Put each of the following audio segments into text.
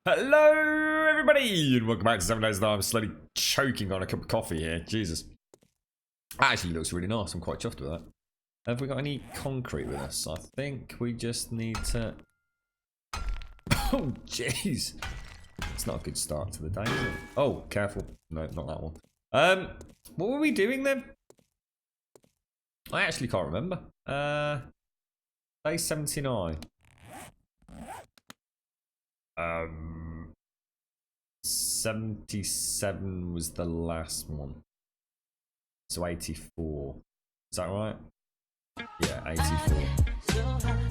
Hello, everybody, and welcome back to 7 Days Now. I'm slowly choking on a cup of coffee here. Jesus. That actually looks really nice. I'm quite chuffed with that. Have we got any concrete with us? I think we just need to... Oh, jeez. It's not a good start to the day, is it? Oh, careful. No, not that one. What were we doing then? I actually can't remember. Day 79. 77 was the last one. So 84. Is that right? Yeah, 84.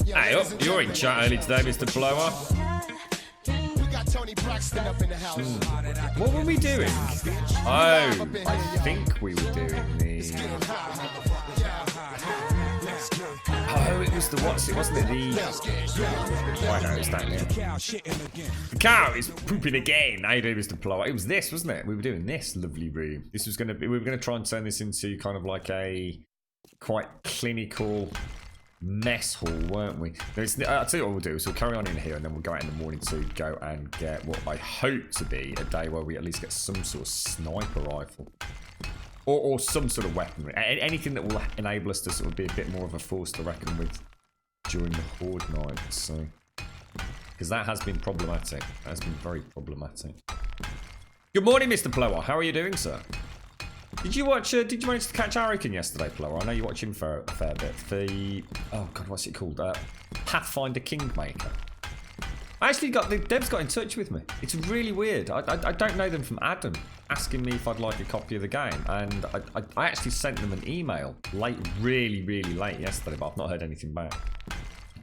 Hey up, you're in chat early today, Mr. Blower. What were we doing? Oh, I think we were doing the... Oh, it was the what's it, wasn't it? The... I know, it's that now. The cow is pooping again. How you doing, Mr. Blower? It was this, wasn't it? We were doing this lovely room. This was going to be... We were going to try and turn this into kind of like a quite clinical mess hall, weren't we? I'll tell you what we'll do. So we'll carry on in here and then we'll go out in the morning to go and get what I hope to be a day where we at least get some sort of sniper rifle. Or some sort of weaponry. Anything that will enable us to sort of be a bit more of a force to reckon with during the Horde night. So, because that has been problematic. That has been very problematic. Good morning, Mr. Blower. How are you doing, sir? Did you watch? Did you manage to catch Arican yesterday, Blower? I know you watch him for a fair bit. The oh god, what's it called? Pathfinder Kingmaker. I actually got the devs got in touch with me. It's really weird. I don't know them from Adam, asking me if I'd like a copy of the game, and I actually sent them an email late, really late yesterday, but I've not heard anything back.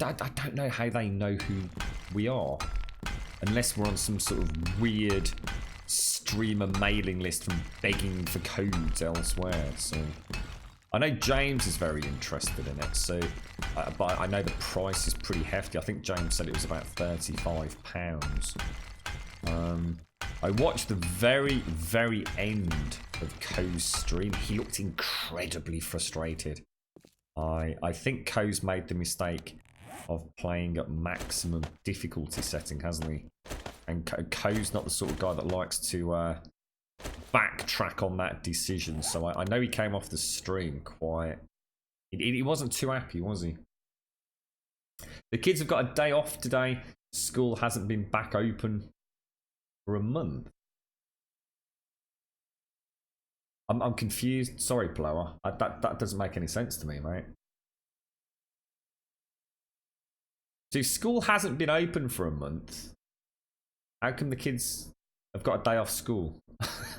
I don't know how they know who we are, unless we're on some sort of weird streamer mailing list from begging for codes elsewhere. So I know James is very interested in it, so but I know the price is pretty hefty. I think James said it was about £35. I watched the very end of Ko's stream. He looked incredibly frustrated. I think Ko's made the mistake of playing at maximum difficulty setting, hasn't he? And Ko's not the sort of guy that likes to backtrack on that decision. So I know he came off the stream quite... He wasn't too happy, was he? The kids have got a day off today. School hasn't been back open for a month. I'm confused. Sorry, Blower. That doesn't make any sense to me, mate. So if school hasn't been open for a month, how come the kids have got a day off school?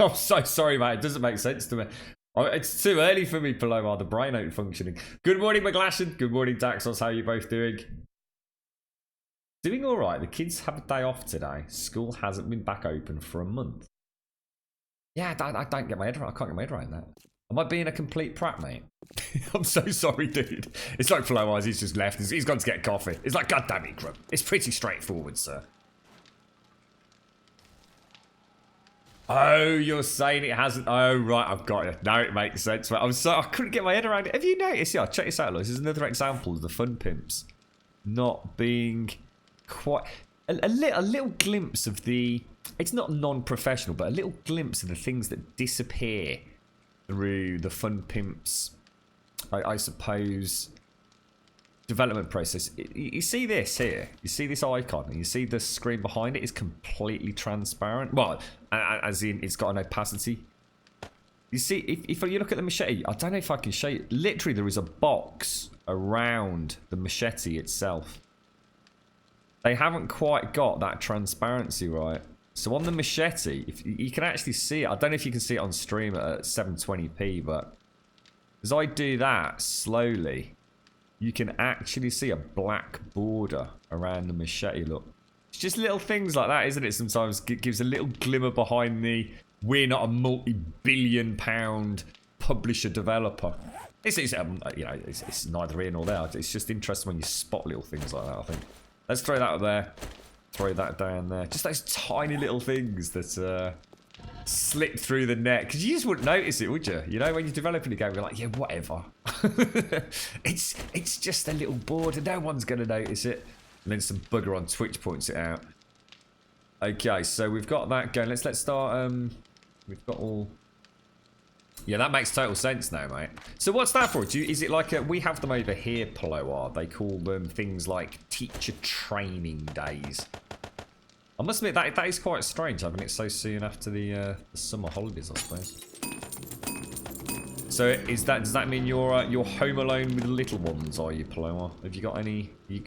I'm so sorry, mate. It doesn't make sense to me. It's too early for me, Paloma. The brain ain't functioning. Good morning, McGlashan. Good morning, Daxos. How are you both doing? Doing all right. The kids have a day off today. School hasn't been back open for a month. Yeah, I don't get my head around. I can't get my head around that. Am I being a complete prat, mate? I'm so sorry, dude. It's like Flo Eyes. He's just left. He's gone to get coffee. It's like, God damn it, Grub. It's pretty straightforward, sir. Oh, you're saying it hasn't... Oh, right, I've got it. Now it makes sense. I couldn't get my head around it. Have you noticed? Yeah, check this out, look. This is another example of the Fun Pimps not being quite... A little glimpse of the... It's not non-professional, but a little glimpse of the things that disappear through the Fun Pimps, I suppose, development process. You see this here? You see this icon? And you see the screen behind it is completely transparent? Well, as in it's got an opacity. You see, if you look at the machete, I don't know if I can show you. Literally, there is a box around the machete itself. They haven't quite got that transparency right. So on the machete, if you can actually see it. I don't know if you can see it on stream at 720p, but as I do that slowly, you can actually see a black border around the machete, look. It's just little things like that, isn't it? Sometimes it gives a little glimmer behind the we're not a multi-billion pound publisher developer. It's you know, it's neither here nor there. It's just interesting when you spot little things like that, I think. Let's throw that up there. Throw that down there. Just those tiny little things that slip through the net. Because you just wouldn't notice it, would you? You know, when you're developing a game, you're like, yeah, whatever. it's just a little border. No one's going to notice it. And then some bugger on Twitch points it out. Okay, so we've got that going. Let's start. We've got all. Yeah, that makes total sense now, mate. So what's that for? Is it like we have them over here, Ploar? They call them things like teacher training days. I must admit that is quite strange having it so soon after the summer holidays, I suppose. So does that mean you're home alone with the little ones? Are you, Ploar? Have you got any you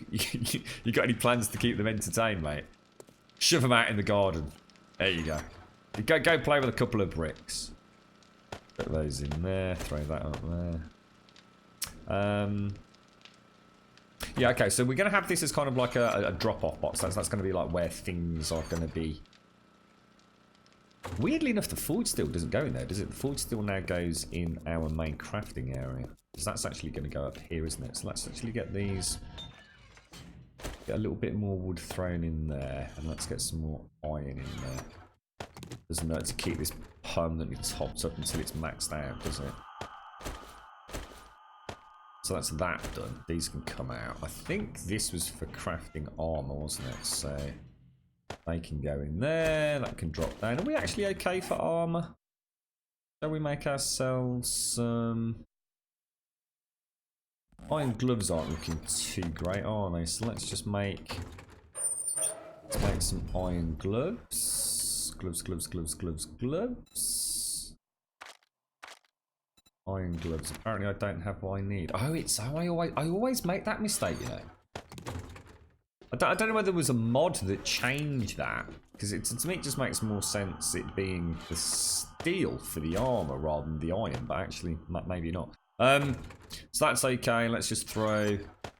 got any plans to keep them entertained, mate? Shove them out in the garden. There you go. Go play with a couple of bricks. Put those in there. Throw that up there. Yeah, okay. So we're going to have this as kind of like a drop-off box. That's going to be like where things are going to be. Weirdly enough, the forge steel doesn't go in there, does it? The forge steel now goes in our main crafting area. Because that's actually going to go up here, isn't it? So let's actually get these... Get a little bit more wood thrown in there. And let's get some more iron in there. Doesn't hurt to keep this permanently topped up until it's maxed out, does it? So that's that done. These can come out. I think this was for crafting armor, wasn't it? So they can go in there. That can drop down. Are we actually okay for armor? Shall we make ourselves some... Iron gloves aren't looking too great, are they? So let's just make... Let's make some iron gloves. Gloves. Iron gloves. Apparently I don't have what I need. Oh, it's how I always make that mistake, you know. I don't know whether there was a mod that changed that. Because to me it just makes more sense it being the steel for the armor rather than the iron. But actually, maybe not. So that's okay. Let's just throw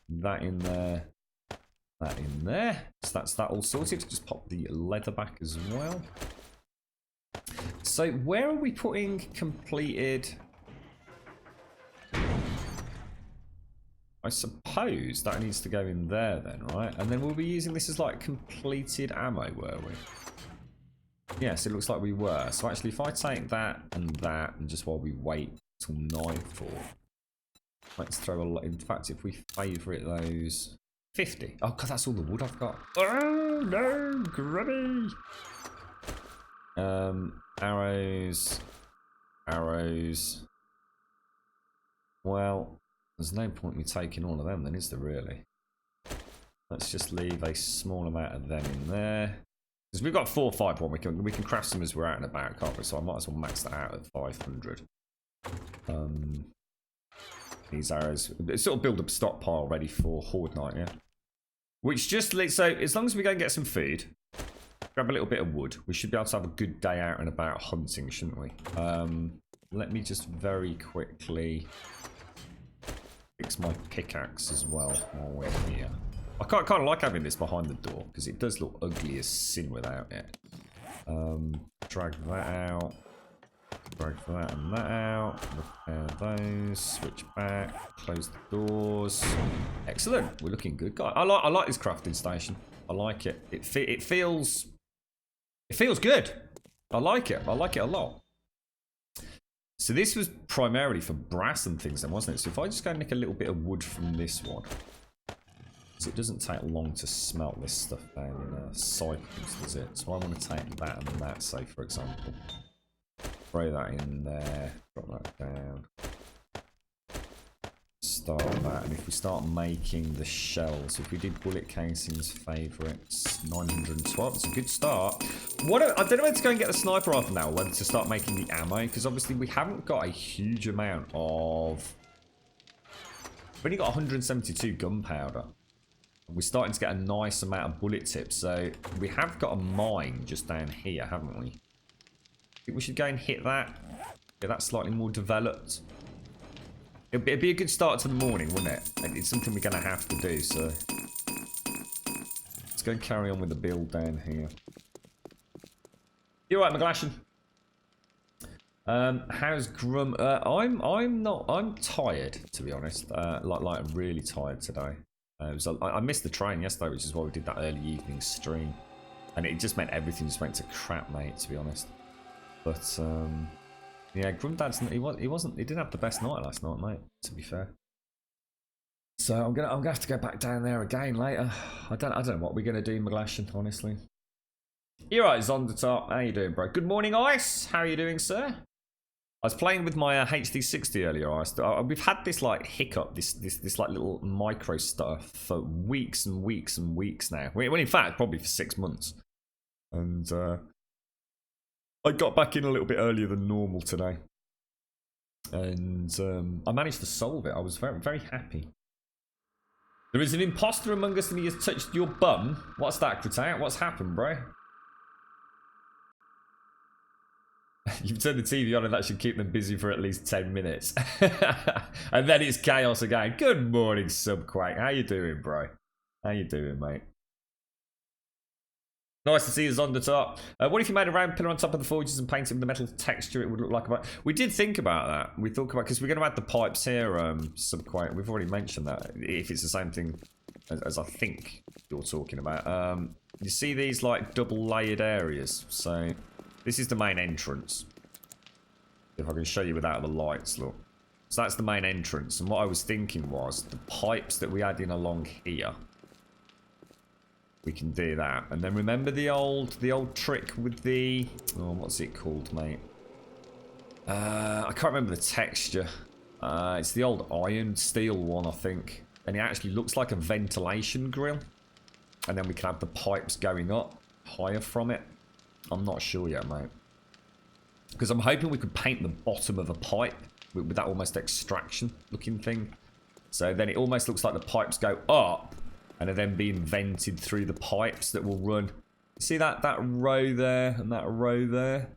that in there. That in there. So that's that all sorted. Just pop the leather back as well. So where are we putting completed... I suppose that needs to go in there then, right? And then we'll be using this as like completed ammo, were we? Yes, it looks like we were. So actually, if I take that, and just while we wait till nightfall, let's throw a lot. In fact, if we favourite those 50. Oh, God, that's all the wood I've got. Oh, no, grubby. Arrows. Well... There's no point in me taking all of them then, is there really? Let's just leave a small amount of them in there. Because we've got 4 or 5 one. We can craft some as we're out and about, can't we? So I might as well max that out at 500. These arrows. Sort of build up a stockpile ready for Horde Night, yeah? Which just... So as long as we go and get some food, grab a little bit of wood, we should be able to have a good day out and about hunting, shouldn't we? Let me just very quickly... fix my pickaxe as well while we're here. I kind of like having this behind the door because it does look ugly as sin without it. Drag that out. Drag that and that out. Repair those. Switch back. Close the doors. Excellent. We're looking good, guys. I like this crafting station. I like it. It feels good. I like it. I like it a lot. So this was primarily for brass and things then, wasn't it? So if I just go and nick a little bit of wood from this one, because it doesn't take long to smelt this stuff down in cycles, does it? So I want to take that and that, say, for example. Throw that in there, drop that down. Start that, and if we start making the shells, if we did bullet casings, favourites, 912, it's a good start. I don't know whether to go and get the sniper rifle now, whether to start making the ammo, because obviously we haven't got a huge amount of... We've only got 172 gunpowder. We're starting to get a nice amount of bullet tips, so we have got a mine just down here, haven't we? I think we should go and hit that, get that slightly more developed. It'd be a good start to the morning, wouldn't it? It's something we're going to have to do, so... Let's go and carry on with the build down here. You alright, McGlashan? How's Grum? I'm tired, to be honest. Like really tired today. I missed the train yesterday, which is why we did that early evening stream. And it just meant everything just went to crap, mate, to be honest. But, yeah, Grumdad's he didn't have the best night last night, mate, to be fair. So I'm gonna have to go back down there again later. I don't know what we're gonna do, McGlashan, honestly. You're right, it's on the top. How you doing, bro? Good morning, Ice. How are you doing, sir? I was playing with my HD60 earlier, Ice. We've had this like hiccup, this like little micro stuff for weeks and weeks and weeks now. Well, in fact, probably for 6 months. And I got back in a little bit earlier than normal today. And I managed to solve it. I was very, very happy. There is an imposter among us and he has touched your bum. What's that, Critout? What's happened, bro? You've turned the TV on and that should keep them busy for at least 10 minutes. And then it's chaos again. Good morning, Subquake. How you doing, bro? How you doing, mate? Nice to see us on the top. What if you made a round pillar on top of the forges and painted with the metal texture it would look like? We did think about that. We thought about, because we're going to add the pipes here, Subquake. We've already mentioned that. If it's the same thing as I think you're talking about. You see these like double layered areas. So this is the main entrance. If I can show you without the lights, look. So that's the main entrance. And what I was thinking was the pipes that we add in along here. We can do that. And then remember the old trick with the... Oh, what's it called, mate? I can't remember the texture. It's the old iron steel one, I think. And it actually looks like a ventilation grill. And then we can have the pipes going up higher from it. I'm not sure yet, mate. Because I'm hoping we could paint the bottom of a pipe with that almost extraction looking thing. So then it almost looks like the pipes go up and are then being vented through the pipes that will run. See that row there and that row there?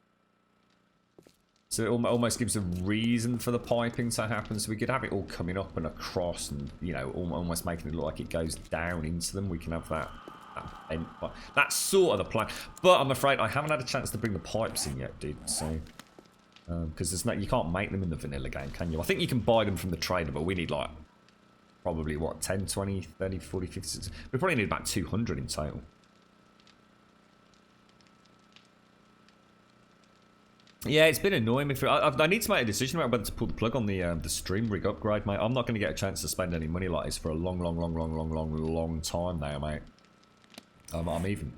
So it almost gives a reason for the piping to happen. So we could have it all coming up and across and, you know, almost making it look like it goes down into them. We can have that. That's sort of the plan. But I'm afraid I haven't had a chance to bring the pipes in yet, dude. So, because there's no, you can't make them in the vanilla game, can you? I think you can buy them from the trader, but we need like... Probably, what, 10, 20, 30, 40, 50, 60. We probably need about 200 in total. Yeah, it's been annoying. I need to make a decision about whether to pull the plug on the stream rig upgrade, mate. I'm not going to get a chance to spend any money like this for a long time now, mate. I'm even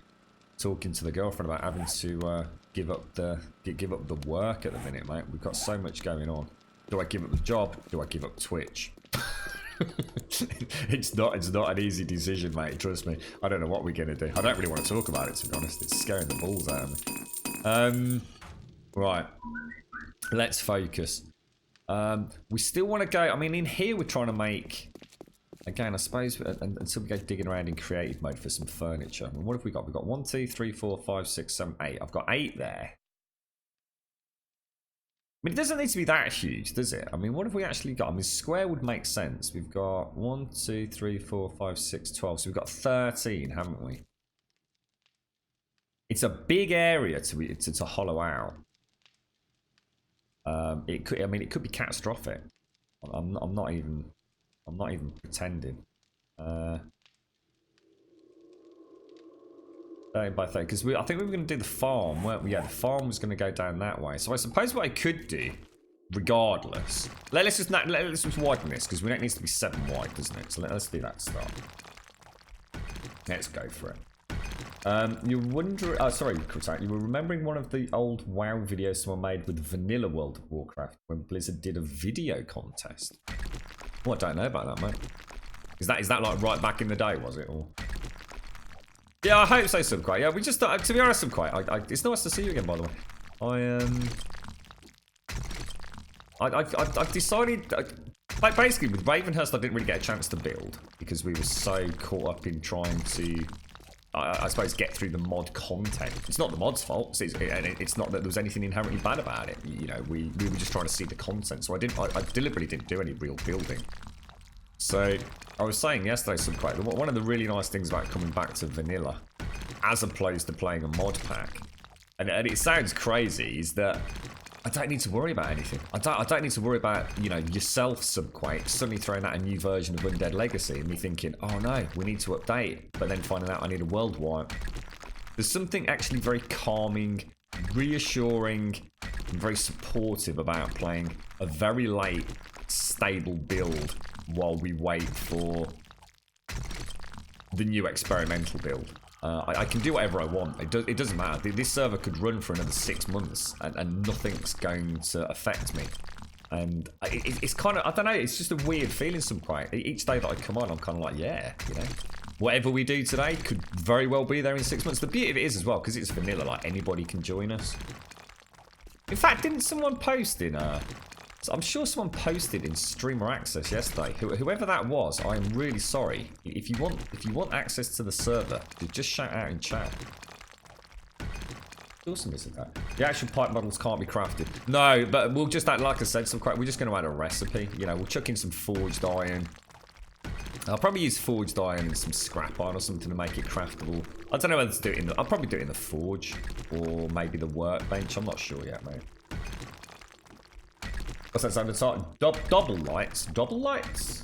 talking to the girlfriend about having to give up the work at the minute, mate. We've got so much going on. Do I give up the job? Do I give up Twitch? It's not an easy decision, mate. Trust me. I don't know what we're gonna do. I don't really want to talk about it, to be honest. It's scaring the balls out of me. Right. Let's focus. We still want to go. I mean, in here we're trying to make. Again, I suppose until we go digging around in creative mode for some furniture. I mean, what have we got? We've got 1, 2, 3, 4, 5, 6, 7, 8. I've got 8 there. I mean, it doesn't need to be that huge, does it? I mean, what have we actually got? I mean, square would make sense. We've got 1, 2, 3, 4, 5, 6, 12. So we've got 13, haven't we? It's a big area to hollow out. It could. I mean, it could be catastrophic. I'm not even pretending. 30 by 30, because I think we were going to do the farm, weren't we? Yeah, the farm was going to go down that way. So I suppose what I could do, regardless, let's just widen this, because it needs to be 7 wide, doesn't it? So let's do that start. Let's go for it. You wonder? Oh, sorry, Critak. You were remembering one of the old WoW videos someone made with Vanilla World of Warcraft when Blizzard did a video contest. Oh, I don't know about that, mate. Is that like right back in the day? Was it? Or yeah, I hope so, Subquite. Yeah, we just to be honest, Subquite. It's nice to see you again, by the way. I decided. Like basically with Ravenhurst, I didn't really get a chance to build because we were so caught up in trying to. I suppose get through the mod content. It's not the mod's fault. It's not that there was anything inherently bad about it. You know, we were just trying to see the content. So I deliberately didn't do any real building. So I was saying yesterday, one of the really nice things about coming back to vanilla, as opposed to playing a mod pack, and it sounds crazy, is that I don't need to worry about anything. I don't need to worry about, you know, yourself, Subquake, suddenly throwing out a new version of Undead Legacy and me thinking, oh no, we need to update, but then finding out I need a world wipe. There's something actually very calming, reassuring, and very supportive about playing a very late, stable build while we wait for the new experimental build. I can do whatever I want. It doesn't matter. This server could run for another 6 months and nothing's going to affect me. And it's kind of, I don't know, it's just a weird feeling some point. Each day that I come on, I'm kind of like, yeah, you know. Whatever we do today could very well be there in 6 months. The beauty of it is as well, because it's vanilla, like anybody can join us. In fact, didn't someone post in, I'm sure someone posted in Streamer Access yesterday. Whoever that was, I am really sorry. If you want access to the server, just shout out in chat. Awesome, isn't that? The actual pipe models can't be crafted. No, but we'll just add, like I said, we're just going to add a recipe. You know, we'll chuck in some forged iron. I'll probably use forged iron and some scrap iron or something to make it craftable. I don't know whether to do it in the... I'll probably do it in the forge or maybe the workbench. I'm not sure yet, mate. What's that sound? Double lights? Double lights?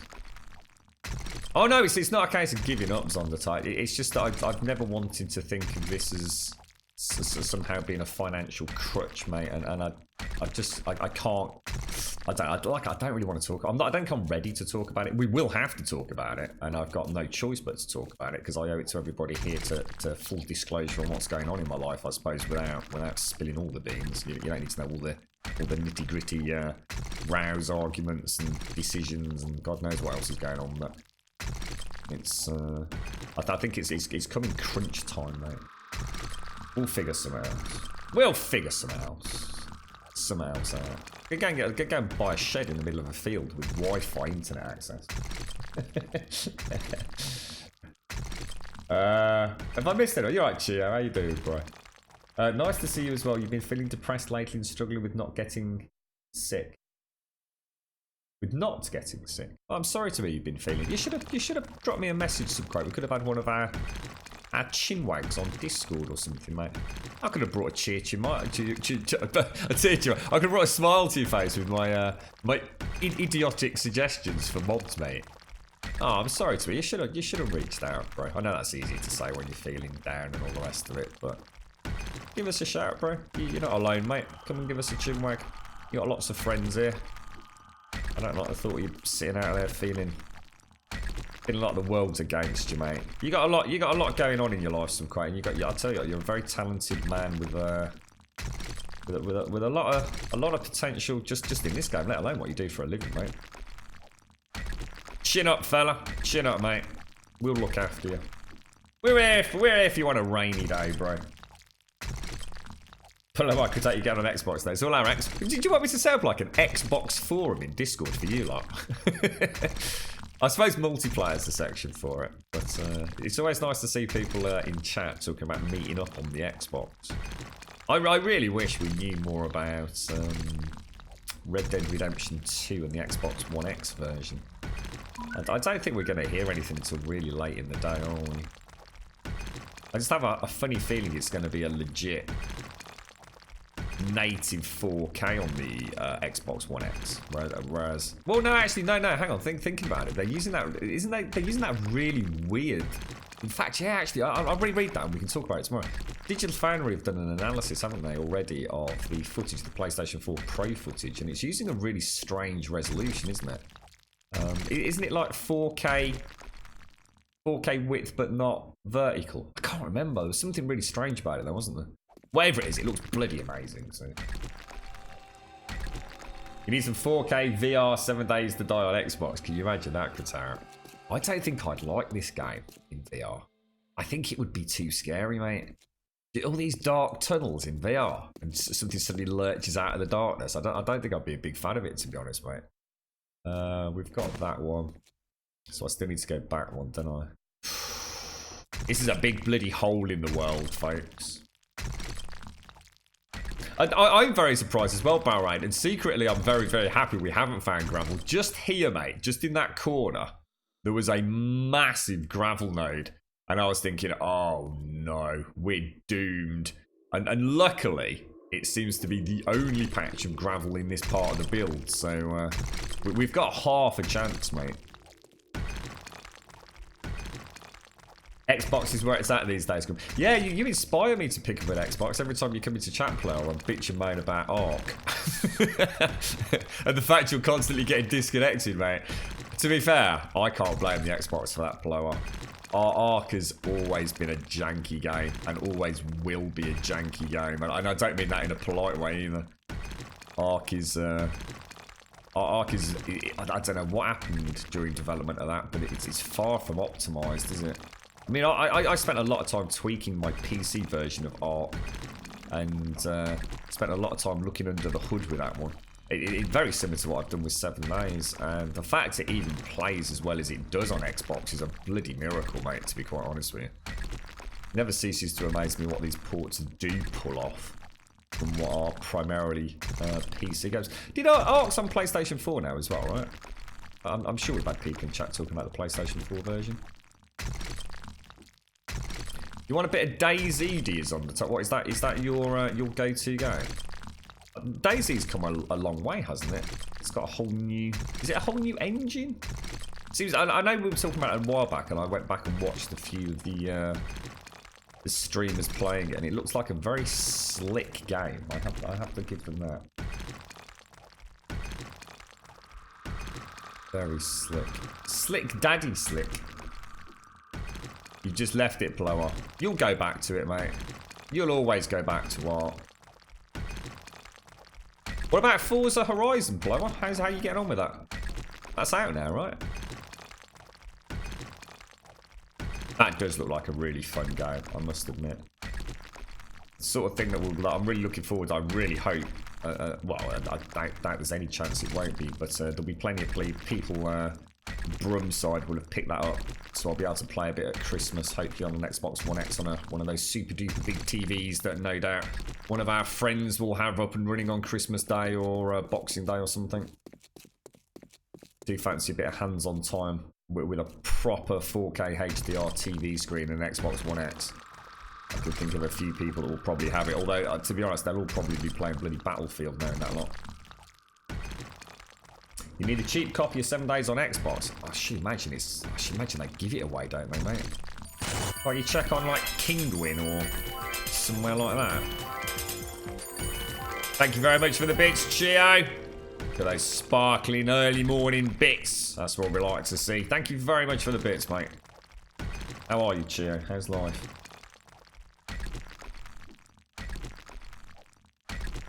Oh no, it's not a case of giving up on the type. It's just that I've never wanted to think of this as somehow being a financial crutch, mate. And I can't. I don't really want to talk. I don't think I'm ready to talk about it. We will have to talk about it, and I've got no choice but to talk about it because I owe it to everybody here to full disclosure on what's going on in my life, I suppose, without spilling all the beans. You don't need to know all the nitty gritty rows, arguments, and decisions, and God knows what else is going on. But it's I think it's coming crunch time, mate. We'll figure some out. We'll figure some else. Some else out. Go and buy a shed in the middle of a field with Wi-Fi internet access. Have I missed it? You're right, Chio. How you doing, bro? Nice to see you as well. You've been feeling depressed lately and struggling with not getting sick. With not getting sick. Oh, I'm sorry to hear you've been feeling. You should have dropped me a message, Subquote. We could have had one of our chinwags on Discord or something, mate. I could have brought a cheer to my I could have brought a smile to your face with my my idiotic suggestions for mods, mate. Oh, I'm sorry to you. You should have reached out, bro. I know that's easy to say when you're feeling down and all the rest of it, but give us a shout, bro. You're not alone, mate. Come and give us a chinwag. You got lots of friends here. I don't like the thought of you sitting out there feeling like the world's against you, mate. You got a lot going on in your life, Subquote, and I tell you, you're a very talented man with a lot of potential just in this game, let alone what you do for a living, mate. Chin up, fella. Chin up, mate. We'll look after you. We're here if you want a rainy day, bro. I could take you down on Xbox though. It's all our X. Did you want me to set up like an Xbox forum in Discord for you lot? I suppose multiplayer is the section for it, but it's always nice to see people in chat talking about meeting up on the Xbox. I really wish we knew more about Red Dead Redemption 2 and the Xbox One X version. I don't think we're going to hear anything until really late in the day, are we? I just have a funny feeling it's going to be a legit native 4K on the Xbox One X, whereas, well, no, actually, no, hang on, thinking about it, they're using that, they're using that really weird. In fact, yeah, actually, I'll reread that and we can talk about it tomorrow. Digital Foundry have done an analysis, haven't they, already, of the footage, the PlayStation 4 Pro footage, and it's using a really strange resolution, isn't it? Isn't it like 4K width, but not vertical? I can't remember. There was something really strange about it, though, wasn't there? Whatever it is, it looks bloody amazing. So you need some 4K VR 7 days to die on Xbox. Can you imagine that, Katara? I don't think I'd like this game in VR. I think it would be too scary, mate. All these dark tunnels in VR and something suddenly lurches out of the darkness. I don't think I'd be a big fan of it, to be honest, mate. We've got that one, so I still need to go back one, don't I? This is a big bloody hole in the world, folks. I'm very surprised as well, Balrain, and secretly I'm very, very happy we haven't found gravel. Just here, mate, just in that corner, there was a massive gravel node, and I was thinking, oh no, we're doomed. And luckily, it seems to be the only patch of gravel in this part of the build, so we've got half a chance, mate. Xbox is where it's at these days. Yeah, you inspire me to pick up an Xbox every time you come into chat player and bitch and moan about Ark. And the fact you're constantly getting disconnected, mate. To be fair, I can't blame the Xbox for that blow up. Ark has always been a janky game and always will be a janky game. And I don't mean that in a polite way either. Ark is, I don't know what happened during development of that, but it's far from optimized, is it? I mean, I spent a lot of time tweaking my PC version of Ark and spent a lot of time looking under the hood with that one. It's very similar to what I've done with 7 Days, and the fact it even plays as well as it does on Xbox is a bloody miracle, mate, to be quite honest with you. Never ceases to amaze me what these ports do pull off from what are primarily PC games. Did Ark's on PlayStation 4 now as well, right? I'm sure we've had people in chat talking about the PlayStation 4 version. You want a bit of DayZ on the top? What is that? Is that your go-to game? DayZ's come a long way, hasn't it? It's got a whole new... Is it a whole new engine? Seems. I know we were talking about it a while back, and I went back and watched a few of the streamers playing it, and it looks like a very slick game. I have to give them that. Very slick. Slick daddy slick. You just left it, Blower. You'll go back to it, mate. You'll always go back to Ark. What about Forza Horizon, Blower? How you getting on with that? That's out now, right? That does look like a really fun game, I must admit. The sort of thing that I'm really looking forward to. I really hope, well, I doubt there's any chance it won't be, but there'll be plenty of people, Brum side will have picked that up, so I'll be able to play a bit at Christmas, hopefully on an Xbox One X on one of those super duper big TVs that no doubt one of our friends will have up and running on Christmas Day or Boxing Day or something. Do fancy a bit of hands-on time with a proper 4K HDR TV screen and an Xbox One X. I could think of a few people that will probably have it, although to be honest, they'll all probably be playing bloody Battlefield knowing that lot. You need a cheap copy of 7 Days on Xbox. I should imagine they give it away, don't they, mate? Like you check on like Kingwin or somewhere like that. Thank you very much for the bits, Chio. For those sparkling early morning bits. That's what we like to see. Thank you very much for the bits, mate. How are you, Chio? How's life?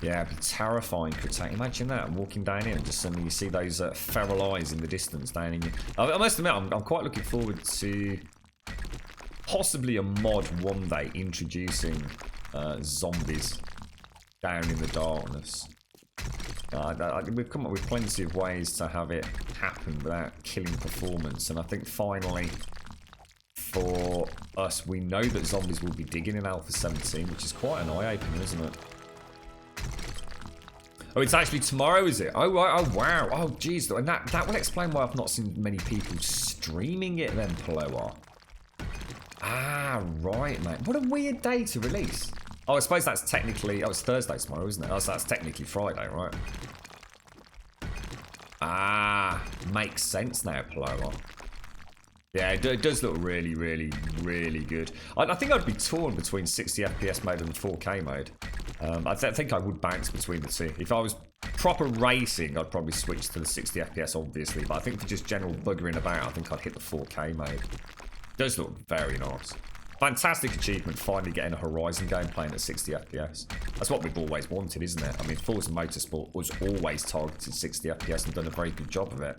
Yeah, it'd be terrifying, Critique. Imagine that, walking down here and just suddenly you see those feral eyes in the distance down in you. I must admit, I'm quite looking forward to possibly a mod one day introducing zombies down in the darkness. We've come up with plenty of ways to have it happen without killing performance, and I think finally for us, we know that zombies will be digging in Alpha 17, which is quite an eye-opener, isn't it? Oh, it's actually tomorrow, is it? Oh, right. Oh, wow. Oh, jeez. And that will explain why I've not seen many people streaming it then, Paloa. Ah, right, mate. What a weird day to release. Oh, I suppose that's technically... Oh, it's Thursday tomorrow, isn't it? Oh, so that's technically Friday, right? Ah, makes sense now, Paloa. Yeah, it does look really, really, really good. I think I'd be torn between 60 FPS mode and 4K mode. I think I would bounce between the two. If I was proper racing, I'd probably switch to the 60 FPS, obviously. But I think for just general buggering about, I think I'd hit the 4K mode. It does look very nice. Fantastic achievement, finally getting a Horizon game playing at 60 FPS. That's what we've always wanted, isn't it? I mean, Forza Motorsport was always targeted 60 FPS and done a very good job of it.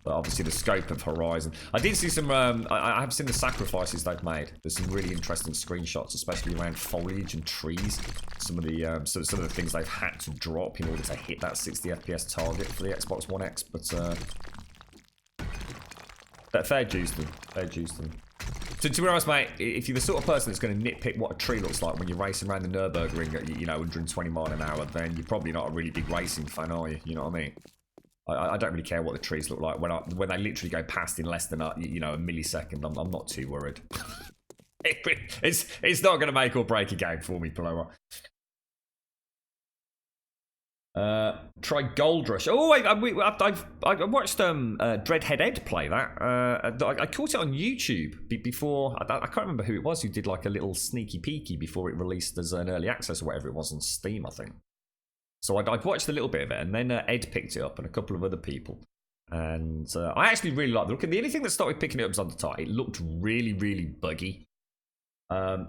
But obviously the scope of Horizon. I did see some, I have seen the sacrifices they've made. There's some really interesting screenshots, especially around foliage and trees. Some of the some of the things they've had to drop in order to hit that 60 FPS target for the Xbox One X. But fair dues to them. Fair dues to them. To be honest, mate, if you're the sort of person that's going to nitpick what a tree looks like when you're racing around the Nürburgring at 120 miles an hour, then you're probably not a really big racing fan, are you? You know what I mean? I don't really care what the trees look like when they literally go past in less than a millisecond. I'm not too worried. It's not going to make or break a game for me, Paloma. Try Gold Rush. Oh, I watched Dreadhead Ed play that. I caught it on YouTube before. I can't remember who it was who did like a little sneaky peeky before it released as an early access or whatever it was on Steam, I think. So I'd watched a little bit of it, and then Ed picked it up and a couple of other people. And I actually really like the look. The only thing that started picking it up was on the top. It looked really, really buggy. And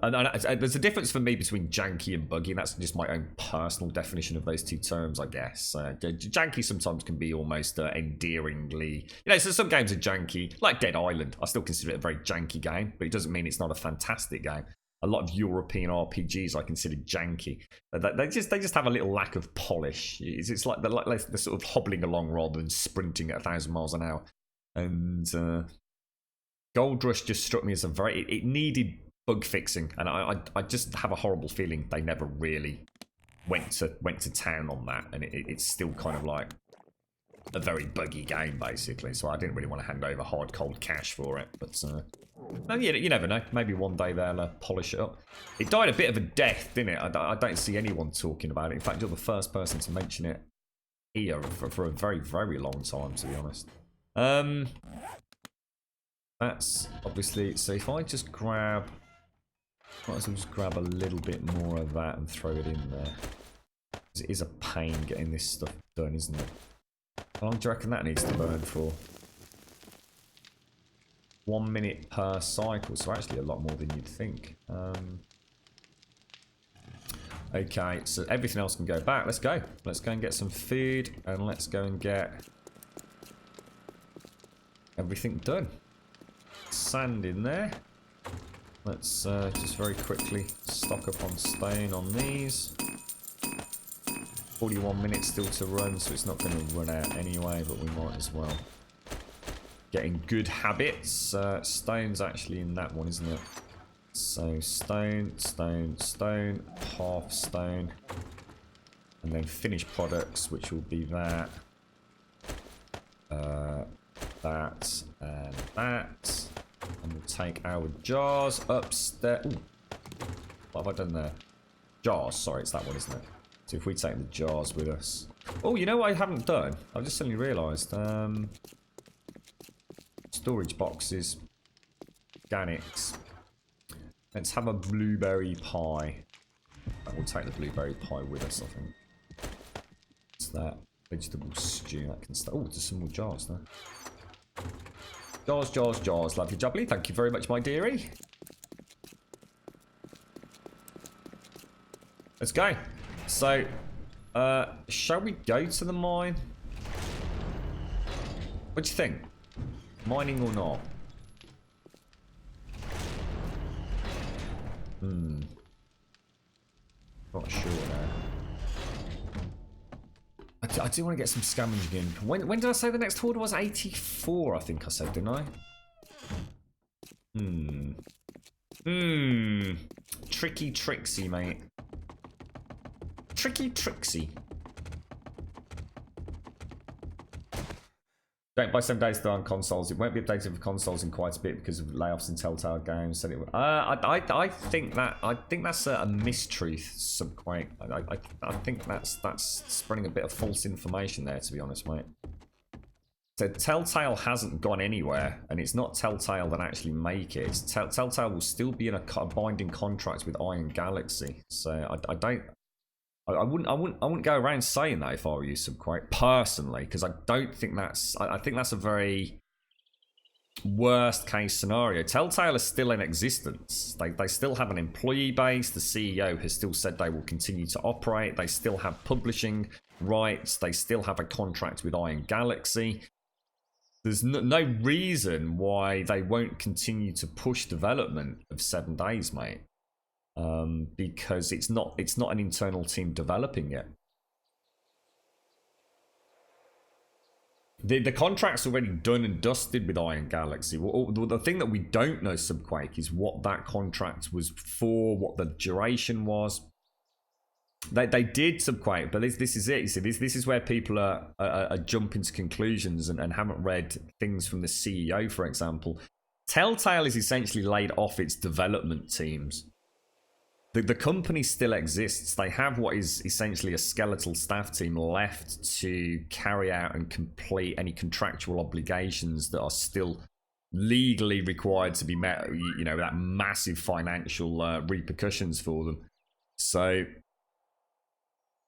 there's a difference for me between janky and buggy, and that's just my own personal definition of those two terms, I guess. Janky sometimes can be almost endearingly... so some games are janky, like Dead Island. I still consider it a very janky game, but it doesn't mean it's not a fantastic game. A lot of European RPGs I consider janky. They just have a little lack of polish. It's like they're sort of hobbling along rather than sprinting at 1,000 miles an hour. And Gold Rush just struck me as a very... It needed bug fixing, and I just have a horrible feeling they never really went to town on that, and it's still kind of like a very buggy game basically. So I didn't really want to hand over hard cold cash for it, but you never know. Maybe one day they'll polish it up. It died a bit of a death, didn't it? I don't see anyone talking about it. In fact, you're the first person to mention it here for a very, very long time, to be honest. That's obviously... So if I just grab... Might as well just grab a little bit more of that and throw it in there. It is a pain getting this stuff done, isn't it? How long do you reckon that needs to burn for? 1 minute per cycle, so actually a lot more than you'd think. Okay, so everything else can go back. Let's go. Let's go and get some food, and let's go and get everything done. Sand in there. Let's just very quickly stock up on stone on these. 41 minutes still to run, so it's not going to run out anyway, but we might as well. Getting good habits. Stone's actually in that one, isn't it? So stone, stone, stone, half stone. And then finished products, which will be that. That, and that. And we'll take our jars upstairs. Ooh. What have I done there? Jars, sorry, it's that one, isn't it? So if we take the jars with us. Oh, you know what I haven't done? I've just suddenly realised. Storage boxes. Organics. Let's have a blueberry pie. We'll take the blueberry pie with us, I think. What's that? Vegetable stew. That can stay. Oh, there's some more jars there. Jars, jars, jars. Lovely jubbly. Thank you very much, my dearie. Let's go. So, shall we go to the mine? What do you think? Mining or not? Not sure now. I do want to get some scavenging in. When did I say the next order was? 84, I think I said, didn't I? Tricky Trixie, mate. Tricky Trixie. Don't buy 7 days on consoles. It won't be updated for consoles in quite a bit because of layoffs in Telltale Games. Said it. I think that's a mistruth. Subquake. I think that's spreading a bit of false information there. To be honest, mate. So Telltale hasn't gone anywhere, and it's not Telltale that actually make it. It's Telltale will still be in a binding contract with Iron Galaxy. So I wouldn't go around saying that if I were you, Subquake, personally, because I don't think that's... I think that's a very worst case scenario. Telltale is still in existence. They still have an employee base. The CEO has still said they will continue to operate. They still have publishing rights. They still have a contract with Iron Galaxy. There's no reason why they won't continue to push development of 7 Days, mate. Because it's not an internal team developing it. The contract's already done and dusted with Iron Galaxy. Well, the thing that we don't know, Subquake, is what that contract was for, what the duration was. They did, Subquake, but this is it. You see, this is where people are jumping to conclusions and haven't read things from the CEO, for example. Telltale is essentially laid off its development teams. The company still exists. They have what is essentially a skeletal staff team left to carry out and complete any contractual obligations that are still legally required to be met, you know, that massive financial repercussions for them. So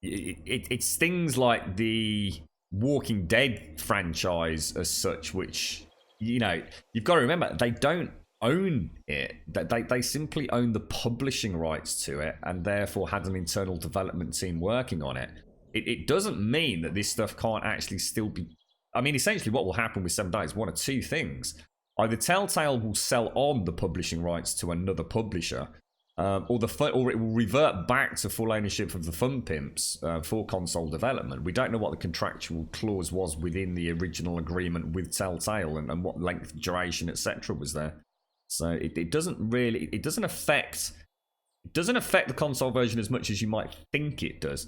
it's things like the Walking Dead franchise as such, which, you know, you've got to remember, they don't own it. They simply own the publishing rights to it, and therefore had an internal development team working on it. It doesn't mean that this stuff can't actually still be... I mean, essentially what will happen with 7 Days, one of two things. Either Telltale will sell on the publishing rights to another publisher, or it will revert back to full ownership of the Fun Pimps for console development. We don't know what the contractual clause was within the original agreement with Telltale and what length, duration, etc. was there. So it doesn't affect the console version as much as you might think it does.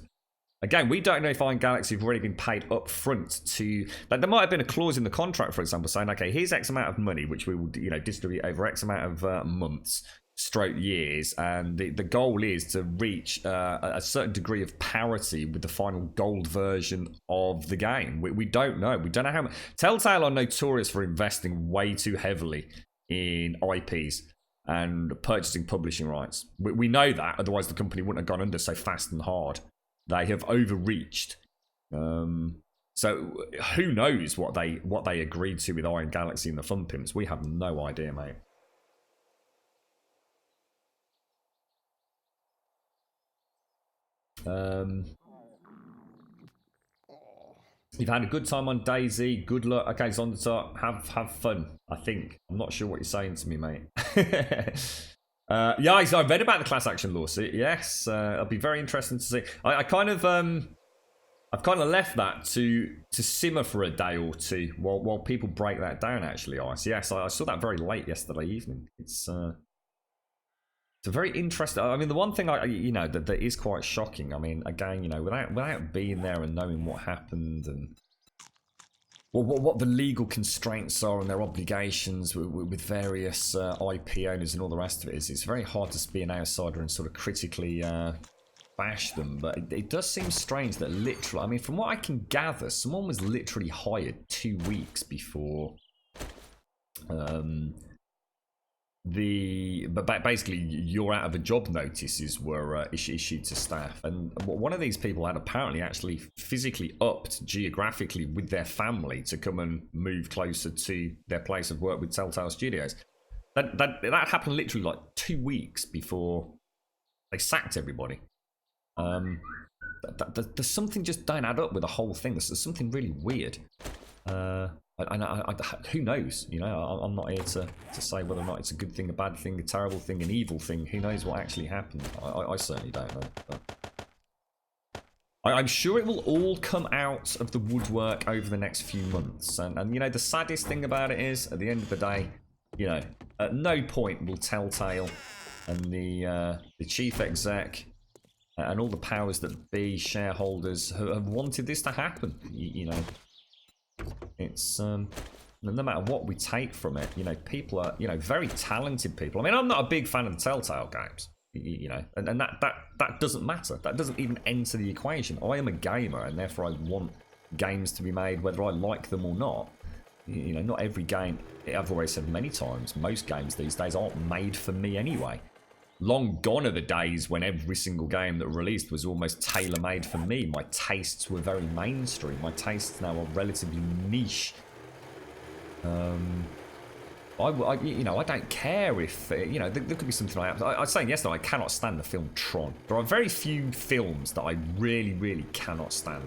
Again, we don't know if Iron Galaxy have already been paid up front to... Like, there might have been a clause in the contract, for example, saying, okay, here's X amount of money, which we will, you know, distribute over X amount of months, stroke years, and the goal is to reach a certain degree of parity with the final gold version of the game. We don't know. We don't know how much... Telltale are notorious for investing way too heavily in IPs and purchasing publishing rights. We know that, otherwise the company wouldn't have gone under so fast and hard. They have overreached. So who knows what they agreed to with Iron Galaxy and the Fun Pimps? We have no idea, mate. You've had a good time on DayZ. Good luck. Okay, Zondertar, have fun. I think. I'm not sure what you're saying to me, mate. Yeah, I read about the class action lawsuit. Yes, it'll be very interesting to see. I've kind of left that to simmer for a day or two while people break that down. Actually, Ice. Yes, I saw that very late yesterday evening. It's a very interesting. I mean, the one thing that is quite shocking. I mean, again, you know, without being there and knowing what happened and what the legal constraints are and their obligations with various IP owners and all the rest of it, it's very hard to be an outsider and sort of critically bash them. But it does seem strange that literally, I mean, from what I can gather, someone was literally hired 2 weeks before but basically you're out of a job notices were issued to staff, and one of these people had apparently actually physically upped geographically with their family to come and move closer to their place of work with Telltale Studios. That happened literally like 2 weeks before they sacked everybody. There's something just don't add up with the whole thing. There's something really weird. Who knows? You know, I'm not here to say whether or not it's a good thing, a bad thing, a terrible thing, an evil thing. Who knows what actually happened? I certainly don't know. But I'm sure it will all come out of the woodwork over the next few months. And you know, the saddest thing about it is, at the end of the day, you know, at no point will Telltale and the chief exec and all the powers that be, shareholders, have wanted this to happen. You know. It's no matter what we take from it, you know, people are, you know, very talented people. I mean, I'm not a big fan of the Telltale games, you know, and that doesn't matter. That doesn't even enter the equation. I am a gamer, and therefore I want games to be made whether I like them or not. You know, not every game, I've always said many times, most games these days aren't made for me anyway. Long gone are the days when every single game that released was almost tailor-made for me. My tastes were very mainstream. My tastes now are relatively niche. You know, I don't care if, you know, there could be something like that. I was saying yesterday, I cannot stand the film Tron. There are very few films that I really, really cannot stand.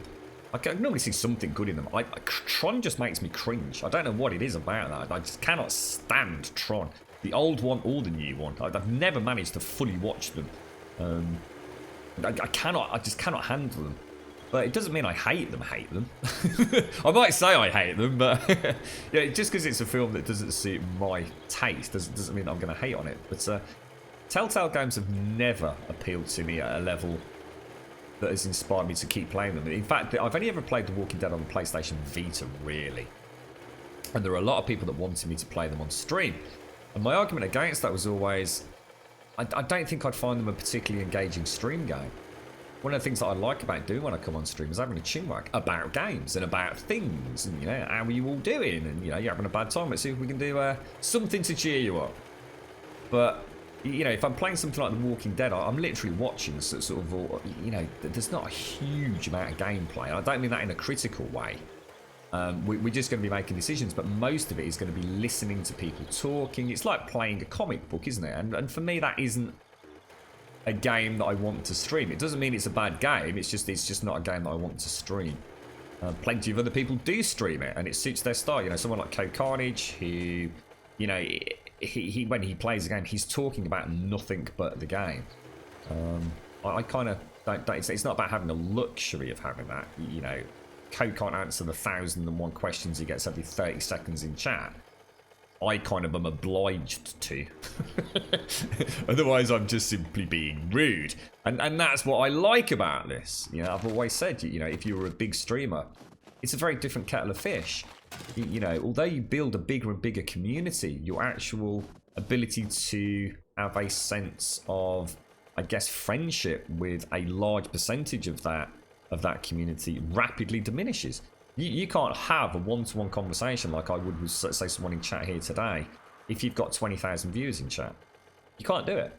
I can normally see something good in them. Tron just makes me cringe. I don't know what it is about that. I just cannot stand Tron. The old one or the new one. I've never managed to fully watch them. I just cannot handle them. But it doesn't mean I hate them. I might say I hate them, but yeah, just because it's a film that doesn't suit my taste doesn't mean I'm going to hate on it. But Telltale games have never appealed to me at a level that has inspired me to keep playing them. In fact, I've only ever played The Walking Dead on the PlayStation Vita, really. And there are a lot of people that wanted me to play them on stream. And my argument against that was always, I don't think I'd find them a particularly engaging stream game. One of the things that I like about doing when I come on stream is having a chinwag about games and about things, and you know, how are you all doing? And you know, you're having a bad time. Let's see if we can do something to cheer you up. But You know, if I'm playing something like The Walking Dead, I'm literally watching sort of, you know, there's not a huge amount of gameplay. I don't mean that in a critical way. We're just going to be making decisions, but most of it is going to be listening to people talking. It's like playing a comic book, isn't it? And for me, that isn't a game that I want to stream. It doesn't mean it's a bad game. It's just not a game that I want to stream. Plenty of other people do stream it, and it suits their style. You know, someone like Code Carnage, who, you know, he when he plays a game, he's talking about nothing but the game. I kind of don't. It's not about having the luxury of having that. You know, Code can't answer the 1,001 questions he gets every 30 seconds in chat. I kind of am obliged to. Otherwise, I'm just simply being rude. And that's what I like about this. You know, I've always said, you know, if you were a big streamer, it's a very different kettle of fish. You know, although you build a bigger and bigger community, your actual ability to have a sense of, I guess, friendship with a large percentage of that community rapidly diminishes. You can't have a one-to-one conversation like I would with, say, someone in chat here today if you've got 20,000 viewers in chat. You can't do it.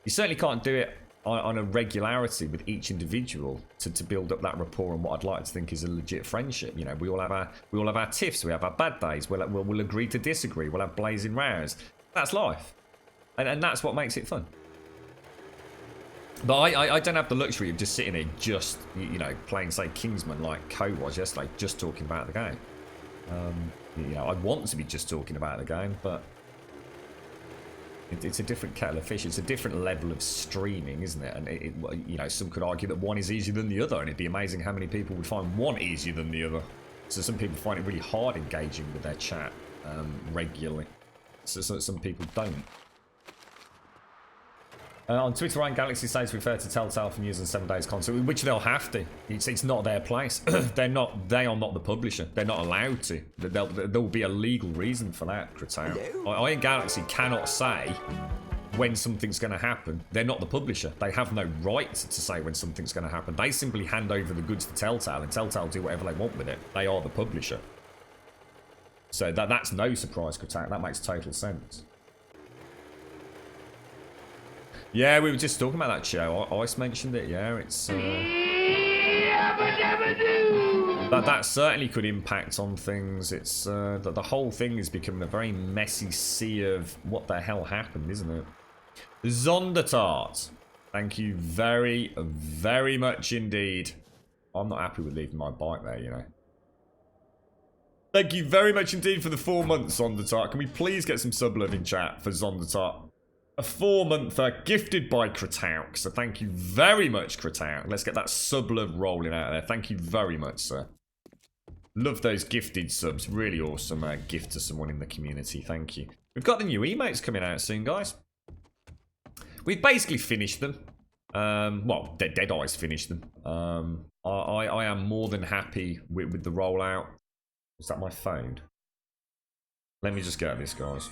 You certainly can't do it on a regularity with each individual to build up that rapport and what I'd like to think is a legit friendship. You know, we all have our tiffs, we have our bad days, we'll agree to disagree, we'll have blazing rows. That's life, and that's what makes it fun. But I don't have the luxury of just sitting here, just, you know, playing, say, Kingsman like Co was yesterday, just talking about the game. You know, I want to be just talking about the game, but it's a different kettle of fish. It's a different level of streaming, isn't it? And you know, some could argue that one is easier than the other, and it'd be amazing how many people would find one easier than the other. So some people find it really hard engaging with their chat regularly. So some people don't. On Twitter, Ryan Galaxy says refer to Telltale from using 7 Days content, which they'll have to. It's not their place. They are not the publisher. They're not allowed to. There will be a legal reason for that, Kratau. Iron Galaxy cannot say when something's going to happen. They're not the publisher. They have no right to say when something's going to happen. They simply hand over the goods to Telltale, and Telltale do whatever they want with it. They are the publisher. So that's no surprise, Kratau. That makes total sense. Yeah, we were just talking about that show. Ice mentioned it. Yeah, it's that certainly could impact on things. It's that the whole thing is becoming a very messy sea of what the hell happened, isn't it? Zondertart, thank you very, very much indeed. I'm not happy with leaving my bike there, you know. Thank you very much indeed for the 4 months, Zondertart. Can we please get some sub love in chat for Zondertart? A 4-monther gifted by Kratauk. So thank you very much, Kratauk. Let's get that sub love rolling out there. Thank you very much, sir. Love those gifted subs. Really awesome gift to someone in the community. Thank you. We've got the new emotes coming out soon, guys. We've basically finished them. Well, Deadeye's finished them. I am more than happy with the rollout. Is that my phone? Let me just get this, guys.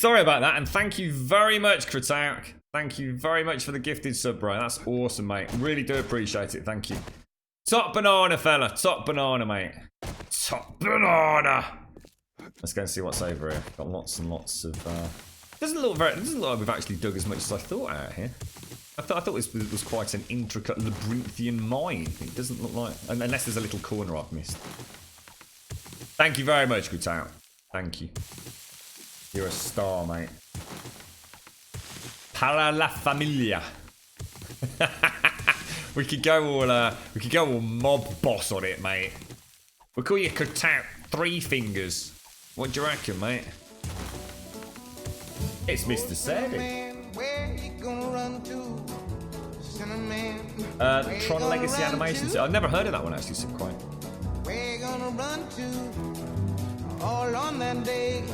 Sorry about that, and thank you very much, Kratauk. Thank you very much for the gifted sub, bro. That's awesome, mate. Really do appreciate it. Thank you. Top banana, fella. Top banana, mate. Top banana. Let's go and see what's over here. Got lots and lots of. Doesn't look like we've actually dug as much as I thought out here. I thought this was quite an intricate labyrinthian mine. It doesn't look like, unless there's a little corner I've missed. Thank you very much, Kratauk. Thank you. You're a star, mate. Para la familia. we could go all mob boss on it, mate. We'll call you Kratauk Three Fingers. What do you reckon, mate? It's Mr. Sadie. Tron Legacy Animations. I've never heard of that one actually, so quite. We're gonna run to all on that day.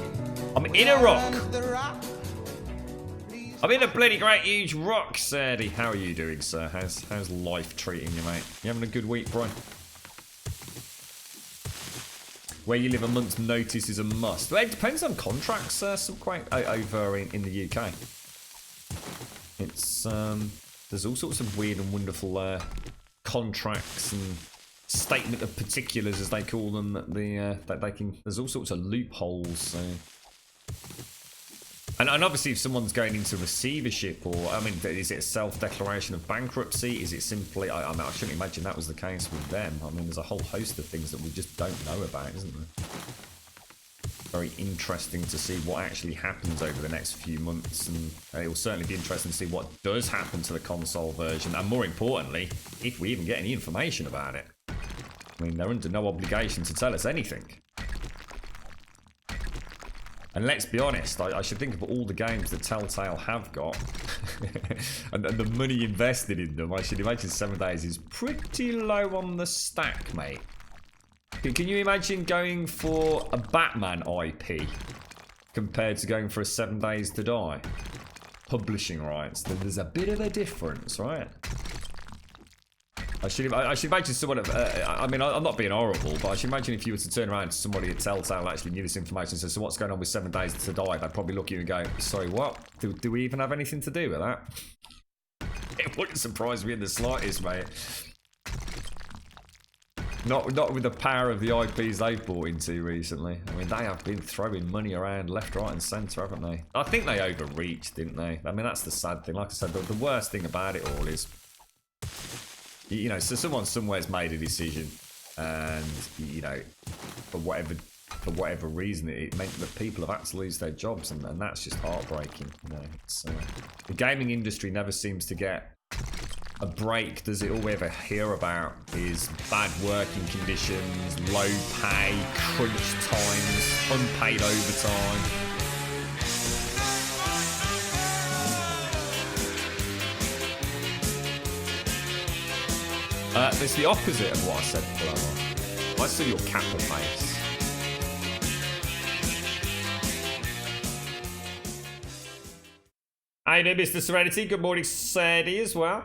I'm in a rock. I'm in a bloody great huge rock, Sadie. How are you doing, sir? How's life treating you, mate? You having a good week, bro? Where you live, a month's notice is a must. Well, it depends on contracts, some quite over in the UK. It's there's all sorts of weird and wonderful contracts and statement of particulars, as they call them. That they can. There's all sorts of loopholes. So. And obviously, if someone's going into receivership, or I mean, is it a self-declaration of bankruptcy? Is it simply? I mean, I shouldn't imagine that was the case with them. I mean, there's a whole host of things that we just don't know about, isn't there? Very interesting to see what actually happens over the next few months, and it will certainly be interesting to see what does happen to the console version, and more importantly, if we even get any information about it. I mean, they're under no obligation to tell us anything. And let's be honest, I should think of all the games that Telltale have got and the money invested in them. I should imagine 7 Days is pretty low on the stack, mate. Can you imagine going for a Batman IP compared to going for a 7 Days to Die? Publishing rights. There's a bit of a difference, right? I should imagine someone. I mean, I'm not being horrible, but I should imagine if you were to turn around to somebody at Telltale actually knew this information and said, "So what's going on with 7 Days to Die?" They'd probably look at you and go, "Sorry, what? Do we even have anything to do with that?" It wouldn't surprise me in the slightest, mate. Not with the power of the IPs they've bought into recently. I mean, they have been throwing money around left, right, and centre, haven't they? I think they overreached, didn't they? I mean, that's the sad thing. Like I said, the worst thing about it all is, you know, so someone somewhere's made a decision, and you know, for whatever reason, it meant that people have had to lose their jobs, and that's just heartbreaking. You know, it's, the gaming industry never seems to get a break, does it? All we ever hear about is bad working conditions, low pay, crunch times, unpaid overtime. It's the opposite of what I said before. I saw your cap and mace. Hey there, Mr. Serenity. Good morning, Sadie, as well.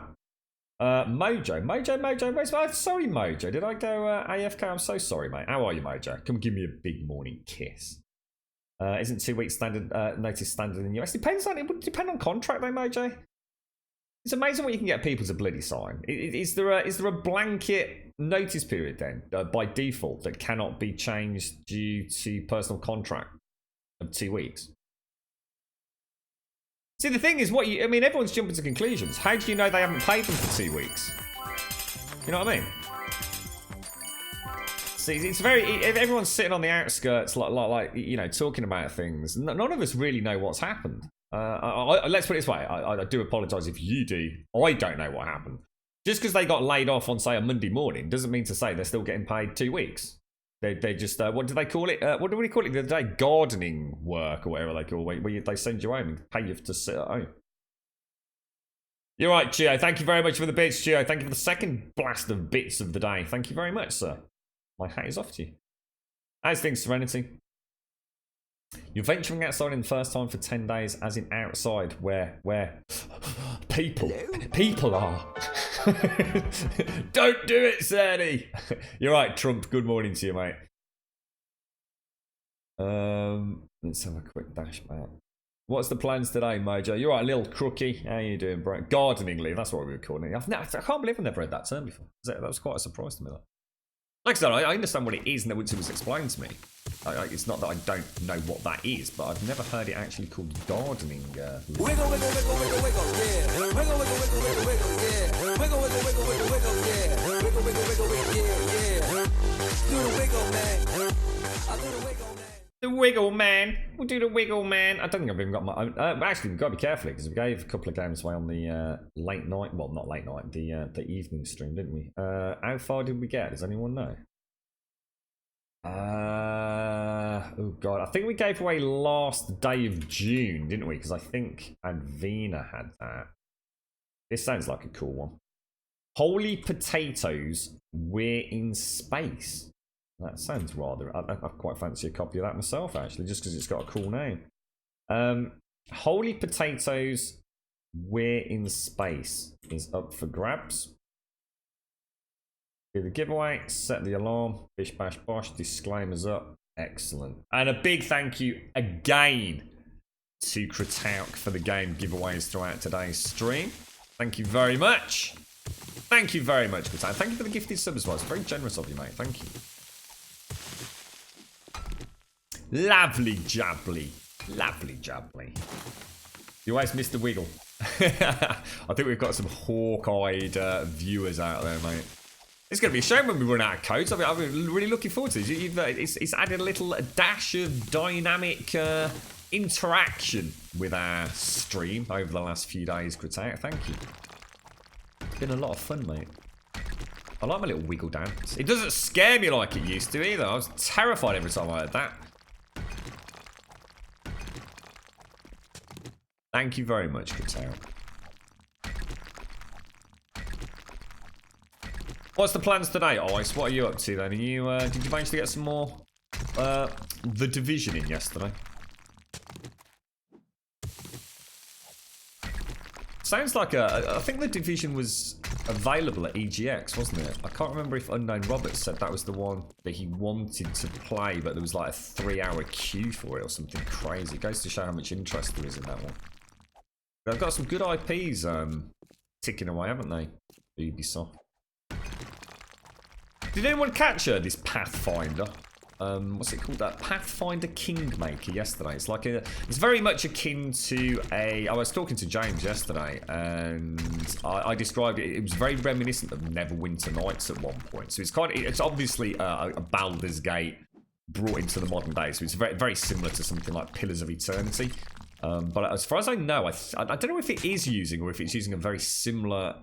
Mojo. Sorry, Mojo. Did I go AFK? I'm so sorry, mate. How are you, Mojo? Come give me a big morning kiss. Isn't 2 weeks standard notice standard in the US? It would depend on contract, though, Mojo. It's amazing what you can get people to bloody sign. Is there a blanket notice period then, by default, that cannot be changed due to personal contract of 2 weeks? See, the thing is, everyone's jumping to conclusions. How do you know they haven't paid them for 2 weeks? You know what I mean? See, it's everyone's sitting on the outskirts, like you know, talking about things. None of us really know what's happened. Let's put it this way. I do apologise if you do. I don't know what happened. Just because they got laid off on, say, a Monday morning doesn't mean to say they're still getting paid 2 weeks. They just, what do they call it? What do we call it the other day? Gardening work or whatever they call it, where they send you home and pay you to sit at home. You're right, Gio. Thank you very much for the bits, Gio. Thank you for the second blast of bits of the day. Thank you very much, sir. My hat is off to you. How's things, Serenity? You're venturing outside in the first time for 10 days, as in outside, where people are. Don't do it, Sadie. You're right, Trump. Good morning to you, mate. Let's have a quick dash back. What's the plans today, Mojo? You're right, little crookie. How you doing, bro? Gardening leave. That's what we were calling it. I can't believe I've never heard that term before. That was quite a surprise to me. That. Like I said, I understand what it is, and it was explained to me. It's not that I don't know what that is, but I've never heard it actually called gardening. Wiggle, wiggle, wiggle, wiggle, wiggle, yeah. Wiggle, wiggle, wiggle, wiggle, wiggle, yeah. Wiggle, wiggle, wiggle, wiggle, wiggle, yeah. Wiggle, wiggle, wiggle, wiggle, yeah. Do the wiggle, man. I do the wiggle, man. The wiggle, man. We'll do the wiggle, man. I don't think I've even got my own. Actually, we've got to be careful because we gave a couple of games away on the late night. Well, not late night. The evening stream, didn't we? How far did we get? Does anyone know? Oh god, I think we gave away last day of June, didn't we? Because I think Advina had that. This sounds like a cool one. Holy potatoes, we're in space. That sounds rather... I quite fancy a copy of that myself, actually, just because it's got a cool name. Holy potatoes, we're in space is up for grabs. Do the giveaway, set the alarm, bish bash bosh, disclaimers up. Excellent. And a big thank you again to Kratauk for the game giveaways throughout today's stream. Thank you very much. Thank you very much, Kratauk. Thank you for the gifted sub as well. It's very generous of you, mate. Thank you. Lovely jubbly. Lovely jubbly. You always missed the wiggle. I think we've got some hawk-eyed viewers out there, mate. It's going to be a shame when we run out of codes. I'm really looking forward to this. It's added a little dash of dynamic interaction with our stream over the last few days, Kratauk. Thank you. It's been a lot of fun, mate. I like my little wiggle dance. It doesn't scare me like it used to either. I was terrified every time I heard that. Thank you very much, Kratauk. What's the plans today, Ice? What are you up to then? Are you, did you manage to get some more The Division in yesterday? Sounds like I think The Division was available at EGX, wasn't it? I can't remember if Unknown Robert said that was the one that he wanted to play, but there was like a 3-hour queue for it or something crazy. It goes to show how much interest there is in that one. They've got some good IPs ticking away, haven't they? Ubisoft. Did anyone catch this Pathfinder? What's it called? That Pathfinder Kingmaker yesterday. It's like it's very much akin to I was talking to James yesterday, and I described it. It was very reminiscent of Neverwinter Nights at one point. So it's obviously a Baldur's Gate brought into the modern day. So it's very, very similar to something like Pillars of Eternity. But as far as I know, I don't know if it is using or if it's using a very similar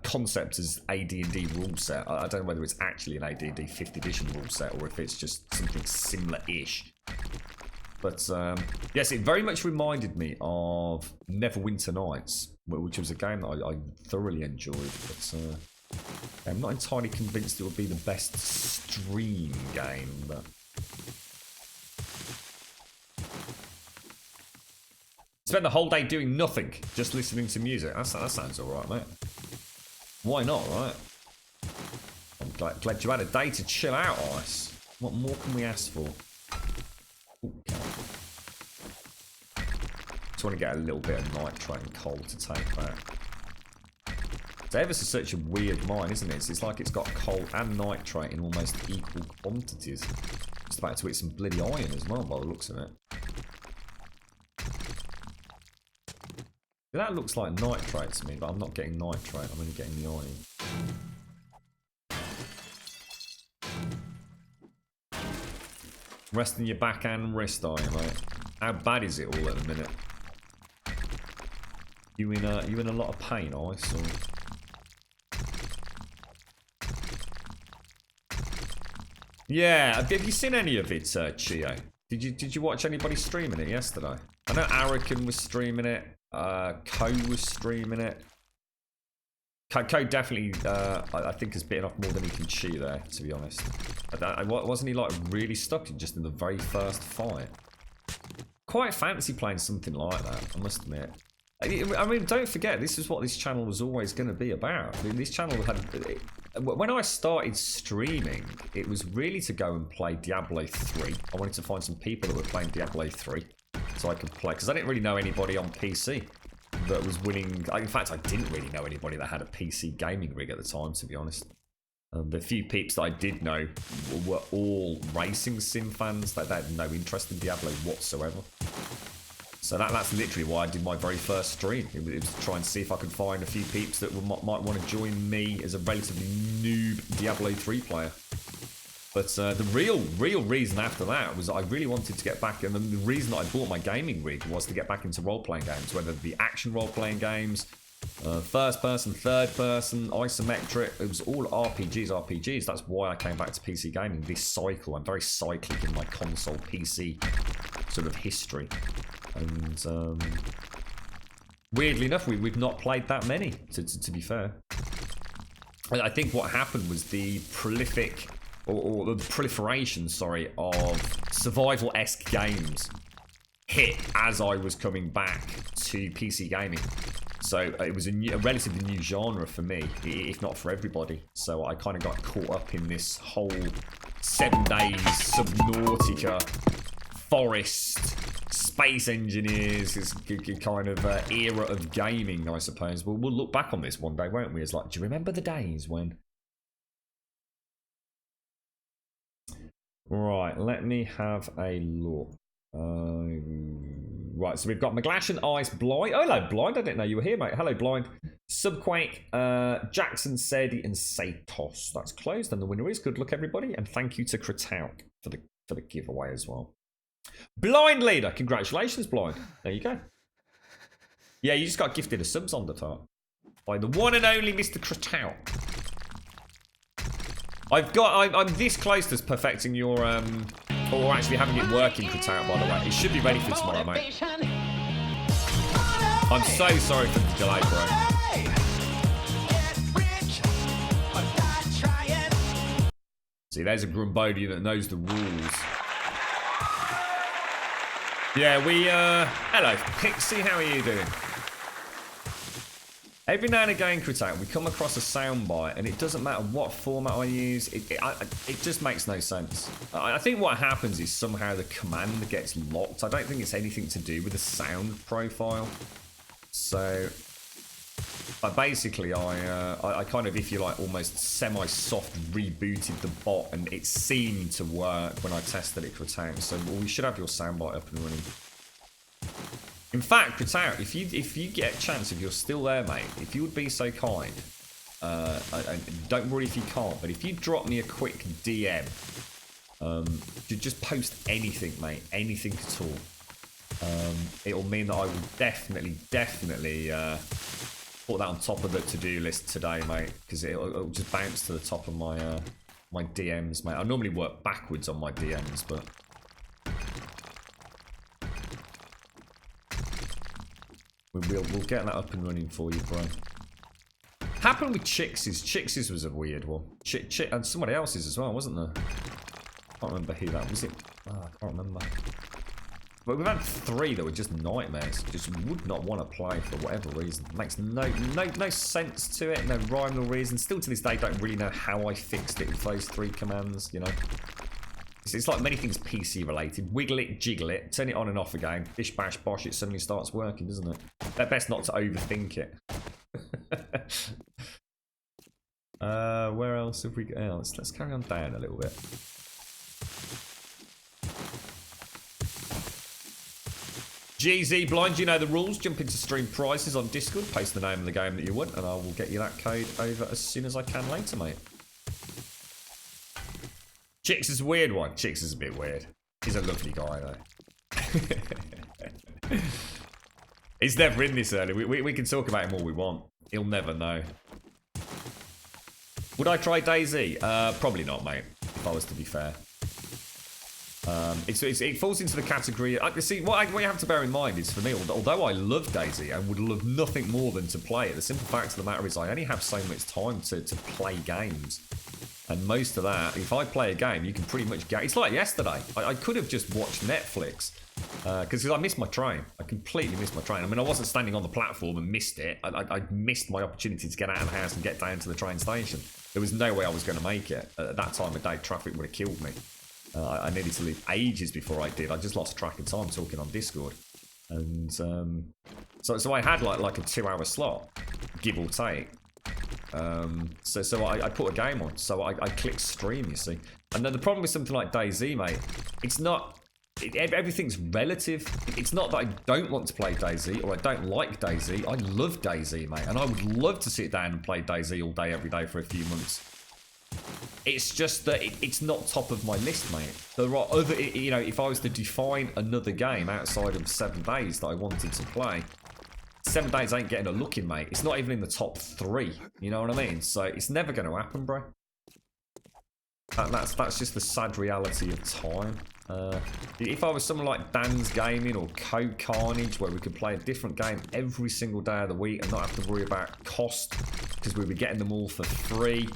concept as AD&D rule set. I don't know whether it's actually an AD&D 5th edition rule set or if it's just something similar-ish. But yes, it very much reminded me of Neverwinter Nights, which was a game that I thoroughly enjoyed. But I'm not entirely convinced it would be the best stream game, but... Spend the whole day doing nothing, just listening to music. That sounds alright, mate. Why not, right? I'm glad you had a day to chill out, Ice. What more can we ask for? Ooh, just want to get a little bit of nitrate and coal to take back. It's ever such a weird mine, isn't it? It's like it's got coal and nitrate in almost equal quantities. Just about to hit some bloody iron as well, by the looks of it. That looks like nitrate to me, but I'm not getting nitrate, I'm only getting the iron. Resting your back and wrist, are you, mate? How bad is it all at the minute? You in a lot of pain, Ice? Or... Yeah, have you seen any of it, Chio? Did you watch anybody streaming it yesterday? I know Arakan was streaming it. Ko was streaming it. Ko definitely, I think, has bitten off more than he can chew there, to be honest. Wasn't he like really stuck just in the very first fight? Quite fancy playing something like that, I must admit. I mean, don't forget, this is what this channel was always going to be about. I mean, this channel had... When I started streaming, it was really to go and play Diablo 3. I wanted to find some people that were playing Diablo 3. so I could play. Because I didn't really know anybody on PC that was willing. In fact, I didn't really know anybody that had a PC gaming rig at the time, to be honest. The few peeps that I did know were all racing sim fans. They had no interest in Diablo whatsoever. So that's literally why I did my very first stream. It was to try and see if I could find a few peeps that might want to join me as a relatively noob Diablo 3 player. But the real reason after that was I really wanted to get back, and the reason that I bought my gaming rig was to get back into role-playing games, whether it be action role-playing games, first person, third person, isometric. It was all RPGs. That's why I came back to PC gaming this cycle. I'm very cyclic in my console PC sort of history. And weirdly enough, we've not played that many, to be fair. I think what happened was the prolific, or the proliferation, sorry, of survival-esque games hit as I was coming back to PC gaming. So it was a relatively new genre for me, if not for everybody. So I kind of got caught up in this whole 7 days Subnautica, forest, space engineers, this kind of era of gaming, I suppose. We'll look back on this one day, won't we? It's like, do you remember the days when... Right, let me have a look. Right, so we've got McGlashan, Ice, Blind. Oh, hello, Blind. I didn't know you were here, mate. Hello, Blind. Subquake, Jackson, Sedi, and Satos. That's closed, and the winner is. Good luck, everybody, and thank you to Kratauk for the giveaway as well. Blind leader, congratulations, Blind. There you go. Yeah, you just got gifted a subs on the top by the one and only Mr. Kratauk. I'm this close to perfecting your or actually having it working, Kratauk, by the way. It should be ready for tomorrow, mate. I'm so sorry for the delay, bro. See, there's a Grumbodian that knows the rules. Yeah, hello, Pixie, how are you doing? Every now and again, Kratauk, we come across a soundbite, and it doesn't matter what format I use, it just makes no sense. I think what happens is somehow the command gets locked. I don't think it's anything to do with the sound profile. So, basically, I kind of, if you like, almost semi-soft rebooted the bot, and it seemed to work when I tested it, Kratauk. So we should have your soundbite up and running. In fact, Kratauk, if you get a chance, if you're still there, mate, if you would be so kind, don't worry if you can't, but if you drop me a quick DM, just post anything, mate, anything at all. It'll mean that I will definitely put that on top of the to-do list today, mate, because it'll just bounce to the top of my my DMs, mate. I normally work backwards on my DMs, but... We'll get that up and running for you, bro. Happened with Chixies. Chixies was a weird one. And somebody else's as well, wasn't there? I can't remember who that was. It? Oh, I can't remember. But we've had 3 that were just nightmares. Just would not want to play for whatever reason. Makes no sense to it. No rhyme or reason. Still to this day, don't really know how I fixed it with those 3 commands. You know. It's like many things PC related. Wiggle it, jiggle it, turn it on and off again. Bish bash bosh, it suddenly starts working, doesn't it? They're best not to overthink it. Where else have we got? Oh, let's carry on down a little bit. GZ Blind, you know the rules. Jump into stream prices on Discord, paste the name of the game that you want, and I will get you that code over as soon as I can later, mate. Chix is a weird one. Chix is a bit weird. He's a lovely guy, though. He's never in this early. We can talk about him all we want. He'll never know. Would I try DayZ? Probably not, mate, if I was to be fair. It falls into the category... See, what you have to bear in mind is, for me, although I love DayZ and would love nothing more than to play it, the simple fact of the matter is I only have so much time to play games. And most of that, if I play a game, you can pretty much get... It's like yesterday. I could have just watched Netflix. Because I missed my train. I completely missed my train. I mean, I wasn't standing on the platform and missed it. I missed my opportunity to get out of the house and get down to the train station. There was no way I was going to make it. At that time of day, traffic would have killed me. I needed to leave ages before I did. I just lost track of time talking on Discord. And so I had like a 2-hour slot, give or take. So I put a game on. So I clicked stream, you see. And then the problem with something like DayZ, mate, it's not. Everything's relative. It's not that I don't want to play DayZ or I don't like DayZ. I love DayZ, mate, and I would love to sit down and play DayZ all day, every day for a few months. It's just that it's not top of my list, mate. There are other, you know, if I was to define another game outside of 7 Days that I wanted to play, 7 Days ain't getting a look in, mate. It's not even in the top 3. You know what I mean? So it's never going to happen, bro. That's just the sad reality of time. If I was someone like Dan's Gaming or Code Carnage, where we could play a different game every single day of the week and not have to worry about cost, because we'd be getting them all for free,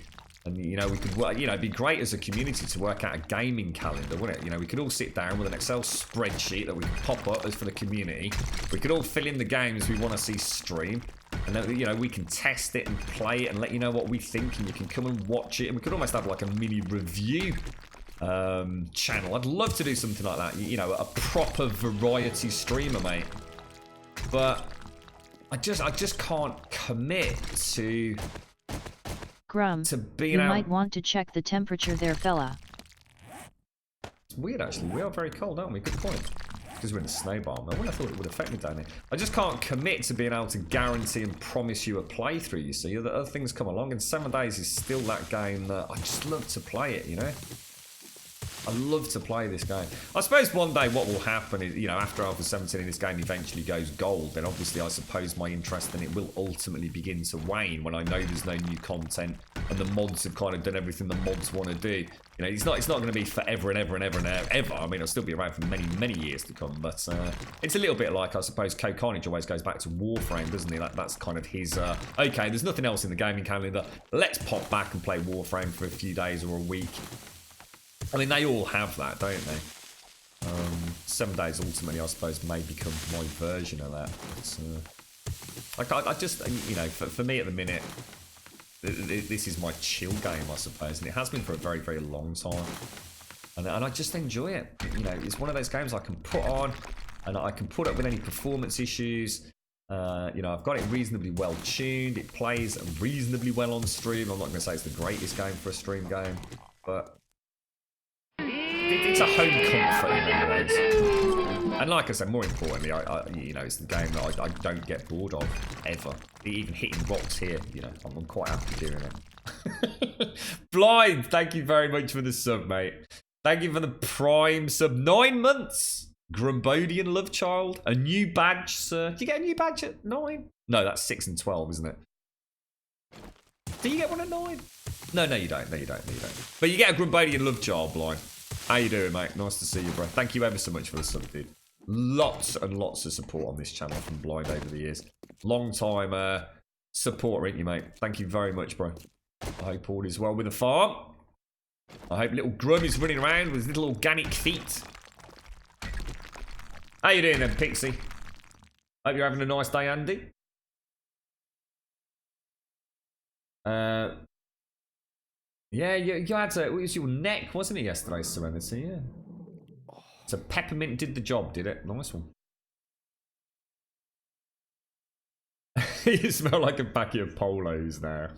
and you know we could, you know, it'd be great as a community to work out a gaming calendar, wouldn't it? You know, we could all sit down with an Excel spreadsheet that we could pop up as for the community. We could all fill in the games we want to see stream. And then, you know, we can test it and play it and let you know what we think, and you can come and watch it, and we could almost have like a mini review channel. I'd love to do something like that, you know, a proper variety streamer, mate. But I just can't commit to Grum, being you out. might want to check the temperature there, fella. It's weird, actually. We are very cold, aren't we? Good point. Because we're in a snow biome. I wouldn't have thought it would affect me down here. I just can't commit to being able to guarantee and promise you a playthrough, you see. Other things come along, and 7 Days is still that game that I just love to play it, you know? I love to play this game. I suppose one day what will happen is, you know, after Alpha 17 and this game eventually goes gold, then obviously I suppose my interest in it will ultimately begin to wane when I know there's no new content and the mods have kind of done everything the mods want to do. You know, it's not going to be forever and ever and ever and ever. I mean, it'll still be around for many, many years to come, but it's a little bit like, I suppose, Code Carnage always goes back to Warframe, doesn't he? That's kind of his, okay, there's nothing else in the gaming calendar, let's pop back and play Warframe for a few days or a week. I mean, they all have that, don't they? 7 Days ultimately, I suppose, may become my version of that. But, I just, you know, for me at the minute, this is my chill game, I suppose, and it has been for a very, very long time. And I just enjoy it. You know, it's one of those games I can put on, and I can put up with any performance issues. You know, I've got it reasonably well tuned. It plays reasonably well on stream. I'm not going to say it's the greatest game for a stream game, but it's a home comfort in many ways. And like I said, more importantly, you know, it's the game that I don't get bored of ever. Even hitting rocks here, you know, I'm quite happy doing it. Blind, thank you very much for the sub, mate. Thank you for the prime sub. 9 months. Grumbodian love child. A new badge, sir. Do you get a new badge at 9? No, that's 6 and 12, isn't it? Do you get one at 9? No, you don't. No, you don't. But you get a Grumbodian love child, Blind. How you doing, mate? Nice to see you, bro. Thank you ever so much for the sub, dude. Lots and lots of support on this channel from Blind over the years. Long time supporter, ain't you, mate? Thank you very much, bro. I hope all is well with the farm. I hope little Grum is running around with his little organic feet. How you doing then, Pixie? Hope you're having a nice day, Andy. Yeah, you had to, it was your neck, wasn't it, yesterday, Serenity? Yeah. So peppermint did the job, did it? Nice one. You smell like a packet of polos now.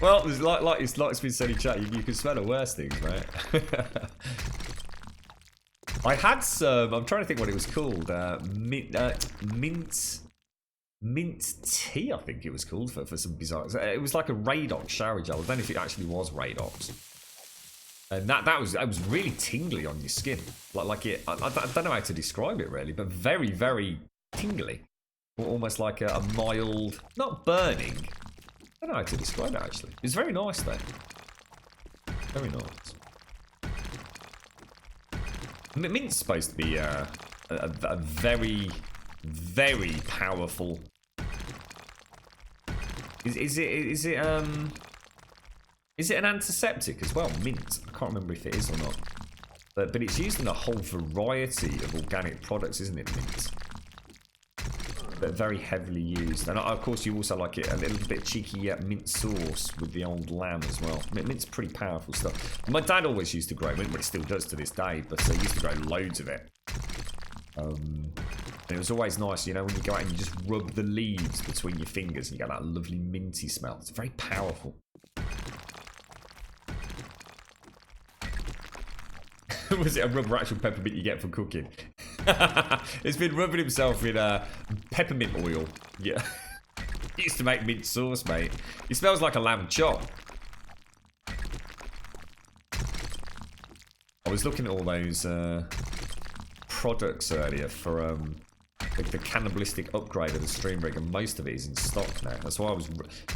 Well, there's like it's been said in chat, you can smell the worst things, right? I had some, I'm trying to think what it was called, mint tea, I think it was called, for some bizarre. It was like a Radox shower gel. I don't know if it actually was Radox. And that was really tingly on your skin. Like it, I don't know how to describe it really, but very, very tingly. Almost like a mild, not burning. I don't know how to describe it actually. It was very nice though. Very nice. Mint's supposed to be a very, very powerful. Is it an antiseptic as well? Mint. I can't remember if it is or not. But it's used in a whole variety of organic products, isn't it? Mint. but very heavily used. And of course, you also like it a little bit cheeky mint sauce with the old lamb as well. Mint's pretty powerful stuff. My dad always used to grow mint, but he still does to this day. But he used to grow loads of it. And it was always nice, you know, when you go out and you just rub the leaves between your fingers and you get that lovely minty smell. It's very powerful. Was it a rubber actual peppermint you get for cooking? It's been rubbing himself in peppermint oil. Yeah. He used to make mint sauce, mate. It smells like a lamb chop. I was looking at all those products earlier for the cannibalistic upgrade of the stream rig, and most of it is in stock now. That's why I was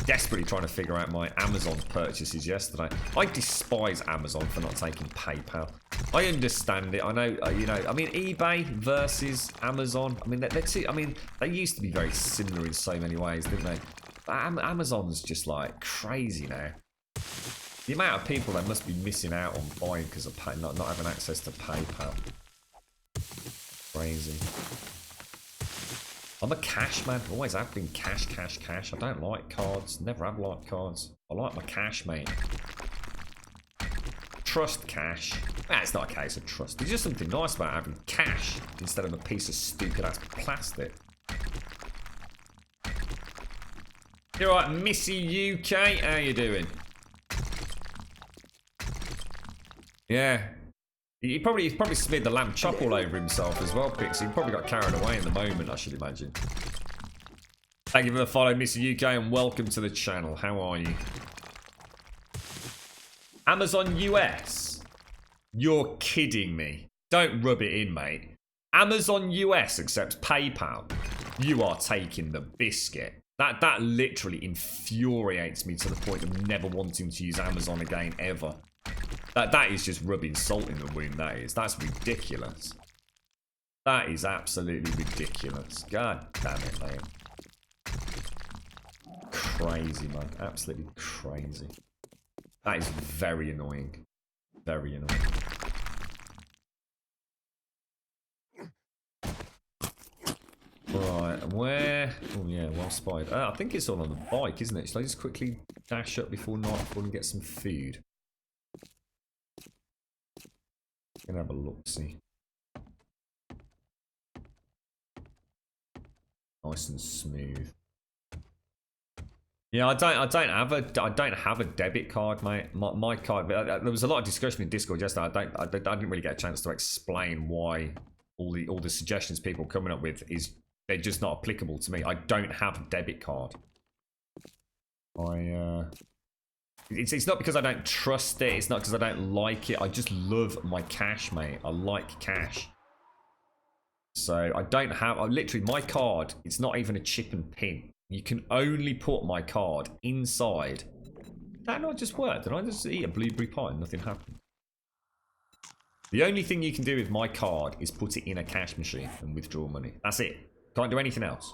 desperately trying to figure out my Amazon purchases yesterday. I despise Amazon for not taking PayPal. I understand it. I know, you know. I mean, eBay versus Amazon. I mean, they used to be very similar in so many ways, didn't they? But Amazon's just like crazy now. The amount of people that must be missing out on buying because of not having access to PayPal. Crazy. I'm a cash man. Always have been cash. I don't like cards. Never have liked cards. I like my cash, mate. Trust cash. Nah, it's not a case of trust. There's just something nice about having cash instead of a piece of stupid ass plastic. You alright, Missy UK? How you doing? Yeah. He probably smeared the lamb chop all over himself as well, Pixie. He probably got carried away in the moment, I should imagine. Thank you for the follow, Mr. UK, and welcome to the channel. How are you? Amazon US? You're kidding me. Don't rub it in, mate. Amazon US accepts PayPal. You are taking the biscuit. That literally infuriates me to the point of never wanting to use Amazon again, ever. That is just rubbing salt in the wound, that is. That's ridiculous. That is absolutely ridiculous. God damn it, man. Crazy, man. Absolutely crazy. That is very annoying. Very annoying. Right, where? Oh yeah, well spied. I think it's all on the bike, isn't it? Shall I just quickly dash up before nightfall and get some food? Gonna have a look, see. Nice and smooth. Yeah, I don't have a debit card, mate. My card. There was a lot of discussion in Discord yesterday. I didn't really get a chance to explain why all the suggestions people are coming up with they're just not applicable to me. I don't have a debit card. It's not because I don't trust it. It's not because I don't like it. I just love my cash, mate. I like cash. So I don't have... literally, my card, it's not even a chip and pin. You can only put my card inside. Did that not just work? Did I just eat a blueberry pie and nothing happened? The only thing you can do with my card is put it in a cash machine and withdraw money. That's it. Can't do anything else.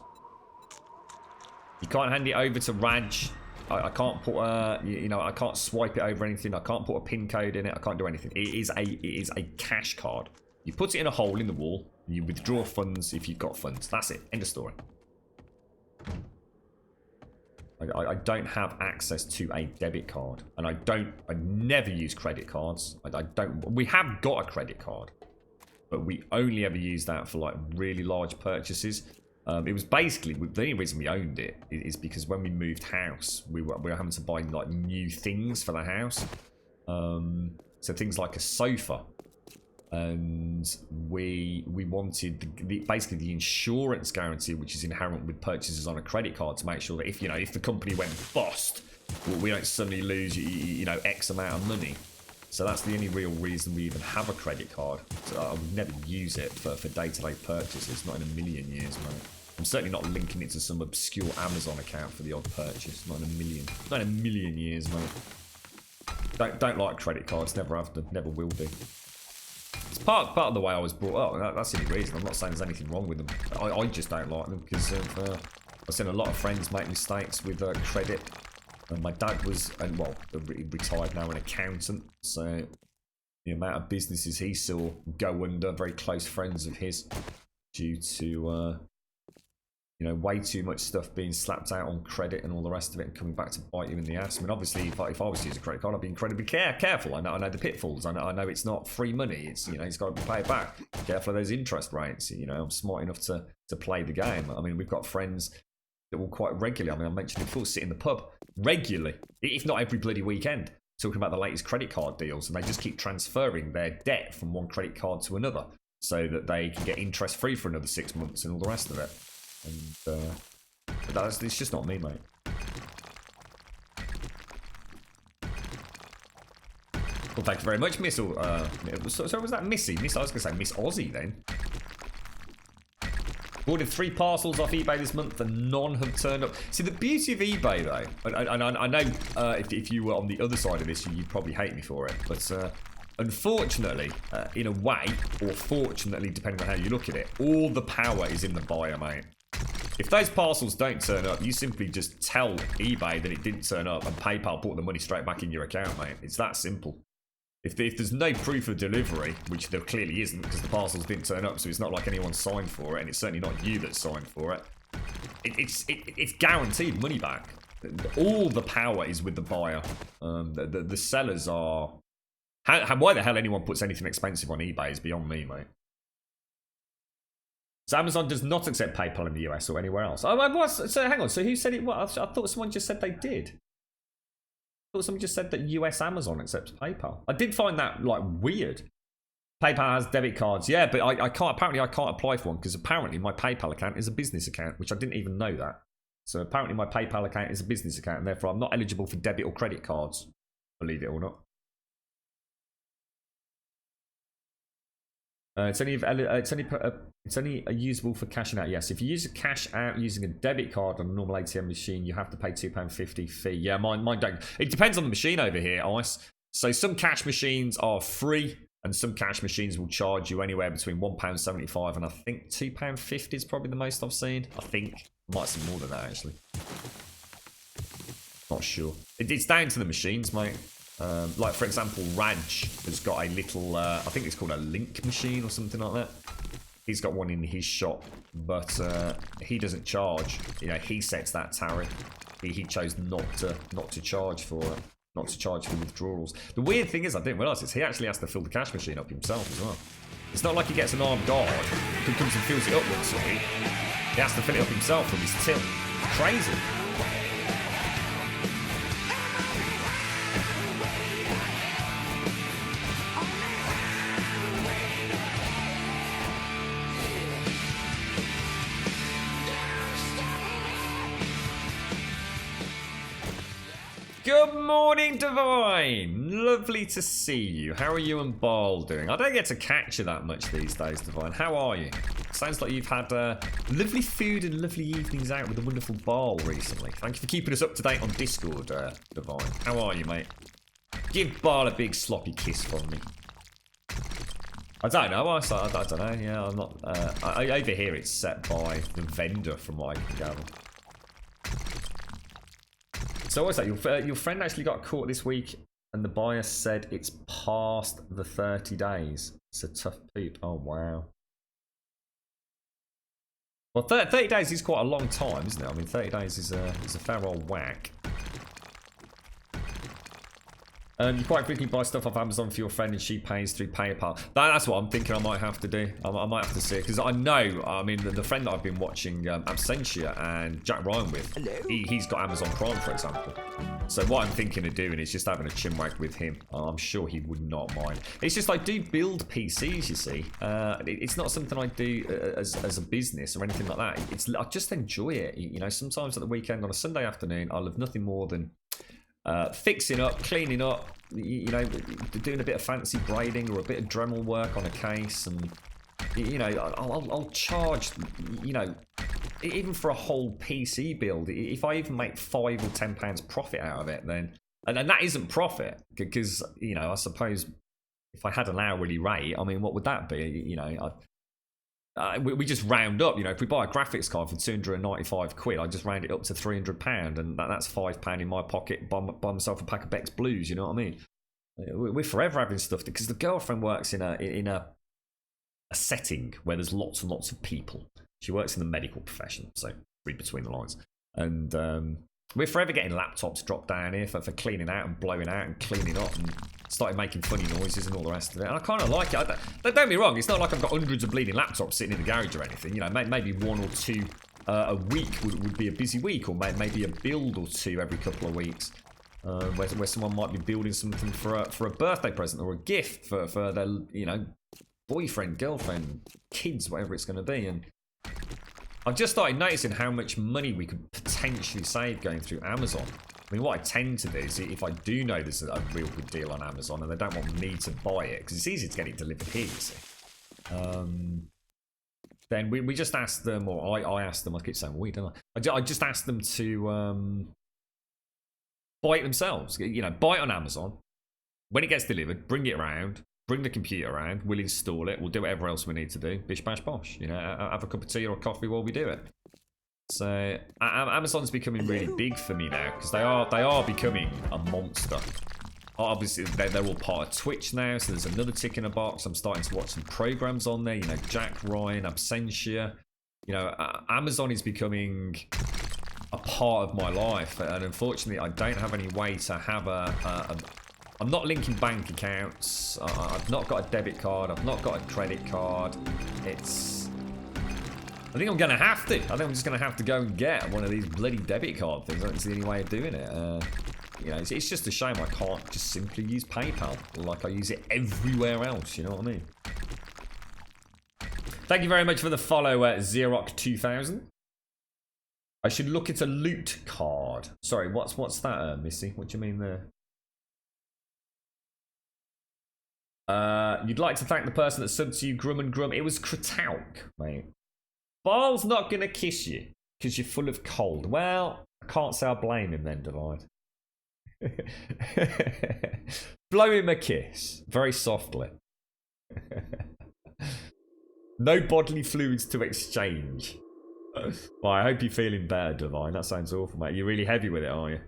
You can't hand it over to Raj. I can't put I can't swipe it over anything. I can't put a pin code in it. I can't do anything. It is a cash card. You put it in a hole in the wall and you withdraw funds if you've got funds. That's it. End of story. I don't have access to a debit card, and I never use credit cards. We have got a credit card, but we only ever use that for like really large purchases. It was basically the only reason we owned it is because when we moved house, we were having to buy like new things for the house. So things like a sofa, and we wanted basically the insurance guarantee, which is inherent with purchases on a credit card, to make sure that if the company went bust, we don't suddenly lose X amount of money. So that's the only real reason we even have a credit card. So I would never use it for day-to-day purchases, not in a million years, man. I'm certainly not linking it to some obscure Amazon account for the odd purchase. Not in a million years, mate. Don't like credit cards, never have done, never will do. It's part of the way I was brought up. That's the only reason. I'm not saying there's anything wrong with them. I just don't like them because I've seen a lot of friends make mistakes with credit. And my dad was, retired now, an accountant. So the amount of businesses he saw go under, very close friends of his, due to You know, way too much stuff being slapped out on credit and all the rest of it and coming back to bite you in the ass. I mean, obviously, if I was to use a credit card, I'd be incredibly careful. I know the pitfalls. I know it's not free money. It's, you know, it's got to be paid back. Careful of those interest rates. You know, I'm smart enough to play the game. I mean, we've got friends that will quite regularly, I mean, I mentioned it before, sit in the pub regularly, if not every bloody weekend, talking about the latest credit card deals, and they just keep transferring their debt from one credit card to another so that they can get interest free for another 6 months and all the rest of it. And it's just not me, mate. Well, thank you very much, Miss. So was that Missy? I was going to say Miss Aussie then. Ordered 3 parcels off eBay this month and none have turned up. See, the beauty of eBay, though, and I know if you were on the other side of this, you'd probably hate me for it, but unfortunately, in a way, or fortunately, depending on how you look at it, all the power is in the buyer, mate. If those parcels don't turn up, you simply just tell eBay that it didn't turn up and PayPal put the money straight back in your account, mate. It's that simple. If there's no proof of delivery, which there clearly isn't because the parcels didn't turn up, so it's not like anyone signed for it, and it's certainly not you that signed for it, it's guaranteed money back. All the power is with the buyer. The sellers are... why the hell anyone puts anything expensive on eBay is beyond me, mate. So Amazon does not accept PayPal in the US or anywhere else. So hang on, so who said it? What? I thought someone just said they did. I thought someone just said that US Amazon accepts PayPal. I did find that, like, weird. PayPal has debit cards, yeah, but I can't, apparently I can't apply for one because apparently my PayPal account is a business account, which I didn't even know that. So apparently my PayPal account is a business account and therefore I'm not eligible for debit or credit cards, believe it or not. It's only usable for cashing out. Yes, if you use a cash out using a debit card on a normal ATM machine, you have to pay £2.50 fee. Yeah, mine don't. It depends on the machine over here, Ice. So some cash machines are free, and some cash machines will charge you anywhere between £1.75 and I think £2.50 is probably the most I've seen. I think might see more than that actually. Not sure. It's down to the machines, mate. Like, for example, Raj has got a little, I think it's called a link machine or something like that. He's got one in his shop, but he doesn't charge. You know, he sets that tariff. He chose not to charge for it, not to charge for withdrawals. The weird thing is, I didn't realise this, he actually has to fill the cash machine up himself as well. It's not like he gets an armed guard who comes and fills it up once a week. He has to fill it up himself from his till. Crazy. Good morning, Divine! Lovely to see you. How are you and Ball doing? I don't get to catch you that much these days, Divine. How are you? Sounds like you've had lovely food and lovely evenings out with the wonderful Ball recently. Thank you for keeping us up to date on Discord, Divine. How are you, mate? Give Ball a big sloppy kiss from me. I don't know. I don't know. Yeah, I'm not... over here it's set by the vendor from what I can gather. So what's that? Your friend actually got caught this week and the buyer said it's past the 30 days. It's a tough poop. Oh, wow. Well, 30 days is quite a long time, isn't it? I mean, 30 days is a fair old whack. You quite quickly buy stuff off Amazon for your friend and she pays through PayPal. That's what I'm thinking I might have to do. I might have to see it. Because I know, I mean, the friend that I've been watching Absentia and Jack Ryan with, he's got Amazon Prime, for example. So what I'm thinking of doing is just having a chinwag with him. I'm sure he would not mind. It's just I do build PCs, you see. It's not something I do as a business or anything like that. I just enjoy it. You know, sometimes at the weekend on a Sunday afternoon, I love nothing more than fixing up, cleaning up, you know, doing a bit of fancy braiding or a bit of Dremel work on a case, and you know, I'll charge, you know, even for a whole PC build, if I even make £5 or £10 profit out of it, then and that isn't profit, because you know, I suppose if I had an hourly rate, I mean, what would that be? You know, we just round up, you know, if we buy a graphics card for 295 quid, I just round it up to £300, and that's £5 in my pocket, buy myself a pack of Beck's Blues, you know what I mean? We're forever having stuff, because the girlfriend works in a setting where there's lots and lots of people. She works in the medical profession, so read between the lines. And we're forever getting laptops dropped down here for cleaning out and blowing out and cleaning up and started making funny noises and all the rest of it. And I kind of like it. Don't get me wrong, it's not like I've got hundreds of bleeding laptops sitting in the garage or anything. You know, maybe one or two a week would be a busy week, or maybe a build or two every couple of weeks. Where someone might be building something for a birthday present or a gift for their, you know, boyfriend, girlfriend, kids, whatever it's going to be. And I've just started noticing how much money we could potentially save going through Amazon. I mean, what I tend to do is, if I do know there's a real good deal on Amazon and they don't want me to buy it, because it's easy to get it delivered here, you see, then we just ask them, or I ask them, I keep saying we, don't I just ask them to buy it themselves. You know, buy it on Amazon. When it gets delivered, bring it around. Bring the computer around. We'll install it. We'll do whatever else we need to do. Bish, bash, bosh. You know, have a cup of tea or a coffee while we do it. So Amazon's becoming really big for me now, because they are becoming a monster. Obviously, they're all part of Twitch now, so there's another tick in a box. I'm starting to watch some programs on there. You know, Jack Ryan, Absentia. You know, Amazon is becoming a part of my life, and unfortunately I don't have any way to have I'm not linking bank accounts. I've not got a debit card. I've not got a credit card. I think I'm gonna have to. I think I'm just gonna have to go and get one of these bloody debit card things. I don't see any way of doing it. You know, it's just a shame I can't just simply use PayPal like I use it everywhere else. You know what I mean? Thank you very much for the follow, Xerox2000. I should look at a loot card. Sorry, what's that, Missy? What do you mean there? You'd like to thank the person that subbed to you, Grum and Grum. It was Kratauk, mate. Baal's not gonna kiss you because you're full of cold. Well, I can't say I blame him then, Divide. Blow him a kiss, very softly. No bodily fluids to exchange. Well, I hope you're feeling better, Divine. That sounds awful, mate. You're really heavy with it, are you?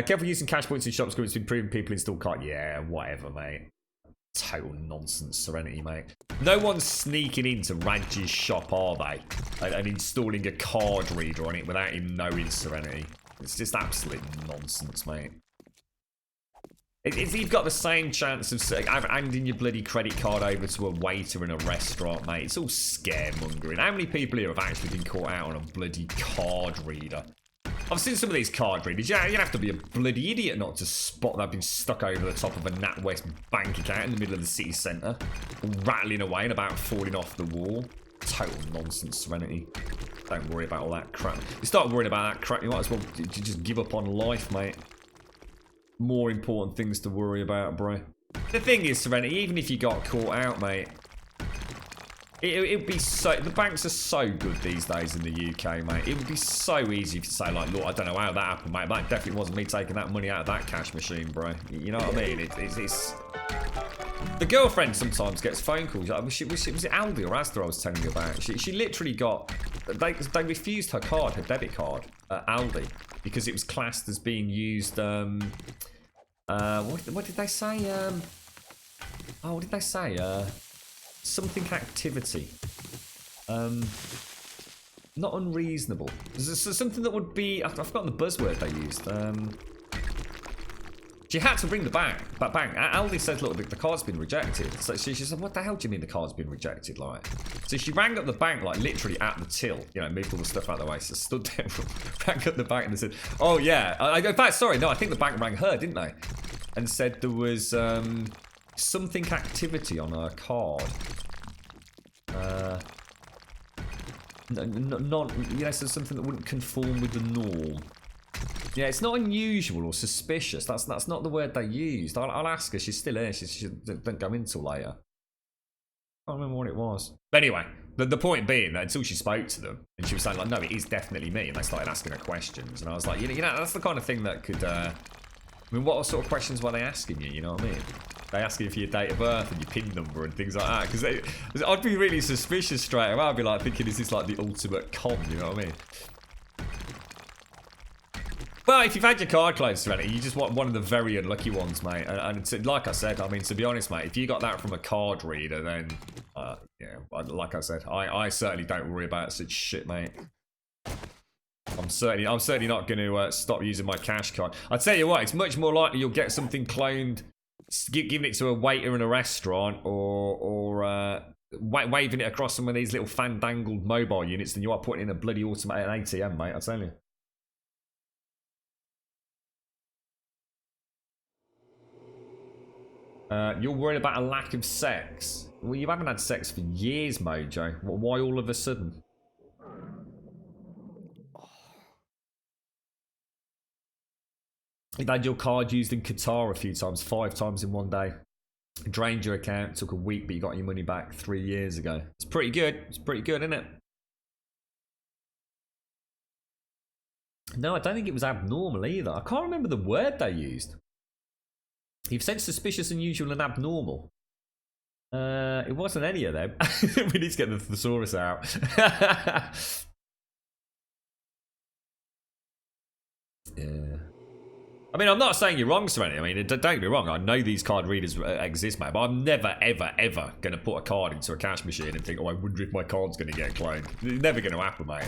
Careful using cash points in shops to improve people install card. Yeah, whatever, mate. Total nonsense, Serenity, mate. No one's sneaking into Raj's shop, are they? And installing a card reader on it without him knowing, Serenity. It's just absolute nonsense, mate. You've got the same chance of handing your bloody credit card over to a waiter in a restaurant, mate. It's all scaremongering. How many people here have actually been caught out on a bloody card reader? I've seen some of these card readers. Yeah, you'd have to be a bloody idiot not to spot that I've been stuck over the top of a NatWest bank account in the middle of the city centre, rattling away and about falling off the wall. Total nonsense, Serenity. Don't worry about all that crap. You start worrying about that crap, you might as well just give up on life, mate. More important things to worry about, bro. The thing is, Serenity, even if you got caught out, mate, it'd be so... The banks are so good these days in the UK, mate. It would be so easy to say, like, look, I don't know how that happened, mate. That definitely wasn't me taking that money out of that cash machine, bro. You know what I mean? It's... The girlfriend sometimes gets phone calls. Was it Aldi or Asda I was telling you about? She literally got... They refused her card, her debit card, at Aldi, because it was classed as being used... what did they say? What did they say? Something activity. Not unreasonable. There's something that would be... I've forgotten the buzzword they used. She had to ring the bank. Aldi said, look, the card's been rejected. So she said, what the hell do you mean the card's been rejected? Like, so she rang up the bank, like, literally at the till. You know, moved all the stuff out of the way. So stood there, rang up the bank and they said, oh, yeah. In fact, sorry, no, I think the bank rang her, didn't they? And said there was something activity on her card. Not, you know, so something that wouldn't conform with the norm. Yeah, it's not unusual or suspicious. That's not the word they used. I'll ask her. She's still here. She don't go in till later. I can't remember what it was. But anyway, the point being that until she spoke to them, and she was saying, like, no, it is definitely me. And they started asking her questions. And I was like, you know, that's the kind of thing that could... I mean, what sort of questions were they asking you? You know what I mean? They asking you for your date of birth and your PIN number and things like that. Because I'd be really suspicious straight away. I'd be like thinking, is this like the ultimate con? You know what I mean? Well, if you've had your card closed, Serenity, you just want one of the very unlucky ones, mate. And like I said, I mean, to be honest, mate, if you got that from a card reader, then, yeah, like I said, I certainly don't worry about such shit, mate. I'm certainly not going to stop using my cash card. I tell you what, it's much more likely you'll get something cloned, giving it to a waiter in a restaurant, or waving it across some of these little fandangled mobile units than you are putting in a bloody automated ATM, mate. I tell you. You're worried about a lack of sex. Well, you haven't had sex for years, Mojo. Why all of a sudden? You've had your card used in Qatar a few times, 5 times in one day. Drained your account, took a week, but you got your money back 3 years ago. It's pretty good. It's pretty good, isn't it? No, I don't think it was abnormal either. I can't remember the word they used. You've said suspicious, unusual, and abnormal. It wasn't any of them. We need to get the thesaurus out. Yeah. I mean, I'm not saying you're wrong, Serenity. I mean, don't get me wrong. I know these card readers exist, mate. But I'm never, ever, ever going to put a card into a cash machine and think, oh, I wonder if my card's going to get cloned. It's never going to happen, mate.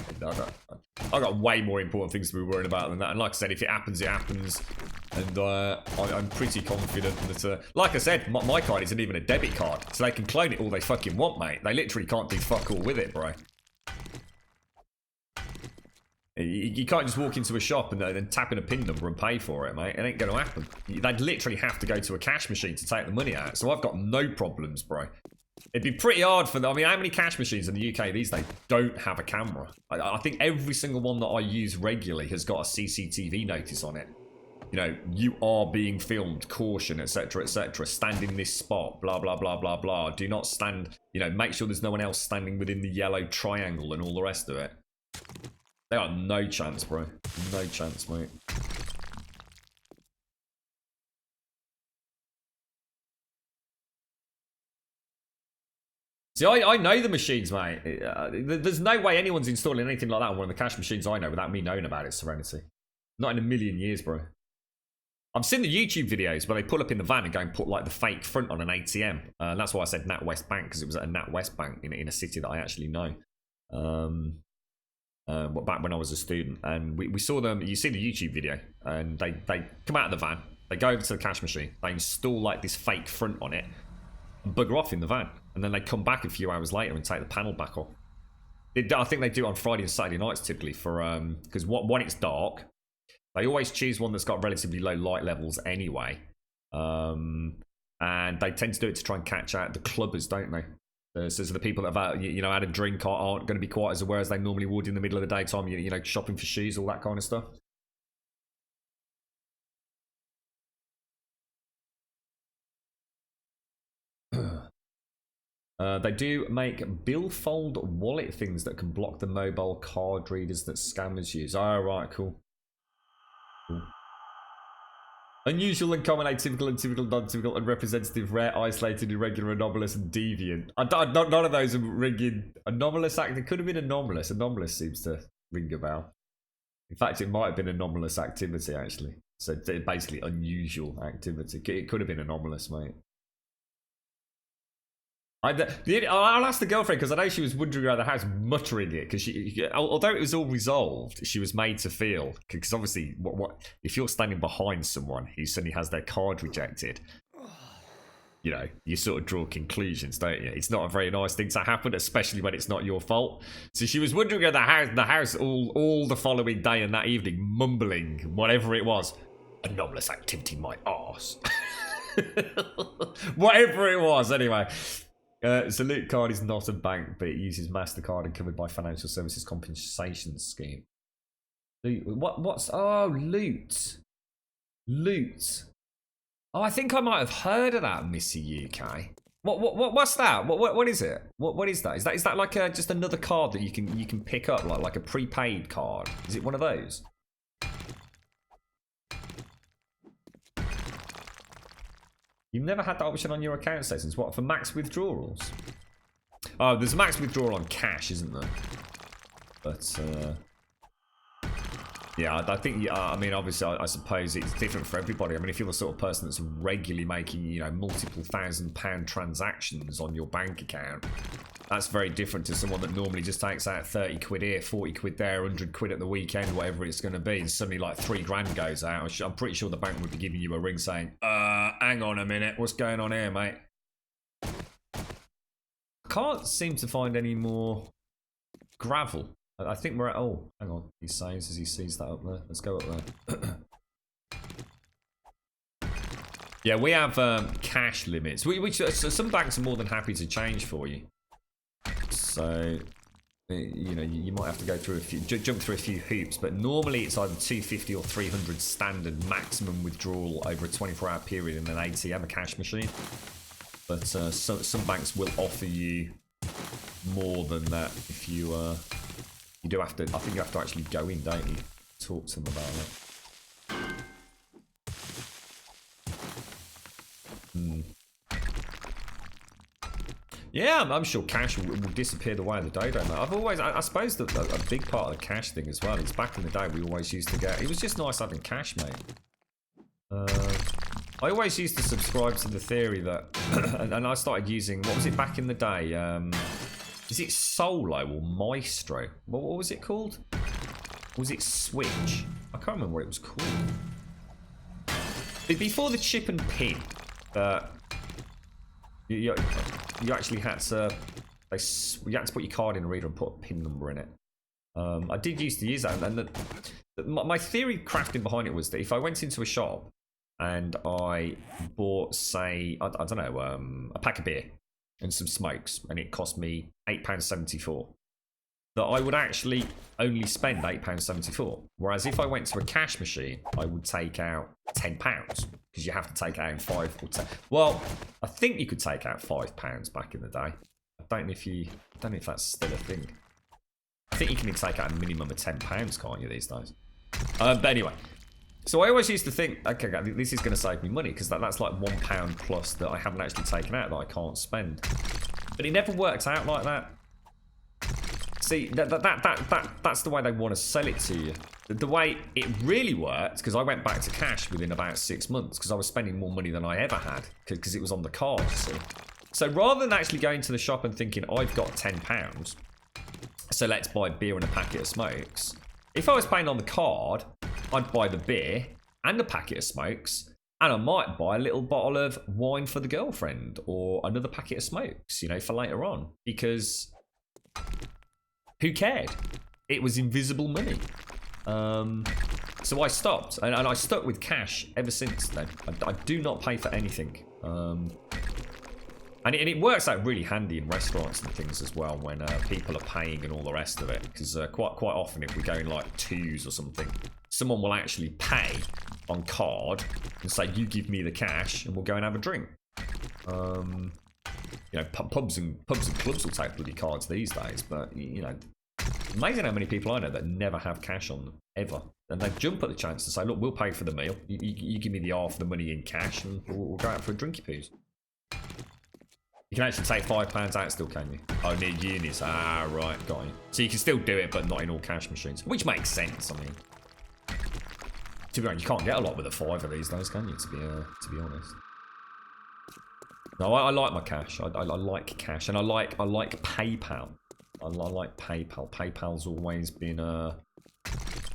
I've got way more important things to be worrying about than that. And like I said, if it happens, it happens. And I'm pretty confident that, like I said, my card isn't even a debit card. So they can clone it all they fucking want, mate. They literally can't do fuck all with it, bro. You can't just walk into a shop and then tap in a PIN number and pay for it, mate. It ain't going to happen. They'd literally have to go to a cash machine to take the money out. So I've got no problems, bro. It'd be pretty hard for them. I mean, how many cash machines in the UK these days don't have a camera? I think every single one that I use regularly has got a CCTV notice on it. You know, you are being filmed, caution, etc., etc. Stand in this spot, blah, blah, blah, blah, blah. Do not stand, you know, make sure there's no one else standing within the yellow triangle and all the rest of it. They got no chance, bro. No chance, mate. See, I know the machines, mate. There's no way anyone's installing anything like that on one of the cash machines I know without me knowing about it, Serenity. Not in a million years, bro. I've seen the YouTube videos where they pull up in the van and go and put like the fake front on an ATM. That's why I said NatWest Bank, because it was at a NatWest Bank in a city that I actually know. Back when I was a student, and we saw them. You see the YouTube video, and they come out of the van, they go over to the cash machine, they install like this fake front on it, and bugger off in the van, and then they come back a few hours later and take the panel back off. I think they do it on Friday and Saturday nights typically for because when it's dark, they always choose one that's got relatively low light levels anyway, and they tend to do it to try and catch out the clubbers, don't they? So the people that have had a drink aren't going to be quite as aware as they normally would in the middle of the daytime, you know, shopping for shoes, all that kind of stuff. They do make billfold wallet things that can block the mobile card readers that scammers use. Oh, right, cool. Unusual, uncommon, atypical, untypical, non-typical, unrepresentative, rare, isolated, irregular, anomalous, and deviant. None of those are ringing. Anomalous act. It could have been anomalous. Anomalous seems to ring a bell. In fact, it might have been anomalous activity, actually. So basically unusual activity. It could have been anomalous, mate. I'll ask the girlfriend, because I know she was wandering around the house muttering it, because although it was all resolved, she was made to feel, because obviously what if you're standing behind someone who suddenly has their card rejected, you know, you sort of draw conclusions, don't you? It's not a very nice thing to happen, especially when it's not your fault. So she was wandering around the house all the following day and that evening, mumbling whatever it was. Anomalous activity, my arse. Whatever it was, anyway. So Loot Card is not a bank, but it uses MasterCard and covered by Financial Services Compensation Scheme. What's... Oh, Loot. Loot. Oh, I think I might have heard of that, Missy UK. What's that? What is it? What is that? Is that like just another card that you can pick up, like a prepaid card? Is it one of those? You've never had that option on your account settings. What, for max withdrawals? Oh, there's a max withdrawal on cash, isn't there? But, yeah, I think, I mean, obviously, I suppose it's different for everybody. I mean, if you're the sort of person that's regularly making, you know, multiple £1,000 transactions on your bank account, That's very different to someone that normally just takes out 30 quid here, 40 quid there, 100 quid at the weekend, whatever it's going to be, and suddenly like 3 grand goes out. I'm pretty sure the bank would be giving you a ring saying, hang on a minute, what's going on here, mate? I can't seem to find any more gravel. I think we're at, oh, hang on, he saves as he sees that up there. Let's go up there. Yeah, we have cash limits, which some banks are more than happy to change for you. So, you know, you might have to go through jump through a few hoops, but normally it's either 250 or 300 standard maximum withdrawal over a 24-hour period in an ATM, a cash machine. But some banks will offer you more than that if you do have to. I think you have to actually go in, don't you? Talk to them about it. Yeah, I'm sure cash will disappear the way of the dodo, mate. I suppose that a big part of the cash thing as well is back in the day we always used to get. It was just nice having cash, mate. I always used to subscribe to the theory that, and I started using, what was it back in the day? Is it Solo or Maestro? What was it called? Was it Switch? I can't remember what it was called. Before the chip and pin, you actually had to, you had to put your card in a reader and put a pin number in it. I did used to use that, and my theory crafting behind it was that if I went into a shop and I bought, say, I don't know, a pack of beer and some smokes, and it cost me £8.74, that I would actually only spend £8.74. Whereas if I went to a cash machine, I would take out £10, because you have to take out 5 or 10. Well, I think you could take out £5 back in the day. I don't know if that's still a thing. I think you can take out a minimum of £10, can't you, these days? But anyway, so I always used to think, okay, this is going to save me money, because that's like £1 plus that I haven't actually taken out that I can't spend. But it never worked out like that. See, that's the way they want to sell it to you. The way it really worked, because I went back to cash within about 6 months, because I was spending more money than I ever had, because it was on the card, you see. So rather than actually going to the shop and thinking, I've got £10, so let's buy beer and a packet of smokes. If I was paying on the card, I'd buy the beer and a packet of smokes, and I might buy a little bottle of wine for the girlfriend, or another packet of smokes, you know, for later on, because who cared? It was invisible money. So I stopped, and I stuck with cash ever since then. I do not pay for anything. And it works out really handy in restaurants and things as well when people are paying and all the rest of it. Because quite often if we go in like twos or something, someone will actually pay on card and say, you give me the cash and we'll go and have a drink. You know, pubs and clubs will take bloody cards these days, but you know, amazing how many people I know that never have cash on them, ever. And they jump at the chance to say, look, we'll pay for the meal. You give me the half the money in cash and we'll go out for a drinky poos. You can actually take £5 out still, can you? Oh, near unis. Ah, right, got you. So you can still do it, but not in all cash machines, which makes sense. I mean, to be honest, you can't get a lot with a fiver these days, can you? To be honest. No, I like my cash. I like cash, and I like PayPal. I like PayPal. PayPal's always been a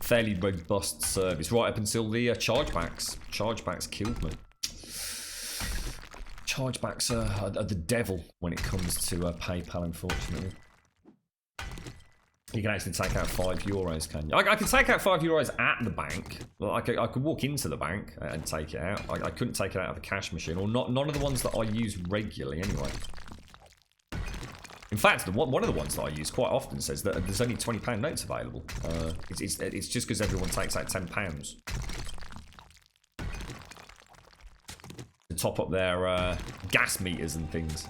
fairly robust service, right up until the chargebacks. Chargebacks killed me. Chargebacks are the devil when it comes to PayPal, unfortunately. You can actually take out €5, can you? I can take out €5 at the bank. Well, I could walk into the bank and take it out. I couldn't take it out of the cash machine, or none of the ones that I use regularly anyway. In fact, one of the ones that I use quite often says that there's only £20 notes available. It's just because everyone takes out £10 to top up their gas meters and things.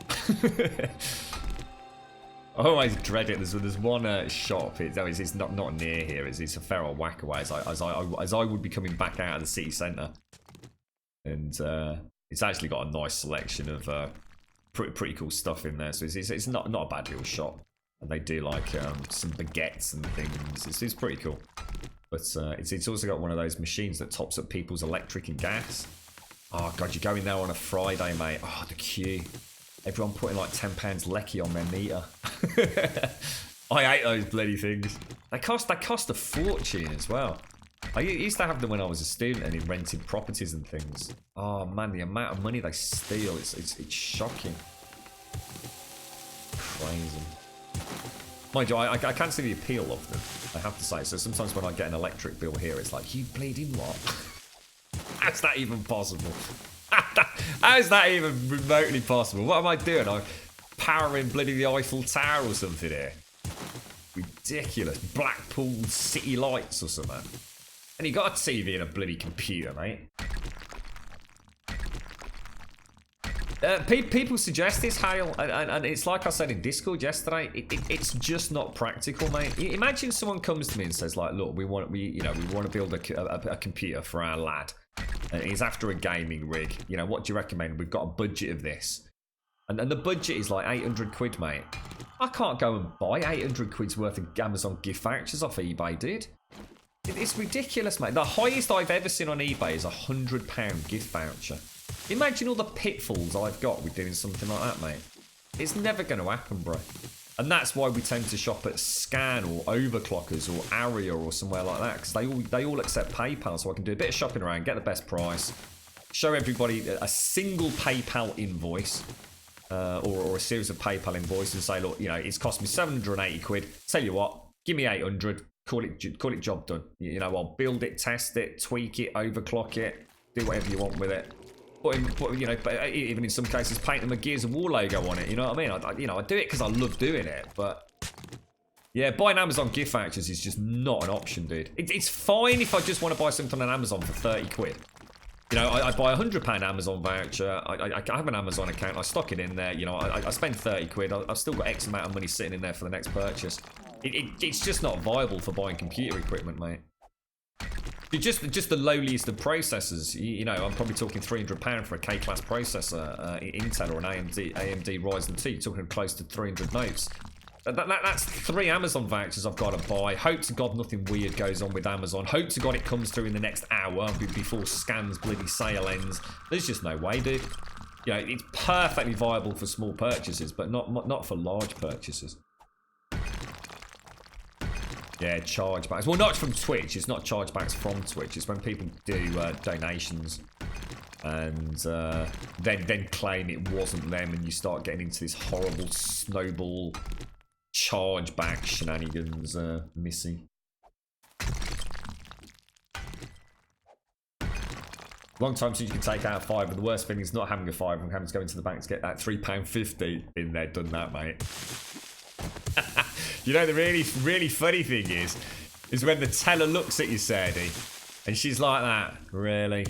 I always dread it. There's one shop. It's not near here. It's a fair old whack away as I would be coming back out of the city centre, and it's actually got a nice selection of pretty cool stuff in there. So it's not a bad little shop, and they do like some baguettes and things. It's pretty cool, but it's also got one of those machines that tops up people's electric and gas. Oh god, you go in there on a Friday, mate. Oh, the queue. Everyone putting like £10 lecky on their meter. I hate those bloody things. They cost a fortune as well. I used to have them when I was a student and in rented properties and things. Oh man, the amount of money they steal, it's shocking. Crazy. Mind you, I can't see the appeal of them, I have to say. So sometimes when I get an electric bill here, it's like, you bleeding what? How's that even possible? How is that even remotely possible? What am I doing? I'm powering bloody the Eiffel Tower or something here. Ridiculous. Blackpool City Lights or something. And you got a TV and a bloody computer, mate. People suggest this, Hale, and it's like I said in Discord yesterday. It's just not practical, mate. Imagine someone comes to me and says, like, look, we want to build a computer for our lad, and he's after a gaming rig. You know, what do you recommend? We've got a budget of this, and the budget is like 800 quid, mate. I can't go and buy 800 quid's worth of Amazon gift vouchers off eBay, dude. It's ridiculous, mate. The highest I've ever seen on eBay is a £100 gift voucher. Imagine all the pitfalls I've got with doing something like that, mate. It's never going to happen, bro. And that's why we tend to shop at Scan or Overclockers or Aria or somewhere like that, because they all accept PayPal, so I can do a bit of shopping around, get the best price, show everybody a single PayPal invoice or a series of PayPal invoices and say, look, you know, it's cost me 780 quid. Tell you what, give me 800. Call it job done. You know, I'll build it, test it, tweak it, overclock it, do whatever you want with it. You know, even in some cases, paint them a Gears of War logo on it. You know what I mean? I do it because I love doing it. But yeah, buying Amazon gift vouchers is just not an option, dude. It's fine if I just want to buy something on Amazon for 30 quid. You know, I buy a £100 Amazon voucher. I have an Amazon account. I stock it in there. You know, I spend 30 quid. I've still got X amount of money sitting in there for the next purchase. It's just not viable for buying computer equipment, mate. Just the lowliest of processors. You know, I'm probably talking £300 for a K-class processor, Intel or an AMD Ryzen 2. You're talking close to 300 notes. That's 3 Amazon vouchers I've got to buy. Hope to God nothing weird goes on with Amazon. Hope to God it comes through in the next hour before Scan's bloody sale ends. There's just no way, dude. You know, it's perfectly viable for small purchases, but not for large purchases. Yeah, chargebacks. Well, not from Twitch. It's not chargebacks from Twitch. It's when people do donations and then claim it wasn't them, and you start getting into this horrible snowball chargeback shenanigans, Missy. Long time since you can take out a £5, but the worst thing is not having a £5 and having to go into the bank to get that £3.50 in there. Done that, mate. You know, the really funny thing is when the teller looks at you, Sadie, and she's like that, really?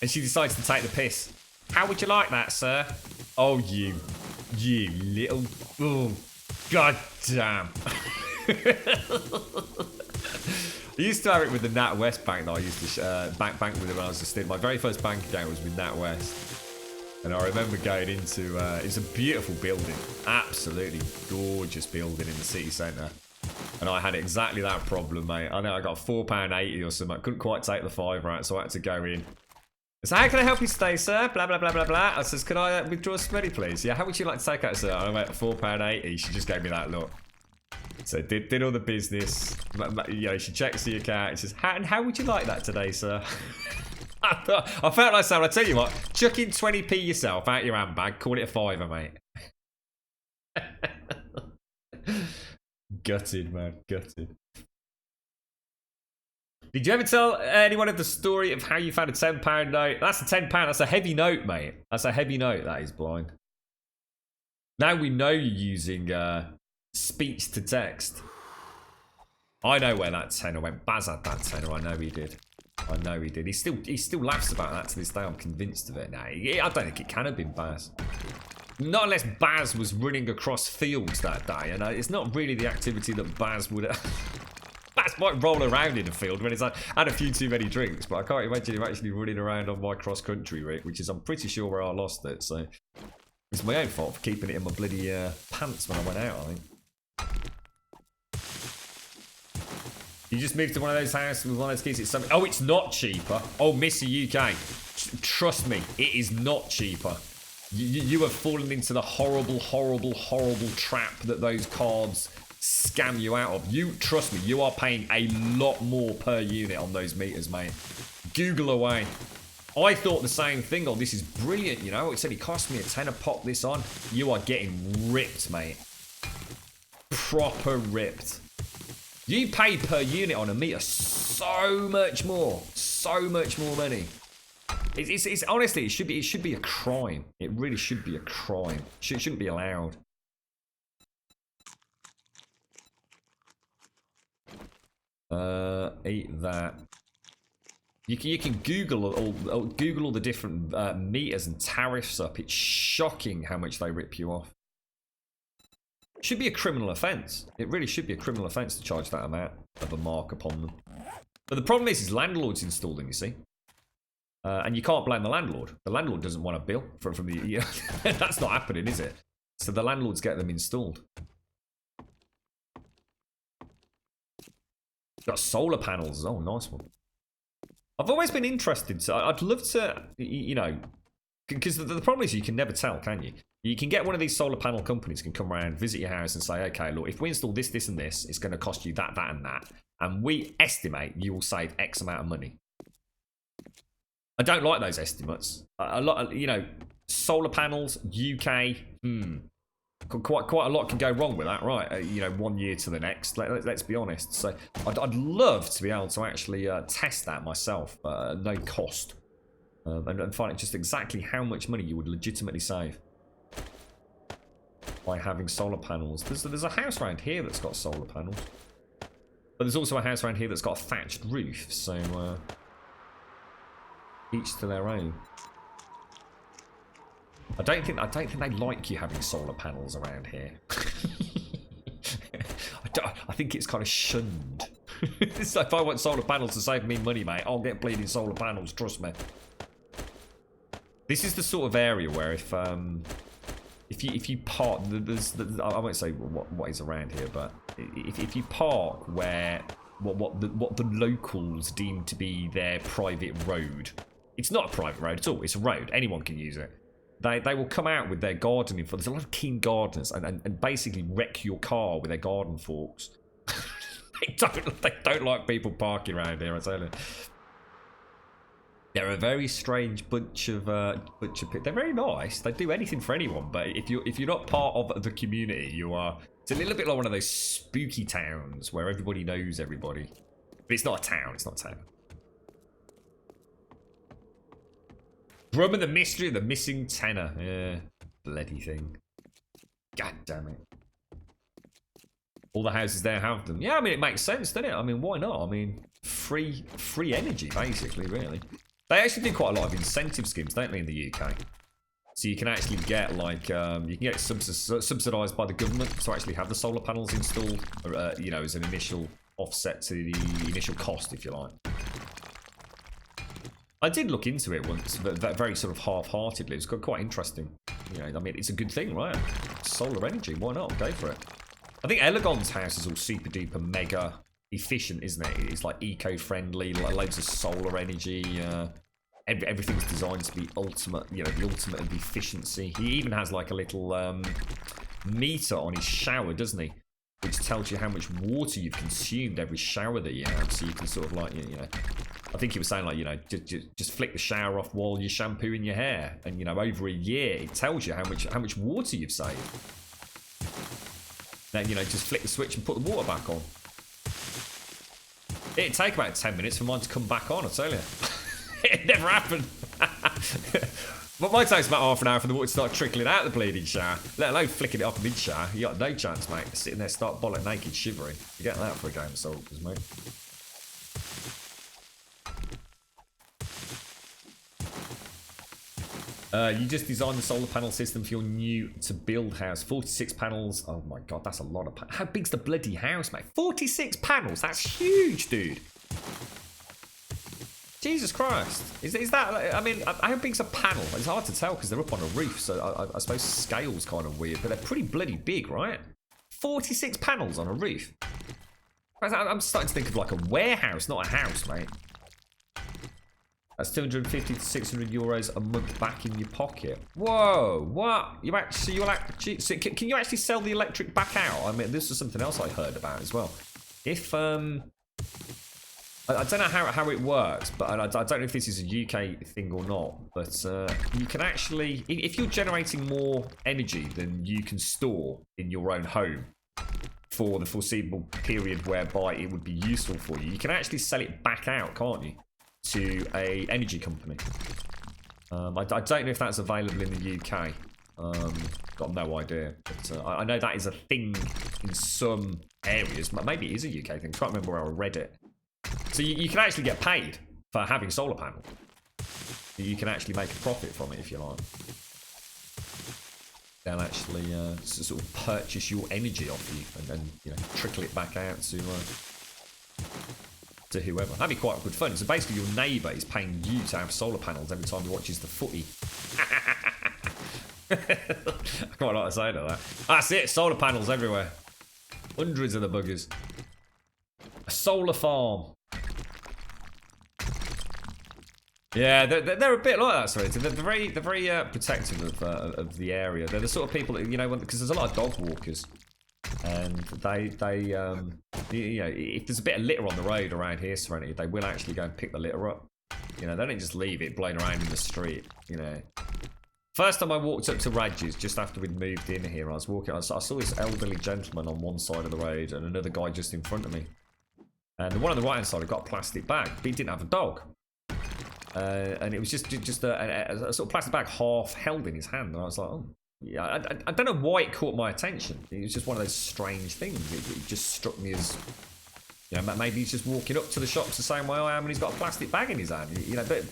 And she decides to take the piss. How would you like that, sir? Oh, you little... Oh, god damn. I used to have it with the NatWest bank that I used to bank with when I was a student. My very first bank account was with NatWest. And I remember going into, it's a beautiful building, absolutely gorgeous building in the city centre. And I had exactly that problem, mate. I know I got £4.80 or something. I couldn't quite take the £5 out, so I had to go in. So how can I help you today, sir? Blah, blah, blah, blah, blah. I says, can I withdraw some money, please? Yeah, how would you like to take out, sir? I went, £4.80. She just gave me that look. So did all the business. You know, she checks the account. She says, how would you like that today, sir? I felt like saying, I tell you what, chuck in 20p yourself out your handbag, call it a £5, mate. Gutted, man, gutted. Did you ever tell anyone of the story of how you found a £10 note? That's a £10, that's a heavy note, mate. That's a heavy note, that is, blind. Now we know you're using speech to text. I know where that tenner went. Baz had that tenner, I know he did. I know he did. He still laughs about that to this day. I'm convinced of it now. I don't think it can have been Baz. Not unless Baz was running across fields that day. And it's not really the activity that Baz would... Baz might roll around in a field when he's had a few too many drinks. But I can't imagine him actually running around on my cross-country route, which is, I'm pretty sure, where I lost it. So it's my own fault for keeping it in my bloody pants when I went out, I think. You just moved to one of those houses with one of those keys. It's something. Oh, it's not cheaper. Oh, Missy UK. Trust me, it is not cheaper. You have fallen into the horrible, horrible, horrible trap that those cards scam you out of. Trust me, you are paying a lot more per unit on those meters, mate. Google away. I thought the same thing. Oh, this is brilliant, you know. It said it cost me a tenner pop this on. You are getting ripped, mate. Proper ripped. You pay per unit on a meter so much more. So much more money. It's honestly, it should be a crime. It really should be a crime. Shouldn't be allowed. Eat that. You can Google all the different meters and tariffs up. It's shocking how much they rip you off. Should be a criminal offence. It really should be a criminal offence to charge that amount of a mark upon them. But the problem is landlords install them, you see. And you can't blame the landlord. The landlord doesn't want a bill from the... You know, that's not happening, is it? So the landlords get them installed. Got solar panels. Oh, nice one. I've always been interested. So I'd love to, you know... Because the problem is you can never tell, can you? You can get one of these solar panel companies can come around, visit your house and say, okay, look, if we install this, this and this, it's going to cost you that, that and that. And we estimate you will save X amount of money. I don't like those estimates. A lot, you know, solar panels, UK, quite a lot can go wrong with that, right? You know, 1 year to the next. Let's be honest. So I'd love to be able to actually test that myself, no cost, and find out just exactly how much money you would legitimately save by having solar panels. There's a house around here that's got solar panels, but there's also a house around here that's got a thatched roof. So. Each to their own. I don't think they like you having solar panels around here. I think it's kind of shunned. So if I want solar panels to save me money, mate, I'll get bleeding solar panels. Trust me. This is the sort of area where if you park, I won't say what is around here, but if you park where what the locals deem to be their private road. It's not a private road at all. It's a road. Anyone can use it. They will come out with their gardening forks. There's a lot of keen gardeners and basically wreck your car with their garden forks. they don't like people parking around here, I tell you. They're a very strange bunch of people. They're very nice. They do anything for anyone. But if you're not part of the community, you are. It's a little bit like one of those spooky towns where everybody knows everybody. But it's not a town. It's not a town. Grum and the mystery of the missing tenner. Yeah, bloody thing. God damn it. All the houses there have them. Yeah, I mean, it makes sense, doesn't it? I mean, why not? I mean, free energy, basically, really. They actually do quite a lot of incentive schemes, don't they, in the UK? So you can actually get, like, you can get subsidised by the government to actually have the solar panels installed, you know, as an initial offset to the initial cost, if you like. I did look into it once, but very sort of half-heartedly. It's quite interesting. You know, I mean, it's a good thing, right? Solar energy, why not? Go for it. I think Elegon's house is all super duper mega efficient, isn't it? It's like eco-friendly, loads of solar energy. Everything's designed to be ultimate, you know, the ultimate of efficiency. He even has like a little meter on his shower, doesn't he? Which tells you how much water you've consumed every shower that you have, so you can sort of like, you know. I think he was saying like, you know, just flick the shower off while you're shampooing your hair, and you know, over a year it tells you how much water you've saved. Then, you know, just flick the switch and put the water back on. It'd take about 10 minutes for mine to come back on, I tell you. It never happened. But mine takes about half an hour for the water to start trickling out the bleeding shower, let alone flicking it off mid-shower. You got no chance, mate. Sitting there, start bollock naked, shivering. You get that for a game of soldiers, mate. You just designed the solar panel system for your new to build house. 46 panels. Oh my god, that's a lot of panels. How big's the bloody house, mate? 46 panels. That's huge, dude. Jesus Christ. Is that, I mean, how big's a panel? It's hard to tell because they're up on a roof, so I suppose scale's kind of weird, but they're pretty bloody big, right? 46 panels on a roof. I'm starting to think of like a warehouse, not a house, mate. That's 250 to 600 euros a month back in your pocket. Whoa, what? You actually, can you actually sell the electric back out? I mean, this is something else I heard about as well. If, I don't know how it works, but I don't know if this is a UK thing or not, but you can actually, if you're generating more energy than you can store in your own home for the foreseeable period whereby it would be useful for you, you can actually sell it back out, can't you? To a energy company. I don't know if that's available in the UK. Got no idea. But, I know that is a thing in some areas. Maybe it is a UK thing. Can't remember where I read it. So you can actually get paid for having solar panels. You can actually make a profit from it if you like. They'll actually sort of purchase your energy off you and you know, trickle it back out to whoever. That'd be quite good fun. So basically your neighbour is paying you to have solar panels every time he watches the footy. I quite like to say that. That's it, solar panels everywhere. Hundreds of the buggers. A solar farm. Yeah, they're a bit like that, sorry. They're very protective of the area. They're the sort of people that, you know, because there's a lot of dog walkers. And they you know, if there's a bit of litter on the road around here, Serenity, they will actually go and pick the litter up. You know, they don't just leave it blowing around in the street, you know. First time I walked up to Radges, just after we'd moved in here, I was walking, I saw this elderly gentleman on one side of the road and another guy just in front of me. And the one on the right hand side had got a plastic bag, but he didn't have a dog. And it was just a sort of plastic bag half held in his hand. And I was like, oh. Yeah, I don't know why it caught my attention. It was just one of those strange things. It just struck me as, you know, maybe he's just walking up to the shops the same way I am and he's got a plastic bag in his hand. You know, but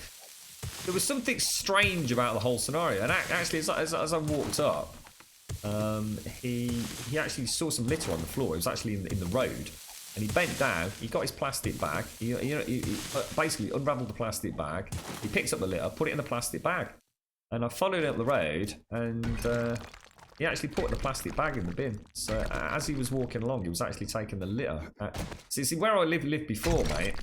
there was something strange about the whole scenario. And actually, as I walked up, he actually saw some litter on the floor. It was actually in the road. And he bent down, he got his plastic bag, he basically unravelled the plastic bag, he picks up the litter, put it in the plastic bag. And I followed him up the road, and he actually put the plastic bag in the bin. So as he was walking along, he was actually taking the litter. See, where I lived before, mate,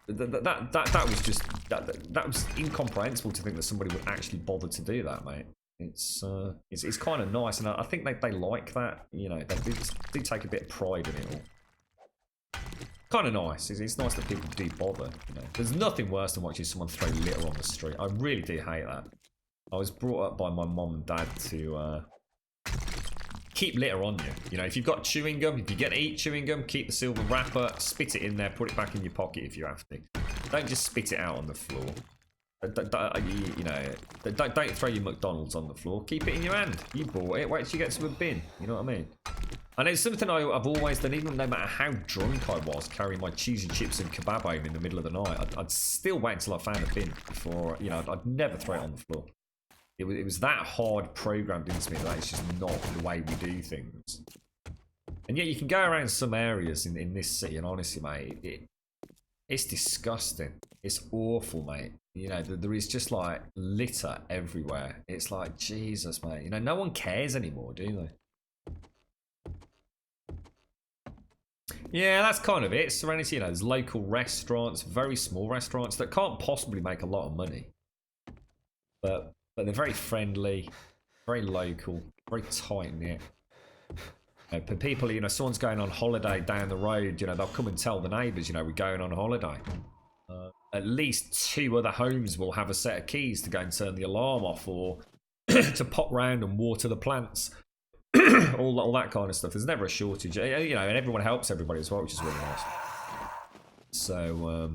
that was just that was incomprehensible to think that somebody would actually bother to do that, mate. It's kind of nice, and I think they like that. You know, they do take a bit of pride in it all. Kind of nice. It's nice that people do bother. You know, there's nothing worse than watching someone throw litter on the street. I really do hate that. I was brought up by my mum and dad to keep litter on you. You know, if you've got chewing gum, if you're going to eat chewing gum, keep the silver wrapper, spit it in there, put it back in your pocket if you have to. Don't just spit it out on the floor. You know, don't throw your McDonald's on the floor. Keep it in your hand. You bought it. Wait till you get to a bin. You know what I mean? And it's something I've always done, even no matter how drunk I was, carrying my cheesy chips and kebab home in the middle of the night. I'd still wait until I found a bin before, you know, I'd never throw it on the floor. It was that hard programmed into me that it's just not the way we do things. And yet you can go around some areas in this city, and honestly, mate, it's disgusting. It's awful, mate. You know, there is just like litter everywhere. It's like, Jesus, mate. You know, no one cares anymore, do they? Yeah, that's kind of it. Serenity, you know, there's local restaurants, very small restaurants that can't possibly make a lot of money. But they're very friendly, very local, very tight-knit. You know, people, you know, someone's going on holiday down the road, you know, they'll come and tell the neighbours, you know, we're going on holiday. At least 2 other homes will have a set of keys to go and turn the alarm off, or to pop round and water the plants. all that kind of stuff. There's never a shortage, you know, and everyone helps everybody as well, which is really nice. So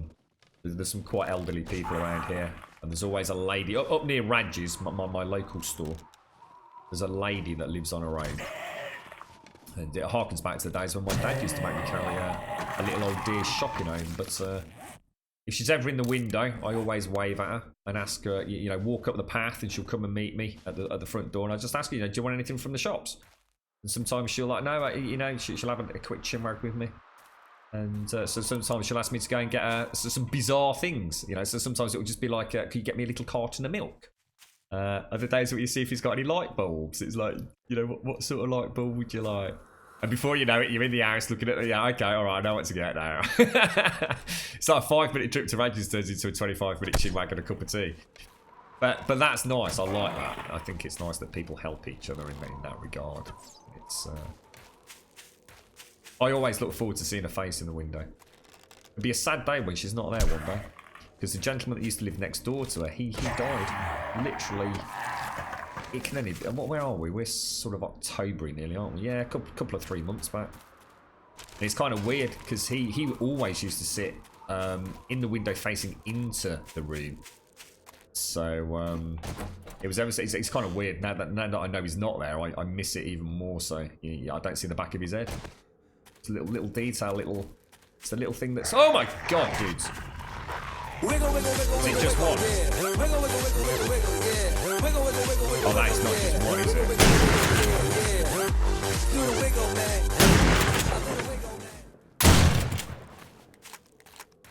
there's some quite elderly people around here, and there's always a lady up near Radges, my local store. There's a lady that lives on her own, and it harkens back to the days when my dad used to make me carry a little old dear shopping home. But if she's ever in the window, I always wave at her and ask her, you know, walk up the path, and she'll come and meet me at the front door. And I just ask her, you know, do you want anything from the shops? And sometimes she'll like, no, you know, she'll have a quick chinwag with me. And so sometimes she'll ask me to go and get some bizarre things, you know. So sometimes it'll just be like, could you get me a little carton of milk? Other days, what you see if he's got any light bulbs. It's like, you know, what sort of light bulb would you like? And before you know it, you're in the house looking at, yeah, okay, all right, I know what to get now. It's like a 5-minute trip to Rangers turns into a 25-minute chinwag and a cup of tea. But that's nice. I like that. I think it's nice that people help each other in that regard. It's. I always look forward to seeing a face in the window. It'd be a sad day when she's not there one day, because the gentleman that used to live next door to her, he died. Literally. It can only. Where are we? We're sort of October nearly, aren't we? Yeah, a couple of 3 months back. And it's kind of weird because he always used to sit in the window facing into the room. So it was ever. It's kind of weird now that I know he's not there. I miss it even more. So I don't see the back of his head. It's a little detail, it's a little thing that's. Oh my god, dudes! Is it just one? Oh, that's not just one, is it?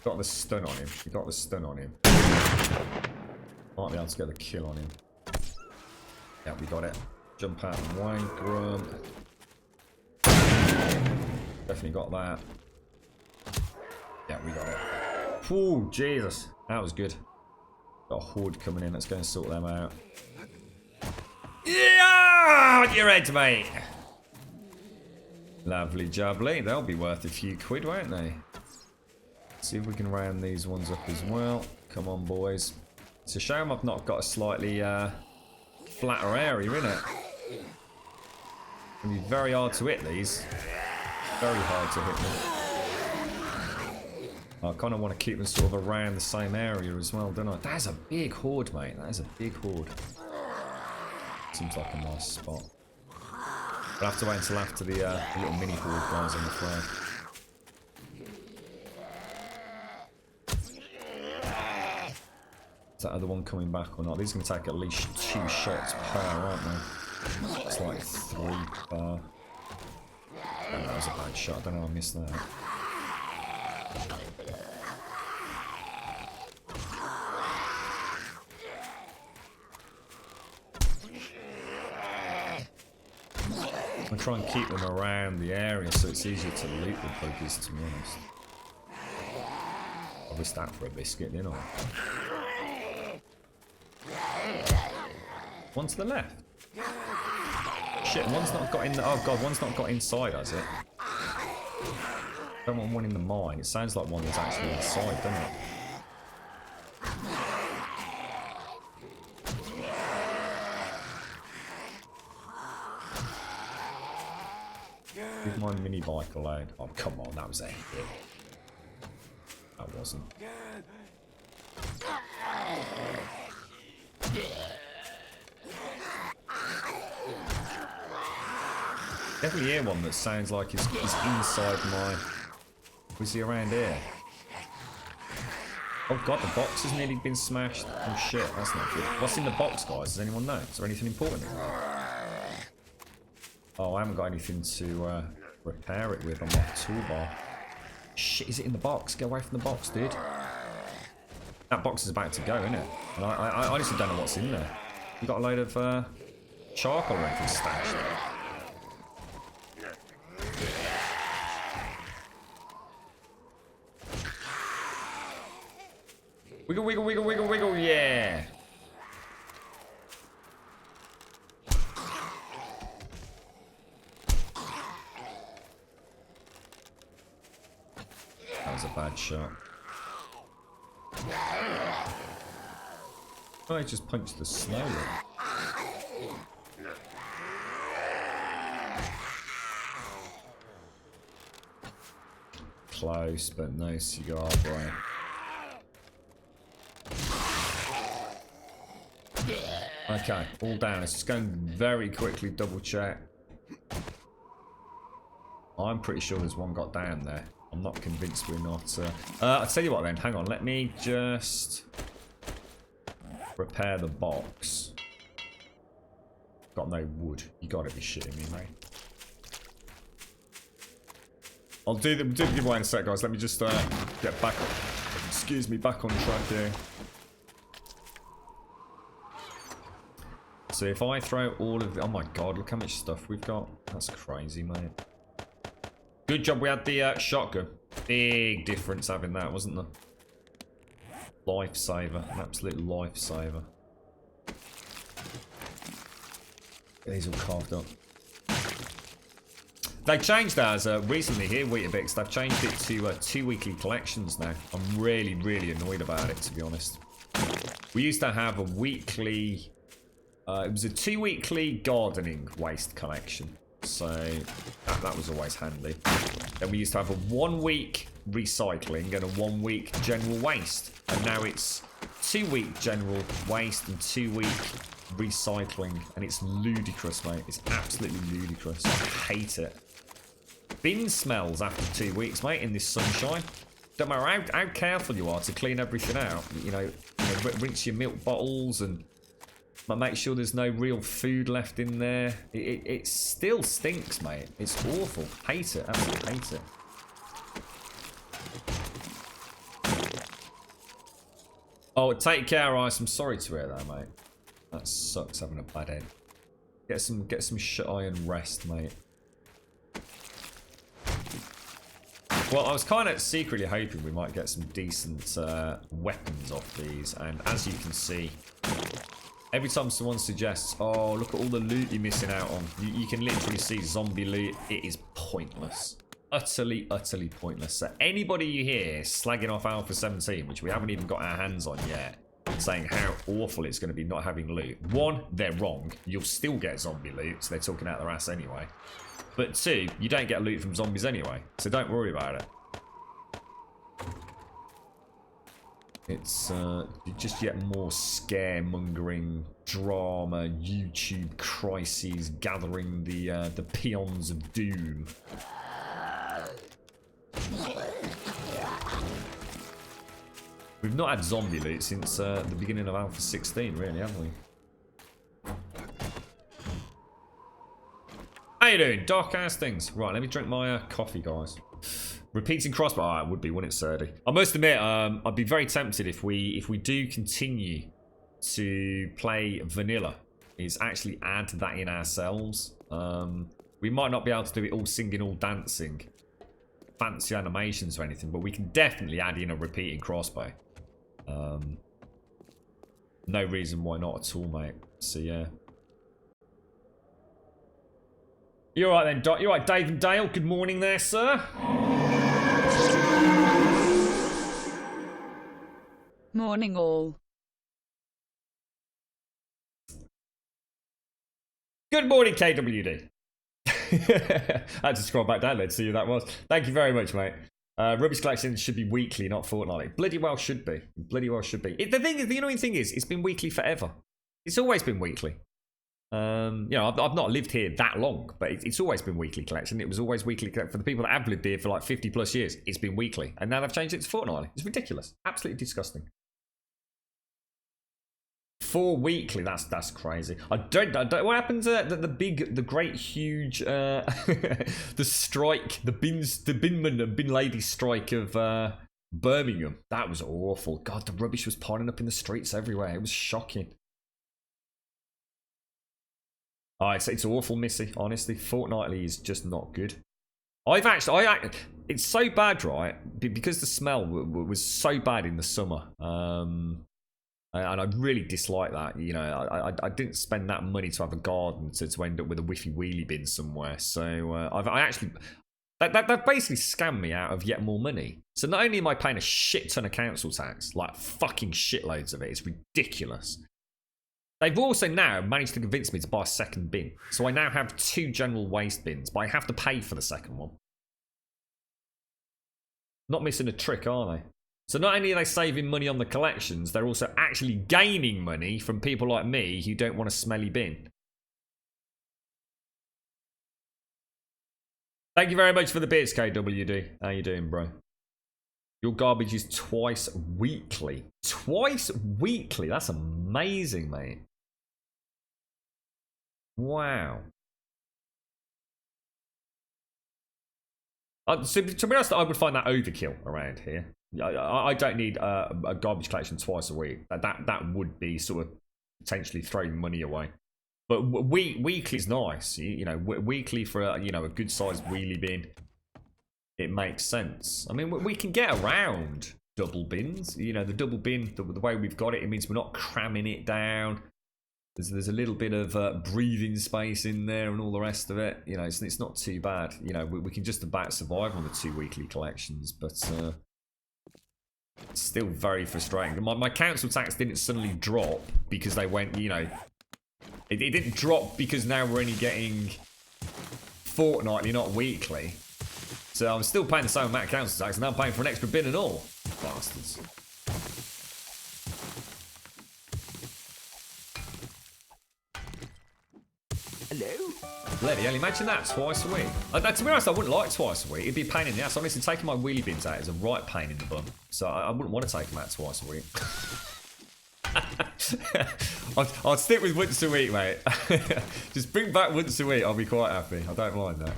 Got the stun on him. You got the stun on him. Might be able to get the kill on him. Yeah, we got it. Jump out and wine, Grum. Definitely got that. Yeah, we got it. Oh, Jesus. That was good. Got a horde coming in. Let's go and sort them out. Yeah! Your head, mate. Lovely jubbly. They'll be worth a few quid, won't they? See if we can round these ones up as well. Come on, boys. It's a shame I've not got a slightly flatter area, isn't it? It's going to be very hard to hit these. Very hard to hit them. I kind of want to keep them sort of around the same area as well, don't I? That's a big horde, mate. That is a big horde. Seems like a nice spot. We'll have to wait until after the little mini horde guys, I'm afraid. Is that other one coming back or not? These are going to take at least 2 shots per, aren't they? It's like 3 per. Oh, that was a bad shot. I don't know how I missed that. I try and keep them around the area so it's easier to loot the buggies, to be honest. I'll risk that for a biscuit, didn't I? One to the left. Shit, one's not got in the. Oh god, one's not got inside, has it? Don't want one in the mine. It sounds like one that's actually inside, doesn't it? Give my mini bike a load. Oh come on, that was a hit. That wasn't. Definitely hear one that sounds like he's inside my. Was he around here? Oh god, the box has nearly been smashed. Oh shit, that's not good. What's in the box, guys? Does anyone know? Is there anything important in there? Oh, I haven't got anything to repair it with on my toolbar. Shit, is it in the box? Get away from the box, dude. That box is about to go, isn't it? And I honestly don't know what's in there. You got a load of charcoal or anything stashed there. Wiggle, wiggle, wiggle, wiggle, wiggle, yeah! That was a bad shot. Oh, I just punched the snow in. Close, but no cigar, boy. Okay, all down. Let's just go and very quickly double check. I'm pretty sure there's one got down there. I'm not convinced we're not. I'll tell you what then, hang on. Let me just repair the box. Got no wood. You gotta be shitting me, mate. I'll do the giveaway in a sec, guys. Let me just get back on. Excuse me, back on track here. So if I throw all of the, oh my god, look how much stuff we've got. That's crazy, mate. Good job we had the shotgun. Big difference having that, wasn't there? Lifesaver. An absolute lifesaver. These all carved up. They changed ours recently here, Weetabix. They've changed it to 2 weekly collections now. I'm really, really annoyed about it, to be honest. We used to have a weekly... it was a 2 weekly gardening waste collection. So that was always handy. Then we used to have a 1 week recycling and a 1 week general waste. And now it's 2 week general waste and 2 week recycling. And it's ludicrous, mate. It's absolutely ludicrous. I hate it. Bin smells after 2 weeks, mate, in this sunshine. Don't matter how careful you are to clean everything out. You know, rinse your milk bottles and make sure there's no real food left in there. It still stinks, mate. It's awful. Hate it. Absolutely hate it. Oh, take care, Ice. I'm sorry to hear that, mate. That sucks having a bad head. Get some shut-eye and rest, mate. Well, I was kind of secretly hoping we might get some decent weapons off these, and as you can see, every time someone suggests, oh, look at all the loot you're missing out on, you can literally see zombie loot. It is pointless. Utterly, utterly pointless. So anybody you hear slagging off Alpha 17, which we haven't even got our hands on yet, saying how awful it's going to be not having loot. One, they're wrong. You'll still get zombie loot, so they're talking out their ass anyway. But two, you don't get loot from zombies anyway, so don't worry about it. It's just yet more scaremongering drama, YouTube crises gathering the peons of doom. We've not had zombie loot since the beginning of Alpha 16, really, have we? How you doing? Dark ass things. Right, let me drink my coffee, guys. Repeating crossbow. Oh, it would be, wouldn't it, Serdy? I must admit, I'd be very tempted if we do continue to play vanilla, is actually add that in ourselves. We might not be able to do it all singing, all dancing, fancy animations or anything, but we can definitely add in a repeating crossbow. No reason why not at all, mate. So yeah. You're right then, Doc. You're right, Dave and Dale. Good morning there, sir. Morning all. Good morning, KWD. I had to scroll back down there to see who that was. Thank you very much, mate. Rubbish collection should be weekly, not fortnightly. Bloody well should be. Bloody well should be. The thing is, the annoying thing is, it's been weekly forever. It's always been weekly. You know, I've not lived here that long, but it's always been weekly collection. It was always weekly for the people that have lived here for like 50 plus years. It's been weekly, and now they've changed it to fortnightly. It's ridiculous, absolutely disgusting. 4 weekly, that's crazy. I don't what happened to the great huge the strike, the Binman and Bin Lady strike of Birmingham? That was awful. God, the rubbish was piling up in the streets everywhere. It was shocking. Oh, it's awful, Missy. Honestly, fortnightly is just not good. It's so bad, right? Because the smell was so bad in the summer, and I really dislike that. You know, I didn't spend that money to have a garden to end up with a whiffy wheelie bin somewhere. So I actually that basically scammed me out of yet more money. So not only am I paying a shit ton of council tax, like fucking shitloads of it, it's ridiculous. They've also now managed to convince me to buy a second bin. So I now have 2 general waste bins, but I have to pay for the second one. Not missing a trick, are they? So not only are they saving money on the collections, they're also actually gaining money from people like me who don't want a smelly bin. Thank you very much for the bits, KWD. How you doing, bro? Your garbage is twice weekly. Twice weekly? That's amazing, mate. Wow. So, to be honest, I would find that overkill around here. I don't need a garbage collection twice a week. That would be sort of potentially throwing money away. But weekly is nice. You know, weekly for a good sized wheelie bin. it makes sense. I mean, we can get around double bins. You know, the double bin, the way we've got it, it means we're not cramming it down. There's a little bit of breathing space in there and all the rest of it. You know, it's not too bad. You know, we can just about survive on the 2 weekly collections, but it's still very frustrating. My council tax didn't suddenly drop because they went, you know, it didn't drop because now we're only getting fortnightly, not weekly. So I'm still paying the same amount of council tax and I'm paying for an extra bin and all. Bastards. Hello? Bloody hell, imagine that twice a week. To be honest, I wouldn't like twice a week. It'd be a pain in the ass. Honestly, taking my wheelie bins out is a right pain in the bum. So I wouldn't want to take them out twice a week. I'd stick with once a week, mate. Just bring back once a week. I'll be quite happy. I don't mind that.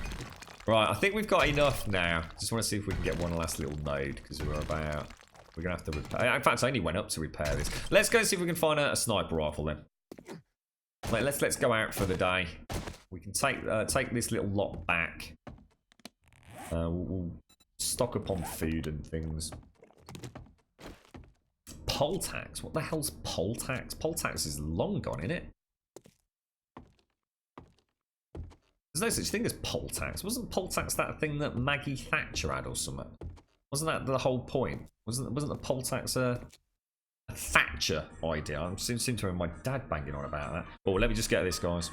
Right, I think we've got enough now. Just want to see if we can get one last little node because we're going to have to repair. In fact, I only went up to repair this. Let's go and see if we can find a sniper rifle then. Right, let's go out for the day. We can take this little lot back. We'll stock up on food and things. Poll tax? What the hell's poll tax? Poll tax is long gone, isn't it? There's no such thing as poll tax. Wasn't poll tax that thing that Maggie Thatcher had or something? Wasn't that the whole point? Wasn't the poll tax a Thatcher idea? I seem to remember my dad banging on about that. Oh, let me just get this, guys.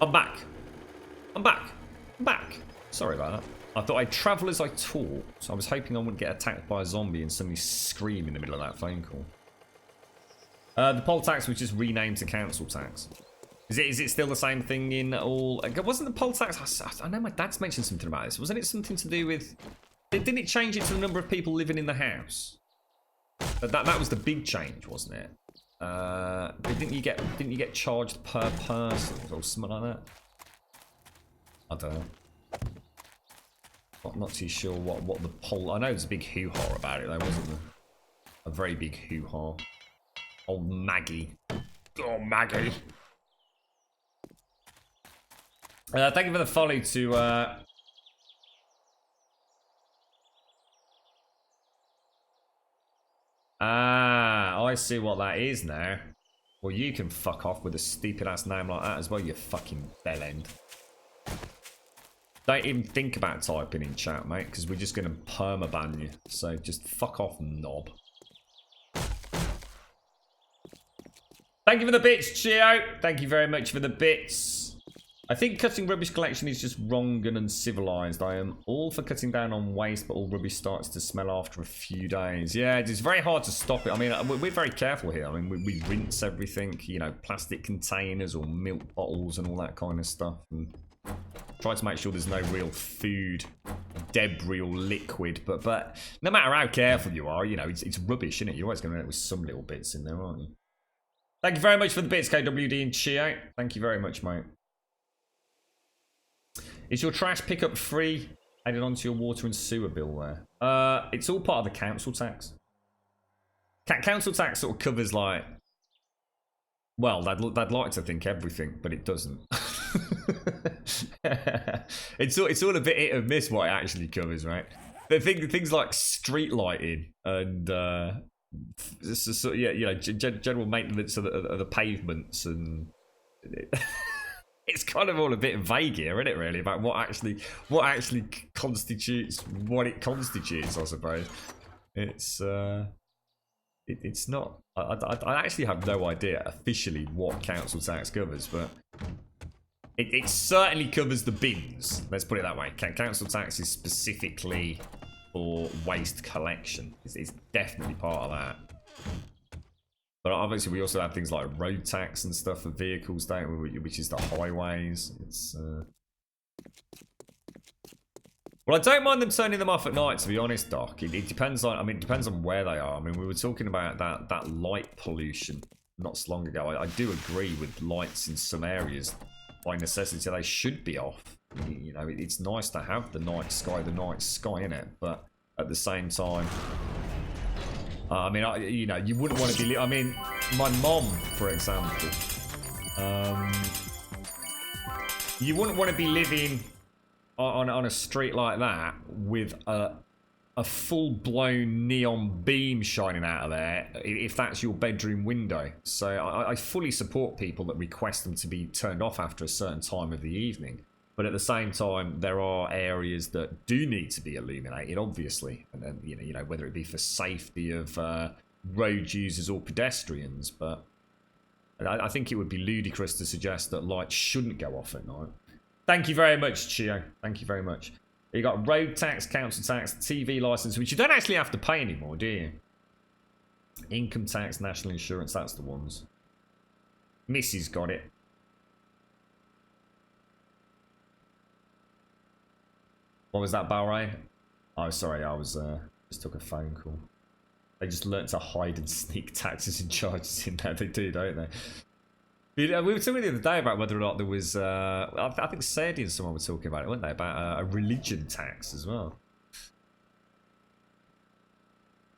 I'm back. I'm back. I'm back. Sorry about that. I thought I'd travel as I talk, so I was hoping I wouldn't get attacked by a zombie and suddenly scream in the middle of that phone call. The poll tax was just renamed to council tax. Is it still the same thing in all? Wasn't the poll tax? I know my dad's mentioned something about this. Wasn't it something to do with? Didn't it change it to the number of people living in the house? That was the big change, wasn't it? Didn't you get charged per person or something like that? I don't know. Not too sure what the poll. I know there's a big hoo-ha about it though, wasn't there? A very big hoo-ha. Old Maggie. Oh, Maggie. Thank you for the follow to I see what that is now. Well, you can fuck off with a stupid ass name like that as well, you fucking bellend. Don't even think about typing in chat, mate, because we're just going to permaban you. So just fuck off, knob. Thank you for the bits, Chio. Thank you very much for the bits. I think cutting rubbish collection is just wrong and uncivilized. I am all for cutting down on waste, but all rubbish starts to smell after a few days. Yeah, it's very hard to stop it. I mean, we're very careful here. I mean, we rinse everything, you know, plastic containers or milk bottles and all that kind of stuff. And try to make sure there's no real food debris or liquid. But no matter how careful you are, you know, it's rubbish, isn't it? You're always going to end up with some little bits in there, aren't you? Thank you very much for the bits, KWD and Chio. Thank you very much, mate. Is your trash pickup free? Added onto your water and sewer bill there. It's all part of the council tax. Council tax sort of covers like, well, they'd like to think everything, but it doesn't. it's all a bit hit and miss what it actually covers, right? Things like street lighting and yeah, you know, general maintenance of the pavements and. It's kind of all a bit vague here, isn't it, really, about what actually constitutes what it constitutes, I suppose. It's not. I actually have no idea officially what council tax covers, but it certainly covers the bins. Let's put it that way. Council tax is specifically for waste collection. It's definitely part of that. But obviously, we also have things like road tax and stuff for vehicles, don't we? Which is the highways. It's well, I don't mind them turning them off at night, to be honest, Doc. It depends on. I mean, it depends on where they are. I mean, we were talking about that light pollution not so long ago. I do agree with lights in some areas. By necessity, they should be off. You know, it's nice to have the night sky, innit? But at the same time. I mean, you know, you wouldn't want to be. I mean, my mom, for example, you wouldn't want to be living on a street like that with a full-blown neon beam shining out of there if that's your bedroom window. So I fully support people that request them to be turned off after a certain time of the evening. But at the same time, there are areas that do need to be illuminated, obviously, and then you know whether it be for safety of road users or pedestrians. But I think it would be ludicrous to suggest that lights shouldn't go off at night. Thank you very much, Chio. Thank you very much. You got road tax, council tax, TV license, which you don't actually have to pay anymore, do you? Income tax, national insurance, that's the ones. Missy's got it. What was that, Balray? Oh, sorry, I was just took a phone call. They just learnt to hide and sneak taxes and charges in there. They do, don't they? We were talking the other day about whether or not there was. I think Sadie and someone were talking about it, weren't they? About a religion tax as well.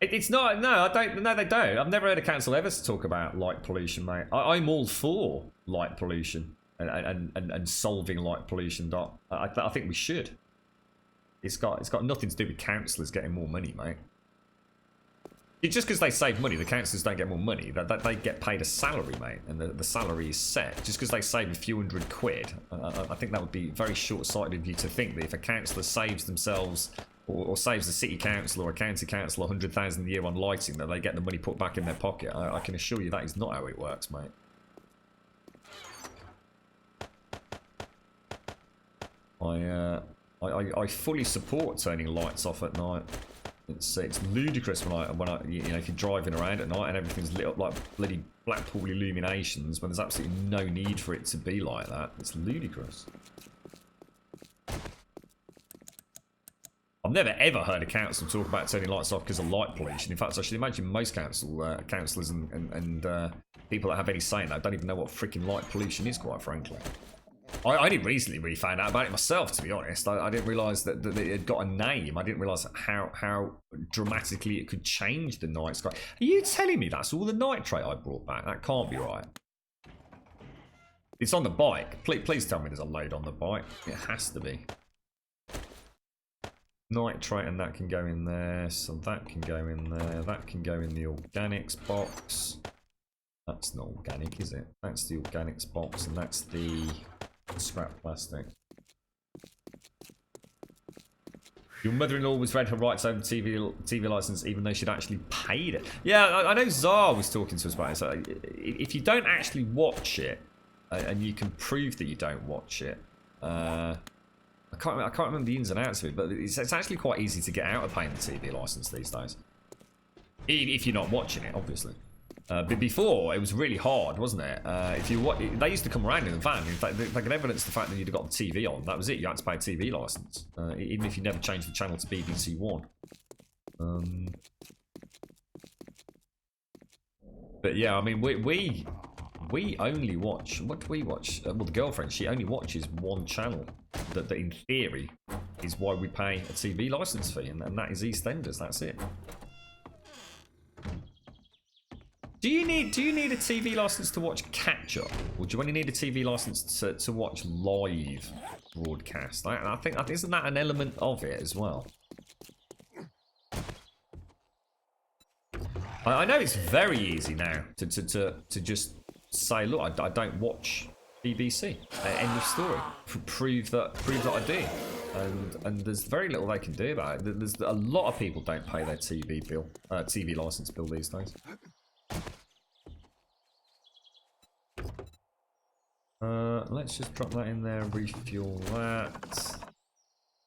It's not. No, I don't. No, they don't. I've never heard a council ever talk about light pollution, mate. I'm all for light pollution and solving light pollution. I think we should. It's got nothing to do with councillors getting more money, mate. Just because they save money, the councillors don't get more money. They get paid a salary, mate, and the salary is set. Just because they save a few £100, I think that would be very short-sighted of you to think that if a councillor saves themselves or saves the city council or a county council 100,000 a year on lighting, that they get the money put back in their pocket. I can assure you that is not how it works, mate. I fully support turning lights off at night. It's ludicrous when I you know, if you're driving around at night and everything's lit up like bloody Blackpool illuminations when there's absolutely no need for it to be like that. It's ludicrous. I've never ever heard a council talk about turning lights off because of light pollution. In fact, I should imagine most councillors and people that have any say in that don't even know what freaking light pollution is, quite frankly. I only recently really found out about it myself, to be honest. I didn't realise that it had got a name. I didn't realise how dramatically it could change the night sky. Are you telling me that's all the nitrate I brought back? That can't be right. It's on the bike. Please tell me there's a load on the bike. It has to be. Nitrate, and that can go in there. So that can go in there. That can go in the organics box. That's not organic, is it? That's the organics box, and that's the scrap plastic. Your mother-in-law was read her rights over the TV license, even though she'd actually paid it. Yeah, I know Zar was talking to us about it. So if you don't actually watch it, and you can prove that you don't watch it, I can't remember the ins and outs of it, but it's actually quite easy to get out of paying the TV license these days. If you're not watching it, obviously. But before, it was really hard, wasn't it? If you they used to come around in the van. In fact, they could evidence the fact that you'd got the TV on. That was it. You had to pay a TV license, even if you never changed the channel to BBC One. But yeah, I mean, we only watch. What do we watch? Well, the girlfriend, she only watches one channel. That in theory is why we pay a TV license fee, and that is EastEnders. That's it. Do you need a TV license to watch catch up, or do you only need a TV license to watch live broadcast? I think isn't that an element of it as well? I know it's very easy now to just say, look, I don't watch BBC. End of story. Prove that I do. And there's very little they can do about it. There's a lot of people don't pay their TV license bill these days. Let's just drop that in there, refuel that.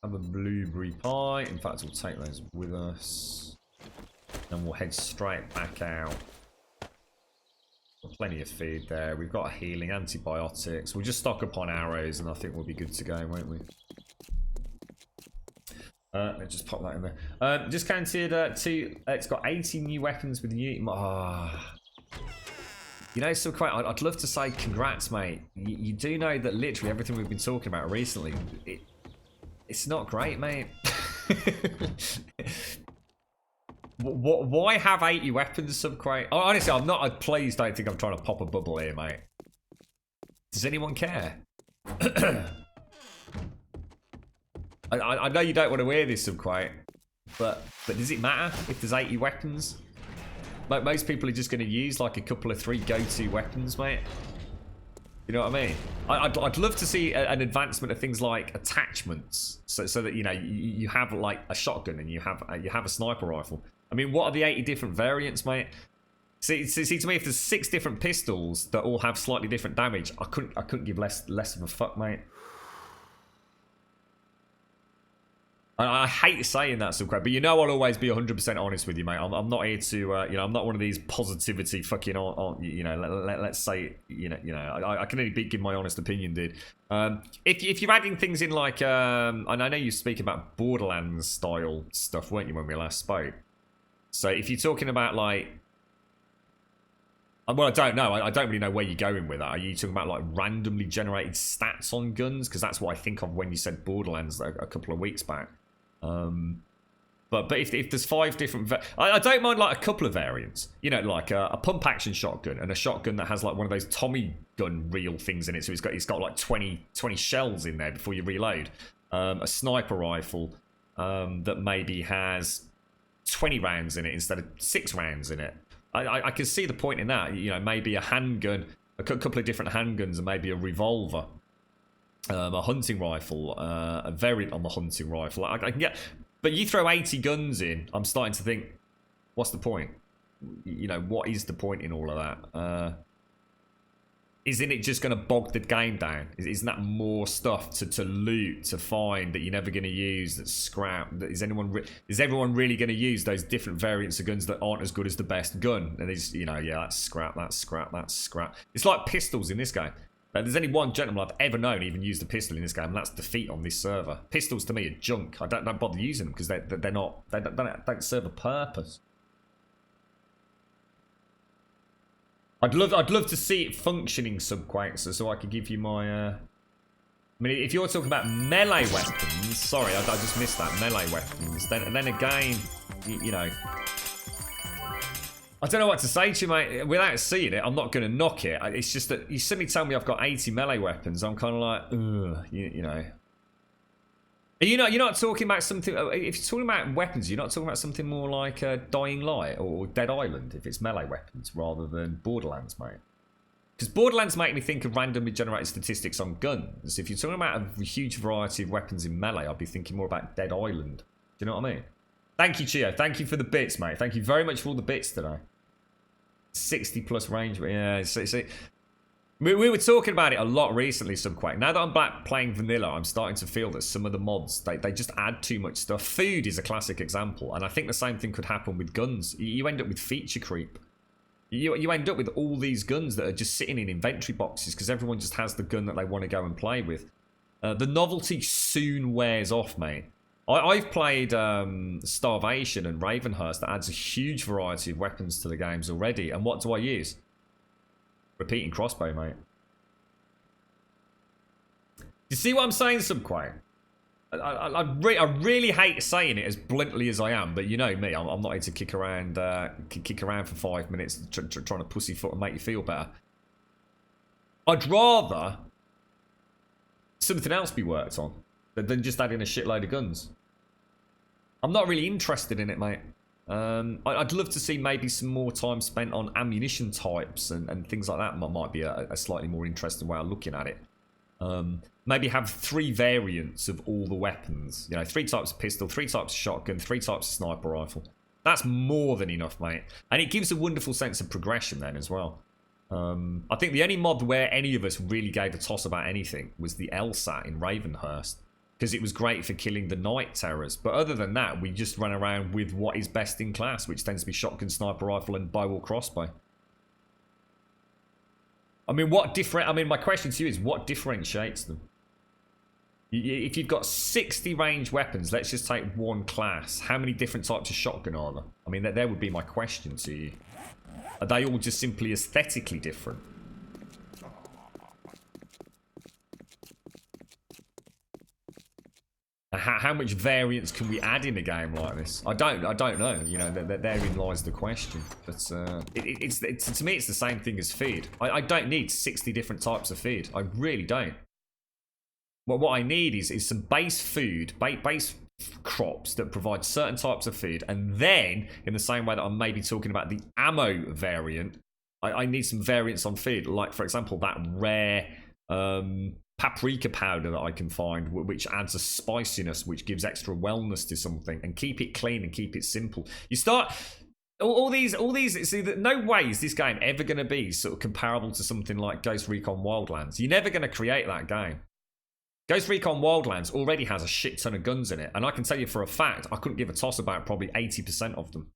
Have a blueberry pie. In fact, we'll take those with us. And we'll head straight back out. Plenty of feed there. We've got a healing, antibiotics. We'll just stock up on arrows and I think we'll be good to go, won't we? Let's just pop that in there. Just counted it's got 80 new weapons with new... You know, so quite, I'd love to say congrats, mate. You do know that literally everything we've been talking about recently, it's not great, mate. Why have 80 weapons, Subquake? Oh, honestly, I'm not. Please don't think I'm trying to pop a bubble here, mate. Does anyone care? I know you don't want to hear this, Subquake, but does it matter if there's 80 weapons? Like, most people are just going to use like a couple of 3 go-to weapons, mate. You know what I mean? I'd love to see an advancement of things like attachments, so that you know you have like a shotgun and you have a sniper rifle. I mean, what are the 80 different variants, mate? See to me, if there's 6 different pistols that all have slightly different damage, I couldn't give less of a fuck, mate. I hate saying that, Subcrab, but you know I'll always be 100% honest with you, mate. I'm not here to, you know, I'm not one of these positivity fucking, you know, let's say, you know, I can only give my honest opinion, dude. If you're adding things in like, and I know you speak about Borderlands style stuff, weren't you, when we last spoke? So if you're talking about like, well, I don't know. I don't really know where you're going with that. Are you talking about like randomly generated stats on guns? Because that's what I think of when you said Borderlands a couple of weeks back. But if there's 5 different... I don't mind like a couple of variants. You know, like a pump action shotgun and a shotgun that has like one of those Tommy gun reel things in it. So it's got like 20 shells in there before you reload. A sniper rifle that maybe has 20 rounds in it instead of 6 rounds in it. I can see the point in that. You know, maybe a handgun, a couple of different handguns, and maybe a revolver, a hunting rifle, a variant on the hunting rifle. I can get, but you throw 80 guns in, I'm starting to think, what's the point? You know, what is the point in all of that? isn't it just going to bog the game down? Isn't that more stuff to loot, to find that you're never going to use, that's scrap? Is everyone really going to use those different variants of guns that aren't as good as the best gun? And it's, you know, yeah, that's scrap, that's scrap, that's scrap. It's like pistols in this game. There's only one gentleman I've ever known even use the pistol in this game, and that's Defeat on this server. Pistols to me are junk. I don't bother using them because they don't serve a purpose. I'd love to see it functioning, Subquake, so I could give you my. I mean, if you're talking about melee weapons, sorry, I just missed that melee weapons. Then again, you know, I don't know what to say to you, mate. Without seeing it, I'm not going to knock it. It's just that you suddenly tell me I've got 80 melee weapons. I'm kind of like, ugh, you know. You're not talking about something. If you're talking about weapons, you're not talking about something more like Dying Light or Dead Island, if it's melee weapons, rather than Borderlands, mate. Because Borderlands make me think of randomly generated statistics on guns. If you're talking about a huge variety of weapons in melee, I'd be thinking more about Dead Island. Do you know what I mean? Thank you, Chio. Thank you for the bits, mate. Thank you very much for all the bits today. 60 plus range. Yeah, see. We were talking about it a lot recently, Subquake. Now that I'm back playing vanilla, I'm starting to feel that some of the mods, they just add too much stuff. Food is a classic example, and I think the same thing could happen with guns. You end up with feature creep. You end up with all these guns that are just sitting in inventory boxes because everyone just has the gun that they want to go and play with. The novelty soon wears off, mate. I've played Starvation and Ravenhurst that adds a huge variety of weapons to the games already, and what do I use? Repeating crossbow, mate. You see what I'm saying, Subquake? I really hate saying it as bluntly as I am, but you know me, I'm not here to kick around for 5 minutes trying to pussyfoot and make you feel better. I'd rather something else be worked on than just adding a shitload of guns. I'm not really interested in it, mate. I'd love to see maybe some more time spent on ammunition types and things like that. Might be a slightly more interesting way of looking at it. Maybe have 3 variants of all the weapons. You know, 3 types of pistol, 3 types of shotgun, 3 types of sniper rifle. That's more than enough, mate. And it gives a wonderful sense of progression then as well. I think the only mod where any of us really gave a toss about anything was the LSAT in Ravenhurst. Because it was great for killing the night terrors. But other than that, we just run around with what is best in class, which tends to be shotgun, sniper rifle, and bow or crossbow. I mean, my question to you is, what differentiates them? If you've got 60 range weapons, let's just take one class. How many different types of shotgun are there? I mean, there would be my question to you. Are they all just simply aesthetically different? How much variance can we add in a game like this? I don't know. You know, therein lies the question. But to me, it's the same thing as feed. I don't need 60 different types of feed. I really don't. Well, what I need is some base food, base crops that provide certain types of feed, and then, in the same way that I'm maybe talking about the ammo variant, I need some variants on feed. Like, for example, that rare paprika powder that I can find, which adds a spiciness, which gives extra wellness to something, and keep it clean and keep it simple. You start all these. See, no way is this game ever going to be sort of comparable to something like Ghost Recon Wildlands. You're never going to create that game. Ghost Recon Wildlands already has a shit ton of guns in it, and I can tell you for a fact, I couldn't give a toss about probably 80% of them.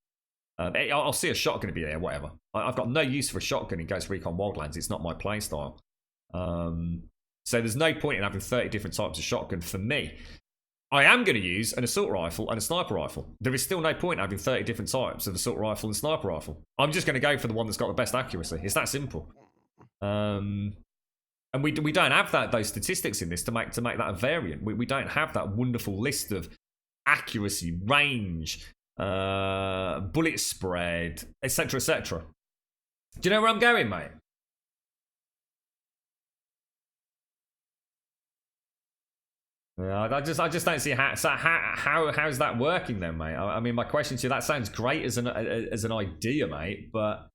I'll see a shotgun be there, whatever. I've got no use for a shotgun in Ghost Recon Wildlands. It's not my playstyle. So there's no point in having 30 different types of shotgun for me. I am going to use an assault rifle and a sniper rifle. There is still no point in having 30 different types of assault rifle and sniper rifle. I'm just going to go for the one that's got the best accuracy. It's that simple. And we don't have those statistics in this to make that a variant. We don't have that wonderful list of accuracy, range, bullet spread, etc., etc. Do you know where I'm going, mate? Yeah, I just don't see how's that working then, mate. I mean, my question to you, that sounds great as an idea, mate, but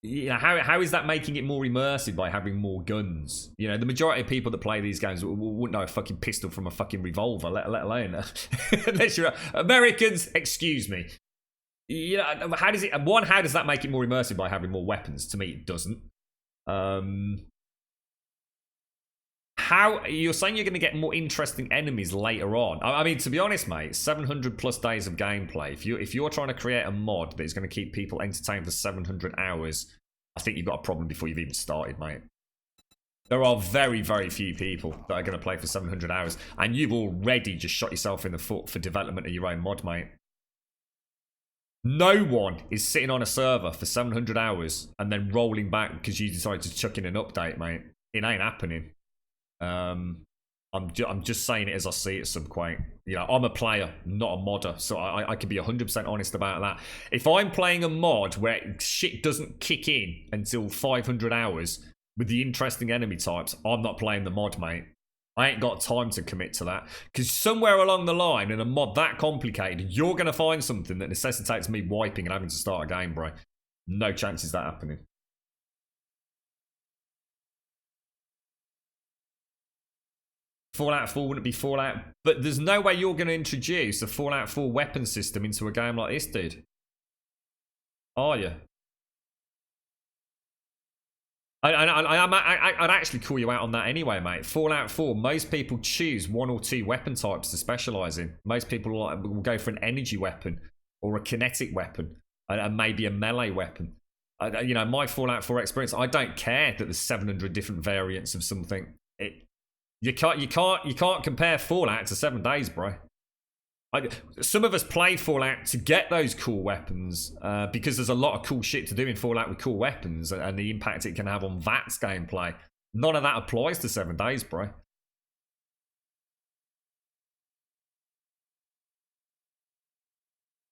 you know, how is that making it more immersive by having more guns? You know, the majority of people that play these games wouldn't know a fucking pistol from a fucking revolver, let alone unless you're Americans. Excuse me. You know, how does it? One, how does that make it more immersive by having more weapons? To me, it doesn't. How you're saying you're going to get more interesting enemies later on? I mean, to be honest, mate, 700 plus days of gameplay. If you're trying to create a mod that is going to keep people entertained for 700 hours, I think you've got a problem before you've even started, mate. There are very, very few people that are going to play for 700 hours, and you've already just shot yourself in the foot for development of your own mod, mate. No one is sitting on a server for 700 hours and then rolling back because you decided to chuck in an update, mate. It ain't happening. I'm just saying it as I see it, Subquake. You know, I'm a player, not a modder, so I can be 100% honest about that. If I'm playing a mod where shit doesn't kick in until 500 hours with the interesting enemy types, I'm not playing the mod, mate. I ain't got time to commit to that. Because somewhere along the line, in a mod that complicated, you're going to find something that necessitates me wiping and having to start a game, bro. No chances that happening. Fallout 4 wouldn't be Fallout, but there's no way you're going to introduce a Fallout 4 weapon system into a game like this, dude. Are you? I'd actually call you out on that anyway, mate. Fallout 4, most people choose one or two weapon types to specialise in. Most people will go for an energy weapon or a kinetic weapon and maybe a melee weapon. You know, my Fallout 4 experience, I don't care that there's 700 different variants of something. You can't compare Fallout to 7 days, bro. Some of us play Fallout to get those cool weapons because there's a lot of cool shit to do in Fallout with cool weapons and the impact it can have on VAT's gameplay. None of that applies to 7 days, bro.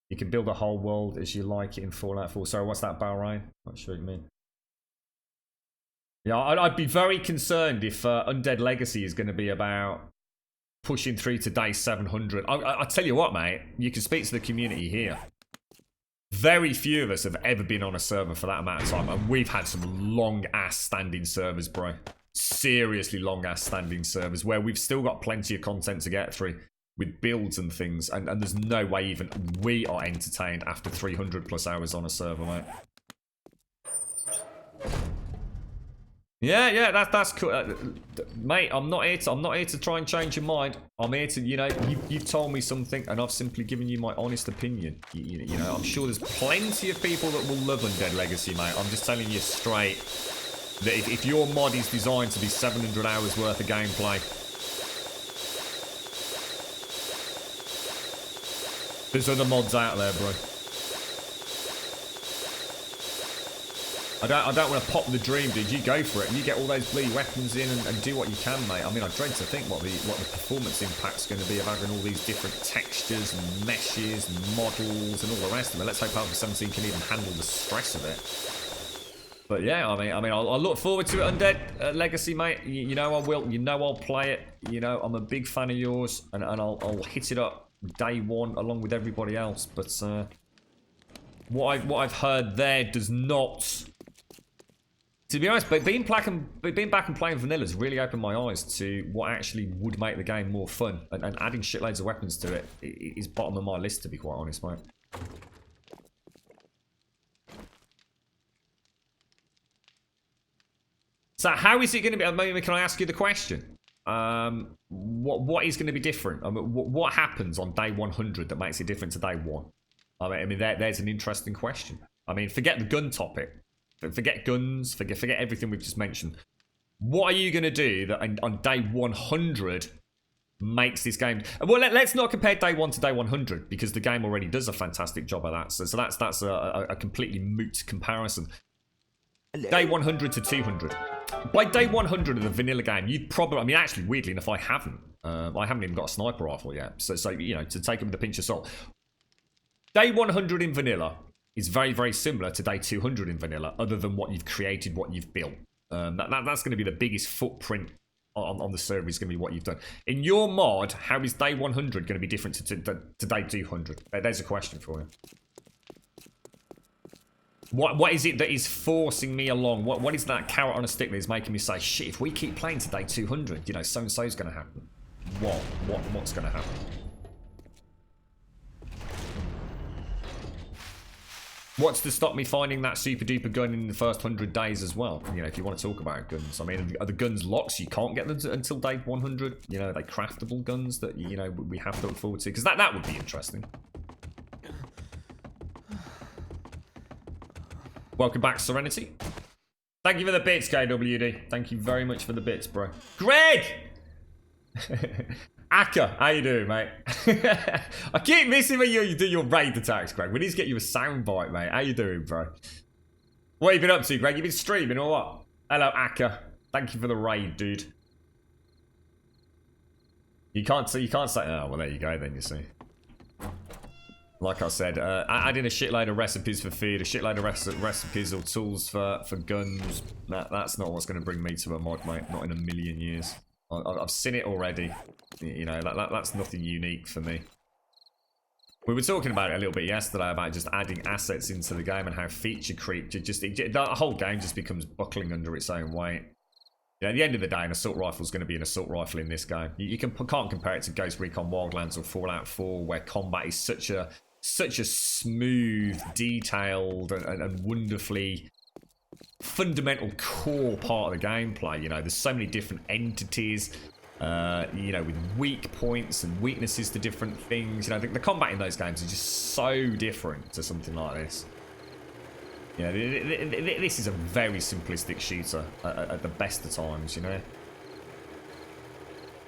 You can build a whole world as you like it in Fallout 4. Sorry, what's that, Balrain? Not sure what you mean. Yeah, I'd be very concerned if Undead Legacy is going to be about pushing through to day 700. I tell you what, mate, you can speak to the community here. Very few of us have ever been on a server for that amount of time, and we've had some long-ass standing servers, bro. Seriously long-ass standing servers, where we've still got plenty of content to get through with builds and things, and there's no way even we are entertained after 300 plus hours on a server, mate. Yeah, that's cool, mate. I'm not here to try and change your mind. I'm here to, you know, you've told me something, and I've simply given you my honest opinion. You know, I'm sure there's plenty of people that will love Undead Legacy, mate. I'm just telling you straight that if your mod is designed to be 700 hours worth of gameplay, there's other mods out there, bro. I don't want to pop the dream, dude. You go for it and you get all those bloody weapons in and do what you can, mate. I mean, I dread to think what the performance impact's going to be of having all these different textures and meshes and models and all the rest of it. Let's hope Alpha 17 can even handle the stress of it. But yeah, I mean, I'll look forward to it, Undead Legacy, mate. You know I will. You know I'll play it. You know I'm a big fan of yours, and I'll hit it up day one along with everybody else. But what I've heard there does not. To be honest, but being back and playing vanilla has really opened my eyes to what actually would make the game more fun, and adding shitloads of weapons to it is bottom of my list, to be quite honest, mate. So how is it going to be? Maybe can I ask you the question? What is going to be different? I mean, what happens on day 100 that makes it different to day 1? I mean, there's an interesting question. I mean, forget the gun topic. Forget guns, forget everything we've just mentioned. What are you going to do that on day 100 makes this game... Well, let's not compare day 1 to day 100, because the game already does a fantastic job of that. So that's a completely moot comparison. Day 100 to 200. By day 100 of the vanilla game, you'd probably... I mean, actually, weirdly enough, I haven't even got a sniper rifle yet. So you know, to take it with a pinch of salt. Day 100 in vanilla is very, very similar to day 200 in vanilla, other than what you've created, what you've built. That's going to be the biggest footprint on the server, is going to be what you've done. In your mod, how is day 100 going to be different to day 200? There's a question for you. What is it that is forcing me along? What is that carrot on a stick that is making me say, shit, if we keep playing to day 200, you know, so-and-so's going to happen? What's going to happen? What's to stop me finding that super duper gun in the first 100 days as well? You know, if you want to talk about guns. I mean, are the guns locks? You can't get them until day 100. You know, are they craftable guns that, you know, we have to look forward to? Because that would be interesting. Welcome back, Serenity. Thank you for the bits, KWD. Thank you very much for the bits, bro. Greg! Akka, how you doing, mate? I keep missing when you do your raid attacks, Greg. We need to get you a soundbite, mate. How you doing, bro? What have you been up to, Greg? You been streaming or what? Hello, Akka. Thank you for the raid, dude. You can't say. Oh, well, there you go. Then you see. Like I said, adding a shitload of recipes for food, a shitload of recipes or tools for guns. That's not what's going to bring me to a mod, mate. Not in a million years. I've seen it already. You know, that's nothing unique for me. We were talking about it a little bit yesterday about just adding assets into the game and how feature creep. The whole game just becomes buckling under its own weight. You know, at the end of the day, an assault rifle is going to be an assault rifle in this game. You can't compare it to Ghost Recon Wildlands or Fallout 4, where combat is such a smooth, detailed, and wonderfully fundamental core part of the gameplay. You know, there's so many different entities, you know, with weak points and weaknesses to different things. You know, the combat in those games is just so different to something like this. You know, this is a very simplistic shooter at the best of times, you know.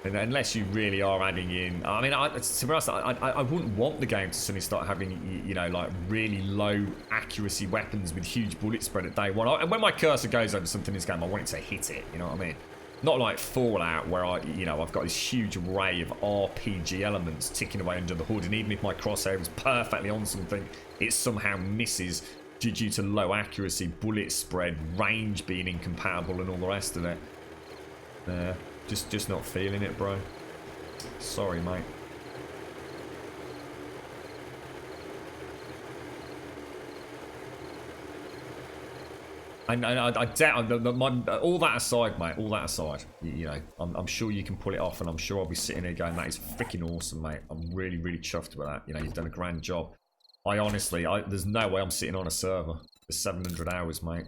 And unless you really are adding in, I mean, to be honest, I wouldn't want the game to suddenly start having, you know, like really low accuracy weapons with huge bullet spread at day one. And when my cursor goes over something in this game, I want it to hit it. You know what I mean? Not like Fallout, where you know, I've got this huge array of RPG elements ticking away under the hood, and even if my crosshair is perfectly on something, it somehow misses due to low accuracy, bullet spread, range being incompatible, and all the rest of it. Just not feeling it, bro. Sorry, mate. And I doubt, all that aside, mate, all that aside, you know, I'm sure you can pull it off, and I'm sure I'll be sitting here going, that is freaking awesome, mate. I'm really, really chuffed with that. You know, you've done a grand job. I honestly, there's no way I'm sitting on a server for 700 hours, mate.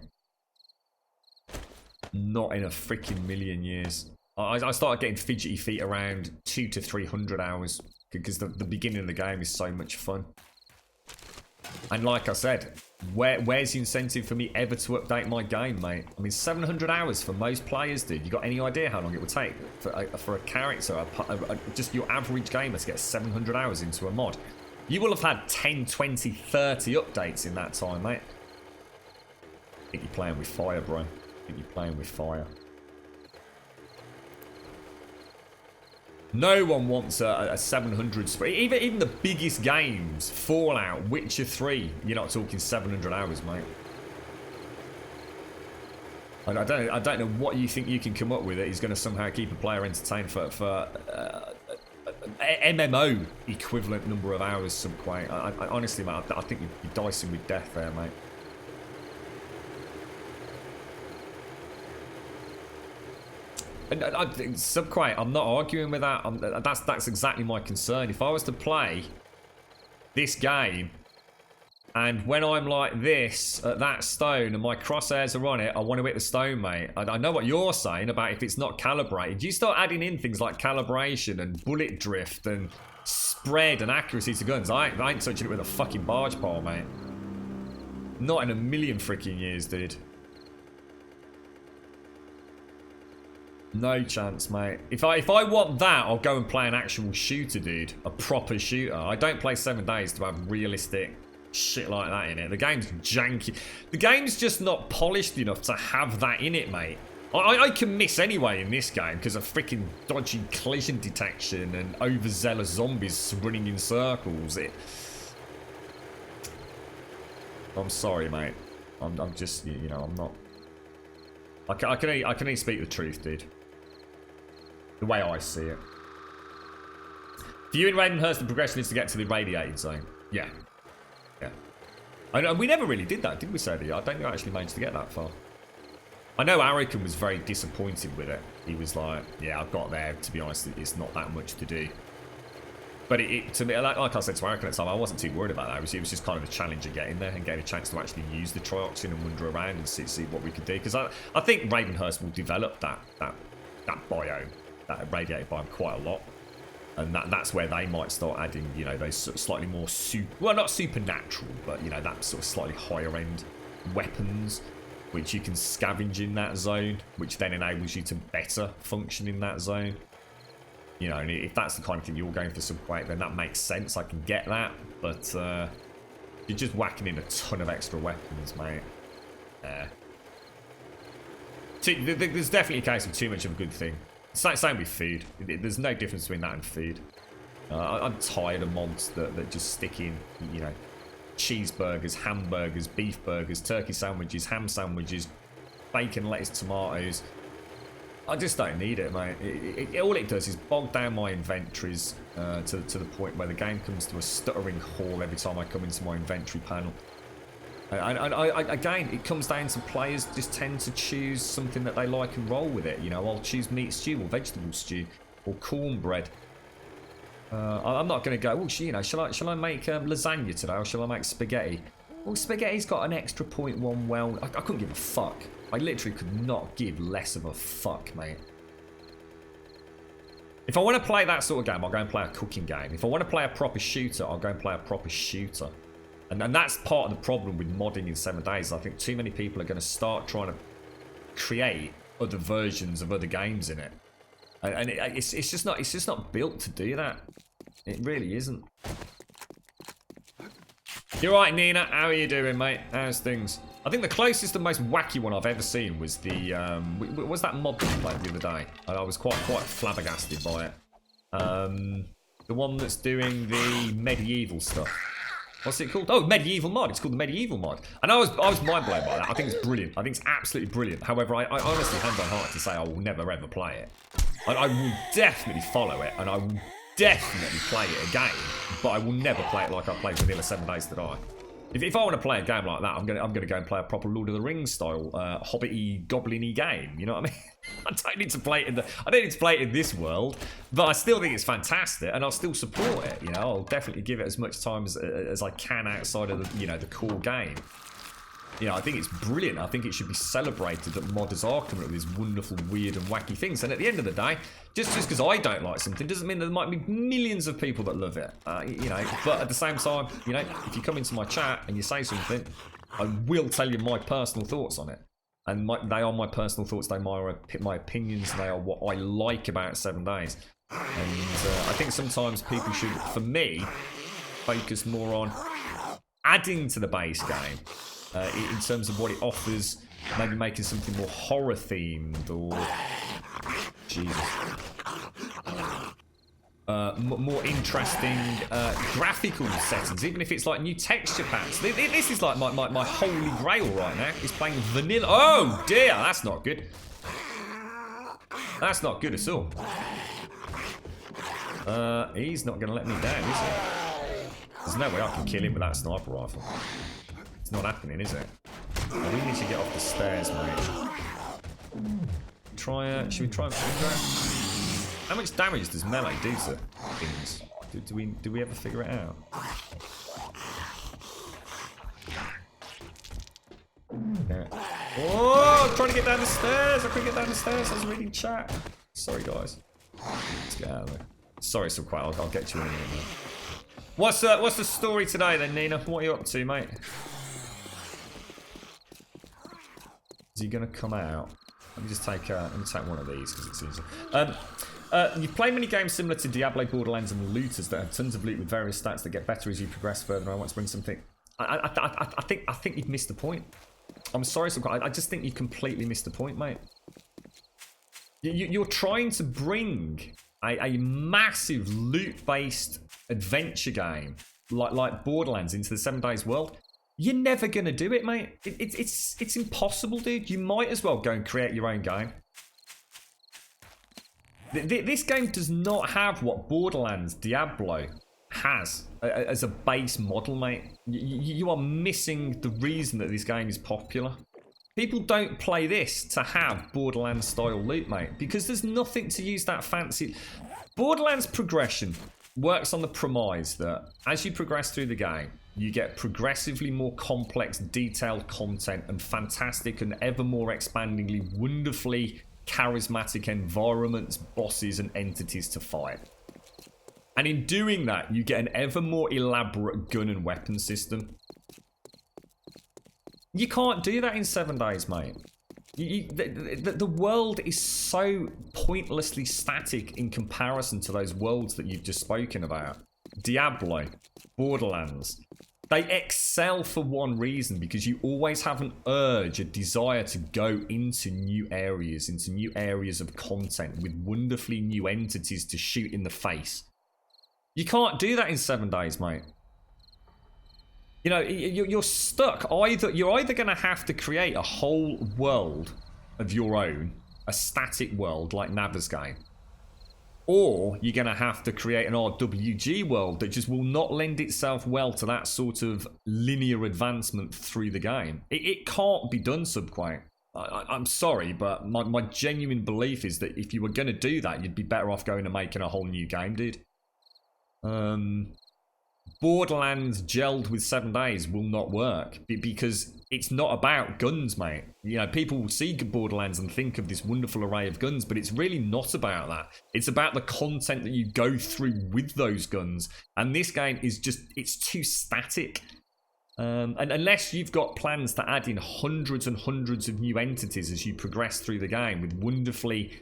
Not in a freaking million years. I started getting fidgety feet around 200 to 300 hours because the beginning of the game is so much fun. And like I said, where's the incentive for me ever to update my game, mate? I mean, 700 hours for most players, dude. You got any idea how long it would take for a character, just your average gamer, to get 700 hours into a mod? You will have had 10, 20, 30 updates in that time, mate. I think you're playing with fire, bro. I think you're playing with fire. No one wants a 700 spree. Even the biggest games, Fallout, Witcher 3, you're not talking 700 hours, mate. I don't know what you think you can come up with that is going to somehow keep a player entertained for MMO equivalent number of hours, Subquake. I honestly, mate, I think you're dicing with death there, mate. Subquake, I'm not arguing with that. That's exactly my concern. If I was to play this game, and when I'm like this at that stone and my crosshairs are on it, I want to hit the stone, mate. I know what you're saying about if it's not calibrated. You start adding in things like calibration and bullet drift and spread and accuracy to guns. I ain't touching it with a fucking barge pole, mate. Not in a million freaking years, dude. No chance, mate. If I want that, I'll go and play an actual shooter, dude. A proper shooter. I don't play 7 Days to have realistic shit like that in it. The game's janky. The game's just not polished enough to have that in it, mate. I can miss anyway in this game because of freaking dodgy collision detection and overzealous zombies running in circles. I'm sorry, mate. I'm just, you know, I'm not. I can only speak the truth, dude. The way I see it. For you in Ravenhurst, the progression is to get to the radiated zone. Yeah. Yeah. And we never really did that, did we, Sadie? I don't think I actually managed to get that far. I know Arikan was very disappointed with it. He was like, yeah, I've got there. To be honest, it's not that much to do. But to me, like I said to Eric at the time, I wasn't too worried about that. It was just kind of a challenge of getting there and getting a chance to actually use the trioxin and wander around and see what we could do. Because I think Ravenhurst will develop that biome, that radiated biome, quite a lot. And that's where they might start adding, you know, those sort of slightly more well, not supernatural, but, you know, that sort of slightly higher end weapons, which you can scavenge in that zone, which then enables you to better function in that zone. You know, and if that's the kind of thing you're going for subquake, then that makes sense. I can get that, but you're just whacking in a ton of extra weapons, mate. There's definitely a case of too much of a good thing. Same with food. There's no difference between that and food. I'm tired of mods that just stick in, you know, cheeseburgers, hamburgers, beef burgers, turkey sandwiches, ham sandwiches, bacon, lettuce, tomatoes. I just don't need it, mate. All it does is bog down my inventories to the point where the game comes to a stuttering halt every time I come into my inventory panel. Again, it comes down to players just tend to choose something that they like and roll with it. You know, I'll choose meat stew or vegetable stew or cornbread. I'm not going to go, well, you know, shall I make lasagna today or shall I make spaghetti? Well, spaghetti's got an extra 0.1 well. I couldn't give a fuck. I literally could not give less of a fuck, mate. If I want to play that sort of game, I'll go and play a cooking game. If I want to play a proper shooter, I'll go and play a proper shooter. And that's part of the problem with modding in 7 days. I think too many people are going to start trying to create other versions of other games in it, and it's just not built to do that. It really isn't. You're right, Nina. How are you doing, mate? How's things? I think the closest and most wacky one I've ever seen was the was that mod that we played the other day. I was quite flabbergasted by it. The one that's doing the medieval stuff. What's it called? Oh, medieval mod. It's called the medieval mod. And I was mind blown by that. I think it's brilliant. I think it's absolutely brilliant. However, I honestly hand on heart to say I will never ever play it. I will definitely follow it, and I will definitely play it again. But I will never play it like I played Vanilla 7 Days to Die. If I want to play a game like that, I'm gonna go and play a proper Lord of the Rings style, hobbity, goblin-y game. You know what I mean? I don't need to play it in this world, but I still think it's fantastic, and I'll still support it. You know, I'll definitely give it as much time as I can outside of the, you know, the core game. You know, I think it's brilliant. I think it should be celebrated that modders are coming up with these wonderful, weird and wacky things. And at the end of the day, just because I don't like something doesn't mean there might be millions of people that love it. You know, but at the same time, you know, if you come into my chat and you say something, I will tell you my personal thoughts on it. And they are my personal thoughts. They are my opinions. They are what I like about 7 Days. And I think sometimes people should, for me, focus more on adding to the base game. In terms of what it offers, maybe making something more horror themed or Jesus, more interesting graphical settings, even if it's like new texture packs. This is like my holy grail right now. Is playing vanilla. Oh dear, that's not good. That's not good at all. He's not going to let me down, is he? There's no way I can kill him with that sniper rifle. Not happening, is it? We need to get off the stairs, mate. Should we try and figure out how much damage does melee do to things? Do we ever figure it out? Yeah. Oh, I'm trying to get down the stairs. I couldn't get down the stairs. I was reading chat. Sorry, guys. Let's get out of there. Sorry, Subquake. I'll get you in a minute. What's the story today then, Nina? What are you up to, mate? Is he going to come out? Let me just take one of these because it's easier. You've played many games similar to Diablo, Borderlands, and Looters that have tons of loot with various stats that get better as you progress further. I want to bring something. I think you've missed the point. I'm sorry, I just think you completely missed the point, mate. You're trying to bring a massive loot-based adventure game like Borderlands into the 7 Days world. You're never going to do it, mate. It's impossible, dude. You might as well go and create your own game. This game does not have what Borderlands Diablo has as a base model, mate. You are missing the reason that this game is popular. People don't play this to have Borderlands style loot, mate, because there's nothing to use that fancy. Borderlands progression works on the premise that as you progress through the game, you get progressively more complex, detailed content and fantastic and ever more expandingly, wonderfully charismatic environments, bosses, and entities to fight. And in doing that, you get an ever more elaborate gun and weapon system. You can't do that in 7 days, mate. The world is so pointlessly static in comparison to those worlds that you've just spoken about. Diablo, Borderlands. They excel for one reason, because you always have an urge, a desire to go into new areas of content with wonderfully new entities to shoot in the face. You can't do that in 7 days, mate. You know, you're stuck. You're either going to have to create a whole world of your own, a static world like Navezgane, or you're going to have to create an RWG world that just will not lend itself well to that sort of linear advancement through the game. It can't be done, Subquake. I'm sorry, but my genuine belief is that if you were going to do that, you'd be better off going and making a whole new game, dude. Borderlands gelled with 7 days will not work because it's not about guns, mate. You know, people will see Borderlands and think of this wonderful array of guns, but it's really not about that. It's about the content that you go through with those guns. And this game is just, it's too static. And unless you've got plans to add in hundreds and hundreds of new entities as you progress through the game with wonderfully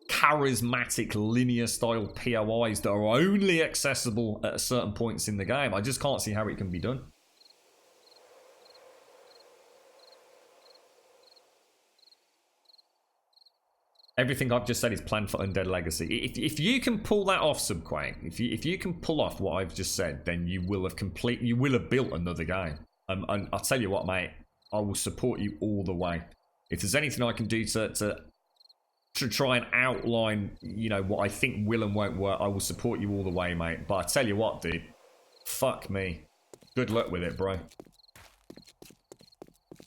charismatic linear style POIs that are only accessible at certain points in the game, I just can't see how it can be done. Everything I've just said is planned for Undead Legacy. If you can pull that off, Subquake, if you can pull off what I've just said, then you will have built another game. And I'll tell you what, mate, I will support you all the way. If there's anything I can do to try and outline, you know, what I think will and won't work, I will support you all the way, mate. But I tell you what, dude, fuck me. Good luck with it, bro.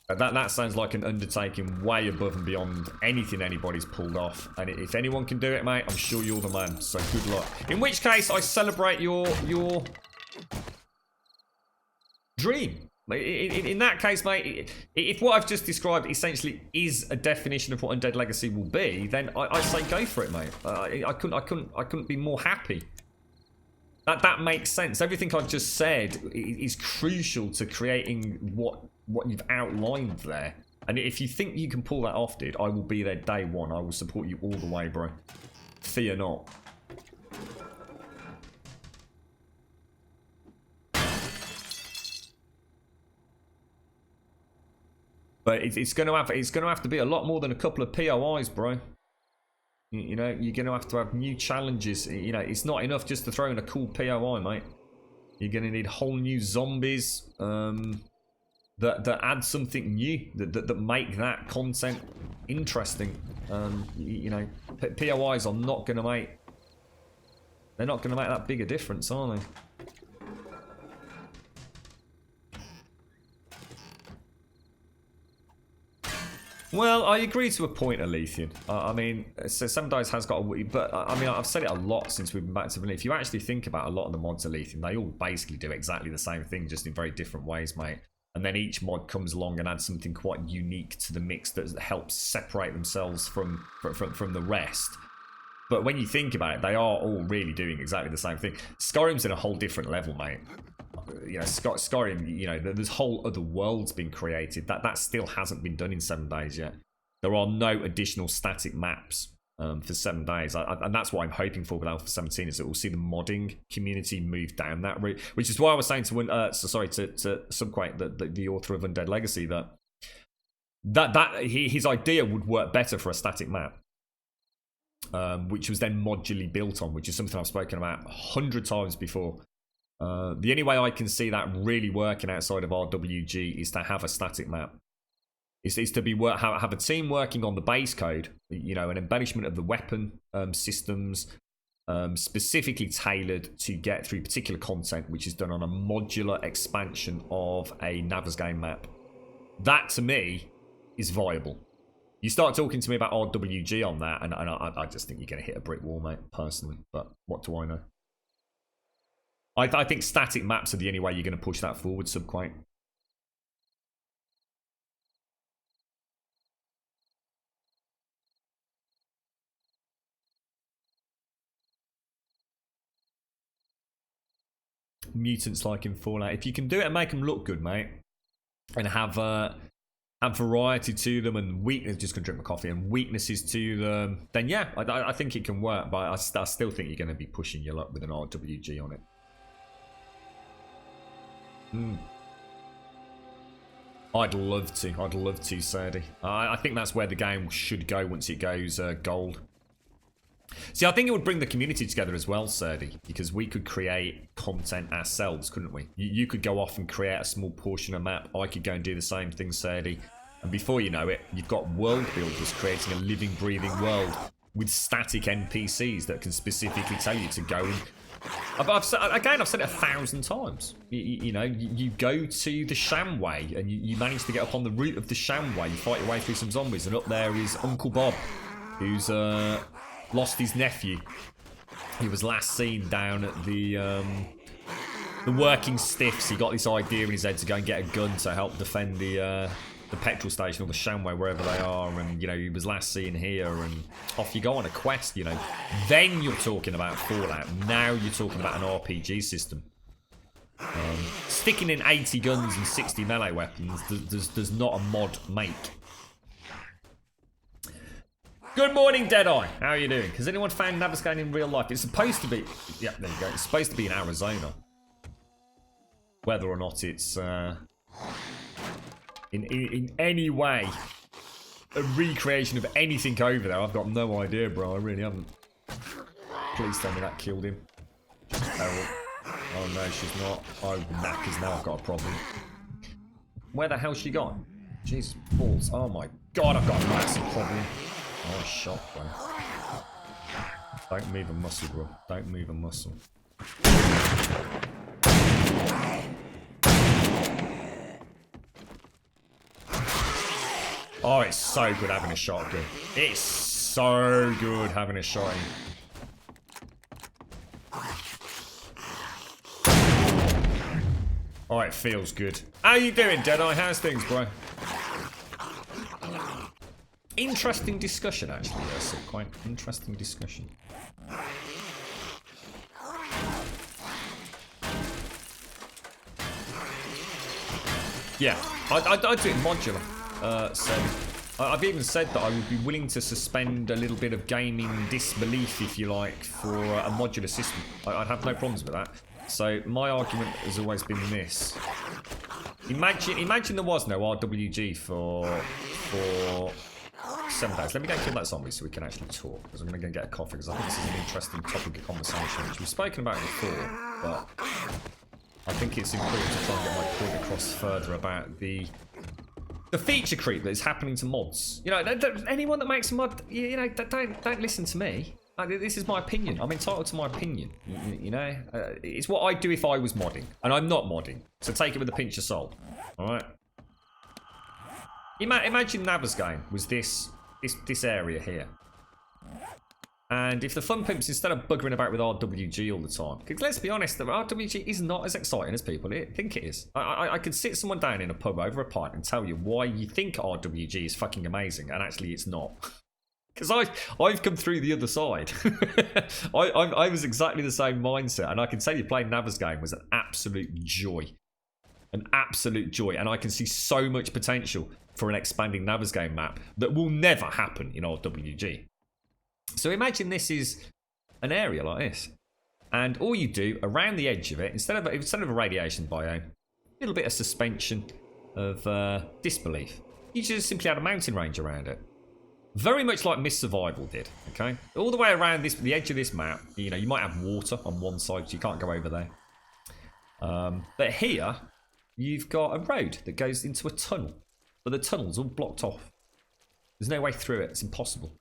That sounds like an undertaking way above and beyond anything anybody's pulled off. And if anyone can do it, mate, I'm sure you're the man. So good luck. In which case, I celebrate your dream. In that case, mate, if what I've just described essentially is a definition of what Undead Legacy will be, then I say go for it, mate. I couldn't be more happy. That makes sense. Everything I've just said is crucial to creating what you've outlined there. And if you think you can pull that off, dude, I will be there day one. I will support you all the way, bro. Fear not. But it's going to have to be a lot more than a couple of POIs, bro. You know, you're going to have new challenges. You know, it's not enough just to throw in a cool POI, mate. You're going to need whole new zombies that add something new, that make that content interesting. You know, POIs are not going to make... They're not going to make that big a difference, are they? Well, I agree to a point, Alethian. I mean, 7 Days has got a... But, I mean, I've said it a lot since we've been back to vanilla. If you actually think about a lot of the mods, Alethian, they all basically do exactly the same thing, just in very different ways, mate. And then each mod comes along and adds something quite unique to the mix that helps separate themselves from the rest. But when you think about it, they are all really doing exactly the same thing. Skyrim's in a whole different level, mate. You know, Skyrim, you know, there's whole other worlds being created. That still hasn't been done in 7 days yet. There are no additional static maps for 7 days. And that's what I'm hoping for with Alpha 17, is that we'll see the modding community move down that route. Which is why I was saying to Subquake, the author of Undead Legacy, that his idea would work better for a static map. Which was then modularly built on, which is something I've spoken about 100 times before. The only way I can see that really working outside of RWG is to have a static map. Is to have a team working on the base code, you know, an embellishment of the weapon systems, specifically tailored to get through particular content, which is done on a modular expansion of a Navezgane map. That, to me, is viable. You start talking to me about RWG on that, and I just think you're going to hit a brick wall, mate, personally. But what do I know? I think static maps are the only way you're going to push that forward, Subquite. Mutants like in Fallout. If you can do it and make them look good, mate, and have variety to them and weakness, just gonna drink my coffee, and weaknesses to them, then yeah, I think it can work. But I still think you're going to be pushing your luck with an RWG on it. I'd love to, Sadie. I think that's where the game should go once it goes gold. See, I think it would bring the community together as well, Serdi, because we could create content ourselves, couldn't we? You could go off and create a small portion of map. I could go and do the same thing, Serdi. And before you know it, you've got world builders creating a living, breathing world with static NPCs that can specifically tell you to go and... I've said it 1,000 times. You know, you go to the Shamway and you manage to get up on the route of the Shamway. You fight your way through some zombies, and up there is Uncle Bob, who's... lost his nephew. He was last seen down at the working stiffs. He got this idea in his head to go and get a gun to help defend the petrol station or the Shamway, wherever they are. And you know, he was last seen here, and off you go on a quest. You know, then you're talking about Fallout. Now you're talking about an RPG system. Sticking in 80 guns and 60 melee weapons does not a mod make. Good morning, Deadeye. How are you doing? Has anyone found Navezgane in real life? It's supposed to be... Yeah, there you go. It's supposed to be in Arizona. Whether or not it's... in any way a recreation of anything over there, I've got no idea, bro. I really haven't. Please tell me that killed him. Oh, no, she's not. Oh, knackers. Now I've got a problem. Where the hell's she gone? Jesus balls. Oh, my God. I've got a massive problem. Oh, shot, bro. Don't move a muscle, bro. Don't move a muscle. Oh, it's so good having a shotgun. It's so good having a shotgun. Oh, it feels good. How you doing, Deadeye? How's things, bro? Interesting discussion, actually. Yes, quite interesting discussion. Yeah, I'd do it modular. I've even said that I would be willing to suspend a little bit of gaming disbelief, if you like, for a modular system. I'd have no problems with that. So my argument has always been this: imagine there was no RWG for 7 days. Let me go kill that zombie so we can actually talk, because I'm going to go get a coffee, because I think this is an interesting topic of conversation, which we've spoken about before, but I think it's important to try and get my point across further about the feature creep that is happening to mods. You know, anyone that makes a mod, you know, don't listen to me. Like, this is my opinion. I'm entitled to my opinion. You know, it's what I'd do if I was modding, and I'm not modding, so take it with a pinch of salt. All right. Imagine Navezgane was this area here. And if the Fun Pimps, instead of buggering about with RWG all the time, because let's be honest, the RWG is not as exciting as people think it is. I could sit someone down in a pub over a pint and tell you why you think RWG is fucking amazing, and actually it's not. Because I've come through the other side. I was exactly the same mindset, and I can tell you playing Navezgane was an absolute joy. An absolute joy, and I can see so much potential for an expanding Navezgane map that will never happen in RWG. So imagine this is an area like this, and all you do around the edge of it, instead of a radiation biome, a little bit of suspension of disbelief. You just simply add a mountain range around it, very much like Myst Survival did. Okay, all the way around the edge of this map. You know, you might have water on one side, so you can't go over there. But here, you've got a road that goes into a tunnel, but the tunnel's all blocked off. There's no way through it. It's impossible.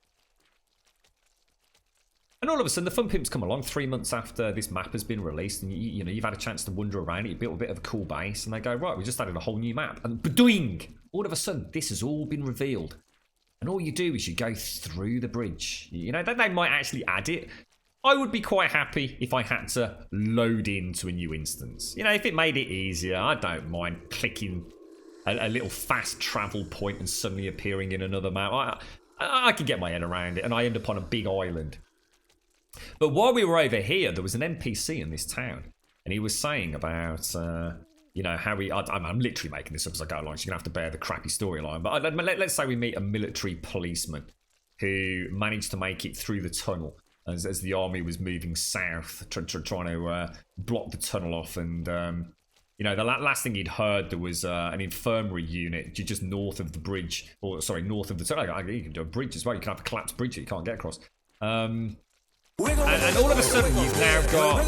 And all of a sudden, the Fun Pimps come along 3 months after this map has been released, and you know, you've had a chance to wander around it, you built a bit of a cool base, and they go, right, we just added a whole new map. And badoing! All of a sudden, this has all been revealed. And all you do is you go through the bridge. You know, they might actually add it. I would be quite happy if I had to load into a new instance. You know, if it made it easier, I don't mind clicking a little fast travel point and suddenly appearing in another map. I can get my head around it, and I end up on a big island. But while we were over here, there was an NPC in this town, and he was saying about, you know, how I'm literally making this up as I go along, so you're going to have to bear the crappy storyline. But let's say we meet a military policeman who managed to make it through the tunnel as the army was moving south, trying to block the tunnel off. And, you know, the last thing he'd heard, there was an infirmary unit just north of the bridge, or sorry, north of the tunnel. You can do a bridge as well. You can have a collapsed bridge that you can't get across. And all of a sudden, you've now got...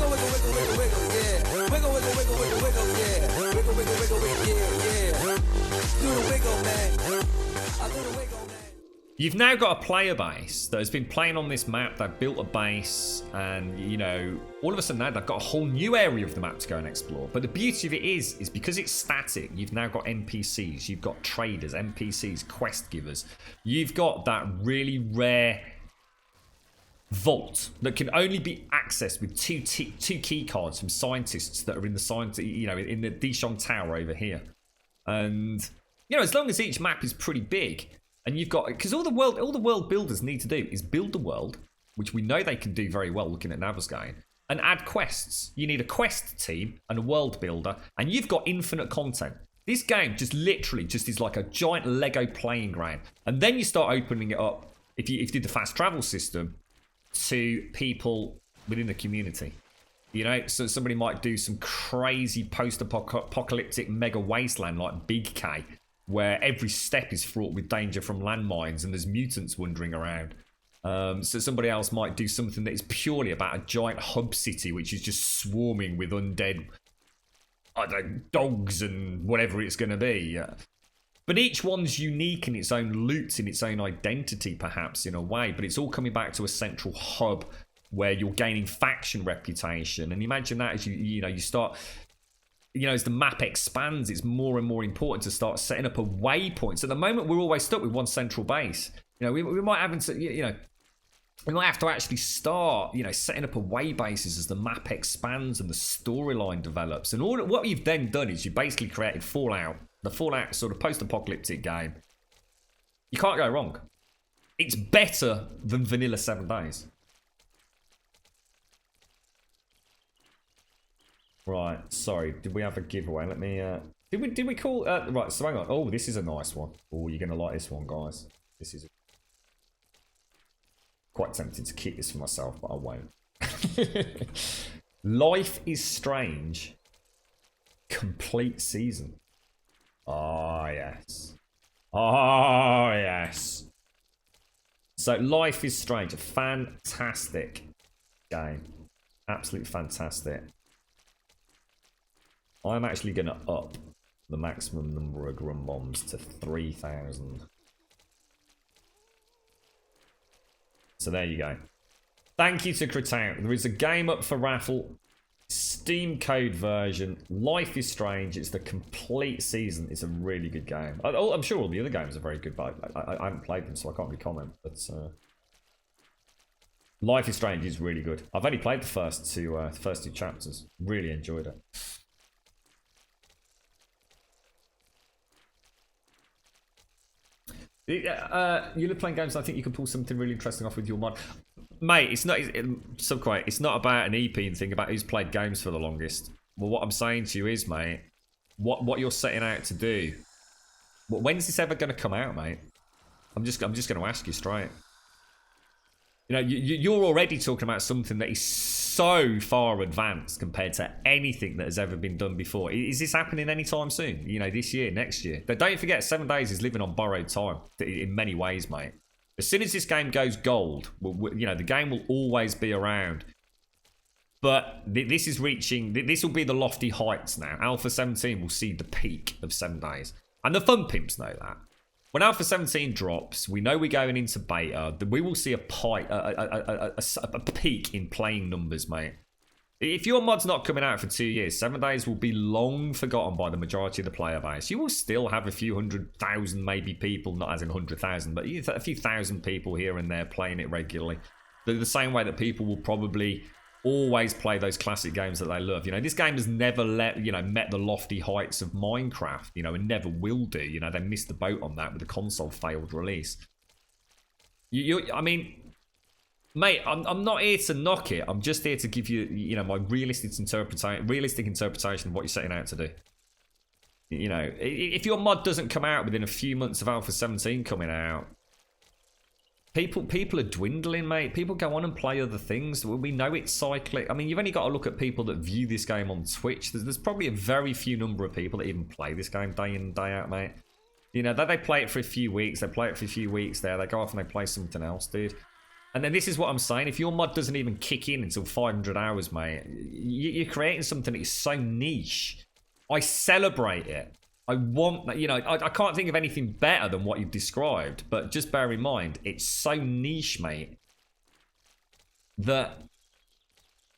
You've now got a player base that has been playing on this map. They've built a base, and, you know, all of a sudden now they've got a whole new area of the map to go and explore. But the beauty of it is because it's static, you've now got NPCs, you've got traders, NPCs, quest givers. You've got that really rare vault that can only be accessed with two key cards from scientists that are in the in the Dishong Tower over here. And, you know, as long as each map is pretty big, and you've got, because all the world builders need to do is build the world, which we know they can do very well looking at Navezgane, and add quests. You need a quest team and a world builder, and you've got infinite content. This game just literally just is like a giant Lego playing ground. And then you start opening it up, if you did the fast travel system, to people within the community. You know, so somebody might do some crazy post-apocalyptic mega wasteland like Big K, where every step is fraught with danger from landmines and there's mutants wandering around. So somebody else might do something that is purely about a giant hub city which is just swarming with undead, I don't know, dogs and whatever it's going to be. But each one's unique in its own loot, in its own identity, perhaps, in a way. But it's all coming back to a central hub where you're gaining faction reputation. And imagine that as you start... You know, as the map expands, it's more and more important to start setting up a waypoint. So at the moment, we're always stuck with one central base. You know, we might have to, we might have to actually start, setting up a way bases as the map expands and the storyline develops. And what you've then done is you basically created Fallout, the Fallout sort of post-apocalyptic game. You can't go wrong. It's better than vanilla 7 Days. Right, sorry, did we have a giveaway? Let me, did we call, right, so hang on. Oh, this is a nice one. Oh, you're going to like this one, guys. This is quite tempted to keep this for myself, but I won't. Life is Strange. Complete season. Oh, yes. Oh, yes. So, Life is Strange, a fantastic game. Absolutely fantastic. I'm actually going to up the maximum number of Grum Bombs to 3,000. So there you go. Thank you to Kratout. There is a game up for raffle. Steam code version. Life is Strange. It's the complete season. It's a really good game. I'm sure all the other games are very good, but I haven't played them, so I can't really comment. But Life is Strange is really good. I've only played the first two chapters. Really enjoyed it. You live playing games. I think you can pull something really interesting off with your mod, mate. It's not It's not about an EP and thing about who's played games for the longest. Well, what I'm saying to you is, mate, what you're setting out to do. When's this ever going to come out, mate? I'm just going to ask you straight. You know, you're already talking about something that is so far advanced compared to anything that has ever been done before. Is this happening anytime soon? You know, this year, next year? But don't forget, 7 Days is living on borrowed time in many ways, mate. As soon as this game goes gold, the game will always be around. But this is reaching... This will be the lofty heights now. Alpha 17 will see the peak of 7 Days. And the fun pimps know that. When Alpha 17 drops, we know we're going into beta. We will see a peak in playing numbers, mate. If your mod's not coming out for 2 years, 7 Days will be long forgotten by the majority of the player base. You will still have a few 100,000 maybe people, not as in 100,000, but a few thousand people here and there playing it regularly. The same way that people will probably always play those classic games that they love. You know, this game has never met the lofty heights of Minecraft, you know, and never will do. You know, they missed the boat on that with the console failed release. I mean, mate, I'm not here to knock it. I'm just here to give you, you know, my realistic interpretation of what you're setting out to do. You know, if your mod doesn't come out within a few months of Alpha 17 coming out, people are dwindling, mate. People go on and play other things. We know it's cyclic. I mean, you've only got to look at people that view this game on Twitch. There's probably a very few number of people that even play this game day in and day out, mate. You know, they play it for a few weeks. They play it for a few weeks there. They go off and they play something else, dude. And then this is what I'm saying. If your mod doesn't even kick in until 500 hours, mate, you're creating something that is so niche. I celebrate it. I want that, you know, I can't think of anything better than what you've described, but just bear in mind, it's so niche, mate, that,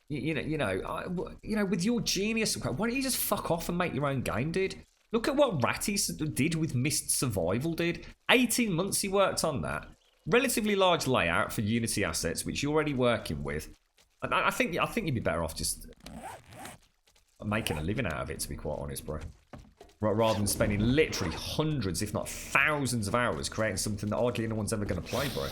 you know, with your genius, why don't you just fuck off and make your own game, dude? Look at what Ratty did with Myst Survival, dude. 18 months he worked on that. Relatively large layout for Unity assets, which you're already working with. I think you'd be better off just making a living out of it, to be quite honest, bro. Rather than spending literally hundreds, if not thousands of hours creating something that hardly anyone's ever going to play, bro.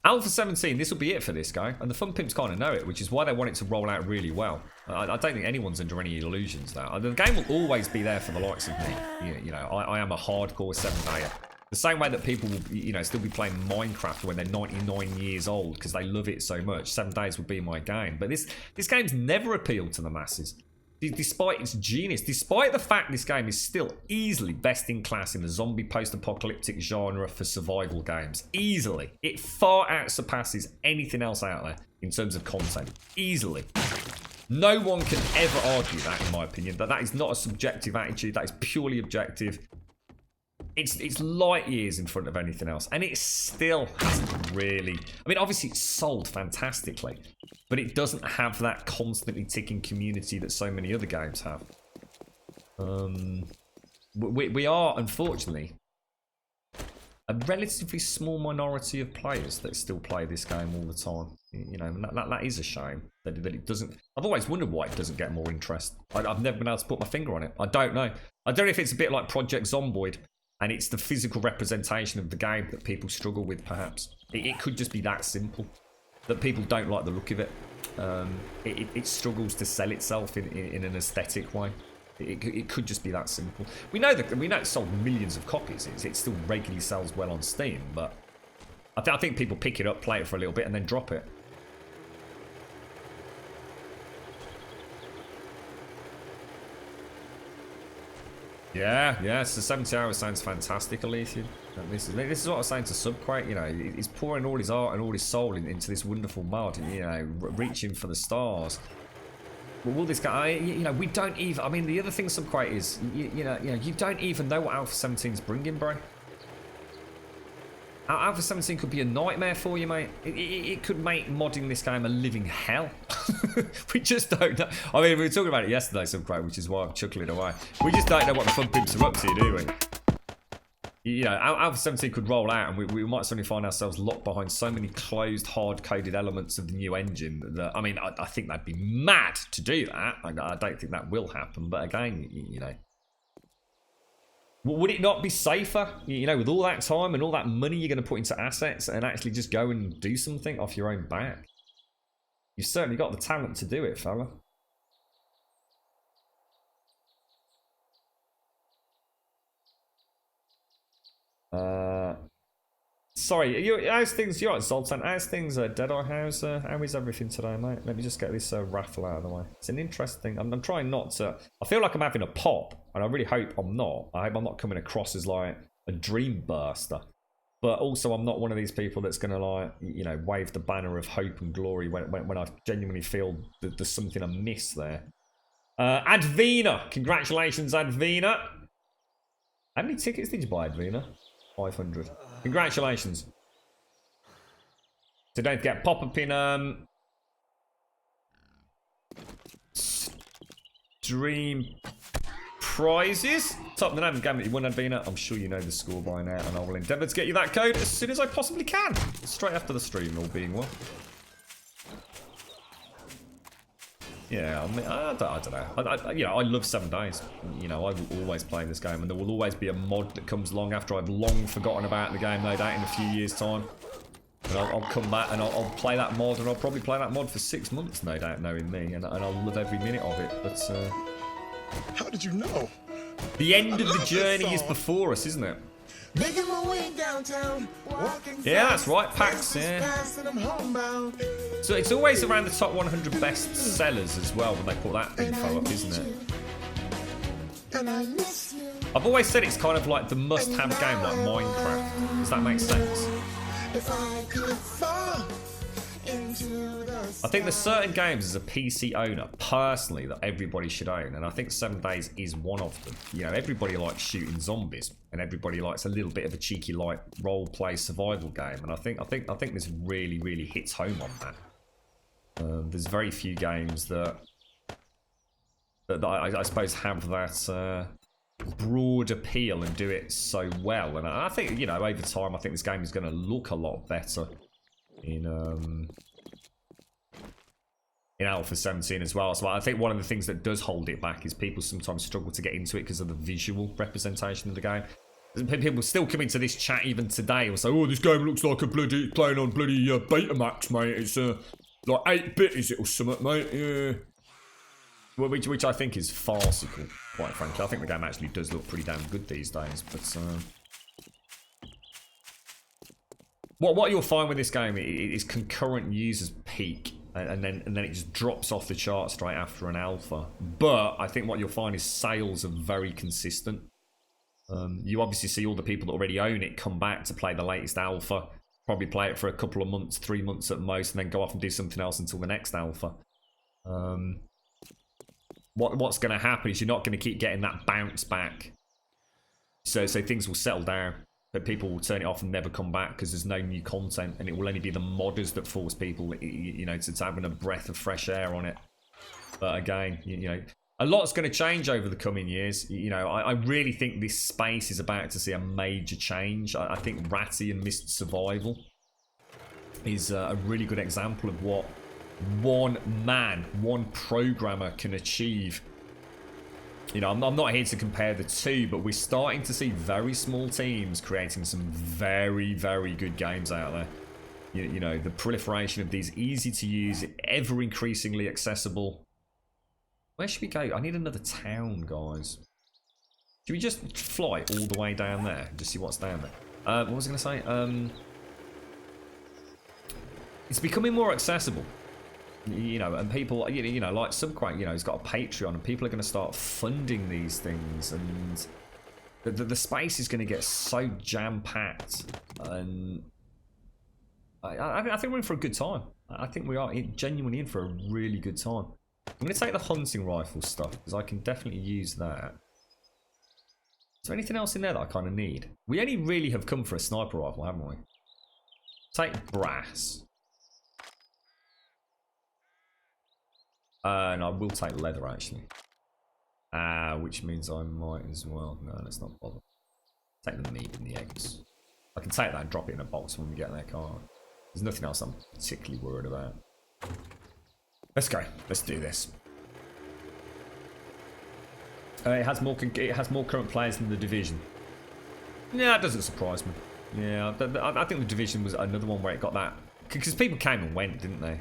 Alpha 17, this will be it for this guy. And the Fun Pimps kind of know it, which is why they want it to roll out really well. I don't think anyone's under any illusions now. The game will always be there for the likes of me. You know, I am a hardcore 7-dayer. The same way that people will, you know, still be playing Minecraft when they're 99 years old because they love it so much. 7 Days will be my game. But this game's never appealed to the masses. Despite its genius, despite the fact this game is still easily best in class in the zombie post-apocalyptic genre for survival games. Easily. It far out surpasses anything else out there in terms of content. Easily. No one can ever argue that, in my opinion. That is not a subjective attitude. That is purely objective. It's light years in front of anything else, and it still hasn't really. I mean, obviously it's sold fantastically, but it doesn't have that constantly ticking community that so many other games have. We are, unfortunately, a relatively small minority of players that still play this game all the time. You know, and that is a shame that it doesn't. I've always wondered why it doesn't get more interest. I've never been able to put my finger on it. I don't know. I don't know if it's a bit like Project Zomboid. And it's the physical representation of the game that people struggle with, perhaps. It could just be that simple. That people don't like the look of it. It struggles to sell itself in an aesthetic way. It could just be that simple. We know it sold millions of copies. It still regularly sells well on Steam, but I think people pick it up, play it for a little bit, and then drop it. Yeah, so 70 hours sounds fantastic, Elysian. This is what I was saying to Subquake, you know, he's pouring all his art and all his soul into this wonderful mod, you know, reaching for the stars. But will this guy, you know, we don't even, I mean, the other thing Subquake is, you know, you don't even know what Alpha 17's bringing, bro. Alpha 17 could be a nightmare for you, mate. It could make modding this game a living hell. We just don't know. I mean, we were talking about it yesterday, Subquake, which is why I'm chuckling away. We just don't know what the Fun Pimps are up to, do we? You know, Alpha 17 could roll out, and we might suddenly find ourselves locked behind so many closed, hard-coded elements of the new engine that, I mean, I think they'd be mad to do that. I don't think that will happen, but again, you know. Would it not be safer, you know, with all that time and all that money you're going to put into assets and actually just go and do something off your own back? You've certainly got the talent to do it, fella. Sorry, how's things? You're right, Zoltan. How's things, Deadeye? How is everything today, mate? Let me just get this raffle out of the way. It's an interesting. I'm trying not to. I feel like I'm having a pop, and I really hope I'm not. I hope I'm not coming across as like a dream burster, but also I'm not one of these people that's gonna like, you know, wave the banner of hope and glory when I genuinely feel that there's something amiss there. Advina, congratulations, Advina. How many tickets did you buy, Advina? 500. Congratulations. So don't forget, pop up in stream prizes. Top of the name game that you won, Adbina. I'm sure you know the score by now, and I will endeavour to get you that code as soon as I possibly can. Straight after the stream, all being well. Yeah, I mean, I don't know. You know, I love 7 Days. You know, I will always play this game, and there will always be a mod that comes along after I've long forgotten about the game, no doubt, in a few years' time. And I'll come back and I'll play that mod, and I'll probably play that mod for 6 months, no doubt, knowing me, and I'll love every minute of it. But how did you know? The end of the journey is before us, isn't it? Making my way downtown, yeah, that's right, PAX, yeah. So it's always around the top 100 best sellers as well when they put that info up, isn't it? I've always said it's kind of like the must-have game like Minecraft. Does that make sense? I think there's certain games as a PC owner, personally, that everybody should own, and I think 7 Days is one of them. You know, everybody likes shooting zombies, and everybody likes a little bit of a cheeky, like, role-play survival game, and I think this really, really hits home on that. There's very few games that I suppose have that broad appeal and do it so well, and I think, you know, over time, I think this game is going to look a lot better in Alpha 17 as well. So I think one of the things that does hold it back is people sometimes struggle to get into it because of the visual representation of the game. People still come into this chat even today and say, oh, this game looks like a bloody, playing on bloody Betamax, mate. It's like 8-bit, is it, or something, mate? Yeah. Well, which I think is farcical, quite frankly. I think the game actually does look pretty damn good these days, but what you'll find with this game is concurrent users peak, and then it just drops off the chart straight after an alpha. But I think what you'll find is sales are very consistent. You obviously see all the people that already own it come back to play the latest alpha, probably play it for a couple of months, 3 months at most, and then go off and do something else until the next alpha. What's going to happen is you're not going to keep getting that bounce back. So things will settle down. But people will turn it off and never come back because there's no new content, and it will only be the modders that force people, you know, to having a breath of fresh air on it. But again, you know, a lot's going to change over the coming years. You know, I really think this space is about to see a major change. I think Ratty and Mist Survival is a really good example of what one man, one programmer can achieve. You know, I'm not here to compare the two, but we're starting to see very small teams creating some very, very good games out there. You know, the proliferation of these easy to use, ever increasingly accessible. Where should we go? I need another town, guys. Should we just fly all the way down there? Just see what's down there. What was I going to say? It's becoming more accessible. You know, and people, you know, like Subquake, you know, he's got a Patreon, and people are going to start funding these things, and the space is going to get so jam-packed, and I think we're in for a good time. I think we are genuinely in for a really good time. I'm going to take the hunting rifle stuff, because I can definitely use that. Is there anything else in there that I kind of need? We only really have come for a sniper rifle, haven't we? Take brass. And I will take leather, actually. Which means I might as well. No, let's not bother. Take the meat and the eggs. I can take that and drop it in a box when we get there, can't I? There's nothing else I'm particularly worried about. Let's go. Let's do this. It has more current players than the Division. Yeah, that doesn't surprise me. Yeah, I think the Division was another one where it got that, because people came and went, didn't they?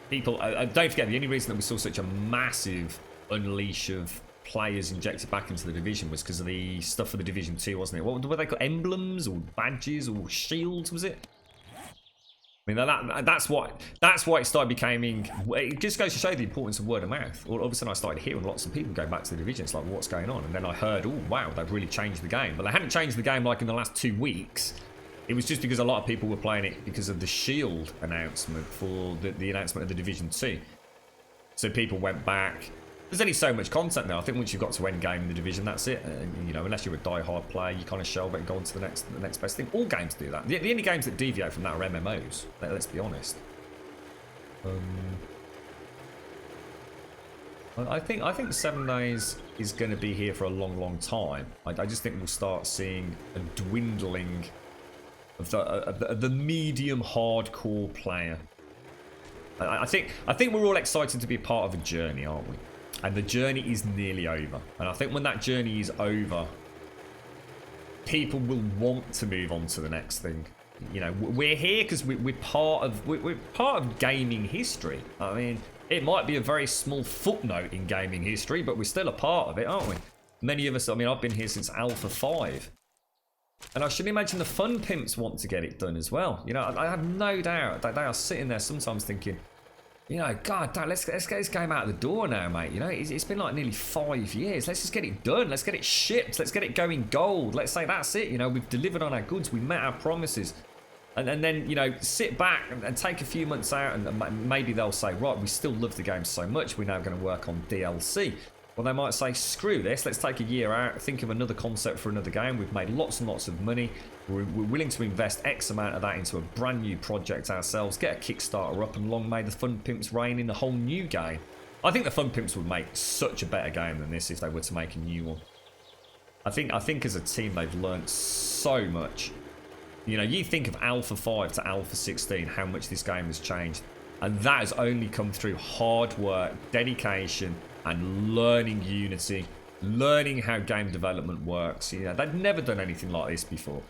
People, don't forget, the only reason that we saw such a massive unleash of players injected back into the Division was because of the stuff for the Division 2, wasn't it? What were they called? Emblems or badges or shields, was it? I mean, that's why it started becoming. It just goes to show the importance of word of mouth. All of a sudden, I started hearing lots of people going back to the Division. It's like, what's going on? And then I heard, oh wow, they've really changed the game. But they hadn't changed the game like in the last 2 weeks. It was just because a lot of people were playing it because of the Shield announcement for the announcement of the Division 2. So people went back. There's only so much content now. I think once you've got to end game in the Division, that's it. You know, unless you're a die-hard player, you kind of shelve it and go on to the next best thing. All games do that. The only games that deviate from that are MMOs. Let's be honest. I think 7 days is going to be here for a long, long time. I just think we'll start seeing a dwindling of the medium hardcore player. I think we're all excited to be a part of a journey, aren't we? And the journey is nearly over. And I think when that journey is over, people will want to move on to the next thing. You know, we're here because we're part of gaming history. I mean, it might be a very small footnote in gaming history, but we're still a part of it, aren't we? Many of us, I mean, I've been here since Alpha 5. And I should imagine the Fun Pimps want to get it done as well. You know, I have no doubt that they are sitting there sometimes thinking, you know, God, let's get this game out of the door now, mate. You know, it's been like nearly 5 years. Let's just get it done. Let's get it shipped. Let's get it going gold. Let's say that's it. You know, we've delivered on our goods. We met our promises. And then, you know, sit back and take a few months out, and maybe they'll say, right, we still love the game so much, we're now going to work on DLC. Well, they might say, screw this, let's take a year out, think of another concept for another game. We've made lots and lots of money. We're willing to invest X amount of that into a brand new project ourselves, get a Kickstarter up, and long may the Fun Pimps reign in a whole new game. I think the Fun Pimps would make such a better game than this if they were to make a new one. I think as a team, they've learnt so much. You know, you think of Alpha 5 to Alpha 16, how much this game has changed. And that has only come through hard work, dedication, and learning Unity, learning how game development works. You know, they've never done anything like this before.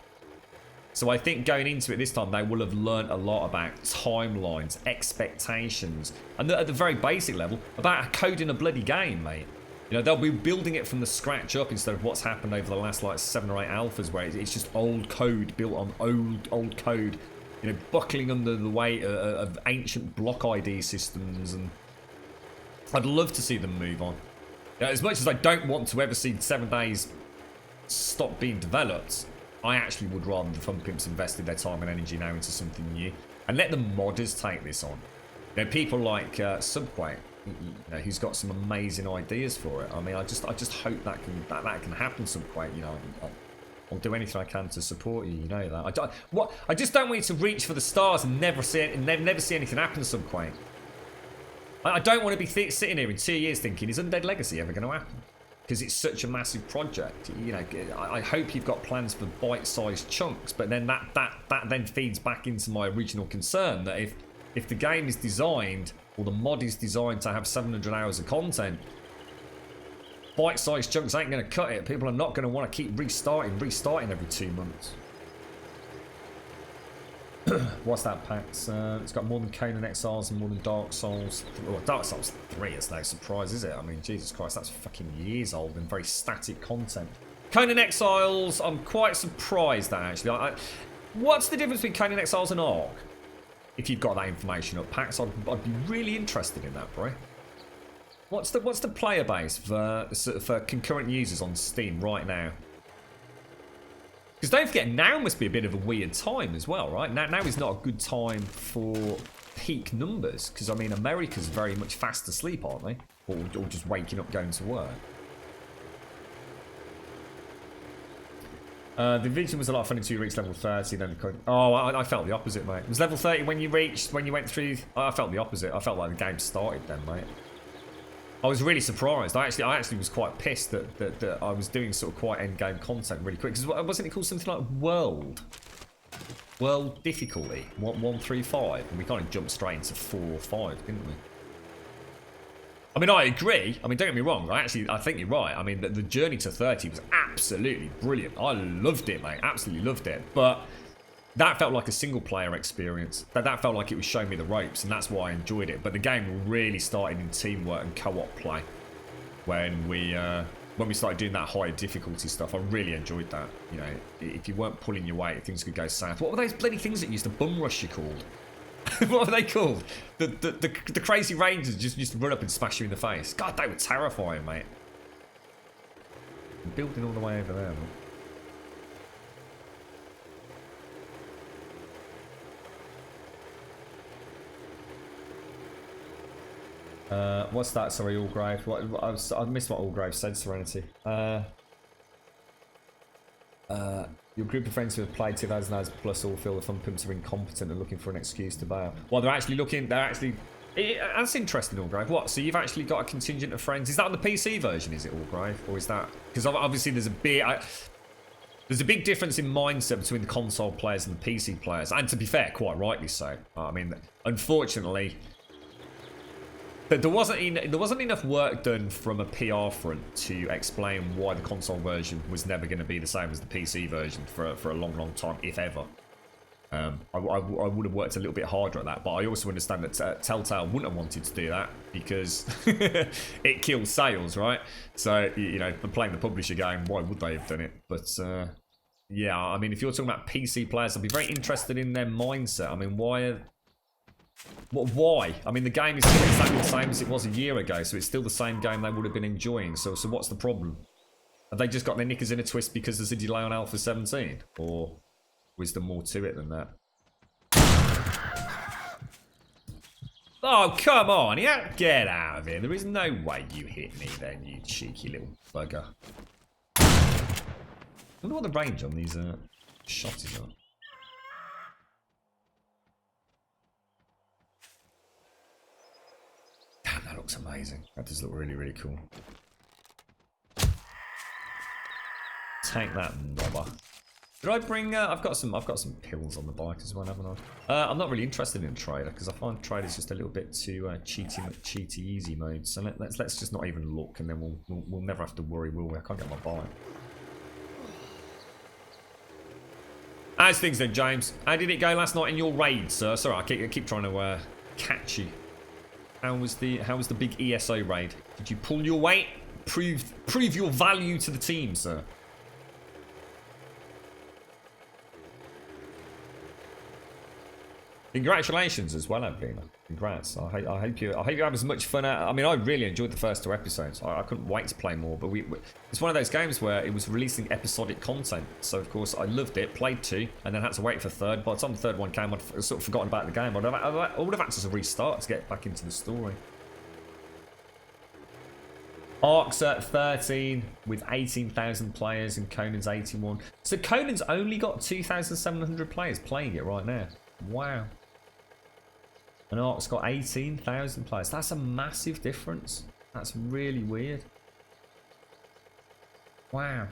So I think going into it this time, they will have learnt a lot about timelines, expectations, and at the very basic level, about coding a bloody game, mate. You know, they'll be building it from the scratch up instead of what's happened over the last like 7 or 8 alphas, where it's just old code built on old code, you know, buckling under the weight of ancient block ID systems. And I'd love to see them move on. You know, as much as I don't want to ever see 7 days stop being developed, I actually would rather the Fun Pimps invested their time and energy now into something new and let the modders take this on. You know, people like Subquake, you know, who's got some amazing ideas for it. I mean, I just hope that can happen. Subquake, you know, I'll do anything I can to support you. You know that. I just don't want you to reach for the stars and never see anything happen. Subquake. I don't want to be sitting here in 2 years thinking, is Undead Legacy ever going to happen? Because it's such a massive project. You know, I hope you've got plans for bite-sized chunks, but then that then feeds back into my original concern that if the game is designed, or the mod is designed to have 700 hours of content, bite-sized chunks ain't going to cut it. People are not going to want to keep restarting every 2 months. What's that, Pax? It's got more than Conan Exiles and more than Dark Souls. Well, Dark Souls 3 is no surprise, is it? I mean, Jesus Christ, that's fucking years old and very static content. Conan Exiles, I'm quite surprised at, actually. What's the difference between Conan Exiles and Ark? If you've got that information up, Pax, I'd be really interested in that, bro. What's the player base for concurrent users on Steam right now? Because don't forget, now must be a bit of a weird time as well, right? Now is not a good time for peak numbers. Because, I mean, America's very much fast asleep, aren't they? Or just waking up going to work. The Division was a lot of fun until you reached level 30. Then I felt the opposite, mate. It was level 30 when you went through... I felt the opposite. I felt like the game started then, mate. I was really surprised. I actually was quite pissed that I was doing sort of quite end game content really quick. Because wasn't it called something like World difficulty 135, and we kind of jumped straight into 4 or 5, didn't we? I mean, I agree. I mean, don't get me wrong. I think you're right. I mean, the journey to 30 was absolutely brilliant. I loved it, mate. Absolutely loved it. But that felt like a single-player experience. That felt like it was showing me the ropes, and that's why I enjoyed it. But the game really started in teamwork and co-op play when we started doing that higher difficulty stuff. I really enjoyed that. You know, if you weren't pulling your weight, things could go south. What were those bloody things that used to bum rush you called? What were they called? The crazy rangers just used to run up and smash you in the face. God, they were terrifying, mate. I'm building all the way over there, man. What's that? Sorry, Allgrave. I missed what Allgrave said, Serenity. Your group of friends who have played 2,000 hours plus all feel the Fun Pimps are incompetent and looking for an excuse to bail. Well, they're actually That's interesting, Allgrave. What? So you've actually got a contingent of friends? Is that on the PC version? Is it Allgrave, or is that because obviously there's a big difference in mindset between the console players and the PC players, and to be fair, quite rightly so. I mean, unfortunately, there wasn't enough work done from a PR front to explain why the console version was never going to be the same as the PC version for a long time, if ever. I would have worked a little bit harder at that, but I also understand that Telltale wouldn't have wanted to do that because it kills sales, right? So, you know, for playing the publisher game, why would they have done it? But, yeah, I mean, if you're talking about PC players, I'd be very interested in their mindset. I mean, why? I mean, the game is still exactly the same as it was a year ago, so it's still the same game they would have been enjoying. So what's the problem? Have they just got their knickers in a twist because there's a delay on Alpha 17? Or is there more to it than that? Oh, come on. Yeah, get out of here. There is no way you hit me then, you cheeky little bugger. I wonder what the range on these shots is on. Damn, that looks amazing. That does look really, really cool. Take that, knobber. Did I bring? I've got some pills on the bike as well, haven't I? I'm not really interested in trader because I find trader's just a little bit too cheaty easy mode. So let's just not even look, and then we'll never have to worry, will we? I can't get my bike. How's things then, James? How did it go last night in your raid, sir? Sorry, I keep trying to catch you. How was the big ESO raid? Did you pull your weight? Prove your value to the team, sir. Congratulations as well, Abdina. Congrats. I hope you have as much fun. I mean, I really enjoyed the first 2 episodes. I couldn't wait to play more. But it's one of those games where it was releasing episodic content. So of course I loved it. Played 2, and then had to wait for 3rd. By the time the 3rd one came, I'd sort of forgotten about the game. I would have had to restart to get back into the story. Ark's at 13 with 18,000 players, and Conan's 81. So Conan's only got 2,700 players playing it right now. Wow. And Ark's got 18,000 players. That's a massive difference. That's really weird. Wow.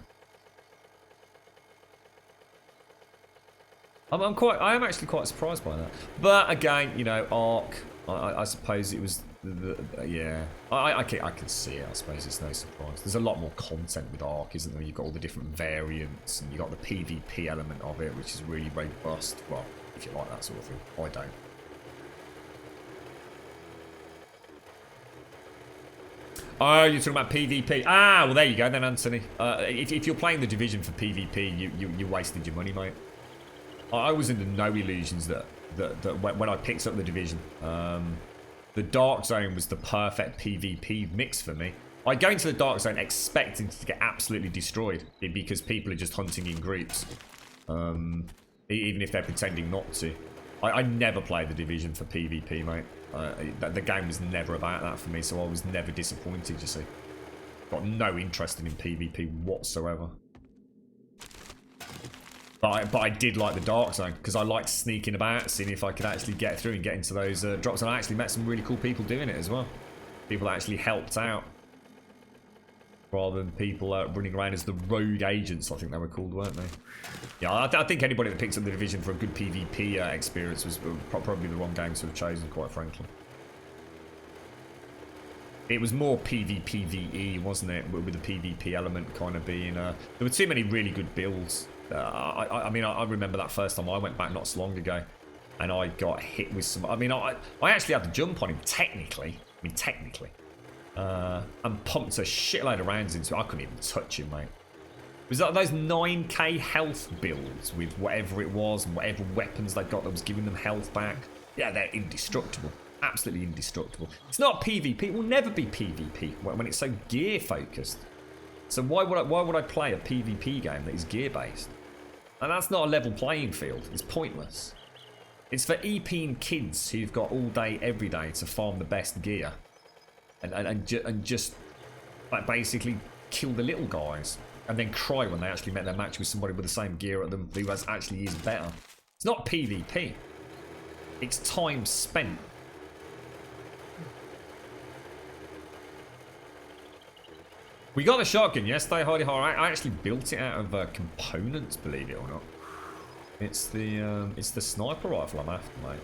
I am actually quite surprised by that. But again, you know, Ark. I suppose it was yeah. I can see it. I suppose it's no surprise. There's a lot more content with Ark, isn't there? You've got all the different variants, and you've got the PvP element of it, which is really robust. Well, if you like that sort of thing. I don't. Oh, you're talking about PvP. Ah, well, there you go then, Anthony. If you're playing the Division for PvP, you wasted your money, mate. I was under no illusions that when I picked up the Division, the Dark Zone was the perfect PvP mix for me. I go into the Dark Zone expecting to get absolutely destroyed because people are just hunting in groups, even if they're pretending not to. I never played the Division for PvP, mate. The game was never about that for me, so I was never disappointed, you see. Got no interest in PvP whatsoever. But I did like the Dark Zone, because I liked sneaking about, seeing if I could actually get through and get into those drops. And I actually met some really cool people doing it as well. People that actually helped out, rather than people running around as the rogue agents, I think they were called, weren't they? Yeah, I think anybody that picks up the Division for a good PvP experience was probably the wrong game to have chosen, quite frankly. It was more PvPvE, wasn't it? With the PvP element kind of being... there were too many really good builds. I mean, I remember that first time I went back not so long ago, and I got hit with some... I mean, I actually had to jump on him, technically. I mean, technically. And pumped a shitload of rounds into it. I couldn't even touch him, mate. It was like those 9k health builds with whatever it was and whatever weapons they got that was giving them health back. Yeah, they're indestructible. Absolutely indestructible. It's not PvP. It will never be PvP when it's so gear focused. So why would I play a PvP game that is gear based? And that's not a level playing field. It's pointless. It's for EPing kids who've got all day, every day to farm the best gear. And just like basically kill the little guys and then cry when they actually met their match with somebody with the same gear at them who actually is better. It's not PvP. It's time spent. We got the shotgun yesterday, Hardy Horror. I actually built it out of components, believe it or not. It's the sniper rifle I'm after, mate.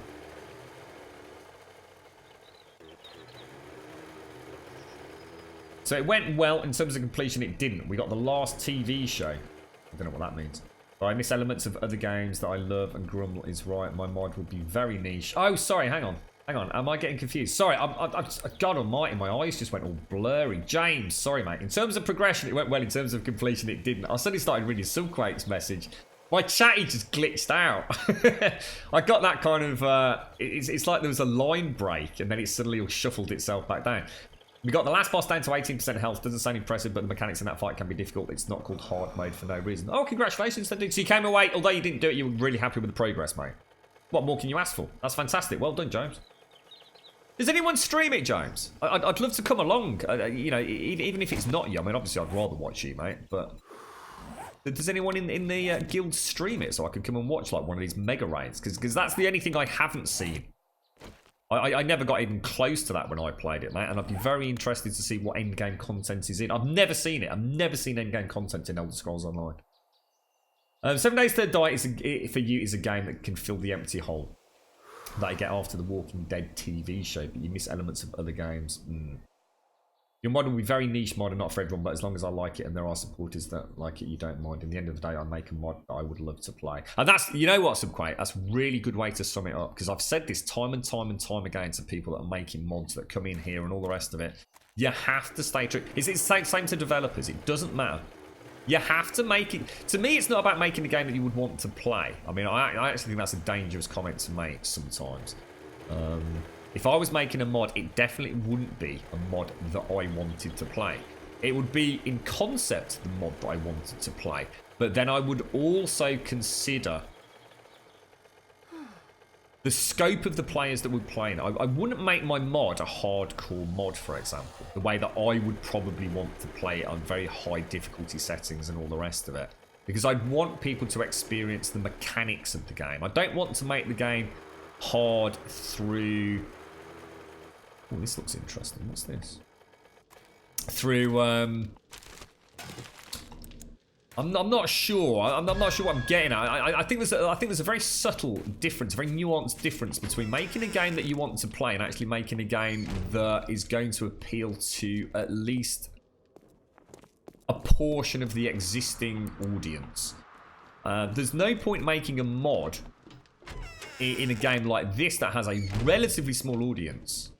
So it went well in terms of completion. It didn't. We got the last TV show. I don't know what that means. But I miss elements of other games that I love, and Grumble is right. My mod would be very niche. Oh, sorry. Hang on. Hang on. Am I getting confused? Sorry. God almighty, my eyes just went all blurry. James, sorry, mate. In terms of progression, it went well. In terms of completion, it didn't. I suddenly started reading Subquake's message. My chatty just glitched out. I got that kind of... it's like there was a line break, and then it suddenly all shuffled itself back down. We got the last boss down to 18% health. Doesn't sound impressive, but the mechanics in that fight can be difficult. It's not called hard mode for no reason. Oh, congratulations, then, dude. So you came away, although you didn't do it, you were really happy with the progress, mate. What more can you ask for? That's fantastic. Well done, James. Does anyone stream it, James? I'd love to come along. You know, even if it's not you. I mean, obviously, I'd rather watch you, mate. But does anyone in the guild stream it so I could come and watch like one of these mega raids? Because that's the only thing I haven't seen. I never got even close to that when I played it, mate, and I'd be very interested to see what endgame content is in. I've never seen it. I've never seen endgame content in Elder Scrolls Online. 7 Days to Die for you is a game that can fill the empty hole that I get after the Walking Dead TV show, but you miss elements of other games. Your mod will be very niche mod and not for everyone, but as long as I like it and there are supporters that like it, you don't mind. In the end of the day, I make a mod that I would love to play. And that's, you know what, Subquake? That's a really good way to sum it up, because I've said this time and time and time again to people that are making mods that come in here and all the rest of it. You have to stay true. It's the same to developers. It doesn't matter. You have to make it... To me, it's not about making a game that you would want to play. I mean, I actually think that's a dangerous comment to make sometimes. If I was making a mod, it definitely wouldn't be a mod that I wanted to play. It would be, in concept, the mod that I wanted to play. But then I would also consider the scope of the players that would play in it. I wouldn't make my mod a hardcore mod, for example. The way that I would probably want to play it on very high difficulty settings and all the rest of it. Because I'd want people to experience the mechanics of the game. I don't want to make the game hard through... Oh, this looks interesting. What's this? Through, I'm not sure. I'm not sure what I'm getting at. I think there's a very subtle difference, a very nuanced difference between making a game that you want to play and actually making a game that is going to appeal to at least a portion of the existing audience. There's no point making a mod in a game like this that has a relatively small audience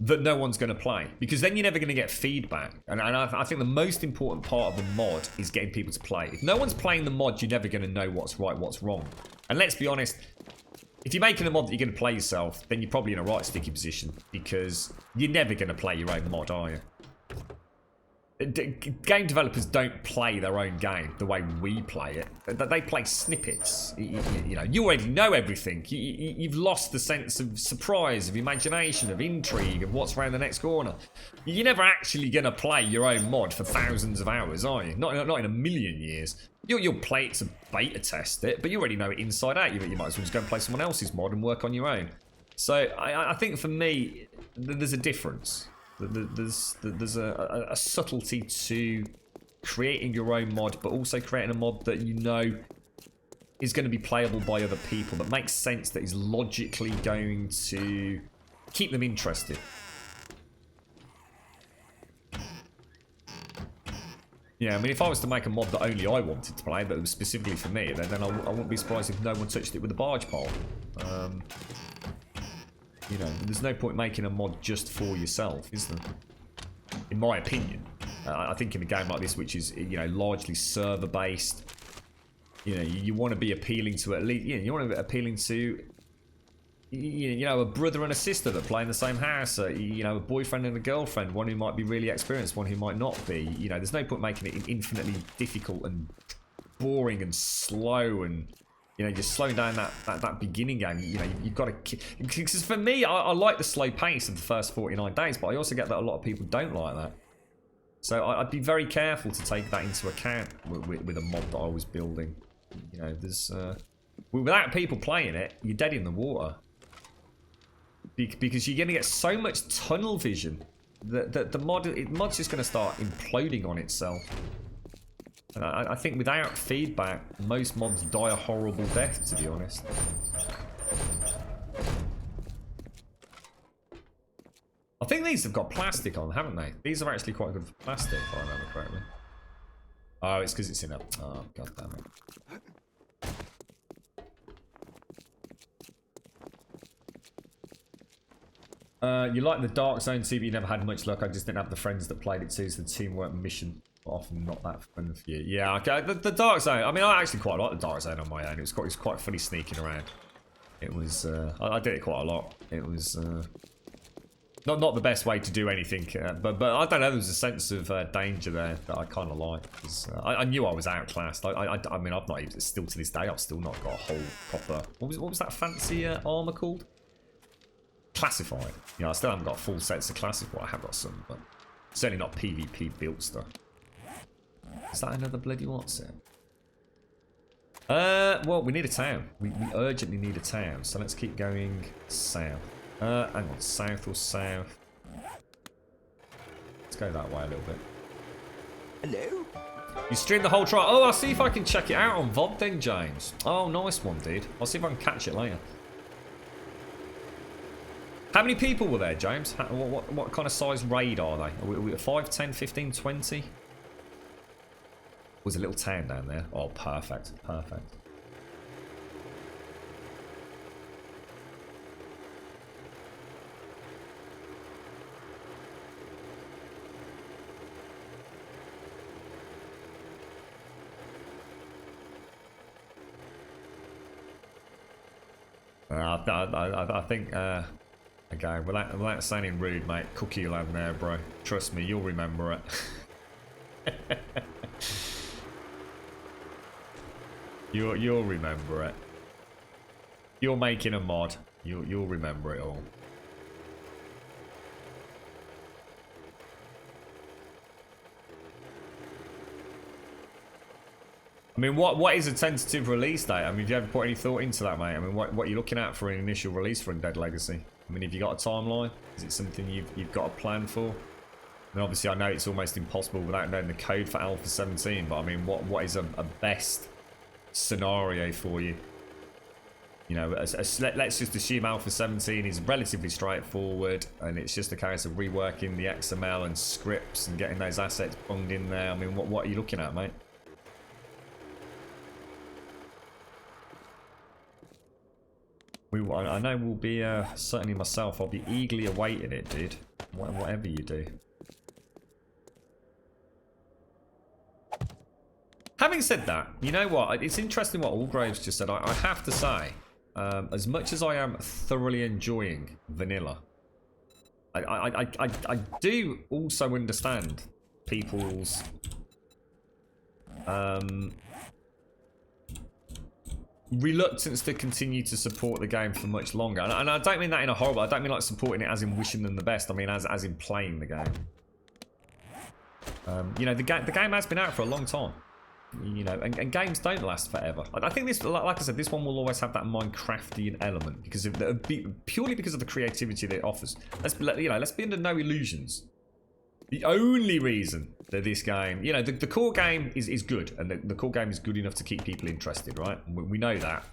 that no one's going to play, because then you're never going to get feedback. And I think the most important part of the mod is getting people to play. If no one's playing the mod, you're never going to know what's right, what's wrong. And let's be honest, if you're making a mod that you're going to play yourself, then you're probably in a right sticky position, because you're never going to play your own mod, are you? Game developers don't play their own game the way we play it. They play snippets. You know, you already know everything. You've lost the sense of surprise, of imagination, of intrigue, of what's around the next corner. You're never actually going to play your own mod for thousands of hours, are you? Not in a million years. You'll play it to beta test it, but you already know it inside out. You might as well just go and play someone else's mod and work on your own. So I think for me, there's a difference. There's a subtlety to creating your own mod, but also creating a mod that you know is going to be playable by other people, that makes sense, that is logically going to keep them interested. Yeah, I mean, if I was to make a mod that only I wanted to play, that was specifically for me, then I wouldn't be surprised if no one touched it with a barge pole. You know, there's no point making a mod just for yourself, is there? In my opinion. I think in a game like this, which is, you know, largely server-based, you know, you want to be appealing to at least, you want to be appealing to, you know, a brother and a sister that play in the same house, you know, a boyfriend and a girlfriend, one who might be really experienced, one who might not be. You know, there's no point making it infinitely difficult and boring and slow and... You know, just slowing down that beginning game. You know, you've got to... Because for me, I like the slow pace of the first 49 days, but I also get that a lot of people don't like that. So I'd be very careful to take that into account with a mod that I was building. You know, there's... without people playing it, you're dead in the water. Because you're going to get so much tunnel vision the mod's just going to start imploding on itself. And I think without feedback, most mods die a horrible death, to be honest. I think these have got plastic on, haven't they? These are actually quite good for plastic, if I remember correctly. Oh, it's because it's in a... Oh, god damn it. You like the Dark Zone too, but you never had much luck. I just didn't have the friends that played it too, so the teamwork mission often not that fun for you. Yeah, okay. The Dark Zone. I mean, I actually quite like the Dark Zone on my own. It was quite funny sneaking around. It was. I did it quite a lot. It was not the best way to do anything, but I don't know. There was a sense of danger there that I kind of liked. I knew I was outclassed. I mean, I've not even still to this day. I've still not got a whole proper. What was that fancy armor called? Classified. You know, I still haven't got full sets of classified. I have got some, but certainly not PvP built stuff. Is that another bloody what's it? Well, we need a town. We urgently need a town. So let's keep going south. Hang on, south or south? Let's go that way a little bit. Hello? You streamed the whole trial. Oh, I'll see if I can check it out on VOD then, James. Oh, nice one, dude. I'll see if I can catch it later. How many people were there, James? What kind of size raid are they? Are we 5, 10, 15, 20? Was a little town down there. Oh, perfect. Perfect. I think... Okay, without sounding rude, mate, cookie you'll have there, bro. Trust me, you'll remember it. You'll remember it. You're making a mod. You'll remember it all. I mean, what is a tentative release date? I mean, have you ever put any thought into that, mate? I mean, what are you looking at for an initial release for Undead Legacy? I mean, have you got a timeline? Is it something you've got a plan for? I mean, obviously, I know it's almost impossible without knowing the code for Alpha 17, but I mean, what is a best scenario for you? You know, let's just assume Alpha 17 is relatively straightforward, and it's just a case of reworking the XML and scripts and getting those assets bunged in there. I mean, what are you looking at, mate? I know we'll be, certainly myself, I'll be eagerly awaiting it, dude. Whatever you do. Having said that, you know what? It's interesting what Allgraves just said. I have to say, as much as I am thoroughly enjoying vanilla, I do also understand people's... reluctance to continue to support the game for much longer, and I don't mean that in a horrible. I don't mean like supporting it as in wishing them the best. I mean as in playing the game. You know, the game has been out for a long time. You know, and games don't last forever. I think this, like I said, this one will always have that Minecraftian element because of purely because of the creativity that it offers. Let's be under no illusions. The only reason that this game, you know, the core game is good, and the core game is good enough to keep people interested, right? We know that.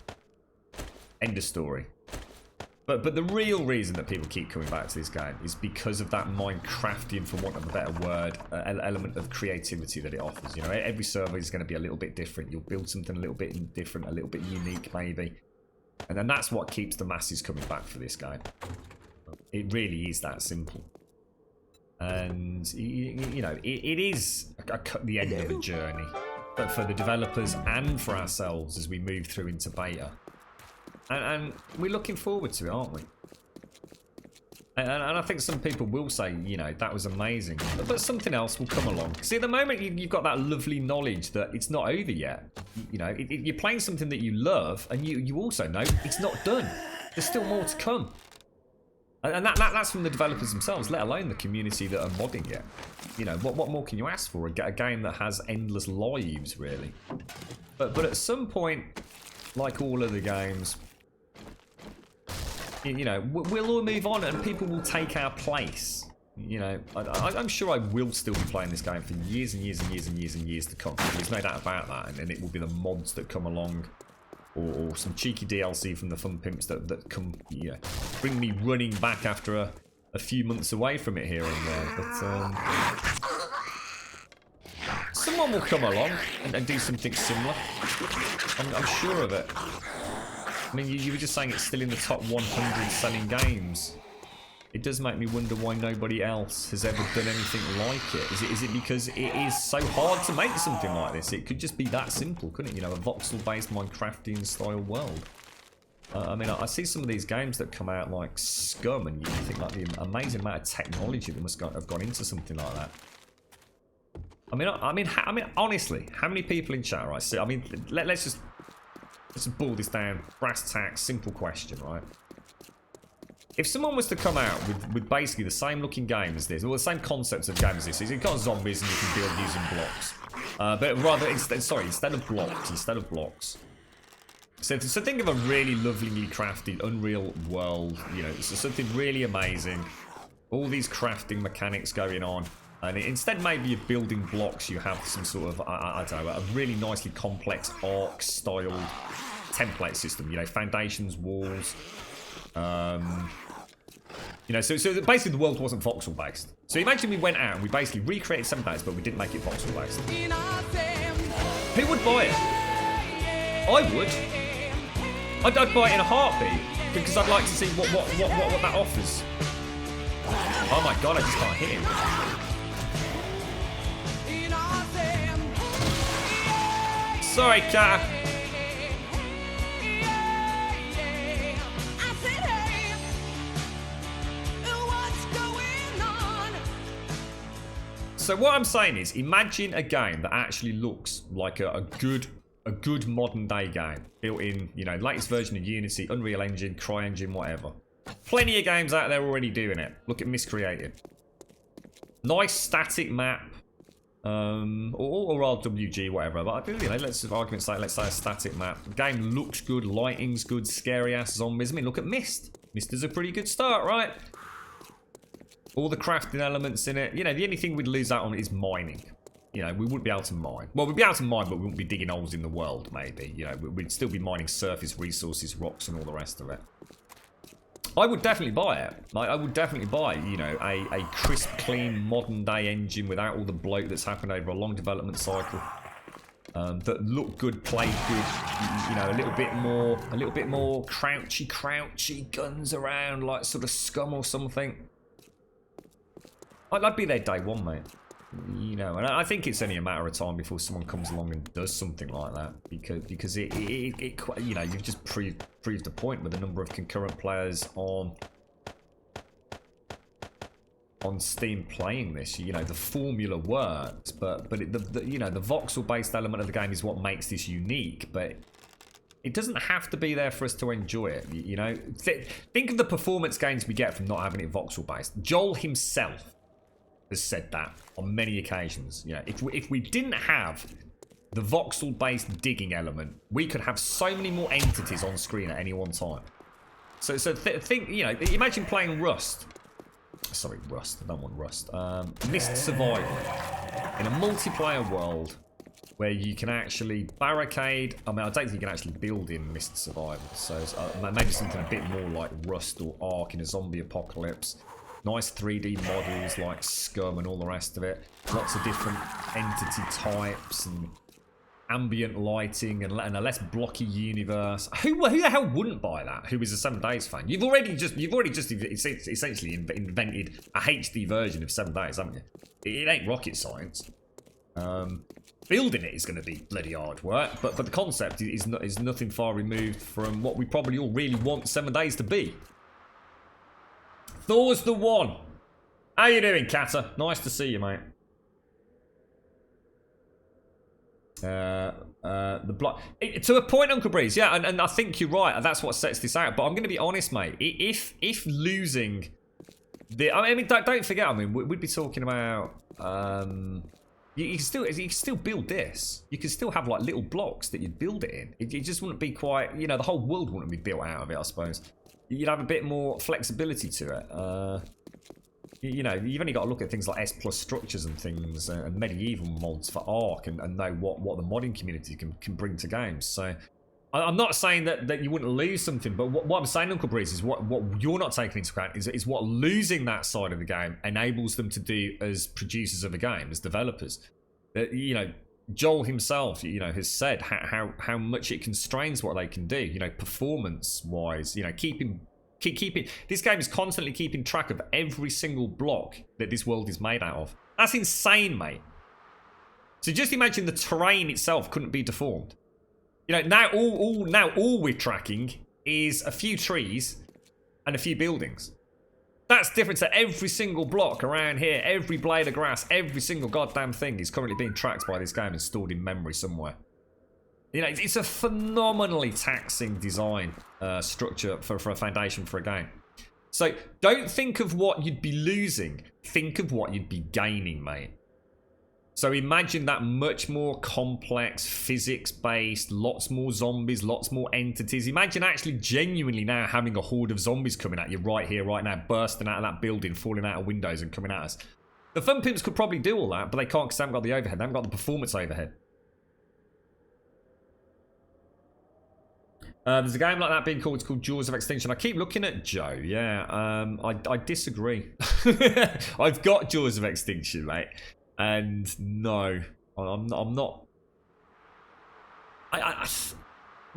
End of story. But the real reason that people keep coming back to this game is because of that Minecraftian, for want of a better word, element of creativity that it offers. You know, every server is going to be a little bit different. You'll build something a little bit different, a little bit unique, maybe. And then that's what keeps the masses coming back for this game. It really is that simple. And, you know, it is the end of a journey. But for the developers and for ourselves as we move through into beta. And we're looking forward to it, aren't we? And I think some people will say, you know, that was amazing. But something else will come along. See, at the moment, you've got that lovely knowledge that it's not over yet. You know, you're playing something that you love, and you also know it's not done. There's still more to come. And that's from the developers themselves, let alone the community that are modding it. You know, what more can you ask for? A game that has endless lives, really. But at some point, like all other games, you know, we'll all move on and people will take our place. You know, I'm sure I will still be playing this game for years and years and years and years and years to come. There's no doubt about that. And it will be the mods that come along, or some cheeky DLC from the Fun Pimps that come, you know, bring me running back after a few months away from it here and there. But someone will come along and do something similar. I'm sure of it. I mean, you were just saying it's still in the top 100 selling games. It does make me wonder why nobody else has ever done anything like it. Is it because it is so hard to make something like this? It could just be that simple, couldn't it? You know, a voxel-based Minecraftian style world. I mean, I see some of these games that come out like Scum, and you think like the amazing amount of technology that must have gone into something like that. I mean, honestly, how many people in chat, right? So, I mean, let's just boil this down, brass tacks, simple question, right? If someone was to come out with basically the same looking game as this, or the same concepts of game as this, you've got zombies and you can build using blocks, but rather instead of blocks. So think of a really lovingly crafted Unreal world, you know, so something really amazing, all these crafting mechanics going on, and instead maybe of building blocks, you have some sort of I don't know, a really nicely complex Ark styled template system, you know, foundations, walls. You know, so basically the world wasn't voxel based. So imagine we went out and we basically recreated 7 Days, but we didn't make it voxel based. Who would buy it? I would. I'd buy it in a heartbeat because I'd like to see what that offers. Oh my god, I just can't hit him. Sorry, cat. So what I'm saying is, imagine a game that actually looks like a good modern day game, built in, you know, latest version of Unity, Unreal Engine, CryEngine, whatever. Plenty of games out there already doing it. Look at Miscreated. Nice static map, or RWG, whatever. But you know, let's for argument's sake, let's say a static map. The game looks good, lighting's good, scary ass zombies. I mean, look at Myst. Myst is a pretty good start, right? All the crafting elements in it. You know, the only thing we'd lose out on is mining. You know, we wouldn't be able to mine. Well, we'd be able to mine, but we wouldn't be digging holes in the world, maybe. You know, we'd still be mining surface resources, rocks, and all the rest of it. I would definitely buy it. Like, I would definitely buy, you know, a crisp, clean, modern-day engine without all the bloat that's happened over a long development cycle. That looked good, played good, you know, a little bit more crouchy guns around, like sort of Scum or something. I'd be there day one, mate. You know, and I think it's only a matter of time before someone comes along and does something like that, because it you know, you've just proved the point with the number of concurrent players on Steam playing this. You know, the formula works, but you know, the voxel-based element of the game is what makes this unique, but it doesn't have to be there for us to enjoy it. You know, think of the performance gains we get from not having it voxel-based. Joel himself has said that on many occasions. You know, if we didn't have the voxel-based digging element, we could have so many more entities on screen at any one time. So think, you know, imagine playing Rust. Sorry, Rust. I don't want Rust. Myst Survival in a multiplayer world where you can actually barricade. I mean, I don't think you can actually build in Myst Survival. So maybe something a bit more like Rust or Ark in a zombie apocalypse. Nice 3D models like Scum and all the rest of it. Lots of different entity types and ambient lighting and a less blocky universe. Who the hell wouldn't buy that? Who is a 7 Days fan? You've already just essentially invented a HD version of 7 Days, haven't you? It ain't rocket science. Building it is going to be bloody hard work, but the concept is nothing far removed from what we probably all really want 7 Days to be. Thor's the one. How you doing, Katter? Nice to see you, mate. The block to a point, Uncle Breeze. Yeah, and I think you're right. That's what sets this out. But I'm going to be honest, mate. If losing the, I mean, don't forget. I mean, we'd be talking about. You can still build this. You can still have like little blocks that you'd build it in. It just wouldn't be quite. You know, the whole world wouldn't be built out of it, I suppose. You'd have a bit more flexibility to it. you know, you've only got to look at things like S plus structures and things, and medieval mods for Ark, and know what the modding community can bring to games. So I'm not saying that you wouldn't lose something, but what I'm saying, Uncle Breeze, is what you're not taking into account is what losing that side of the game enables them to do as producers of a game, as developers. You know, Joel himself, you know, has said how much it constrains what they can do. You know, performance wise, you know, keeping this game is constantly keeping track of every single block that this world is made out of. That's insane, mate. So just imagine the terrain itself couldn't be deformed. You know, now all we're tracking is a few trees and a few buildings. That's different to every single block around here, every blade of grass, every single goddamn thing is currently being tracked by this game and stored in memory somewhere. You know, it's a phenomenally taxing design structure for a foundation for a game. So don't think of what you'd be losing, think of what you'd be gaining, mate. So imagine that much more complex, physics-based, lots more zombies, lots more entities. Imagine actually genuinely now having a horde of zombies coming at you right here, right now, bursting out of that building, falling out of windows and coming at us. The Fun Pimps could probably do all that, but they can't because they haven't got the overhead. They haven't got the performance overhead. There's a game like that being called, it's called Jaws of Extinction. I keep looking at Joe, yeah. I disagree. I've got Jaws of Extinction, mate. And no, I'm not.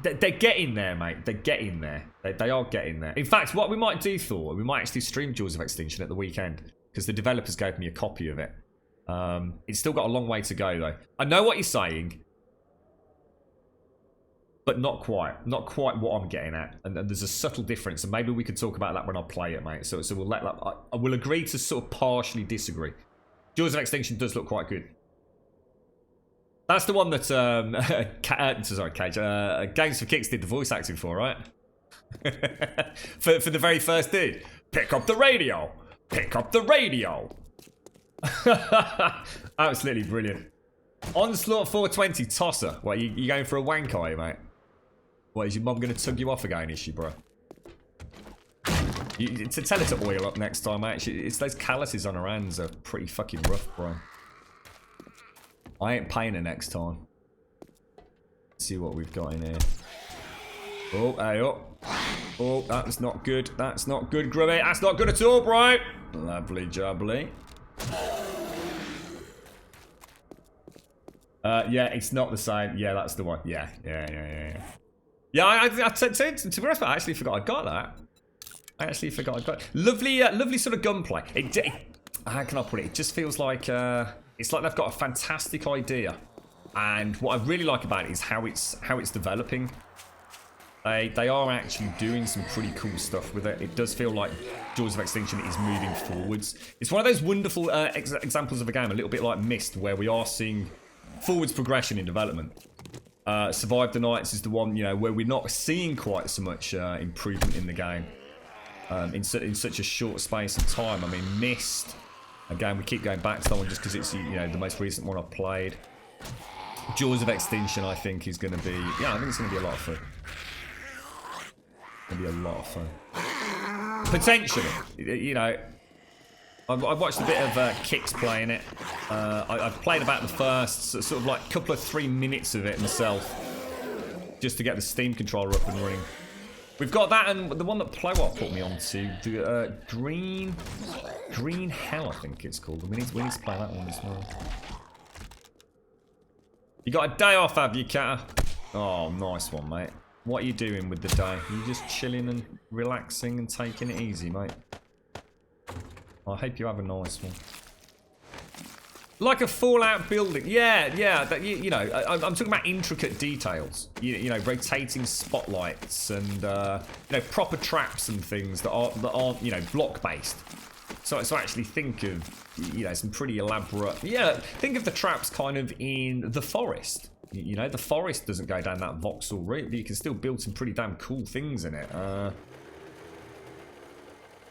They're getting there, mate. They're getting there. They are getting there. In fact, what we might do, Thor, we might actually stream Jaws of Extinction at the weekend because the developers gave me a copy of it. It's still got a long way to go, though. I know what you're saying, but not quite. Not quite what I'm getting at. And there's a subtle difference, and maybe we could talk about that when I play it, mate. So we'll let that. I will agree to sort of partially disagree. Jaws of Extinction does look quite good. That's the one that Games for Kicks did the voice acting for, right? for the very first dude. Pick up the radio. Pick up the radio. Absolutely brilliant. Onslaught 420 tosser. What, you going for a wank, are you, mate? What, is your mum going to tug you off again, is she, bro? To tell her to oil up next time, actually. It's those calluses on her hands are pretty fucking rough, bro. I ain't paying her next time. Let's see what we've got in here. Oh, hey, oh. Oh, that's not good. That's not good, Grubby. That's not good at all, bro. Lovely jubbly. Yeah, it's not the same. Yeah, that's the one. Yeah. Yeah, to be honest, I actually forgot I got that. Lovely sort of gunplay. How can I put it? It just feels like it's like they've got a fantastic idea, and what I really like about it is how it's developing. They are actually doing some pretty cool stuff with it. It does feel like Jaws of Extinction is moving forwards. It's one of those wonderful examples of a game, a little bit like Myst, where we are seeing forwards progression in development. Survive the Nights is the one, you know, where we're not seeing quite so much improvement in the game. In such a short space of time. I mean, Myst, again, we keep going back to that one just because it's, you know, the most recent one I've played. Jaws of Extinction, I think, is going to be, yeah, I think it's going to be a lot of fun. Going to be a lot of fun. Potentially, you know, I've watched a bit of Kicks playing it. I've played about the first sort of like couple of 3 minutes of it myself, just to get the Steam controller up and running. We've got that, and the one that Plowop put me onto, the Green Hell, I think it's called. We need to play that one as well. You got a day off, have you, Catter? Oh, nice one, mate. What are you doing with the day? Are you just chilling and relaxing and taking it easy, mate? I hope you have a nice one. Like a Fallout building. Yeah. That, you know, I'm talking about intricate details. You know, rotating spotlights and, you know, proper traps and things that aren't, you know, block-based. So actually think of, you know, some pretty elaborate... Yeah, think of the traps kind of in the forest. You know, the forest doesn't go down that voxel route, but you can still build some pretty damn cool things in it.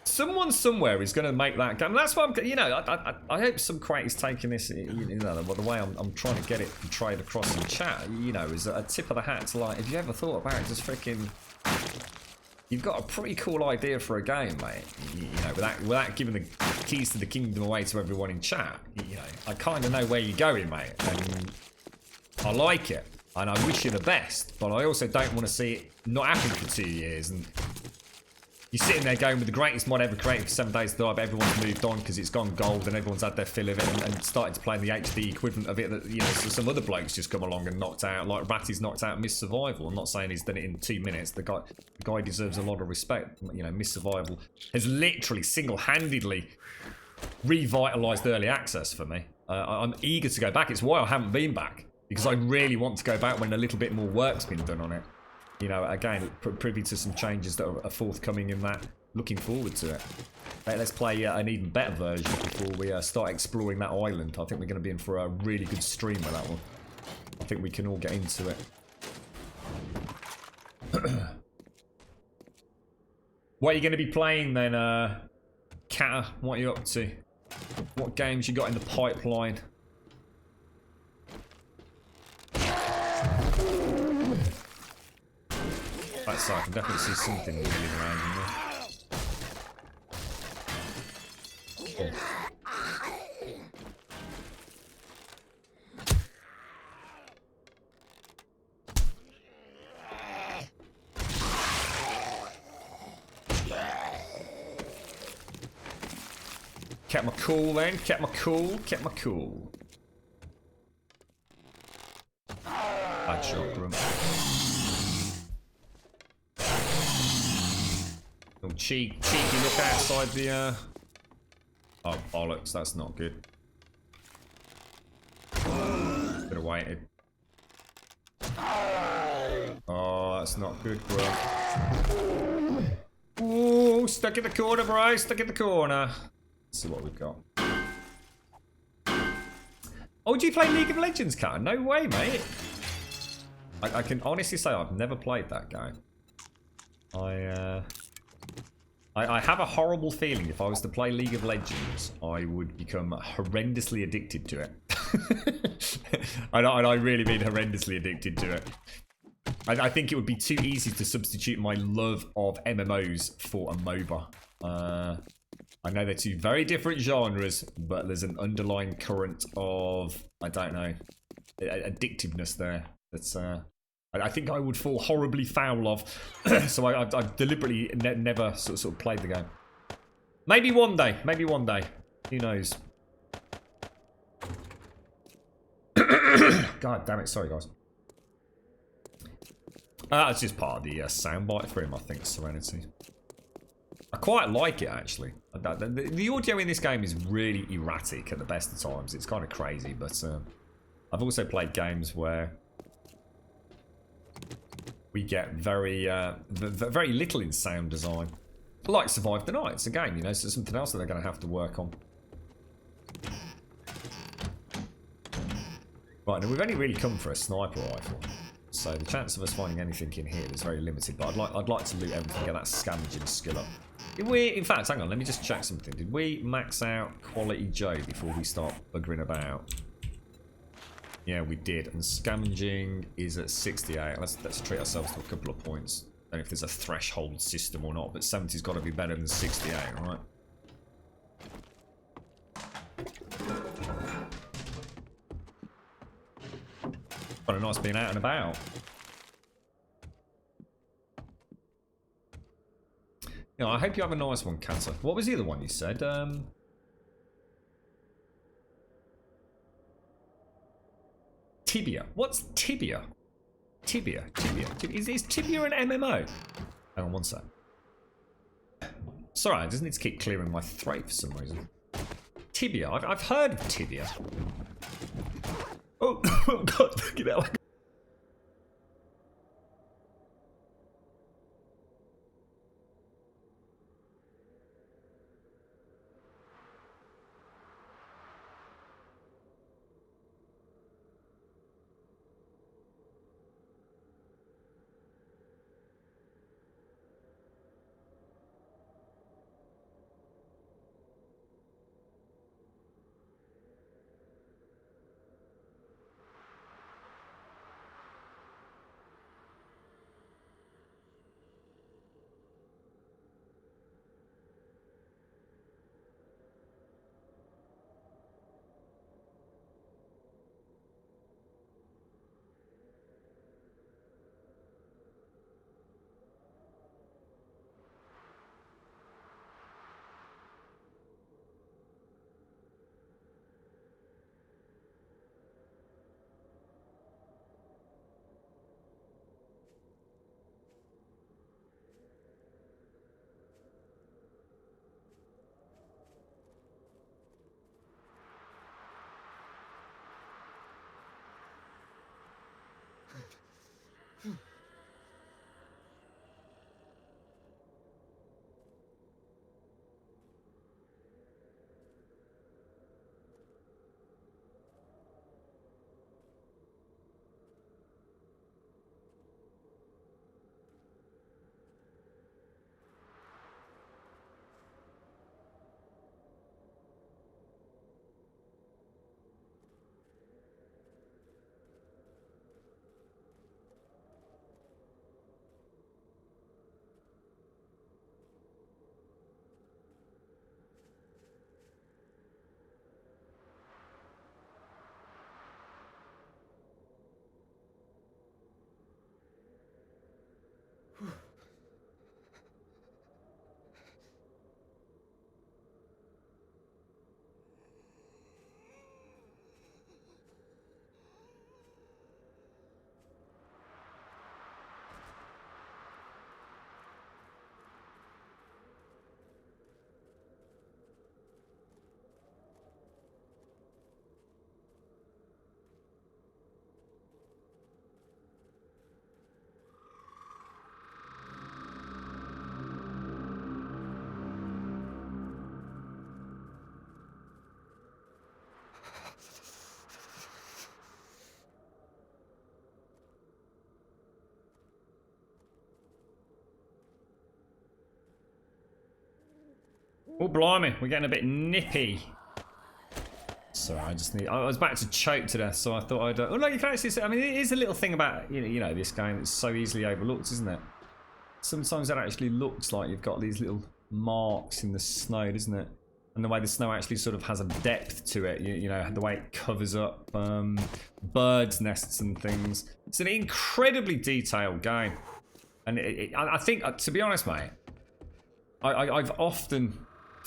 Someone somewhere is going to make that game. That's why I'm, you know, I hope some crate is taking this, you know, the way I'm trying to get it portrayed across in chat, you know, is a tip of the hat to, like, have you ever thought about just freaking you've got a pretty cool idea for a game, mate. You know, without giving the keys to the kingdom away to everyone in chat. You know, I kind of know where you're going, mate, and I like it, and I wish you the best. But I also don't want to see it not happen for 2 years, and you're sitting there going with the greatest mod ever created for 7 days to die, but everyone's moved on because it's gone gold and everyone's had their fill of it and started to play in the HD equivalent of it that, you know, so some other blokes just come along and knocked out, like Ratty's knocked out Miss Survival. I'm not saying he's done it in 2 minutes. The guy deserves a lot of respect. You know, Miss Survival has literally single-handedly revitalised early access for me. I'm eager to go back. It's why I haven't been back, because I really want to go back when a little bit more work's been done on it. You know, again, privy to some changes that are forthcoming in that. Looking forward to it. Let's play an even better version before we start exploring that island. I think we're going to be in for a really good stream with that one. I think we can all get into it. What are you going to be playing then, Katta? What are you up to? What games you got in the pipeline? So I can definitely see something moving around in there. Oh. Kept my cool then, kept my cool. Bad shot, Grump. Little cheeky look outside the oh bollocks, that's not good. Could have waited. Oh, that's not good, bro. Ooh, stuck in the corner, bro, stuck in the corner. Let's see what we've got. Oh, do you play League of Legends, Katta? No way, mate. I can honestly say I've never played that game. I have a horrible feeling if I was to play League of Legends, I would become horrendously addicted to it. and I really mean horrendously addicted to it. I think it would be too easy to substitute my love of MMOs for a MOBA. I know they're two very different genres, but there's an underlying current of, I don't know, addictiveness there. That's I think I would fall horribly foul of, so I've deliberately never sort of played the game. Maybe one day, who knows? God damn it, sorry guys. It's just part of the soundbite for him, I think, Serenity. I quite like it, actually. The audio in this game is really erratic at the best of times. It's kind of crazy, but I've also played games where we get very little in sound design. Like Survive the Night, it's a game, you know, so it's something else that they're going to have to work on. Right, now we've only really come for a sniper rifle, so the chance of us finding anything in here is very limited, but I'd like to loot everything, get that scavenging skill up. Did we, in fact, hang on, let me just check something. Did we max out Quality Joe before we start buggering about? Yeah, we did, and scavenging is at 68. Let's treat ourselves to a couple of points. I don't know if there's a threshold system or not, but 70's got to be better than 68, right? Quite a nice being out and about. You know, I hope you have a nice one, Katta. What was the other one you said? Tibia. What's Tibia? Tibia. Is Tibia an MMO? Hang on one sec. Sorry, I just need to keep clearing my throat for some reason. Tibia. I've heard of Tibia. Oh, God, look at that. Oh, blimey, we're getting a bit nippy. Sorry, I was about to choke to death, so I thought I'd... oh, look, you can actually see... I mean, it is a little thing about, you know, this game that's so easily overlooked, isn't it? Sometimes it actually looks like you've got these little marks in the snow, doesn't it? And the way the snow actually sort of has a depth to it, you know, the way it covers up birds' nests and things. It's an incredibly detailed game. And I think, to be honest, mate, I've often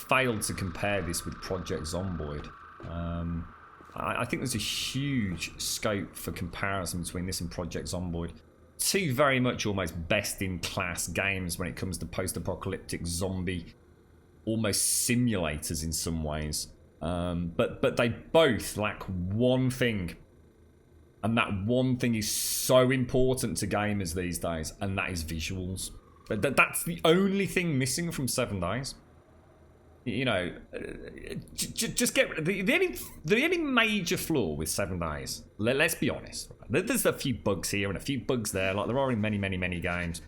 failed to compare this with Project Zomboid. I think there's a huge scope for comparison between this and Project Zomboid. Two very much almost best-in-class games when it comes to post-apocalyptic zombie, almost simulators in some ways. But they both lack one thing. And that one thing is so important to gamers these days, and that is visuals. That's the only thing missing from 7 Days. You know, just get the only major flaw with 7 Days. Let's be honest. Right? There's a few bugs here and a few bugs there, like there are in many games.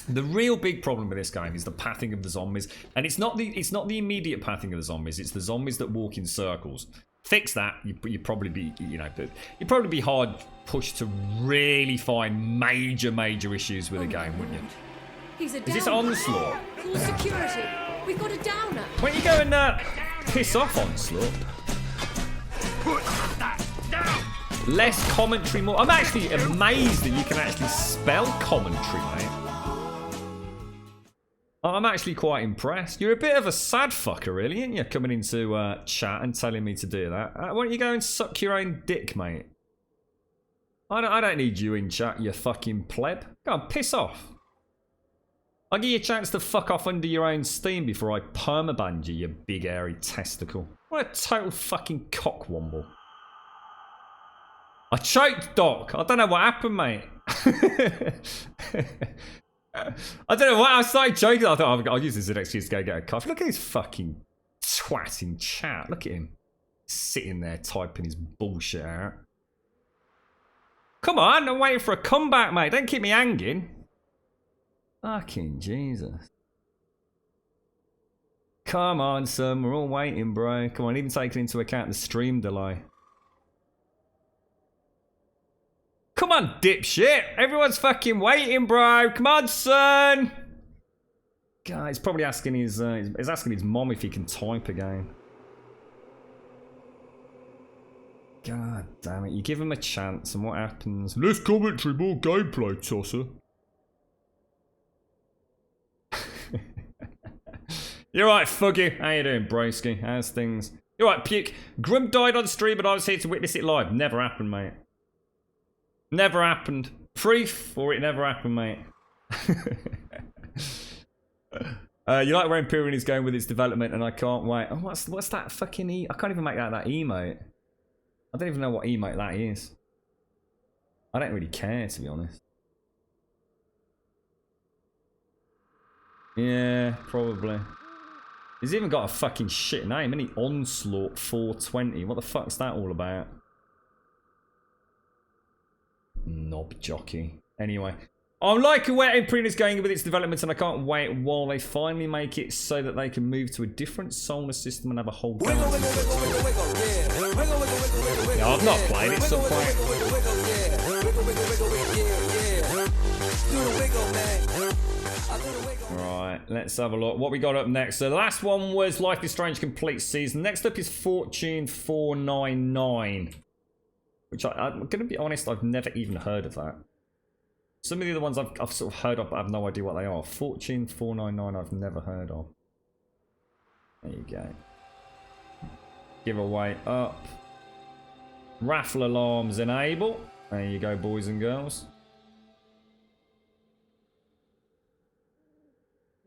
The real big problem with this game is the pathing of the zombies, and it's not the immediate pathing of the zombies. It's the zombies that walk in circles. Fix that, you'd probably be, you know, you'd probably be hard pushed to really find major issues with the game, wouldn't you? He's a Is this downer. Onslaught? Call security. We've got a downer. Why don't you go and piss off, Onslaught? Less commentary, more. I'm actually amazed that you can actually spell commentary, mate. I'm actually quite impressed. You're a bit of a sad fucker, really, aren't you? Coming into chat and telling me to do that. Why don't you go and suck your own dick, mate? I don't need you in chat, you fucking pleb. Go on, piss off. I'll give you a chance to fuck off under your own steam before I permaban you, you big hairy testicle. What a total fucking cockwomble. I choked, Doc. I don't know what happened, mate. I don't know why I started joking. I thought I'll use this as an excuse to go get a coffee. Look at this fucking twat in chat. Look at him sitting there typing his bullshit out. Come on, I'm waiting for a comeback, mate. Don't keep me hanging. Fucking Jesus. Come on, son. We're all waiting, bro. Come on, even taking into account the stream delay. Come on, dipshit. Everyone's fucking waiting, bro. Come on, son. God, he's probably asking his mom if he can type again. God damn it. You give him a chance and what happens? Less commentary, more gameplay, tosser. You're right, Fuggy. How you doing, broski? How's things? You're right, Puke. Grum died on stream, but I was here to witness it live. Never happened, mate. Never happened. Proof, or it never happened, mate. You like where Imperium is going with its development, and I can't wait. Oh, what's that fucking I can't even make that emote. I don't even know what emote that is. I don't really care, to be honest. Yeah, probably. He's even got a fucking shit name, isn't he? Onslaught 420. What the fuck's that all about? Knob jockey. Anyway. I'm liking where Imperium is going with its development, and I can't wait while they finally make it so that they can move to a different solar system and have a whole game. Yeah, I've not played it, so Right, let's have a look. What we got up next? So the last one was Life is Strange Complete Season. Next up is Fortune 499. Which I'm going to be honest, I've never even heard of that. Some of the other ones I've sort of heard of, but I have no idea what they are. Fortune 499 I've never heard of. There you go. Giveaway up. Raffle alarms enable. There you go, boys and girls.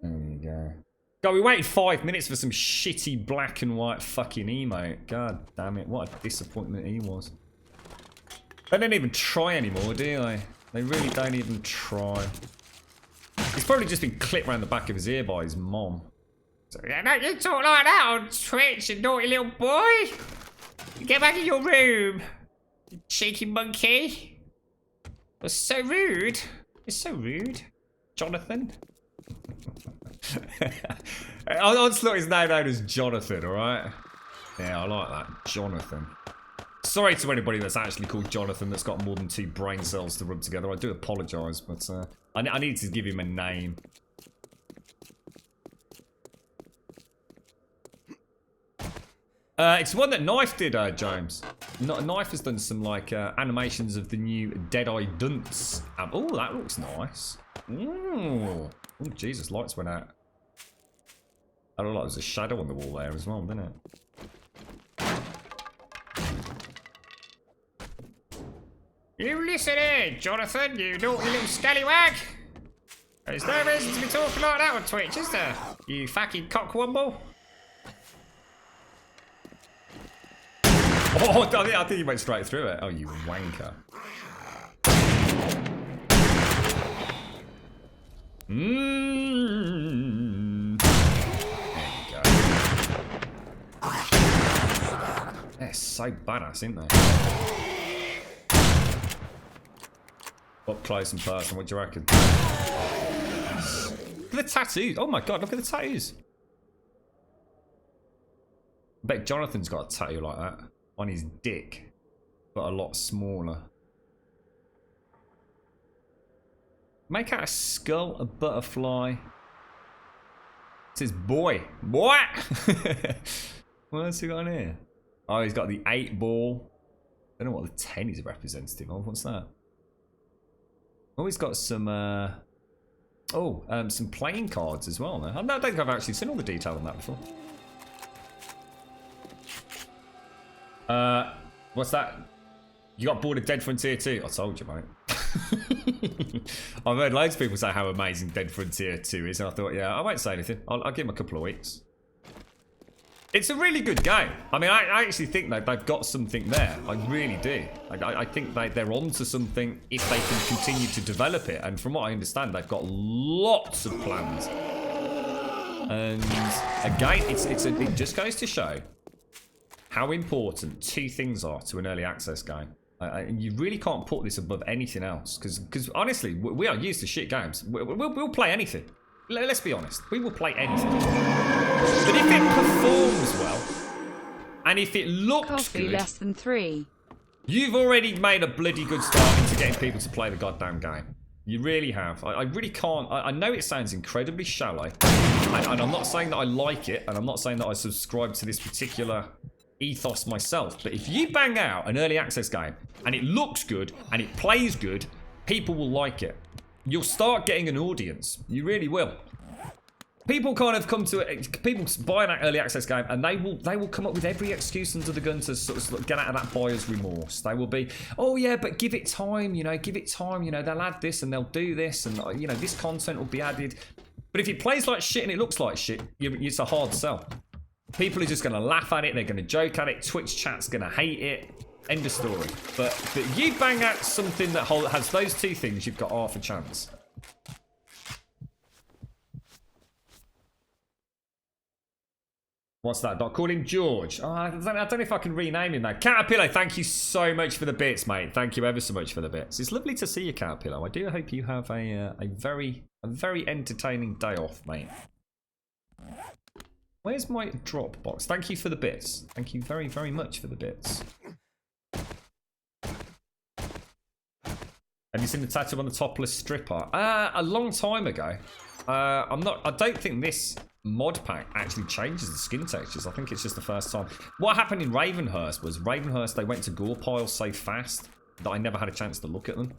There you go. God, we waited 5 minutes for some shitty black and white fucking emote. God damn it, what a disappointment he was. They don't even try anymore, do they? They really don't even try. He's probably just been clipped around the back of his ear by his mom. So, yeah, don't you talk like that on Twitch, you naughty little boy. Get back in your room, you cheeky monkey. It's so rude. It's so rude. Jonathan. Onslaught is now known as Jonathan, alright? Yeah, I like that. Jonathan. Sorry to anybody that's actually called Jonathan that's got more than 2 brain cells to rub together. I do apologise, but I need to give him a name. It's one that Knife did, James. Knife has done some like animations of the new Deadeye Dunce. Oh, that looks nice. Ooh. Oh, Jesus, lights went out. I don't know, there's a shadow on the wall there as well, didn't it? You listen here, Jonathan, you naughty little scallywag. There's no reason to be talking like that on Twitch, is there? You fucking cockwomble. Oh, I think you went straight through it. Oh, you wanker. Mmm. There you go. They're so badass, isn't they? Up close and personal, what do you reckon? Look at the tattoos. Oh my god, look at the tattoos. I bet Jonathan's got a tattoo like that on his dick, but a lot smaller. Make out a skull, a butterfly. It says boy. Boy! What else he got on here? Oh, he's got the 8 ball. I don't know what the 10 is representative of. What's that? Oh, he's got some some playing cards as well. I don't think I've actually seen all the detail on that before. What's that? You got bored of Dead Frontier 2? I told you, mate. I've heard loads of people say how amazing Dead Frontier 2 is, and I thought, yeah, I won't say anything. I'll give him a couple of weeks. It's a really good game. I mean, I actually think that they've got something there. I really do. I think they're onto something if they can continue to develop it. And from what I understand, they've got lots of plans. And again, it just goes to show how important 2 things are to an early access game. And you really can't put this above anything else. Because honestly, we are used to shit games. We'll play anything. Let's be honest. We will play anything. But if it performs well, and if it looks Coffee good, less than 3. you've already made a bloody good start into getting people to play the goddamn game. You really have. I really can't. I know it sounds incredibly shallow. And I'm not saying that I like it, and I'm not saying that I subscribe to this particular ethos myself. But if you bang out an early access game, and it looks good, and it plays good, people will like it. You'll start getting an audience. You really will. People kind of come to it. People buy an early access game, and they will come up with every excuse under the gun to sort of get out of that buyer's remorse. They will be, oh yeah, but give it time. You know, give it time. You know, they'll add this and they'll do this, and you know, this content will be added. But if it plays like shit and it looks like shit, it's a hard sell. People are just going to laugh at it. They're going to joke at it. Twitch chat's going to hate it. End of story. But you bang out something that has those 2 things, you've got half a chance. What's that? Call him George. Oh, I don't know if I can rename him that. Caterpillar, thank you so much for the bits, mate. Thank you ever so much for the bits. It's lovely to see you, Caterpillar. I do hope you have a very entertaining day off, mate. Where's my drop box? Thank you for the bits. Thank you very, very much for the bits. Have you seen the tattoo on the topless stripper? A long time ago. I don't think this mod pack actually changes the skin textures. I think it's just the first time. What happened in Ravenhurst was they went to gore piles so fast that I never had a chance to look at them.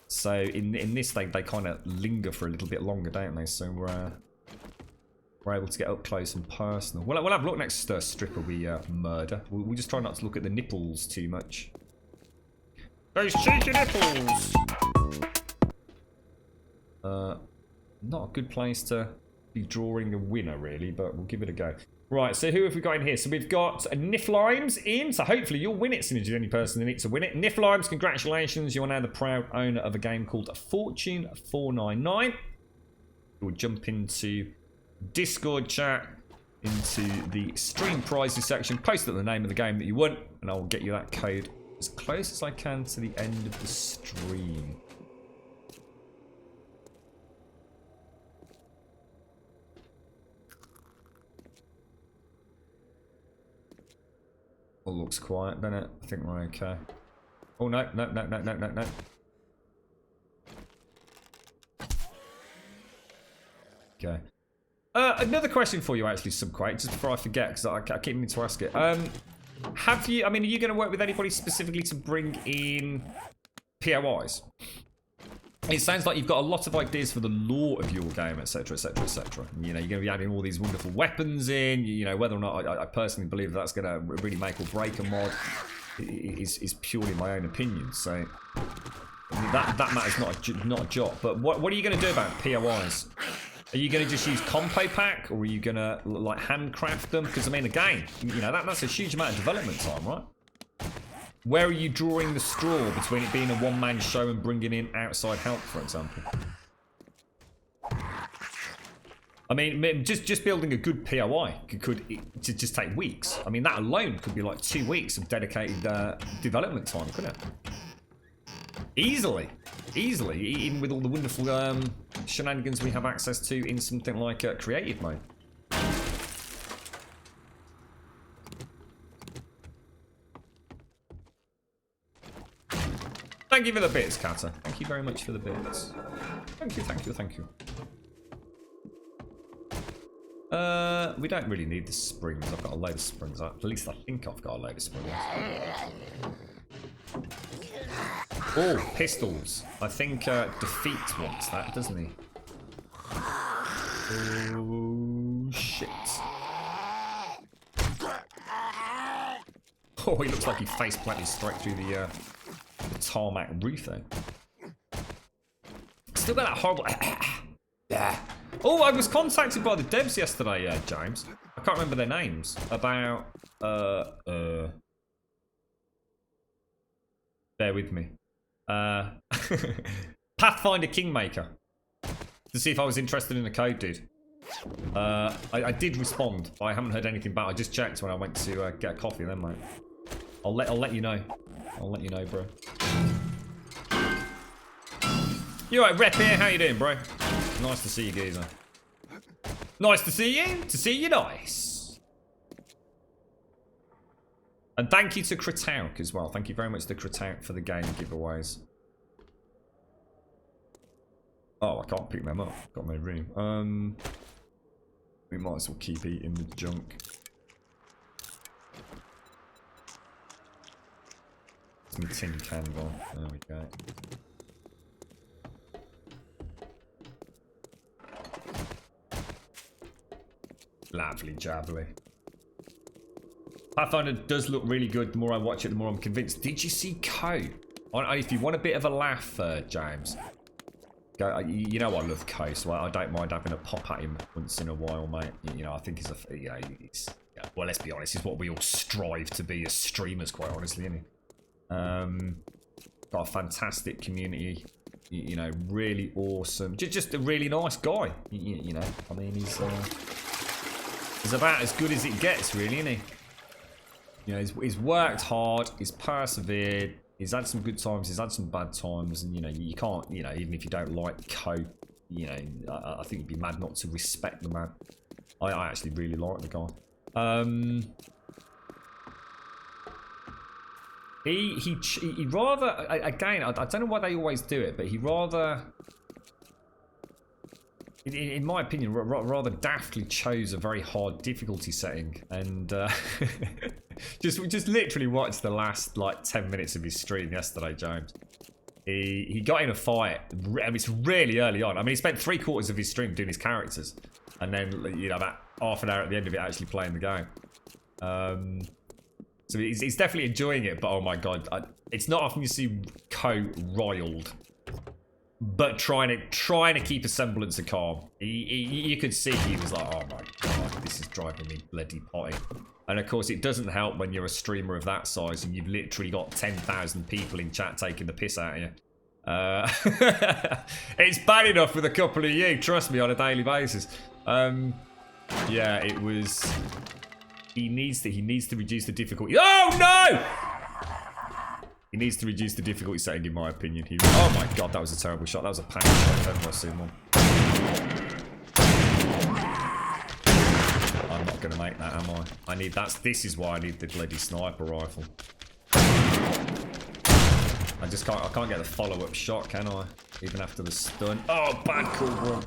So in this they kind of linger for a little bit longer, don't they? So we're able to get up close and personal. We'll have a look next stripper we murder. We'll just try not to look at the nipples too much. Those cheeky nipples! Not a good place to be drawing a winner, really, but we'll give it a go. Right, so who have we got in here? So we've got Niflimes in, so hopefully you'll win it, since you're the only person that needs to win it. Niflimes, congratulations, you are now the proud owner of a game called Fortune 499. We'll jump into Discord chat, into the stream prizes section, post up the name of the game that you won, and I'll get you that code as close as I can to the end of the stream. All looks quiet, doesn't it? I think we're okay. Oh, no. Okay. Another question for you, actually, Subquake, just before I forget, because I keep meaning to ask it. Have you, I mean, are you going to work with anybody specifically to bring in POIs? It sounds like you've got a lot of ideas for the lore of your game, etc, etc, etc. You know, you're going to be adding all these wonderful weapons in. You know, whether or not I personally believe that's going to really make or break a mod is purely my own opinion. So that matters not a jot. But what are you going to do about POIs? Are you going to just use Compo Pack, or are you going to like handcraft them? Because I mean, again, you know, that's a huge amount of development time, right? Where are you drawing the straw between it being a one-man show and bringing in outside help, for example? I mean, just building a good POI could just take weeks. I mean, that alone could be like 2 weeks of dedicated development time, couldn't it? Easily, even with all the wonderful shenanigans we have access to in something like creative mode. Thank you for the bits, Kata. Thank you very much for the bits. Thank you. We don't really need the springs. I've got a load of springs. At least I think I've got a load of springs. Oh, pistols. I think Defeat wants that, doesn't he? Oh, shit. Oh, he looks like he face-planted straight through the tarmac roof, though. Still got that horrible... Yeah. Oh, I was contacted by the devs yesterday, James. I can't remember their names. About... Bear with me. Pathfinder Kingmaker. To see if I was interested in the code, dude. I did respond, but I haven't heard anything back. I just checked when I went to get a coffee then, mate. I'll let you know. I'll let you know, bro. You alright, Rep here? How you doing, bro? Nice to see you, geezer. Nice to see you. To see you, nice. And thank you to Kratauk as well. Thank you very much to Kratauk for the game giveaways. Oh, I can't pick them up. Got no room. We might as well keep eating the junk. It's my tin can gone. There we go. Lovely jubbly. Pathfinder does look really good. The more I watch it, the more I'm convinced. Did you see Ko? If you want a bit of a laugh, James, go. You know I love Ko, so I don't mind having a pop at him once in a while, mate. You know, I think he's a. You know, well, let's be honest. He's what we all strive to be as streamers, quite honestly, isn't he? Got a fantastic community. You know, really awesome. Just a really nice guy. You know, I mean, he's about as good as it gets, really, isn't he? You know, he's worked hard, he's persevered, he's had some good times, he's had some bad times, and you know, you can't, you know, even if you don't like Ko, you know, I think you'd be mad not to respect the man. I actually really like the guy. He rather, again, I don't know why they always do it, but he rather, in my opinion, rather daftly chose a very hard difficulty setting, and just literally watched the last like 10 minutes of his stream yesterday, James. He got in a fight. It's really early on. I mean, he spent 3/4 of his stream doing his characters, and then you know about half an hour at the end of it actually playing the game. So he's definitely enjoying it, but oh my god, it's not often you see Ko riled. But trying to keep a semblance of calm. You could see he was like, oh my god, this is driving me bloody potty. And of course, it doesn't help when you're a streamer of that size and you've literally got 10,000 people in chat taking the piss out of you. It's bad enough with a couple of you, trust me, on a daily basis. Yeah, it was. He needs to reduce the difficulty. Oh no! He needs to reduce the difficulty setting, in my opinion. Oh my god, that was a terrible shot. That was a panic shot if ever I've seen one. I'm not going to make that, am I? This is why I need the bloody sniper rifle. I can't get the follow-up shot, can I? Even after the stun. Oh, bad call, bro.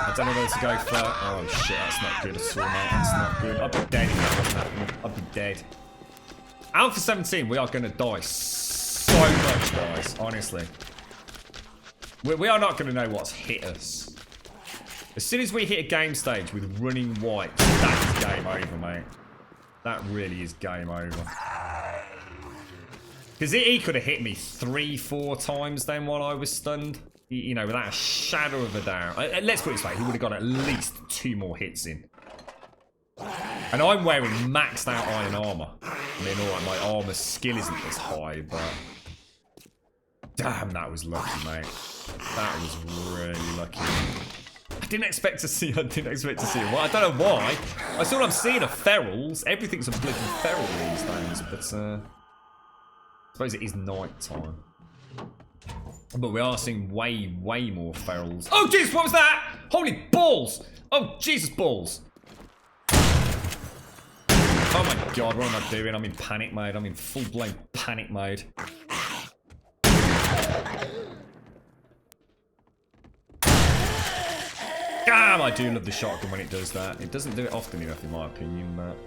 I don't know where to go for. Oh shit, that's not good at all, mate. That's not good. I'd be dead if that wasn't happening. I'd be dead. Alpha 17, we are going to die so much, guys. Honestly. We are not going to know what's hit us. As soon as we hit a game stage with running white, that is game over, mate. That really is game over. Because he could have hit me 3-4 times then while I was stunned. You know, without a shadow of a doubt. Let's put it this way, he would have got at least 2 more hits in. And I'm wearing maxed out iron armour. I mean, alright, my armour skill isn't as high, but... Damn, that was lucky, mate. That was really lucky. I didn't expect to see it. Well, I don't know why. That's all I'm seeing are ferals. Everything's a bloody feral these days, but I suppose it is night time. But we are seeing way, way more ferals. Oh, jeez, what was that? Holy balls! Oh, Jesus balls! Oh my god, what am I doing? I'm in panic mode. I'm in full-blown panic mode. Damn, I do love the shotgun when it does that. It doesn't do it often enough, in my opinion, but...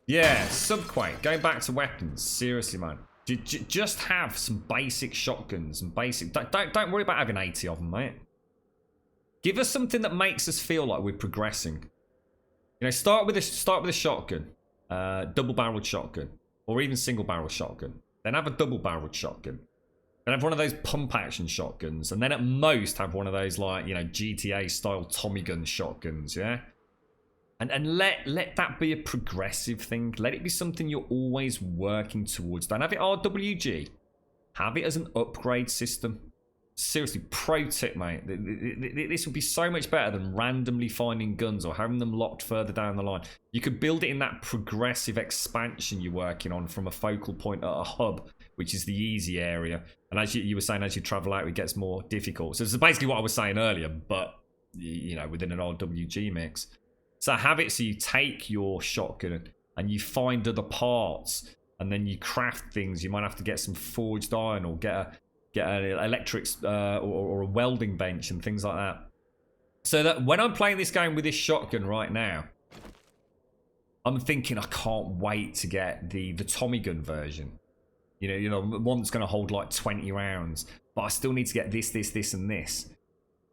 Yeah, Subquake, going back to weapons. Seriously, man. Just have some basic shotguns and basic... Don't worry about having 80 of them, mate. Give us something that makes us feel like we're progressing. You know, start with a shotgun. Double-barreled shotgun. Or even single-barrel shotgun. Then have a double-barreled shotgun. Then have one of those pump-action shotguns. And then at most have one of those, like, you know, GTA-style Tommy gun shotguns, yeah? And let that be a progressive thing. Let it be something you're always working towards. Don't have it RWG. Have it as an upgrade system. Seriously, pro tip, mate. This would be so much better than randomly finding guns or having them locked further down the line. You could build it in that progressive expansion you're working on from a focal point at a hub, which is the easy area. And as you were saying, as you travel out, it gets more difficult. So it's basically what I was saying earlier, but, you know, within an RWG mix. So have it so you take your shotgun and you find other parts and then you craft things. You might have to get some forged iron or get an electric or a welding bench and things like that. So that when I'm playing this game with this shotgun right now, I'm thinking I can't wait to get the Tommy gun version. You know, one that's going to hold like 20 rounds, but I still need to get this, and this.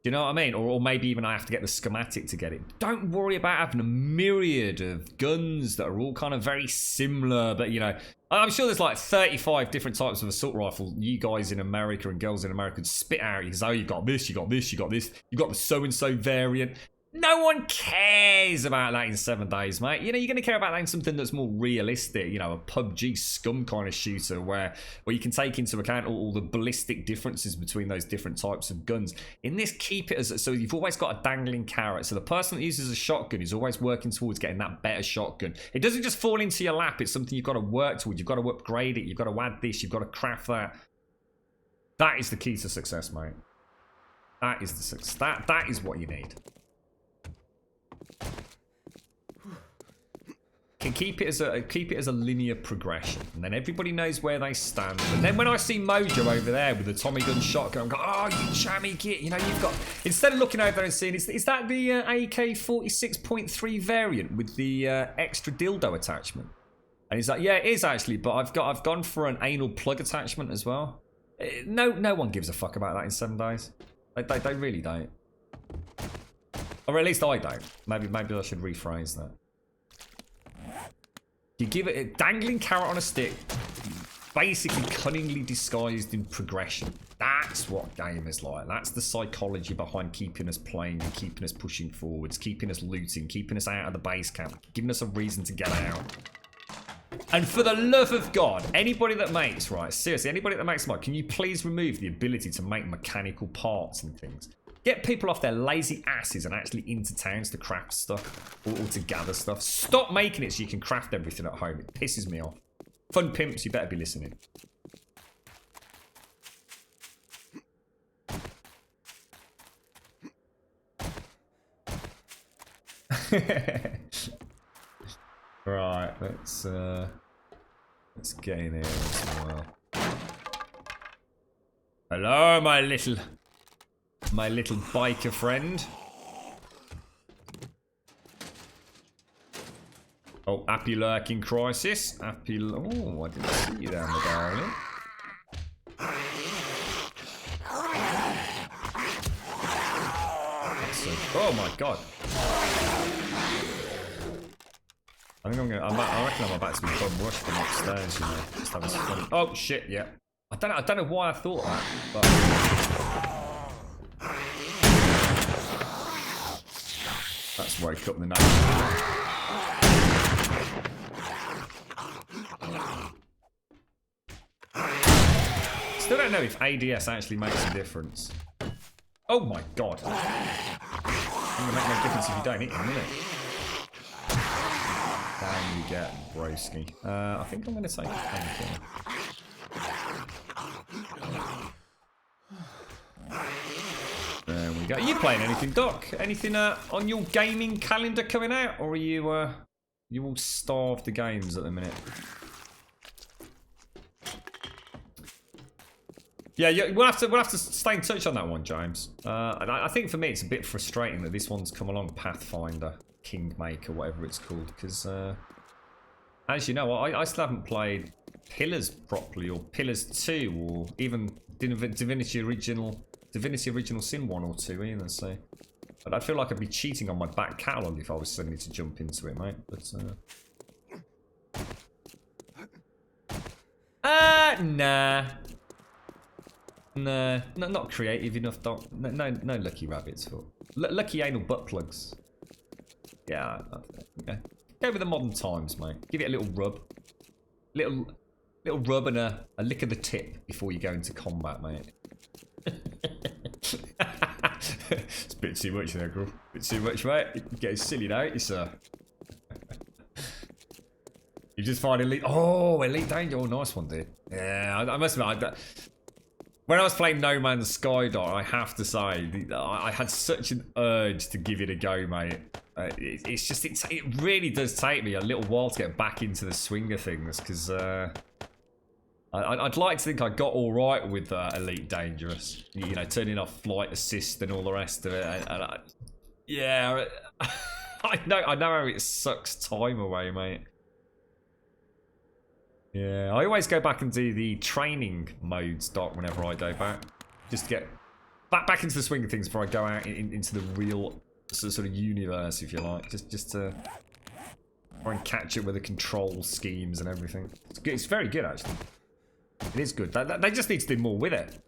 Do you know what I mean? Or maybe even I have to get the schematic to get it. Don't worry about having a myriad of guns that are all kind of very similar. But, you know, I'm sure there's like 35 different types of assault rifle you guys in America and girls in America could spit out. You say, oh, you got this, you got this, you got this. You got the so-and-so variant. No one cares about that in 7 days, mate. You know, you're going to care about that in something that's more realistic. You know, a PUBG scum kind of shooter where you can take into account all the ballistic differences between those different types of guns. In this, keep it as... So you've always got a dangling carrot. So the person that uses a shotgun is always working towards getting that better shotgun. It doesn't just fall into your lap. It's something you've got to work towards. You've got to upgrade it. You've got to add this. You've got to craft that. That is the key to success, mate. That is the success. That is what you need. Can keep it as a linear progression, and then everybody knows where they stand. And then when I see Mojo over there with the Tommy gun shotgun, I'm going, oh, you jammy git, you know, you've got. Instead of looking over there and seeing, is that the AK 46.3 variant with the extra dildo attachment? And he's like, yeah, it is actually, but I've gone for an anal plug attachment as well. No one gives a fuck about that in 7 days. They really don't. Or at least I don't. Maybe I should rephrase that. You give it a dangling carrot on a stick, basically cunningly disguised in progression. That's what game is like. That's the psychology behind keeping us playing and keeping us pushing forwards, keeping us looting, keeping us out of the base camp, giving us a reason to get out. And for the love of God, anybody that makes, right, seriously, anybody that makes mod, can you please remove the ability to make mechanical parts and things? Get people off their lazy asses and actually into towns to craft stuff or to gather stuff. Stop making it so you can craft everything at home. It pisses me off. Fun pimps, you better be listening. Right, let's get in here as well. Hello, my little biker friend. Oh, happy lurking crisis. Happy. Oh, I didn't see you down the darling. Oh my god. I think I reckon I'm about to be bum rushed from upstairs, you know. Just having some fun. Oh shit, yeah. I don't know why I thought that, but that's where I cut the nose. Still don't know if ADS actually makes a difference. Oh my god. It's gonna make no difference if you don't hit him, will it? Down you get, broski. I think I'm gonna take a painkiller. There we go. Are you playing anything, Doc? Anything on your gaming calendar coming out, or are you all starved to games at the minute? Yeah, we'll have to stay in touch on that one, James. And I think for me it's a bit frustrating that this one's come along, Pathfinder, Kingmaker, whatever it's called, because as you know, I still haven't played Pillars properly, or Pillars 2, or even Divinity Original Sin 1 or 2 either, so but I feel like I'd be cheating on my back catalogue if I was suddenly to jump into it, mate. But nah. No, not creative enough, Doc. No lucky rabbits for lucky anal butt plugs. Yeah, okay. Go with the modern times, mate. Give it a little rub, little rub and a lick of the tip before you go into combat, mate. It's a bit too much there, girl. Bit too much, mate. You're getting silly now, you sir. You just find Elite. Oh, Elite Danger. Oh, nice one, dude. Yeah, I must admit, when I was playing No Man's Sky, Doc, I have to say, I had such an urge to give it a go, mate. It's just, it really does take me a little while to get back into the swing of things, because I'd like to think I got all right with Elite Dangerous. You know, turning off flight assist and all the rest of it. Yeah, I know how it sucks time away, mate. Yeah, I always go back and do the training modes, Doc, whenever I go back. Just to get back into the swing of things before I go out into the real sort of universe, if you like. Just to try and catch it with the control schemes and everything. It's very good, actually. It is good. They just need to do more with it.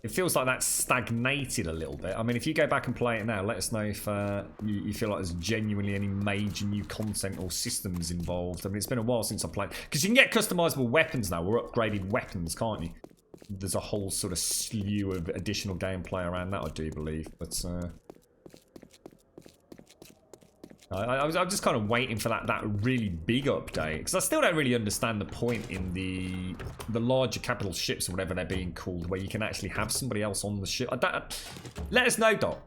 It feels like that's stagnated a little bit. I mean, if you go back and play it now, let us know if you feel like there's genuinely any major new content or systems involved. I mean, it's been a while since I played. Because you can get customizable weapons now, or upgraded weapons, can't you? There's a whole sort of slew of additional gameplay around that, I do believe. But I was just kind of waiting for that really big update, because I still don't really understand the point in the larger capital ships or whatever they're being called, where you can actually have somebody else on the ship. Let us know, Doc.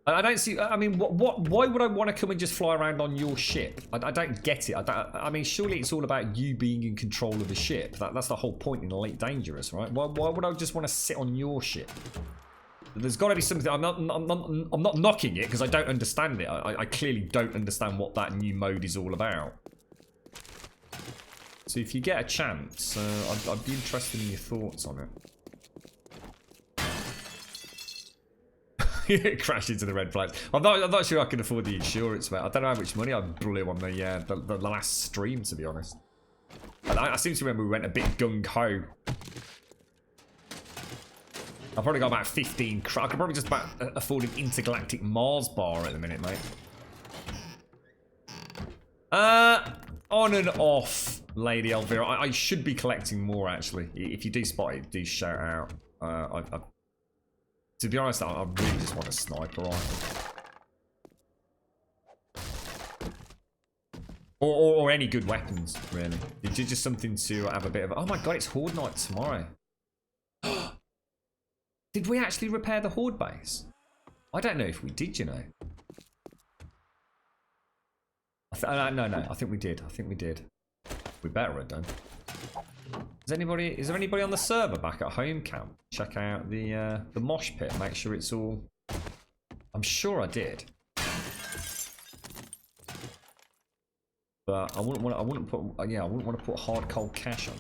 I don't see. I mean, why would I want to come and just fly around on your ship? I don't get it. I mean, surely it's all about you being in control of the ship. That's the whole point in Elite Dangerous, right? Why would I just want to sit on your ship? There's got to be something. I'm not knocking it because I don't understand it. I clearly don't understand what that new mode is all about. So if you get a chance, I'd be interested in your thoughts on it. Crash into the red flags. I'm not sure I can afford the insurance, mate. I don't know how much money I blew on the last stream, to be honest. I seem to remember we went a bit gung ho. I've probably got about 15. I could probably just about afford an intergalactic Mars bar at the minute, mate. On and off, Lady Elvira. I should be collecting more, actually. If you do spot it, do shout out. To be honest, I really just want a sniper rifle. Or any good weapons, really. It's just something to have a bit of... Oh my god, it's Horde night tomorrow. Did we actually repair the Horde base? I don't know if we did, you know. No, I think we did. I think we did. We better have done. Is there anybody on the server back at home camp? Check out the mosh pit. Make sure it's all... I'm sure I did. But I wouldn't want to put hard cold cash on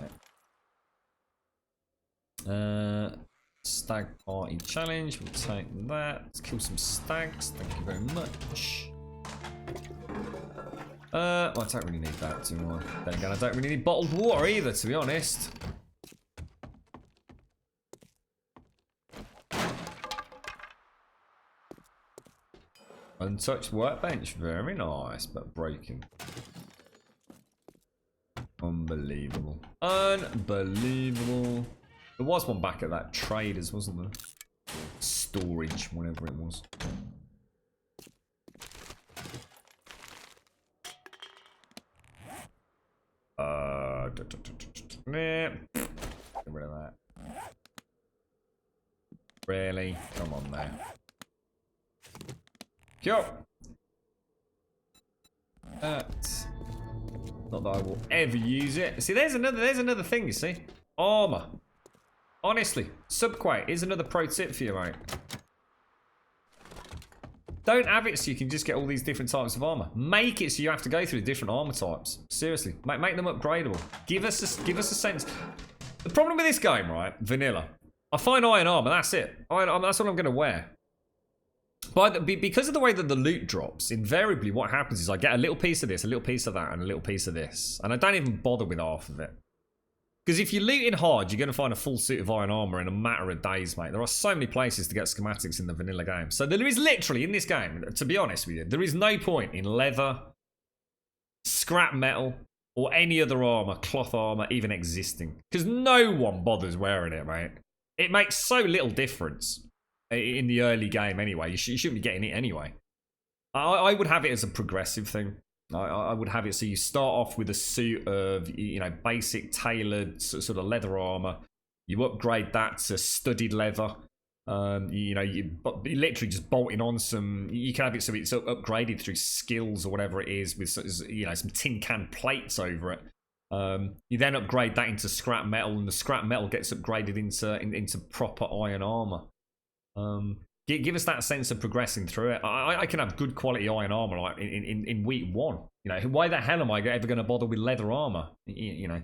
it. Stag party challenge. We'll take that. Let's kill some stags. Thank you very much. Well, I don't really need that too much. Then again, I don't really need bottled water either, to be honest. Untouched workbench, very nice, but broken. Unbelievable. Unbelievable. There was one back at that traders, wasn't there? Storage, whatever it was. Get rid of that. Really? Come on now. Yo! That's not that I will ever use it. See, there's another thing, you see. Armor. Honestly, Subquake is another pro tip for you, mate. Don't have it so you can just get all these different types of armor. Make it so you have to go through the different armor types. Seriously, make them upgradable. Give us a sense. The problem with this game, right? Vanilla. I find iron armor. That's it. That's what I'm going to wear. But because of the way that the loot drops, invariably what happens is I get a little piece of this, a little piece of that, and a little piece of this, and I don't even bother with half of it. Because if you're looting hard, you're going to find a full suit of iron armor in a matter of days, mate. There are so many places to get schematics in the vanilla game. So there is literally, in this game, to be honest with you, there is no point in leather, scrap metal, or any other armor, cloth armor, even existing. Because no one bothers wearing it, mate. It makes so little difference in the early game anyway. You shouldn't be getting it anyway. I would have it as a progressive thing. I would have it so you start off with a suit of, you know, basic tailored sort of leather armor. You upgrade that to studded leather. You know, you literally just bolting on some. You can have it so it's upgraded through skills or whatever it is, with, you know, some tin can plates over it. You then upgrade that into scrap metal, and the scrap metal gets upgraded into proper iron armor. Give us that sense of progressing through it. I can have good quality iron armor like in week 1. You know, why the hell am I ever going to bother with leather armor? You know,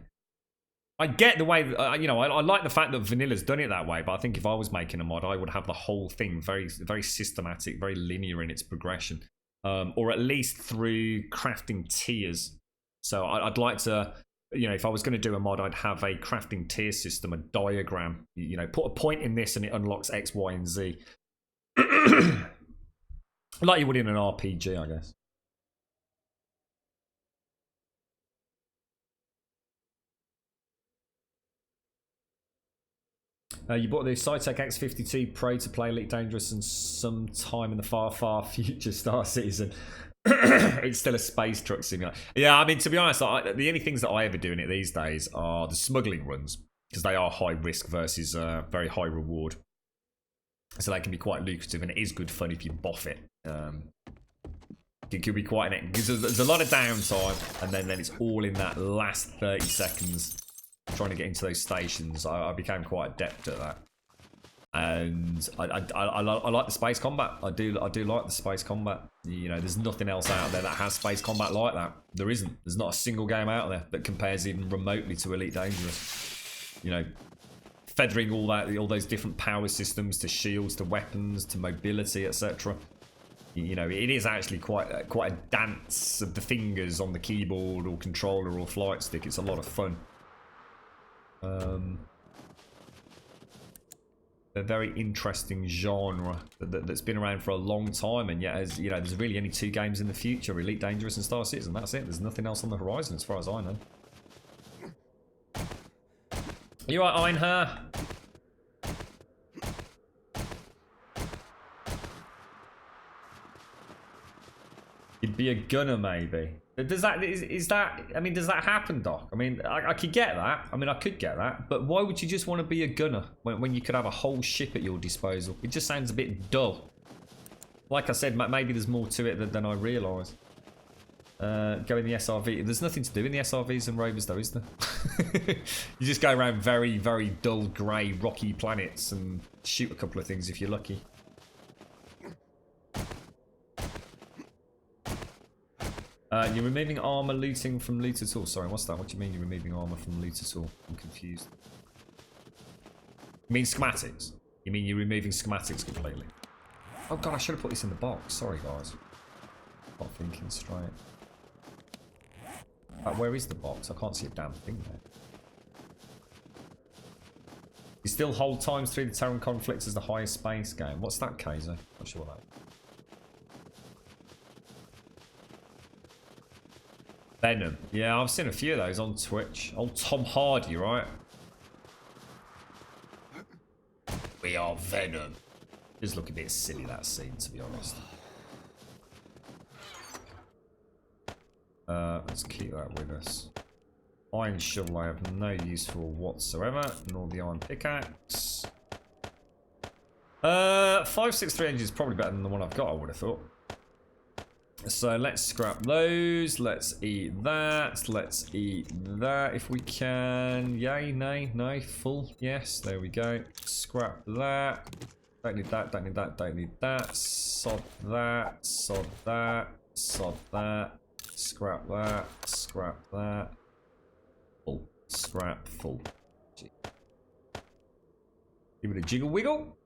I get the way. You know, I like the fact that Vanilla's done it that way. But I think if I was making a mod, I would have the whole thing very systematic, very linear in its progression, or at least through crafting tiers. So I'd like to. You know, if I was going to do a mod, I'd have a crafting tier system, a diagram. You know, put a point in this and it unlocks X, Y, and Z. Like you would in an RPG, I guess. You bought the Cytec X52 Pro to play Elite Dangerous, and sometime in the far, far future Star Citizen. It's still a space truck simulator. Yeah, I mean, to be honest, the only things that I ever do in it these days are the smuggling runs, because they are high risk versus very high reward. So they can be quite lucrative, and it is good fun if you boff it. It could be quite an... Because there's a lot of downtime, and then it's all in that last 30 seconds trying to get into those stations. I became quite adept at that. And I like the space combat. I do like the space combat. You know, there's nothing else out there that has space combat like that. There isn't. There's not a single game out there that compares even remotely to Elite Dangerous. You know, feathering all those different power systems to shields, to weapons, to mobility, etc. You know, it is actually quite a dance of the fingers on the keyboard or controller or flight stick. It's a lot of fun. A very interesting genre that's been around for a long time, and yet, as you know, there's really only 2 games in the future: Elite Dangerous and Star Citizen. That's it. There's nothing else on the horizon, as far as I know. You are eyeing her. Be a gunner, maybe. Does that is that? I mean, does that happen, Doc? I mean, I could get that. I mean, I could get that. But why would you just want to be a gunner when you could have a whole ship at your disposal? It just sounds a bit dull. Like I said, maybe there's more to it than I realise. Go in the SRV. There's nothing to do in the SRVs and rovers, though, is there? You just go around very, very dull, grey, rocky planets and shoot a couple of things if you're lucky. You're removing armor looting from loot at all. Sorry, what's that? What do you mean you're removing armor from loot at all? I'm confused. You mean schematics? You mean you're removing schematics completely? Oh god, I should have put this in the box. Sorry, guys. Not thinking straight. Where is the box? I can't see a damn thing there. You still hold times through the Terran conflicts as the highest space game. What's that, Kaiser? Not sure what that is. Venom. Yeah, I've seen a few of those on Twitch. Old Tom Hardy, right? We are Venom. Just look a bit silly, that scene, to be honest. Let's keep that with us. Iron shovel I have no use for whatsoever, nor the iron pickaxe. 563 engine is probably better than the one I've got, I would have thought. So let's scrap those. Let's eat that. Let's eat that if we can. Yay, nay, no, full. Yes, there we go. Scrap that. Don't need that, don't need that, don't need that. Sod that, sod that, sod that. Scrap that, scrap that. Full. Scrap, full. Gee. Give it a jiggle wiggle.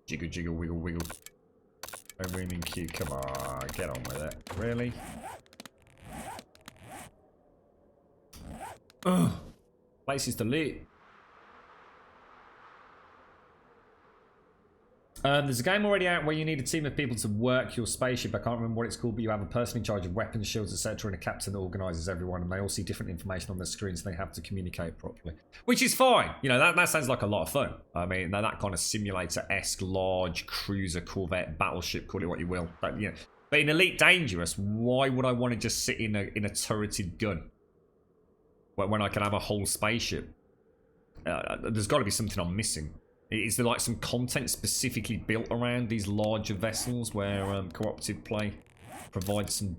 Jiggle, jiggle, wiggle, wiggle. No room in queue. Come on, get on with it. Really? Ugh. Places to loot. There's a game already out where you need a team of people to work your spaceship. I can't remember what it's called, but you have a person in charge of weapons, shields, etc., and a captain that organises everyone, and they all see different information on their screens, so they have to communicate properly. Which is fine. You know, that sounds like a lot of fun. I mean, that kind of simulator-esque, large cruiser, corvette, battleship, call it what you will. But, you know, but in Elite Dangerous, why would I want to just sit in a turreted gun when I can have a whole spaceship? There's got to be something I'm missing. Is there like some content specifically built around these larger vessels where cooperative play provides some,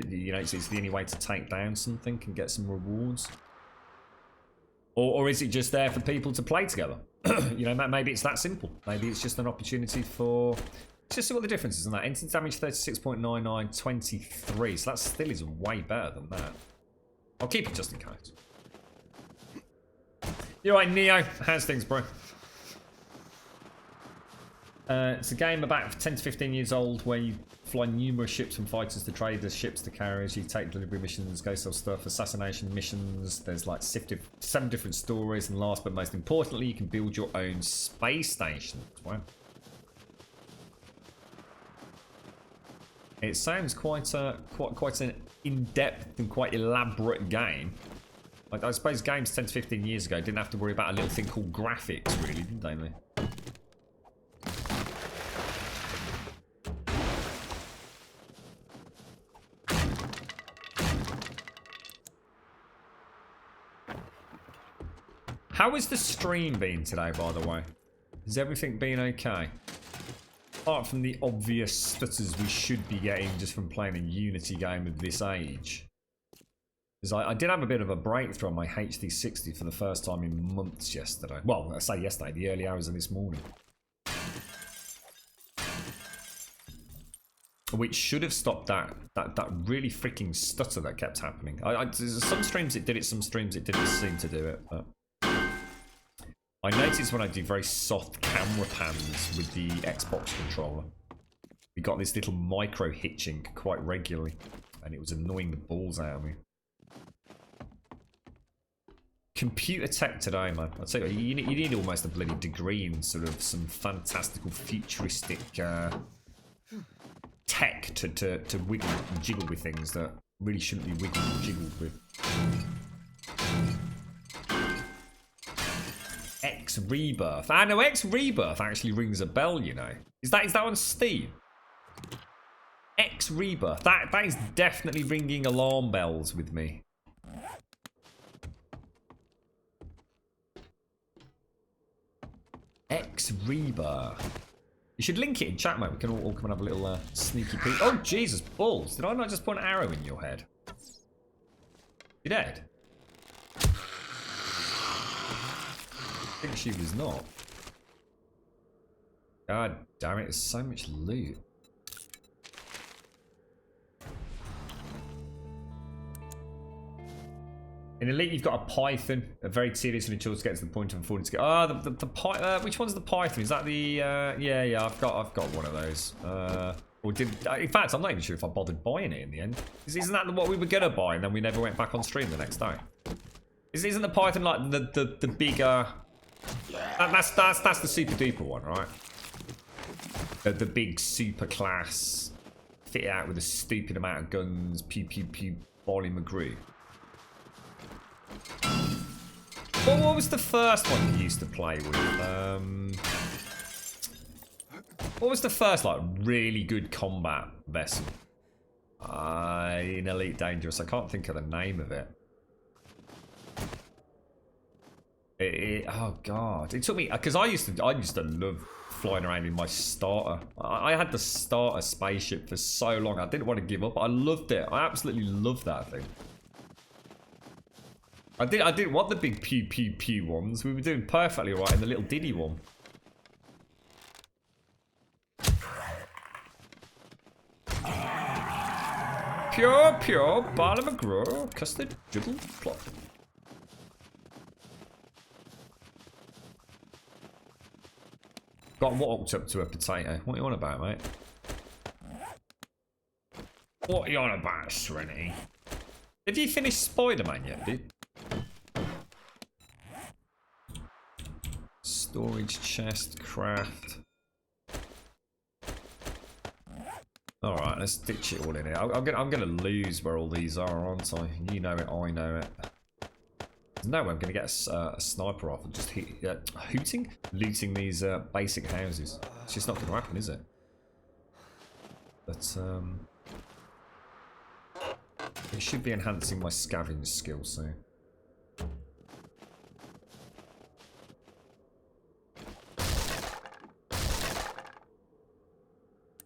you know, it's the only way to take down something and get some rewards? Or is it just there for people to play together? You know, maybe it's that simple. Maybe it's just an opportunity for... Let's just see what the difference is in that. Instant damage 36.99, 23. So that still is way better than that. I'll keep it just in case. You alright, Neo? How's things, bro? It's a game about 10 to 15 years old where you fly numerous ships from fighters to traders, ships to carriers, you take delivery missions, go sell stuff, assassination missions, there's like 7 different stories, and last but most importantly, you can build your own space station. Wow. It sounds quite an in-depth and quite elaborate game. Like, I suppose games 10 to 15 years ago didn't have to worry about a little thing called graphics, really, didn't they? How has the stream been today, by the way? Has everything been okay? Apart from the obvious stutters we should be getting just from playing a Unity game of this age. Because I did have a bit of a breakthrough on my HD60 for the first time in months yesterday. Well, I say yesterday, the early hours of this morning. Which should have stopped that really freaking stutter that kept happening. Some streams it did it, some streams it didn't seem to do it. But I noticed when I do very soft camera pans with the Xbox controller, we got this little micro hitching quite regularly, and it was annoying the balls out of me. Computer tech today, man. I'd say you need almost a bloody degree in sort of some fantastical futuristic tech to wiggle and jiggle with things that really shouldn't be wiggled and jiggled with. X Rebirth. I know X Rebirth actually rings a bell, you know. Is that on Steam? X-Rebirth. That is definitely ringing alarm bells with me. X-Rebirth. You should link it in chat, mate. We can all come and have a little sneaky peek. Oh, Jesus, balls. Did I not just put an arrow in your head? You dead? I think she was not. God damn it, there's so much loot. In Elite, you've got a Python, a very tedious and chore to get to the point of affording to get. Oh, which one's the Python? Is that the? Yeah. I've got one of those. In fact, I'm not even sure if I bothered buying it in the end. Isn't that what we were gonna buy, and then we never went back on stream the next day? Isn't the Python like the bigger? That's the super duper one, right? The big super class, fit out with a stupid amount of guns, pew pew pew, Bolly McGrew. What was the first one you used to play with? What was the first like really good combat vessel? In Elite Dangerous, I can't think of the name of it. Oh god, it took me because I used to love flying around in my starter. I had the starter spaceship for so long. I didn't want to give up. I loved it. I absolutely loved that thing. I didn't want the big pew pew pew ones. We were doing perfectly right in the little diddy one. Pure Barley McGraw, custard, dribble, plop. Got walked up to a potato. What are you on about, mate? What are you on about, Serenity? Have you finished Spider-Man yet, dude? Storage chest, craft. Alright, let's ditch it all in here. I'm gonna lose where all these are, aren't I? You know it, I know it. There's no way I'm gonna get a sniper rifle just looting these basic houses. It's just not gonna happen, is it? But it should be enhancing my scavenge skill soon.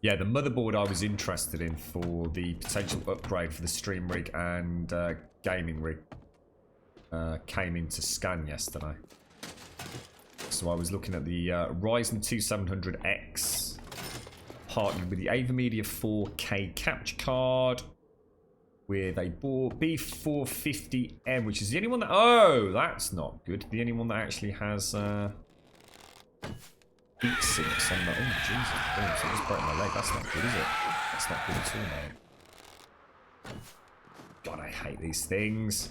Yeah, the motherboard I was interested in for the potential upgrade for the stream rig and gaming rig came into scan yesterday. So I was looking at the Ryzen 2700X partnered with the AverMedia 4K capture card with a B450M, which is the only one that... Oh, that's not good. The only one that actually has... heat sinks on the... Oh, Jesus. Damn, so I just broke my leg. That's not good, is it? That's not good at all, mate. God, I hate these things.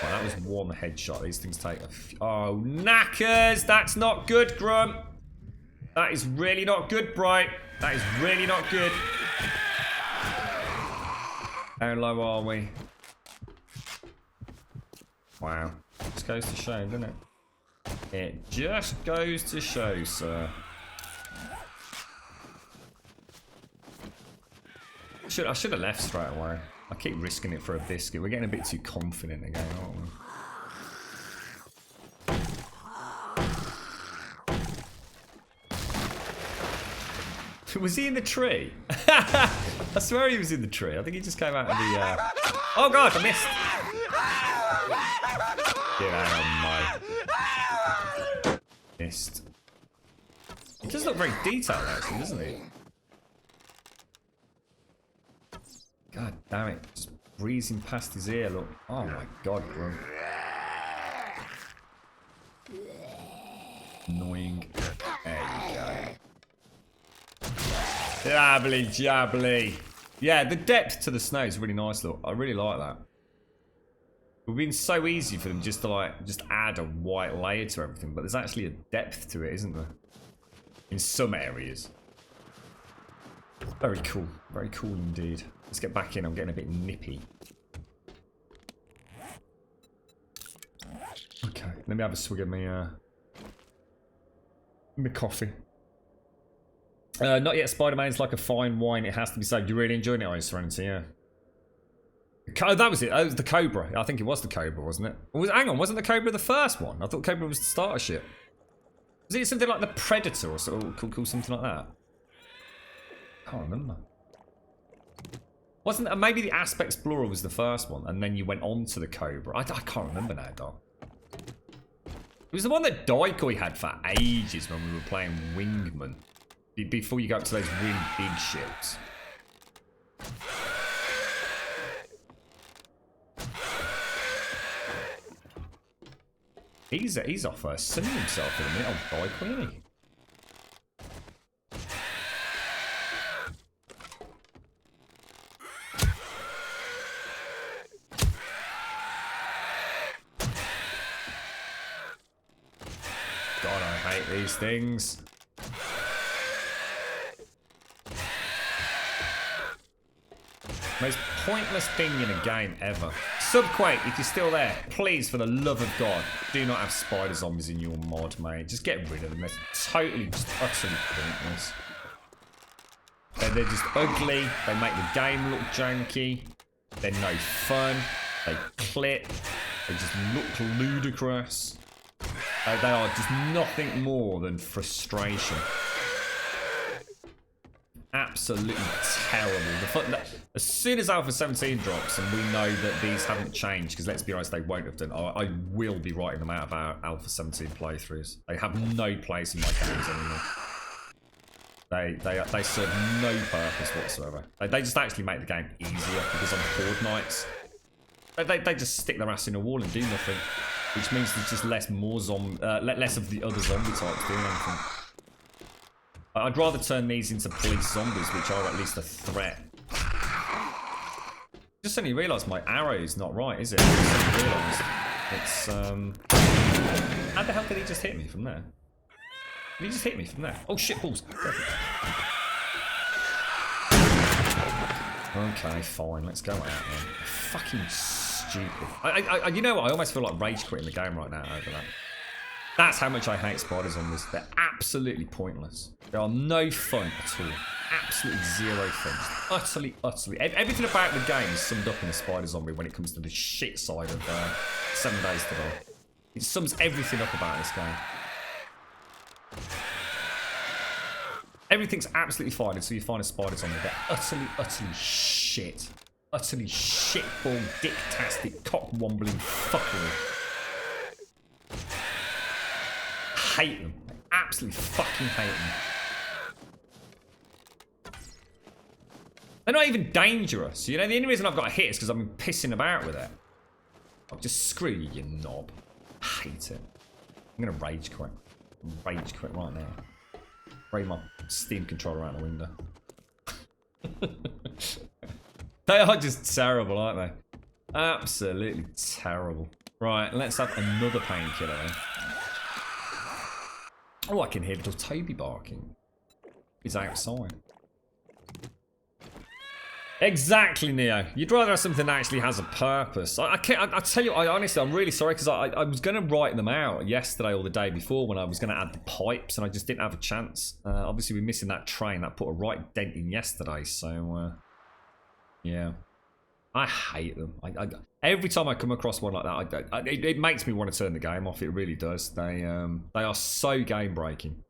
Well, that was one headshot. These things take a... Oh, knackers! That's not good, Grunt. That is really not good, Bright. That is really not good. How low are we? Wow. Just goes to show, doesn't it? It just goes to show, sir. I should have left straight away. I keep risking it for a biscuit. We're getting a bit too confident again, aren't we? Was he in the tree? I swear he was in the tree. I think he just came out of the... Oh god, I missed! Get out of my... Missed. He does look very detailed actually, doesn't he? God damn it. Just breezing past his ear, look. Oh my god, bro. Annoying. There you go. Jabbly jabbly. Yeah, the depth to the snow is really nice, look. I really like that. It would have been so easy for them just to just add a white layer to everything, but there's actually a depth to it, isn't there? In some areas. Very cool indeed. Let's get back in, I'm getting a bit nippy. Okay, Let me have a swig of my coffee. Not yet. Spider-Man's like a fine wine. It has to be said. You're really enjoying it, Ice Serenity, yeah. Oh, that was it. That was the Cobra. I think it was the Cobra, wasn't it? Hang on, wasn't the Cobra the first one? I thought Cobra was the starter ship. Was it something like the Predator or called something like that? Can't remember. Wasn't maybe the Asp Explorer was the first one, and then you went on to the Cobra. I can't remember now, dog. It was the one that Daikoi had for ages when we were playing Wingman. Before you go up to those really big ships. He's off sunning himself in a minute on Daikoi, isn't he? God, I hate these things. Most pointless thing in a game ever. Subquake, if you're still there, please, for the love of God, do not have spider zombies in your mod, mate. Just get rid of them. They're totally, just utterly pointless. They're just ugly. They make the game look janky. They're no fun. They clip. They just look ludicrous. They are just nothing more than frustration. Absolutely terrible. As soon as Alpha 17 drops and we know that these haven't changed, because let's be honest, they won't have done. I will be writing them out of our Alpha 17 playthroughs. They have no place in my games anymore. They serve no purpose whatsoever. They just actually make the game easier because on horde nights, they just stick their ass in a wall and do nothing, which means there's just less of the other zombie types doing anything. I'd rather turn these into police zombies, which are at least a threat. Just suddenly realised my arrow's not right, is it? I just suddenly realised it's how the hell did he just hit me from there? Did he just hit me from there? Oh shit, balls. Okay, fine, let's go out then. Fucking stupid. You know what? I almost feel like rage quitting the game right now over that. That's how much I hate spider zombies. They're absolutely pointless. They are no fun at all. Absolutely zero fun. Utterly. Everything about the game is summed up in a spider zombie when it comes to the shit side of 7 Days to Die. It sums everything up about this game. Everything's absolutely fine until you find a spider zombie. They're utterly shit. Utterly shitball, dick-tastic, cock-wombling fuckery. Hate them. Absolutely fucking hate them. They're not even dangerous. You know, the only reason I've got a hit is because I've been pissing about with it. I'll just screw you, you knob. I hate it. I'm going to rage quit. Rage quit right now. Throw my Steam controller out the window. They are just terrible, aren't they? Absolutely terrible. Right, let's have another painkiller then. Oh, I can hear little Toby barking. He's outside. Exactly, Neo. You'd rather have something that actually has a purpose. I tell you, honestly, I'm really sorry because I was going to write them out yesterday or the day before when I was going to add the pipes and I just didn't have a chance. Obviously, we're missing that train. That put a right dent in yesterday, so yeah. I hate them. Every time I come across one like that, it makes me want to turn the game off. It really does. They are so game breaking.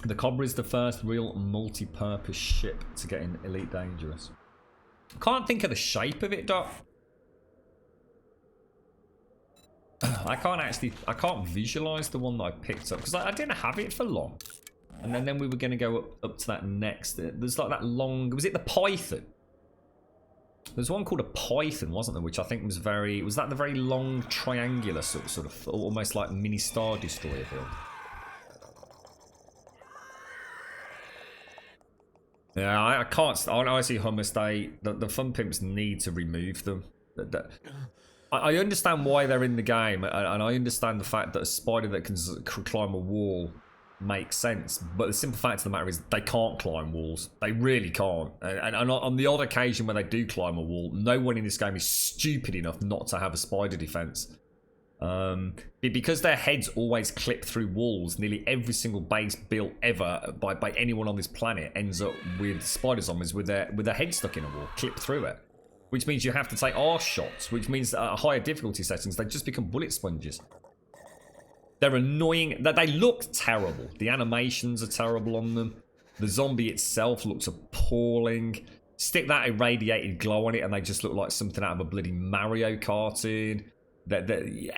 The Cobra is the first real multi-purpose ship to get in Elite Dangerous. Can't think of the shape of it, Doc. I can't visualize the one that I picked up because I didn't have it for long, and then we were going to go up to that next. There's like that long. Was it the Python? There's one called a Python, wasn't there? Which I think was that the very long triangular sort of almost like mini Star Destroyer build. Yeah, I can't. Honestly, Hummus, the Fun Pimps need to remove them. I understand why they're in the game, and I understand the fact that a spider that can climb a wall make sense. But the simple fact of the matter is they can't climb walls. They really can't. And on the odd occasion when they do climb a wall, no one in this game is stupid enough not to have a spider defense. Because their heads always clip through walls, nearly every single base built ever by anyone on this planet ends up with spider zombies with their head stuck in a wall, clipped through it. Which means you have to take arse shots, which means at higher difficulty settings, they just become bullet sponges. They're annoying. They look terrible. The animations are terrible on them. The zombie itself looks appalling. Stick that irradiated glow on it and they just look like something out of a bloody Mario cartoon. They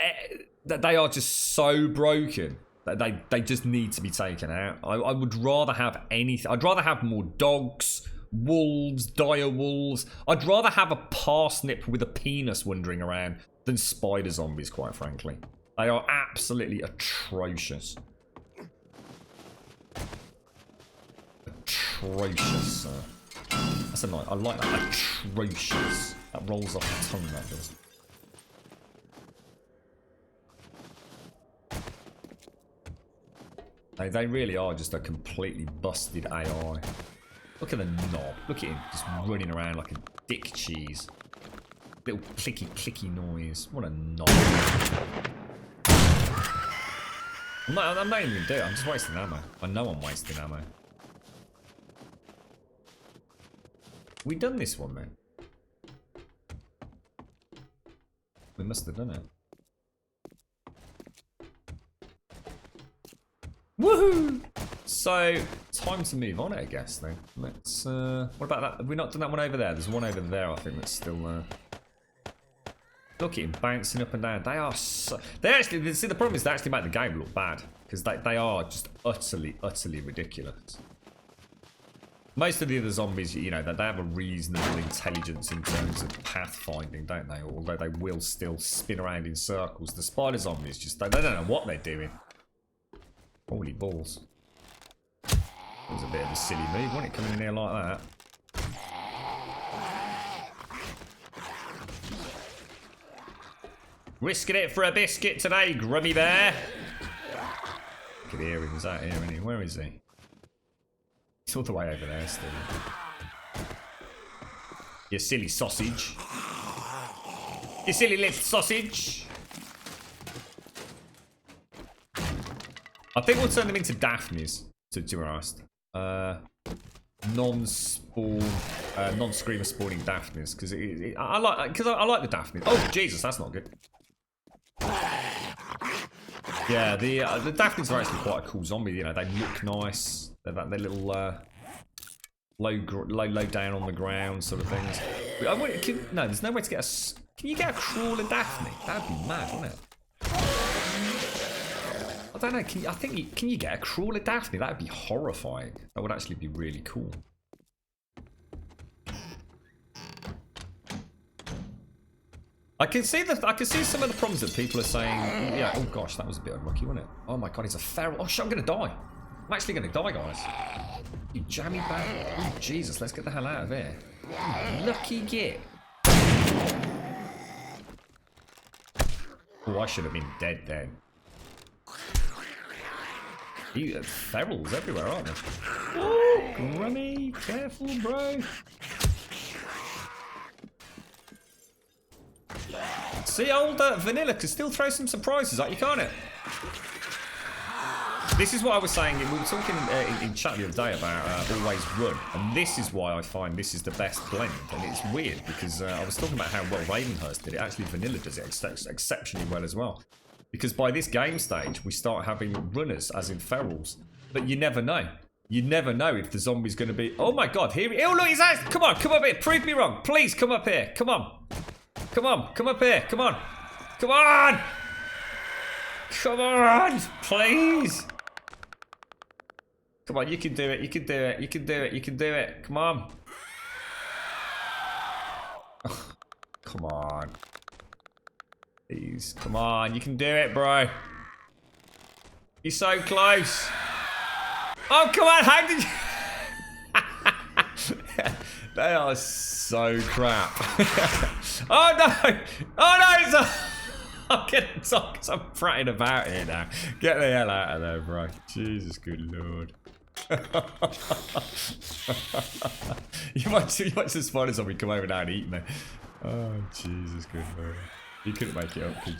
are just so broken that they just need to be taken out. I would rather have anything. I'd rather have more dogs, wolves, dire wolves. I'd rather have a parsnip with a penis wandering around than spider zombies, quite frankly. They are absolutely atrocious. Atrocious, sir. That's a nice. I like that. Atrocious. That rolls off the tongue, that does. They really are just a completely busted AI. Look at the knob. Look at him just running around like a dick cheese. Little clicky noise. What a knob. I'm not even going to do it. I'm just wasting ammo. I know I'm wasting ammo. We done this one, man. We must have done it. Woohoo! So, time to move on, I guess, then. Let's, what about that? Have we not done that one over there? There's one over there, I think, that's still, Look at him bouncing up and down. They are so... They actually... See, the problem is they actually make the game look bad. Because they are just utterly ridiculous. Most of the other zombies, you know, they have a reasonable intelligence in terms of pathfinding, don't they? Although they will still spin around in circles. The spider zombies just... They don't know what they're doing. Holy balls. That was a bit of a silly move, wasn't it? Coming in here like that. Risking it for a biscuit today, grubby bear. I could hear him. Is that here, isn't he? Where is he? He's all the way over there still. You silly sausage. You silly little sausage. I think we'll turn them into Daphnes, to be honest. Non-screamer spawning Daphnes, because I like the Daphnes. Oh Jesus, that's not good. Yeah, the Daphnes are actually quite a cool zombie. You know, they look nice. They're little low down on the ground sort of things. No, there's no way to get a. Can you get a crawler Daphne? That'd be mad, wouldn't it? I don't know. Can you get a crawler Daphne? That would be horrifying. That would actually be really cool. I can see some of the problems that people are saying. Yeah. Oh gosh, that was a bit unlucky, wasn't it? Oh my god, it's a feral. Oh shit, I'm gonna die. I'm actually gonna die, guys. You jammy bag. Oh Jesus, let's get the hell out of here. Lucky git. Oh, I should have been dead then. Ferals everywhere, aren't there? Oh, Grummy, careful, bro. See, old Vanilla can still throw some surprises at you, can't it? This is what I was saying. We were talking in chat the other day about Always Run, and this is why I find this is the best blend. And it's weird because I was talking about how well Ravenhurst did it. Actually, Vanilla does it exceptionally well as well. Because by this game stage, we start having runners, as in ferals. But you never know. You never know if the zombie's going to be... Oh my god, here... Oh look, he's out! Come on, come up here. Prove me wrong. Please, come up here. Come on. Come on, come up here. Come on. Come on! Come on! Please! Come on, you can do it. You can do it. You can do it. You can do it. Come on. Oh, come on. Please. Come on, you can do it, bro. You're so close. Oh, come on, how did you... They are so crap. Oh, no. Oh, no, it's a... I'm getting talk because I'm fretting about here now. Get the hell out of there, bro. Jesus, good lord. you watch the spider zombie come over now and eat me. Oh, Jesus, good lord. You couldn't make it up, could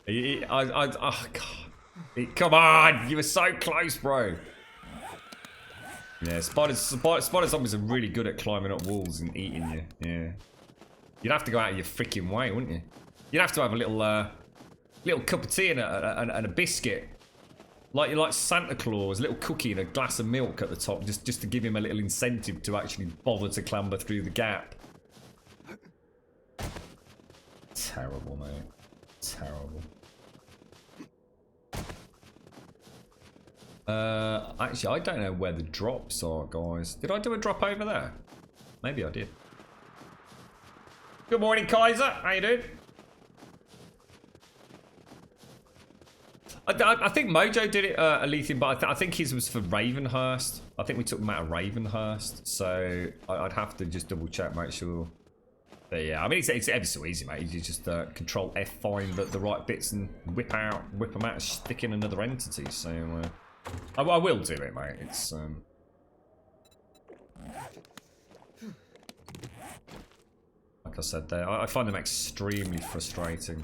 you? Oh, God. Come on! You were so close, bro. Yeah, spider zombies are really good at climbing up walls and eating you. Yeah. You'd have to go out of your freaking way, wouldn't you? You'd have to have a little cup of tea and a biscuit. Like Santa Claus, a little cookie and a glass of milk at the top, just to give him a little incentive to actually bother to clamber through the gap. Terrible, mate. Terrible. Actually, I don't know where the drops are, guys. Did I do a drop over there? Maybe I did. Good morning, Kaiser. How you doing? I think Mojo did it, Alethian, but I think his was for Ravenhurst. I think we took them out of Ravenhurst, so I'd have to just double check, make sure. But yeah, I mean, it's ever so easy, mate. You just Control F, find the right bits, and whip them out, and stick in another entity. So I will do it, mate. It's like I said there, I find them extremely frustrating,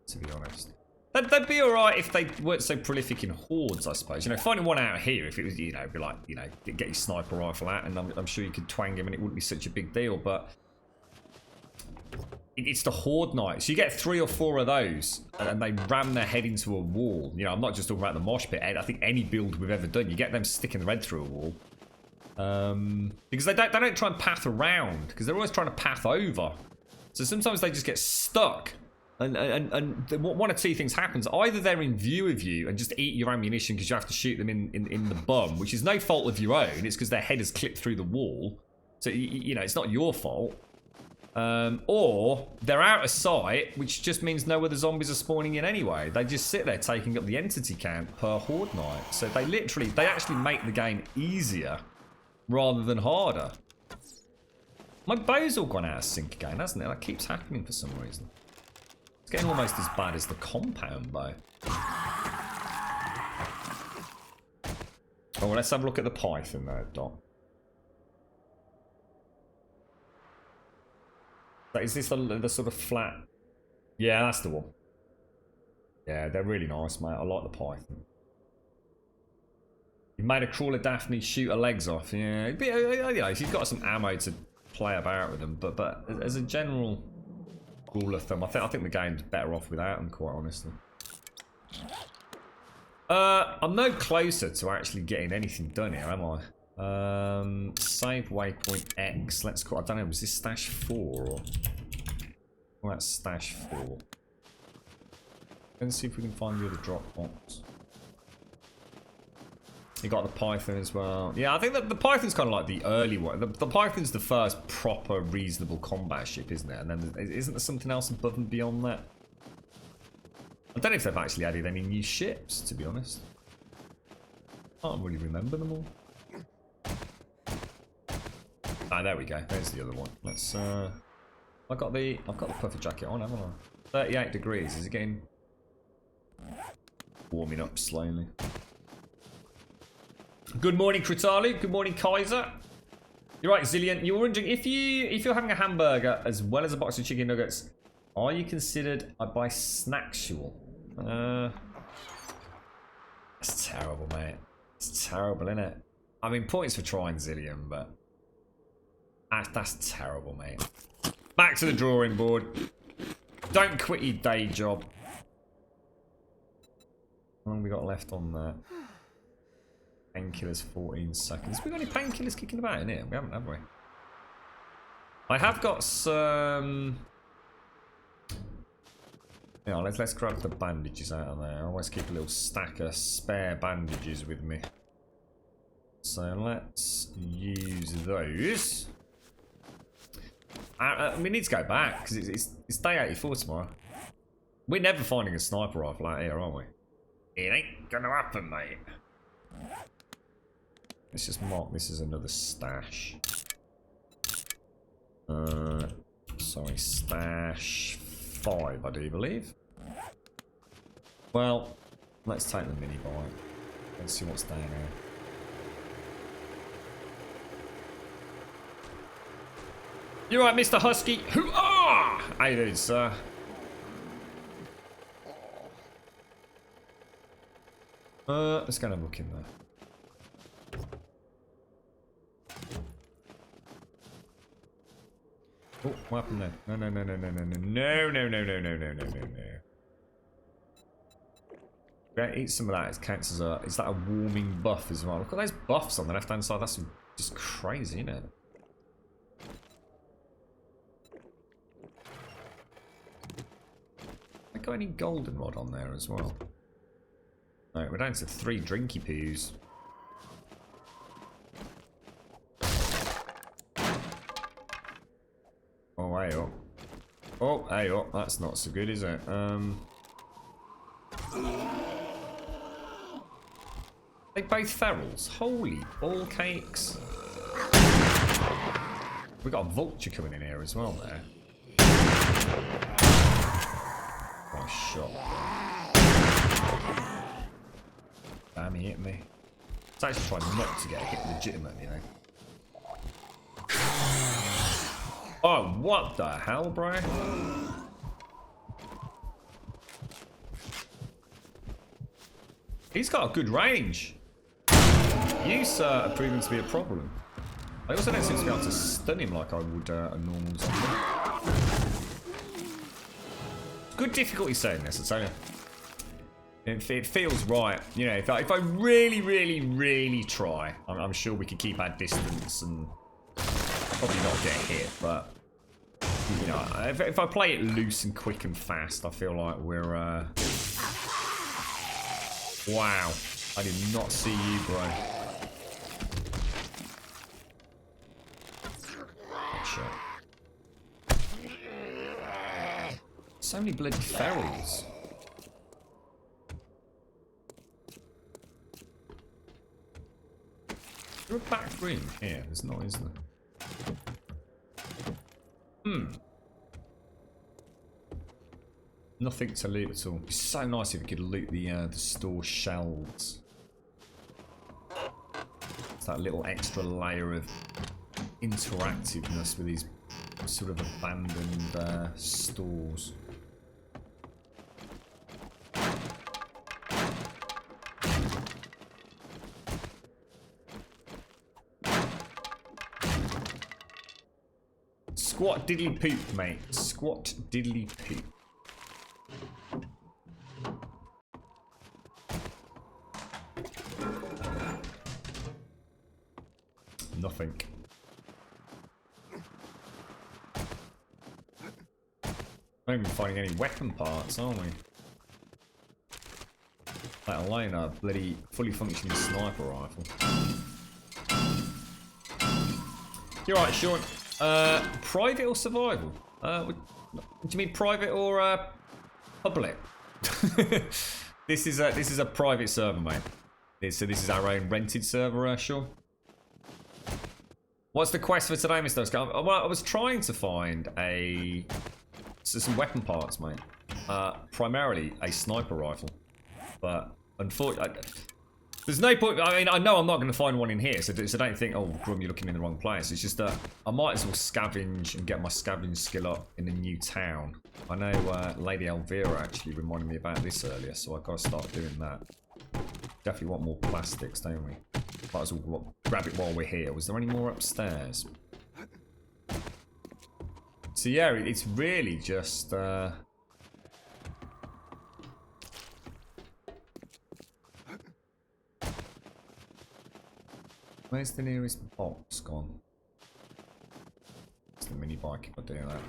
to be honest. They'd be alright if they weren't so prolific in hordes, I suppose. You know, finding one out here, if it was, you know, be like, you know, get your sniper rifle out, and I'm sure you could twang him and it wouldn't be such a big deal, but it's the horde nights. You get 3 or 4 of those, and they ram their head into a wall. You know, I'm not just talking about the mosh pit. I think any build we've ever done, you get them sticking their head through a wall. Because they don't try and path around, because they're always trying to path over. So sometimes they just get stuck. And one of two things happens. Either they're in view of you and just eat your ammunition because you have to shoot them in the bum, which is no fault of your own. It's because their head has clipped through the wall. So, you know, it's not your fault. Or they're out of sight, which just means no other zombies are spawning in anyway. They just sit there taking up the entity count per horde night. So they actually make the game easier rather than harder. My bow's all gone out of sync again, hasn't it? That keeps happening for some reason. It's getting almost as bad as the compound bow. Oh, well, let's have a look at the Python though, Doc. Is this the sort of flat? Yeah, that's the one. Yeah, they're really nice, mate. I like the Python. You made a crawler Daphne shoot her legs off. Yeah, you know, if you've got some ammo to play about with them, but as a general rule of thumb, I think the game's better off without them, quite honestly. I'm no closer to actually getting anything done here, am I? Save waypoint X. Let's call. I don't know. Was this stash 4 or? Well, that's stash 4. Let's see if we can find the other drop box. You got the Python as well. Yeah, I think that the Python's kind of like the early one. The Python's the first proper reasonable combat ship, isn't it? And then isn't there something else above and beyond that? I don't know if they've actually added any new ships, to be honest. I can't really remember them all. Ah, there we go. There's the other one. Let's. I've got the puffer jacket on, haven't I? 38 degrees. Is it getting warming up slowly? Good morning, Kritali. Good morning, Kaiser. You're right, Zillion. You were wondering if you're having a hamburger as well as a box of chicken nuggets, are you considered a bisexual? That's terrible, mate. It's terrible, isn't it? I mean, points for trying, Zillion, but that's terrible, mate. Back to the drawing board. Don't quit your day job. How long have we got left on there? Painkillers, 14 seconds. We got any painkillers kicking about in here? We haven't, have we? I have got some. Yeah, let's grab the bandages out of there. I always keep a little stack of spare bandages with me. So let's use those. We need to go back because it's day 84 tomorrow. We're never finding a sniper rifle out here, are we? It ain't gonna happen, mate. Let's just mark this as another stash. Sorry, stash 5, I do believe. Well, let's take the mini bike. Let's see what's down here. You right, Mr. Husky? Hoo-ah! How you doing, sir? Let's go and have a look in there. Oh, what happened there? No, no, no, no, no, no, no, no, no, no, no, no, no, no, no, no. Yeah, eat some of that. It counts as a. Is that a warming buff as well? Look at those buffs on the left-hand side. That's just crazy, isn't it? I got any goldenrod on there as well? No, we're down to 3 drinky poos. Oh, hey up. Oh, hey up. That's not so good, is it? They both ferals. Holy ball cakes. We got a vulture coming in here as well there. Nice shot. Damn, he hit me. It's actually trying not to get hit legitimately, you know. Oh, what the hell, bro? He's got a good range. You, sir, are proving to be a problem. I also don't seem to be able to stun him like I would a normal zombie. Good difficulty saying this, I tell you. It feels right. You know, if I really, really, really try, I'm sure we can keep our distance and probably not get hit, but you know, if I play it loose and quick and fast, I feel like we're wow, I did not see you, bro. Shot. So many bloody ferals. Is there a back room here? There's not, is there? Nothing to loot at all. It'd be so nice if we could loot the store shelves. It's that little extra layer of interactiveness with these sort of abandoned stores. Squat diddly poop, mate. Squat diddly poop. Nothing. Not even finding any weapon parts, are we? Let alone a bloody fully functioning sniper rifle. You're right, Sean. Private or survival? Do you mean private or public? This is a private server, mate. So this is our own rented server, Sean. What's the quest for today, Mr. Oscar? Well, I was trying to find some weapon parts, mate. Primarily a sniper rifle, but unfortunately, there's no point. I mean, I know I'm not going to find one in here, so don't think, oh, Grum, you're looking in the wrong place. It's just that I might as well scavenge and get my scavenge skill up in a new town. I know Lady Elvira actually reminded me about this earlier, so I've got to start doing that. Definitely want more plastics, don't we? Might as well grab it while we're here. Was there any more upstairs? So yeah, it's really just where's the nearest box gone? It's the mini bike if I do that.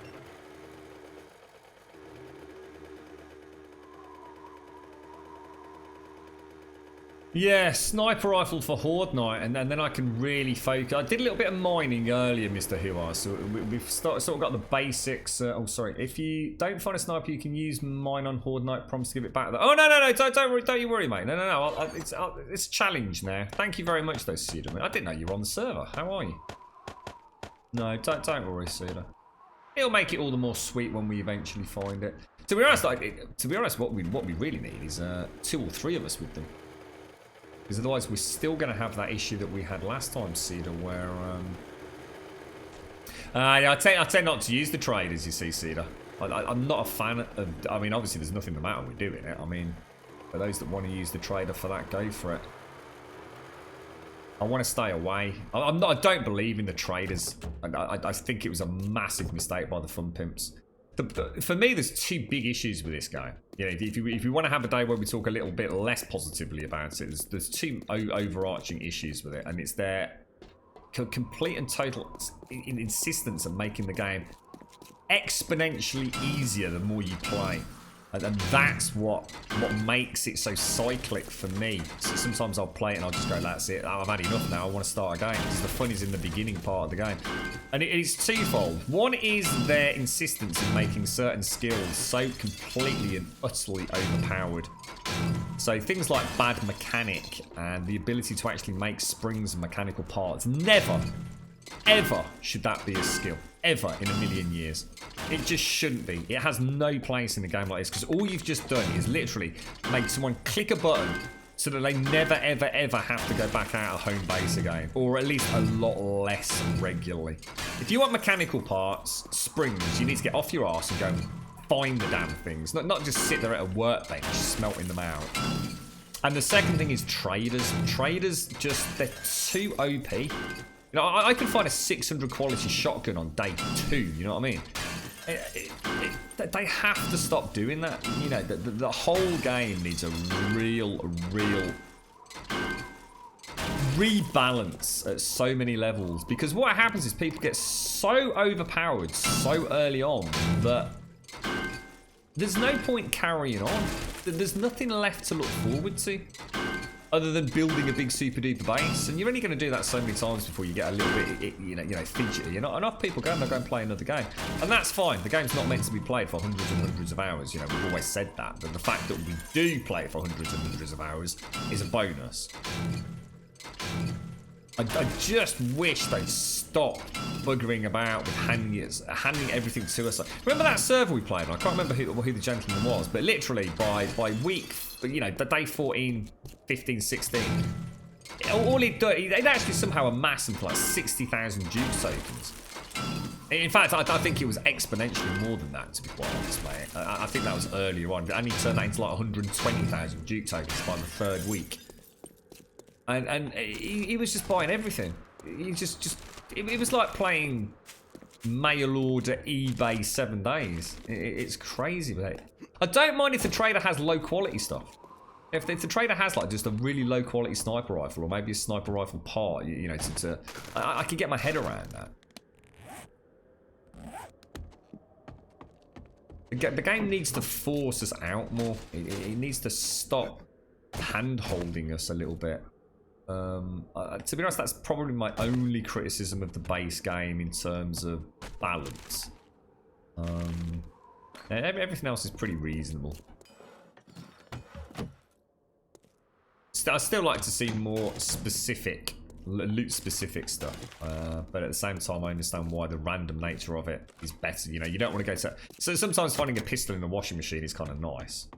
Yeah, sniper rifle for Horde Night, and then I can really focus. I did a little bit of mining earlier, Mr. Hua, so we've sort of got the basics. Oh, sorry. If you don't find a sniper, you can use mine on Horde Night. Promise to give it back. Oh no! Don't you worry, mate. No. It's a challenge now. Thank you very much, though, Cedar. I didn't know you were on the server. How are you? No, don't worry, Cedar. it'll make it all the more sweet when we eventually find it. To be honest, what we really need is 2 or 3 of us with them. Because otherwise we're still going to have that issue that we had last time, Cedar, where... I tend not to use the traders, you see, Cedar. I'm not a fan of... I mean, obviously there's nothing the matter with doing it. I mean, for those that want to use the trader for that, go for it. I want to stay away. I don't believe in the traders. I think it was a massive mistake by the Fun Pimps. For me, there's 2 big issues with this game. You know, if you want to have a day where we talk a little bit less positively about it, there's 2 overarching issues with it, and it's their complete and total insistence on making the game exponentially easier the more you play. And that's what makes it so cyclic for me. So sometimes I'll play it and I'll just go, that's it, I've had enough now, I want to start again. Because the fun is in the beginning part of the game. And it is twofold. One is their insistence in making certain skills so completely and utterly overpowered. So things like bad mechanic and the ability to actually make springs and mechanical parts. Never, ever should that be a skill. Ever in a million years. It just shouldn't be. It has no place in a game like this because all you've just done is literally make someone click a button so that they never, ever, ever have to go back out of home base again. Or at least a lot less regularly. If you want mechanical parts, springs, you need to get off your arse and go and find the damn things. Not just sit there at a workbench smelting them out. And the second thing is traders. Traders just, they're too OP. You know, I can find a 600 quality shotgun on day 2, you know what I mean? They have to stop doing that. You know, the whole game needs a real rebalance at so many levels. Because what happens is people get so overpowered so early on that there's no point carrying on. There's nothing left to look forward to. Other than building a big super duper base, and you're only going to do that so many times before you get a little bit, you know, fidgety. And enough people go and they'll go and play another game, and that's fine. The game's not meant to be played for hundreds and hundreds of hours. You know, we've always said that, but the fact that we do play it for hundreds and hundreds of hours is a bonus. I just wish they'd stop buggering about with handing everything to us. Remember that server we played on? I can't remember who the gentleman was, but literally by week, you know, the day 14, 15, 16, all he'd do, he'd actually somehow amass them for like 60,000 Duke tokens. In fact, I think it was exponentially more than that, to be quite honest, mate. I think that was earlier on, and he turned that into like 120,000 Duke tokens by the 3rd week. And he was just buying everything. He it was like playing mail order eBay 7 days. It's crazy, mate. I don't mind if the trader has low quality stuff. If the trader has like just a really low quality sniper rifle or maybe a sniper rifle part, you know, I can get my head around that. The game needs to force us out more. It needs to stop hand-holding us a little bit. To be honest, that's probably my only criticism of the base game in terms of balance. Everything else is pretty reasonable. I still like to see more specific, loot-specific stuff, but at the same time, I understand why the random nature of it is better. You know, you don't want to go to... So sometimes finding a pistol in a washing machine is kind of nice.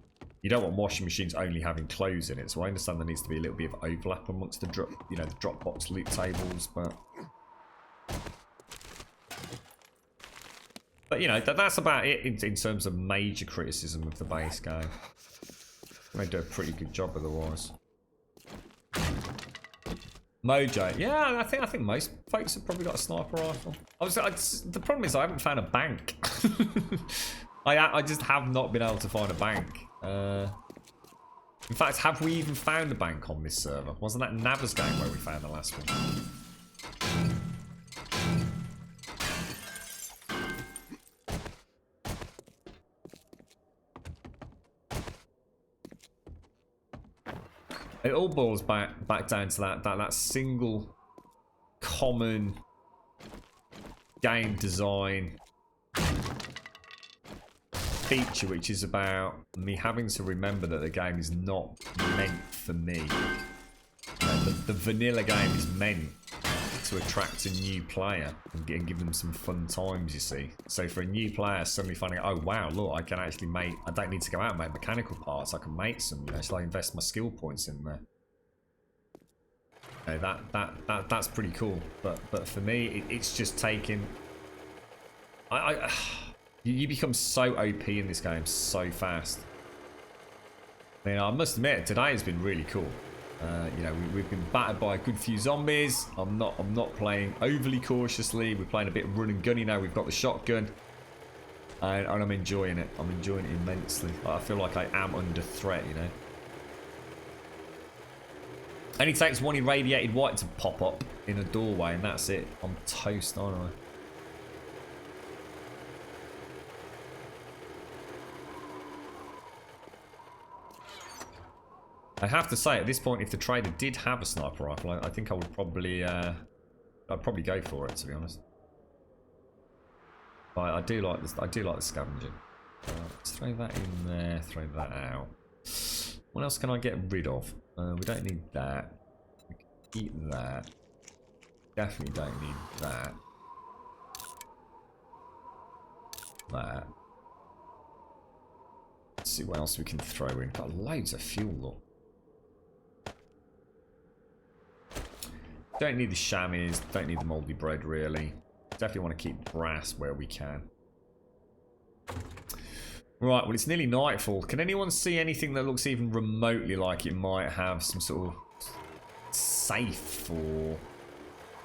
You don't want washing machines only having clothes in it, so I understand there needs to be a little bit of overlap amongst the Dropbox loot tables, but you know, that's about it in terms of major criticism of the base game. They do a pretty good job otherwise. Mojo, yeah, I think most folks have probably got a sniper rifle. The problem is I haven't found a bank. I just have not been able to find a bank. In fact, have we even found a bank on this server? Wasn't that Nava's game where we found the last one? It all boils back down to that single common game design feature, which is about me having to remember that the game is not meant for me. You know, the vanilla game is meant to attract a new player and give them some fun times, you see. So for a new player suddenly finding, oh wow, look, I can actually make, I don't need to go out and make mechanical parts, I can make some, you know, so I invest my skill points in there. You know, that's pretty cool. But for me, it's just taking, you become so OP in this game so fast. I mean, I must admit, today has been really cool. You know, we've been battered by a good few zombies. I'm not playing overly cautiously. We're playing a bit run and gunny now. We've got the shotgun, and I'm enjoying it. I'm enjoying it immensely. I feel like I am under threat, you know. Only takes one irradiated white to pop up in a doorway, and that's it. I'm toast, aren't I? I have to say, at this point, if the trader did have a sniper rifle, I think I would probably, I'd probably go for it, to be honest. But I do like this. I do like the scavenging. Let's throw that in there. Throw that out. What else can I get rid of? We don't need that. We can keep that. Definitely don't need that. That. Let's see what else we can throw in. Got loads of fuel, look. Don't need the chamois, don't need the mouldy bread really. Definitely want to keep brass where we can. Right, well it's nearly nightfall. Can anyone see anything that looks even remotely like it might have some sort of safe or,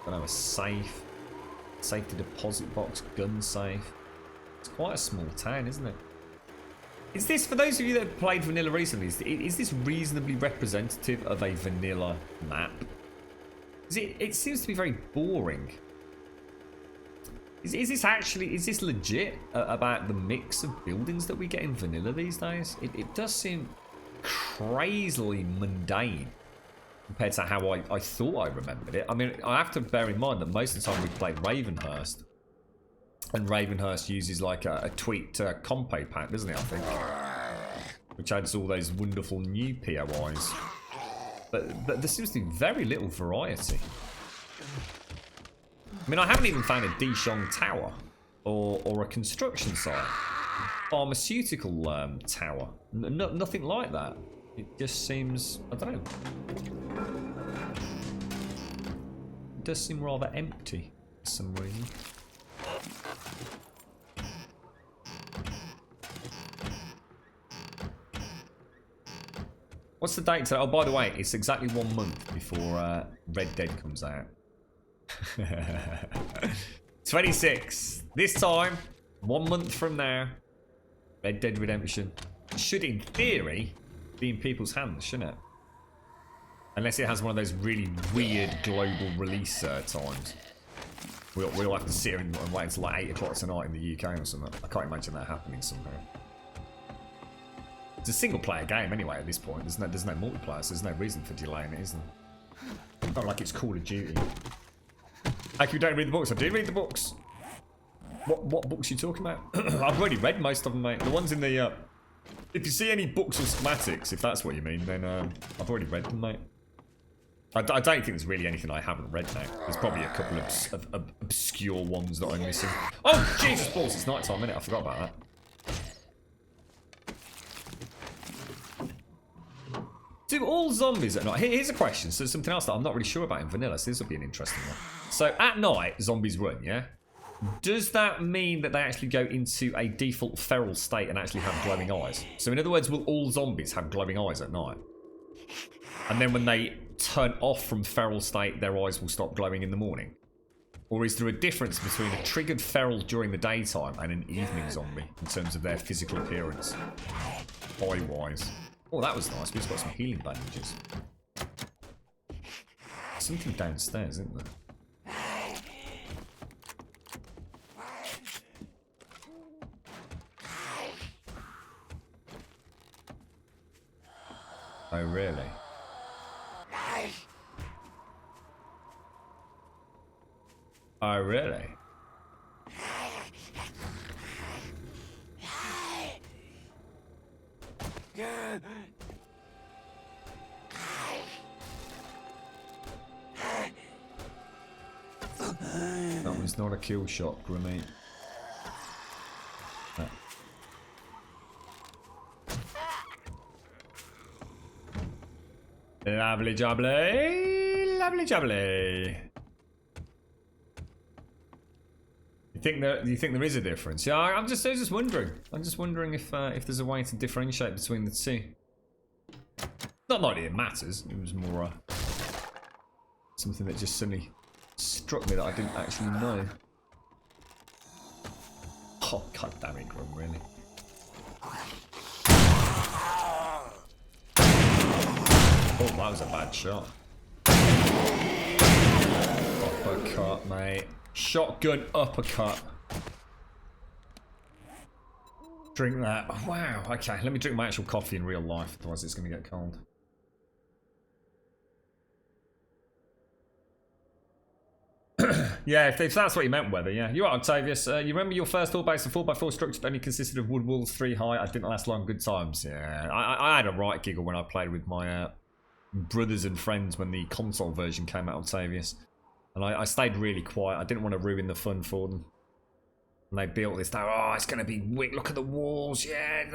I don't know, a safe? Safety deposit box, gun safe. It's quite a small town, isn't it? Is this, for those of you that have played vanilla recently, is this reasonably representative of a vanilla map? It seems to be very boring. Is this legit about the mix of buildings that we get in vanilla these days? It does seem crazily mundane compared to how I thought I remembered it. I mean, I have to bear in mind that most of the time we played Ravenhurst, and Ravenhurst uses like a tweaked compo pack, doesn't it, I think? Which adds all those wonderful new POIs. But there seems to be very little variety. I mean, I haven't even found a Dishong tower or a construction site, pharmaceutical tower. Nothing like that. It just seems, I don't know. It does seem rather empty for some reason. What's the date today? Oh, by the way, it's exactly 1 month before Red Dead comes out. 26. This time, 1 month from now, Red Dead Redemption should, in theory, be in people's hands, shouldn't it? Unless it has one of those really weird global release times. We'll have to sit here and wait until like 8 o'clock tonight in the UK or something. I can't imagine that happening somehow. It's a single-player game anyway at this point. There's no multiplayer, so there's no reason for delaying it, is there? Not like it's Call of Duty. Like, you don't read the books. I do read the books. What books are you talking about? I've already read most of them, mate. The ones in the... if you see any books or schematics, if that's what you mean, then I've already read them, mate. I don't think there's really anything I haven't read now. There's probably a couple of obscure ones that I'm missing. Oh, Jesus balls, it's night time, innit? I forgot about that. Do all zombies at night? Here's a question. So something else that I'm not really sure about in vanilla. So this will be an interesting one. So at night, zombies run, yeah? Does that mean that they actually go into a default feral state and actually have glowing eyes? So in other words, will all zombies have glowing eyes at night? And then when they turn off from feral state, their eyes will stop glowing in the morning? Or is there a difference between a triggered feral during the daytime and an evening zombie in terms of their physical appearance? Eye-wise. Oh, that was nice. We've just got some healing bandages. Something downstairs, isn't there? Oh, really? Oh, really? not a kill shot, Grimmy. Lovely jubbly. Lovely jubbly. You think there is a difference? Yeah, I'm just wondering. I'm just wondering if there's a way to differentiate between the two. Not that it matters. It was more something that just suddenly struck me that I didn't actually know. Oh, god damn it, Grum, really. Oh, that was a bad shot. Uppercut, mate. Shotgun uppercut. Drink that. Wow, okay. Let me drink my actual coffee in real life, otherwise it's going to get cold. Yeah, if that's what you meant, Weather, yeah. You're right, Octavius. You remember your first all base, the 4x4 structure that only consisted of wood walls, 3 high. I didn't last long, good times. Yeah, I had a right giggle when I played with my brothers and friends when the console version came out, Octavius. And I stayed really quiet. I didn't want to ruin the fun for them. And they built this down. Oh, it's going to be wicked. Look at the walls. Yeah,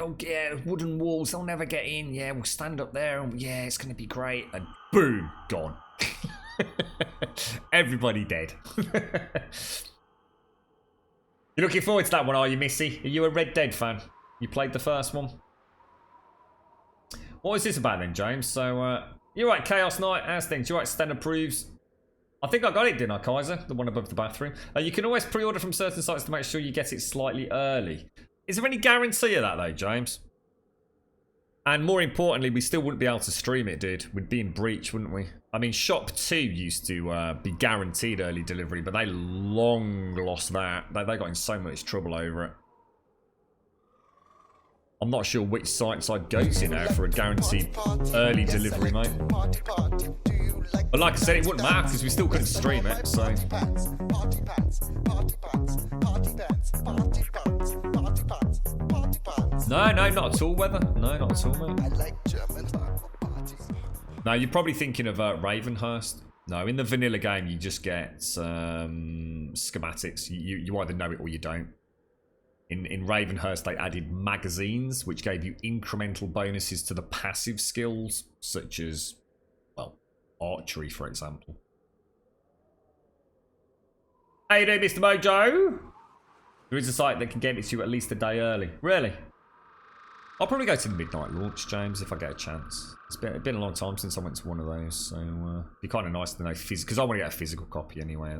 wooden walls. They'll never get in. Yeah, we'll stand up there. And yeah, it's going to be great. And boom, gone. Everybody dead. You're looking forward to that one, are you, Missy? Are you a Red Dead fan? You played the first one? What was this about then, James? So, you're right, Chaos Knight. How's things? You're right, Sten approves. I think I got it, didn't I, Kaiser? The one above the bathroom. You can always pre-order from certain sites to make sure you get it slightly early. Is there any guarantee of that, though, James? And more importantly, we still wouldn't be able to stream it, dude. We'd be in breach, wouldn't we? I mean, Shop 2 used to be guaranteed early delivery, but they long lost that. They got in so much trouble over it. I'm not sure which sites I'd go to now for a guaranteed early delivery, mate. But like I said, it wouldn't matter because we still couldn't stream it, so... No, not at all, Weather. No, not at all, mate. No, you're probably thinking of Ravenhurst. No, in the vanilla game, you just get schematics. You either know it or you don't. In Ravenhurst, they added magazines, which gave you incremental bonuses to the passive skills, such as, well, archery, for example. How you doing, Mr. Mojo? There is a site that can get it to you at least a day early. Really? I'll probably go to the midnight launch, James, if I get a chance. It's been a long time since I went to one of those, so it'd be kind of nice to know because I want to get a physical copy anyway.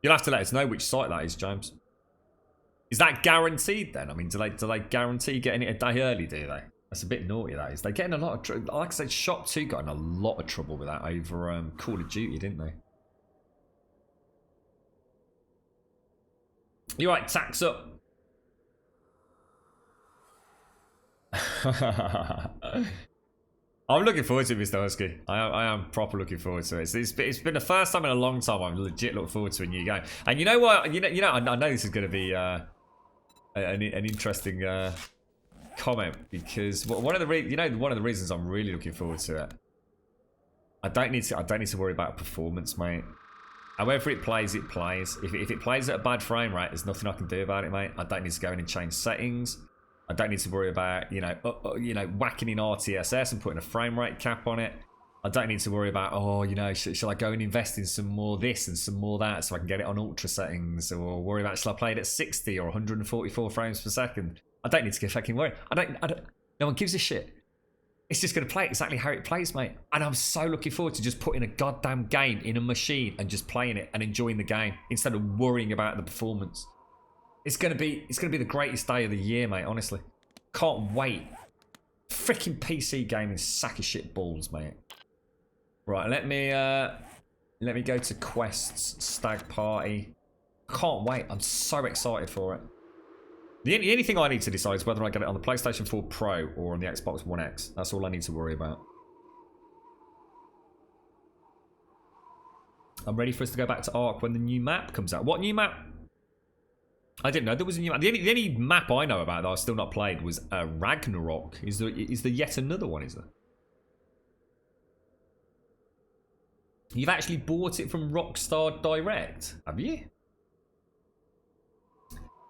You'll have to let us know which site that is, James. Is that guaranteed then? I mean, do they guarantee getting it a day early, do they? That's a bit naughty, that is. They're getting a lot of trouble. Like I said, Shop 2 got in a lot of trouble with that over Call of Duty, didn't they? You're right, tax up. I'm looking forward to it, Mr. Husky. I am proper looking forward to it. It's been the first time in a long time I've legit looked forward to a new game. And you know what? You know. I know this is going to be an interesting comment because one of the reasons I'm really looking forward to it. I don't need to worry about performance, mate. However it plays, it plays. If it plays at a bad frame rate, there's nothing I can do about it, mate. I don't need to go in and change settings. I don't need to worry about, whacking in RTSS and putting a frame rate cap on it. I don't need to worry about, shall I go and invest in some more this and some more that so I can get it on ultra settings, or worry about, shall I play it at 60 or 144 frames per second? I don't need to get fucking worried. I don't. No one gives a shit. It's just going to play exactly how it plays, mate. And I'm so looking forward to just putting a goddamn game in a machine and just playing it and enjoying the game instead of worrying about the performance. It's gonna be the greatest day of the year, mate, honestly. Can't wait. Freaking PC gaming sack of shit balls, mate. Right, let me go to Quest's Stag Party. Can't wait. I'm so excited for it. The only thing I need to decide is whether I get it on the PlayStation 4 Pro or on the Xbox One X. That's all I need to worry about. I'm ready for us to go back to Ark when the new map comes out. What new map? I didn't know there was a new map. The only map I know about that I've still not played was Ragnarok. Is there yet another one, is there? You've actually bought it from Rockstar Direct, have you?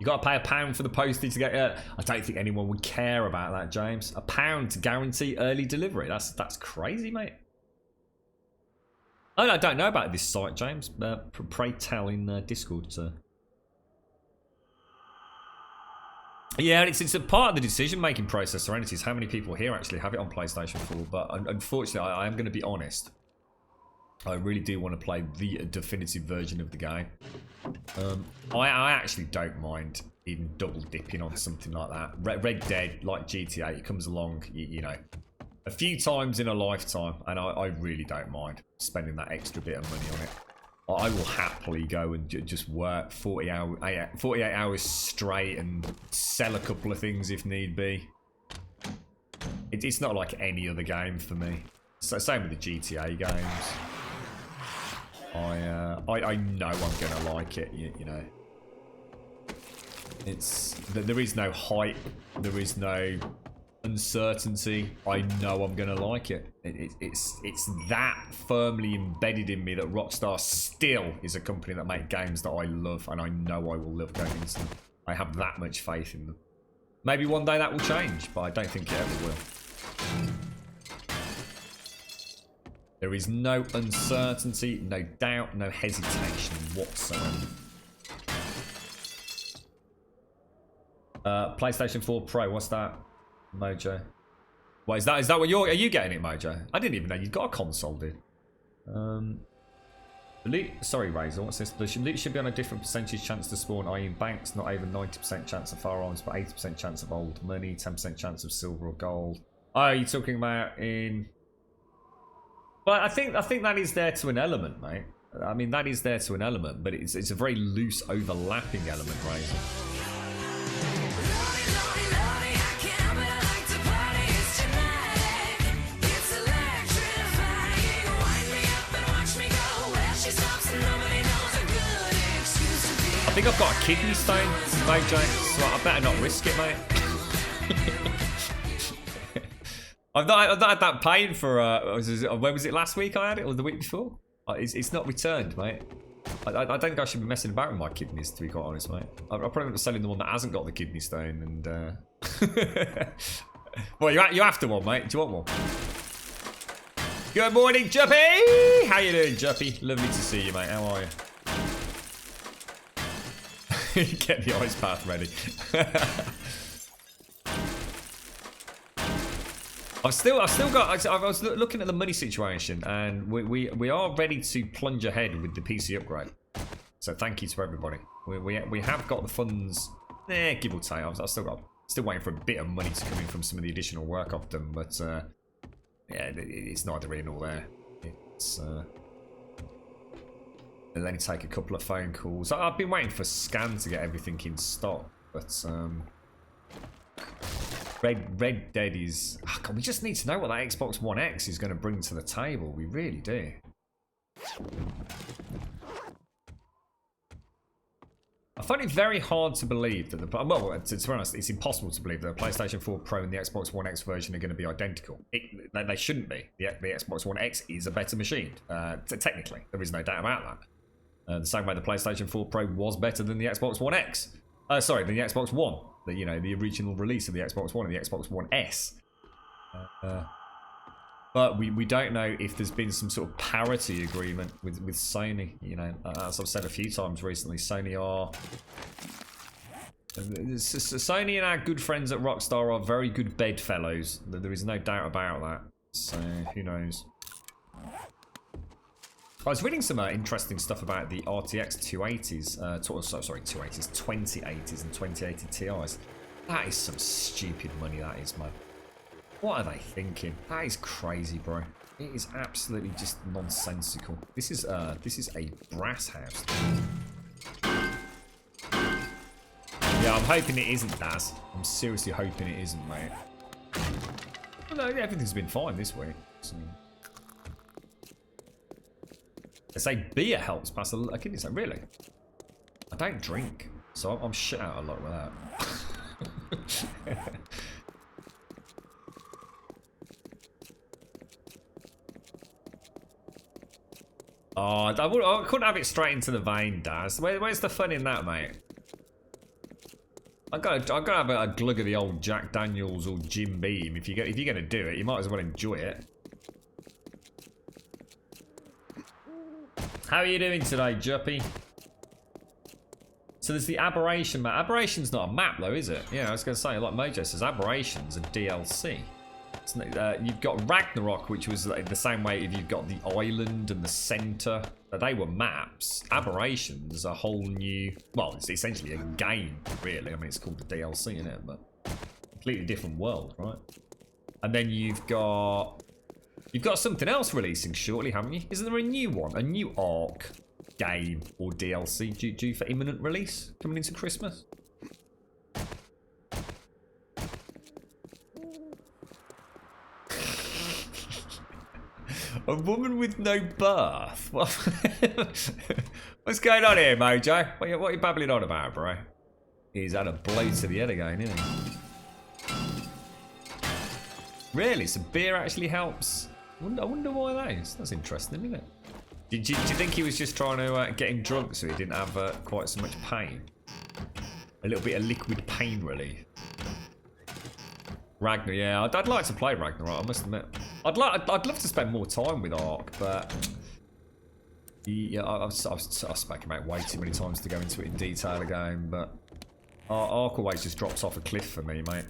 You got to pay £1 for the postage to get it. I don't think anyone would care about that, James. £1 to guarantee early delivery. That's crazy, mate. Oh, I don't know about this site, James. Pray tell in Discord, sir. Yeah, it's a part of the decision-making process, Serenity, is how many people here actually have it on PlayStation 4. But unfortunately, I am going to be honest. I really do want to play the definitive version of the game. I actually don't mind even double dipping on something like that. Red Dead, like GTA, it comes along, you know, a few times in a lifetime, and I really don't mind spending that extra bit of money on it. I will happily go and just work 48 hours straight and sell a couple of things if need be. It's not like any other game for me. So same with the GTA games. I know I'm gonna like it, you know. There is no hype, there is no uncertainty. I know I'm gonna like it. It's that firmly embedded in me that Rockstar still is a company that make games that I love, and I know I will love going into them. I have that much faith in them. Maybe one day that will change, but I don't think it ever will. There is no uncertainty, no doubt, no hesitation whatsoever. PlayStation 4 Pro, what's that? Mojo. What is that? Is that what are you getting it, Mojo? I didn't even know you'd got a console, dude. Sorry, Razor, what's this? The Elite should be on a different percentage chance to spawn, i.e. in banks, not even 90% chance of firearms, but 80% chance of old money, 10% chance of silver or gold. Oh, you're talking about in... Well, I think that is there to an element, mate. I mean, that is there to an element, but it's a very loose overlapping element, Razor. I think I've got a kidney stone, Mojo, so I better not risk it, mate. I've not had that pain for, when was it, last week I had it, or the week before? It's not returned, mate. I don't think I should be messing about with my kidneys, to be quite honest, mate. I'm probably not selling the one that hasn't got the kidney stone, and, well, you after one, mate? Do you want one? Good morning, Juppy! How you doing, Juppy? Lovely to see you, mate. How are you? Get the ice path ready. I've still got. I was looking at the money situation, and we are ready to plunge ahead with the PC upgrade. So thank you to everybody. We have got the funds. Give or take. I've still waiting for a bit of money to come in from some of the additional work I've done, but yeah, it's neither in nor there. It's. And then take a couple of phone calls. I've been waiting for Scan to get everything in stock, but Red Dead is... Oh God, we just need to know what that Xbox One X is going to bring to the table. We really do. I find it very hard to believe that the... Well, to be honest, it's impossible to believe that the PlayStation 4 Pro and the Xbox One X version are going to be identical. They shouldn't be. The Xbox One X is a better machine. Technically, there is no doubt about that. The same way the PlayStation 4 Pro was better than the Xbox One X. Sorry, than the Xbox One. The original release of the Xbox One and the Xbox One S. But we don't know if there's been some sort of parity agreement with Sony. You know, as I've said a few times recently, Sony and our good friends at Rockstar are very good bedfellows. There is no doubt about that. So who knows? I was reading some interesting stuff about the RTX 280s, 2080s and 2080 Ti's. That is some stupid money, that is, man. What are they thinking? That is crazy, bro. It is absolutely just nonsensical. This is a brass house. Yeah, I'm hoping it isn't, Daz. I'm seriously hoping it isn't, mate. Well, no, everything's been fine this week. So. They say beer helps pass a kidney stone. Really? I don't drink, so I'm shit out a lot with that. Oh, I couldn't have it straight into the vein, Daz. Where's the fun in that, mate? I gotta have a glug of the old Jack Daniels or Jim Beam. If you're gonna do it, you might as well enjoy it. How are you doing today, Juppy? So there's the Aberration map. Aberration's not a map though, is it? Yeah, I was gonna say, like Mojo says, Aberration's a DLC. You've got Ragnarok, which was like the same way if you've got the island and the center. They were maps. Aberration's a whole new, well, it's essentially a game, really. I mean, it's called the DLC, isn't it? But completely different world, right? And then you've got something else releasing shortly, haven't you? Isn't there a new one? A new Ark game or DLC due for imminent release coming into Christmas? A woman with no birth? What's going on here, Mojo? What are you babbling on about, bro? He's had a blow to the head again, isn't he? Really? So beer actually helps? I wonder why that is. That's interesting, isn't it? Do you think he was just trying to get him drunk so he didn't have quite so much pain? A little bit of liquid pain relief. Ragnar, yeah, I'd like to play Ragnarok, I must admit. I'd love to spend more time with Ark, but yeah, I've spoken about way too many times to go into it in detail again. But Ark always just drops off a cliff for me, mate.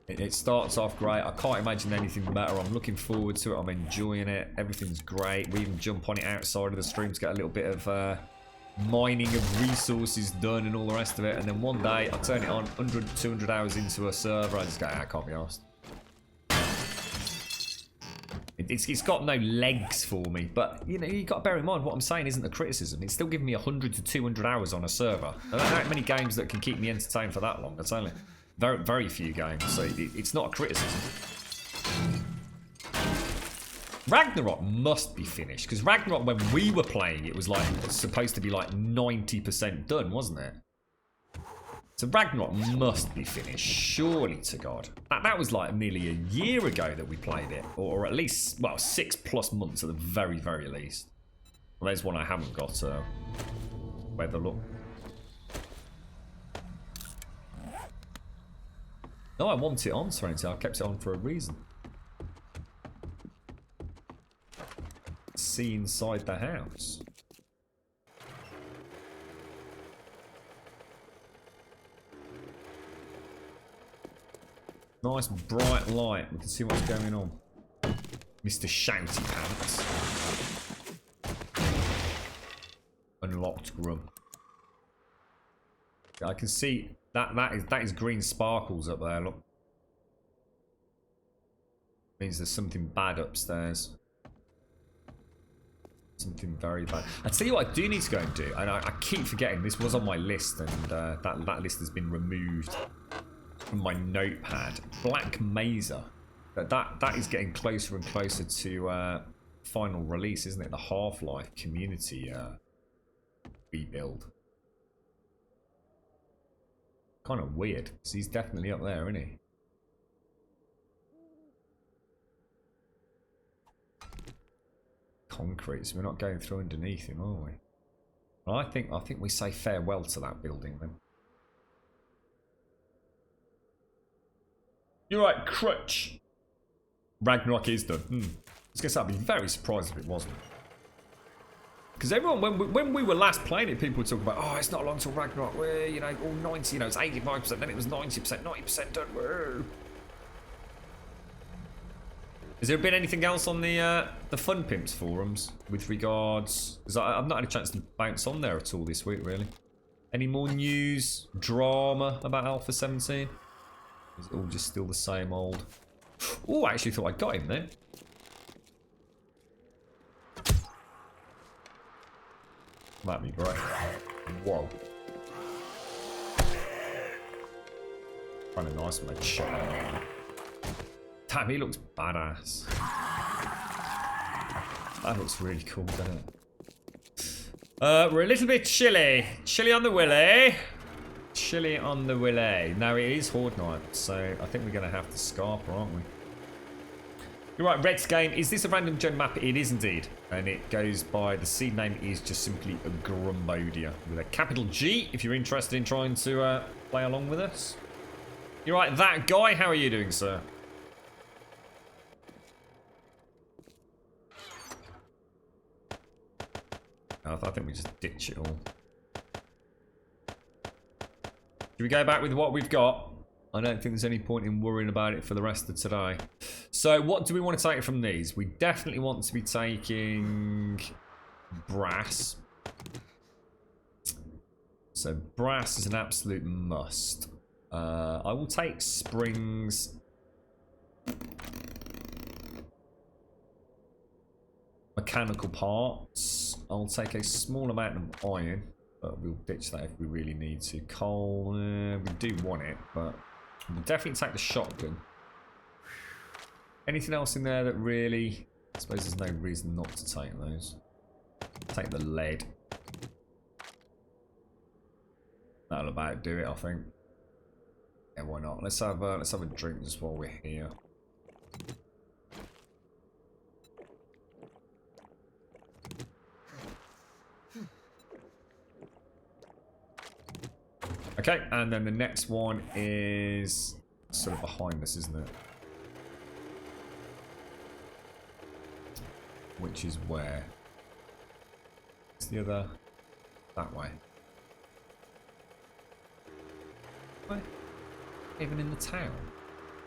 It starts off great. I can't imagine anything better. I'm looking forward to it. I'm enjoying it. Everything's great. We even jump on it outside of the stream to get a little bit of mining of resources done and all the rest of it. And then one day I turn it on 100, 200 hours into a server. I just go, I can't be arsed. It's got no legs for me. But, you know, you've got to bear in mind what I'm saying isn't a criticism. It's still giving me 100 to 200 hours on a server. There aren't many games that can keep me entertained for that long, I tell you. Very, very few games, so it's not a criticism. Ragnarok must be finished, because Ragnarok, when we were playing, it was like supposed to be like 90% done, wasn't it? So Ragnarok must be finished, surely to God. That was like nearly a year ago that we played it, or at least, well, 6+ months at the very, very least. Well, there's one I haven't got. Weather look. No, I want it on, Serenity. I kept it on for a reason. See inside the house. Nice bright light. We can see what's going on. Mr. Shouty Pants. Unlocked Grum. I can see that is green sparkles up there, look. Means there's something bad upstairs. Something very bad. I tell you what I do need to go and do, and I keep forgetting this was on my list, and that list has been removed from my notepad. Black Mesa. That is getting closer and closer to final release, isn't it? The Half-Life community rebuild. Kind of weird, because he's definitely up there, isn't he? Concrete, so we're not going through underneath him, are we? Well, I think we say farewell to that building then. You're right, Crutch. Ragnarok is done. I was gonna say I'd be very surprised if it wasn't. Because everyone, when we were last playing it, people would talk about, oh, it's not long till Ragnarok. We're, you know, all 90, you know, it's 85%, then it was 90%, 90% done. Whoa. Has there been anything else on the Fun Pimps forums with regards? Because I've not had a chance to bounce on there at all this week, really. Any more news, drama about Alpha 17? Is it all just still the same old? Oh, I actually thought I got him there. That'd be great. Whoa. Kind of nice when they shot him. Damn, he looks badass. That looks really cool, doesn't it? We're a little bit chilly. Chilly on the willy. Chilly on the willy. Now it is Horde night, so I think we're going to have to scarper, aren't we? You're right, Red's game. Is this a random gen map? It is indeed. And it goes by, the seed name is just simply a Grumbodia with a capital G if you're interested in trying to play along with us. You're right, that guy. How are you doing, sir? I think we just ditch it all. Should we go back with what we've got? I don't think there's any point in worrying about it for the rest of today. So what do we want to take from these? We definitely want to be taking brass. So brass is an absolute must. I will take springs. Mechanical parts. I'll take a small amount of iron, but we'll ditch that if we really need to. Coal, we do want it, but we'll definitely take the shotgun. Anything else in there that really... I suppose there's no reason not to take those. Take the lead. That'll about do it, I think. Yeah, why not? Let's have a drink just while we're here. Okay, and then the next one is sort of behind us, isn't it? Which is where? It's the other... that way. Where? Even in the town?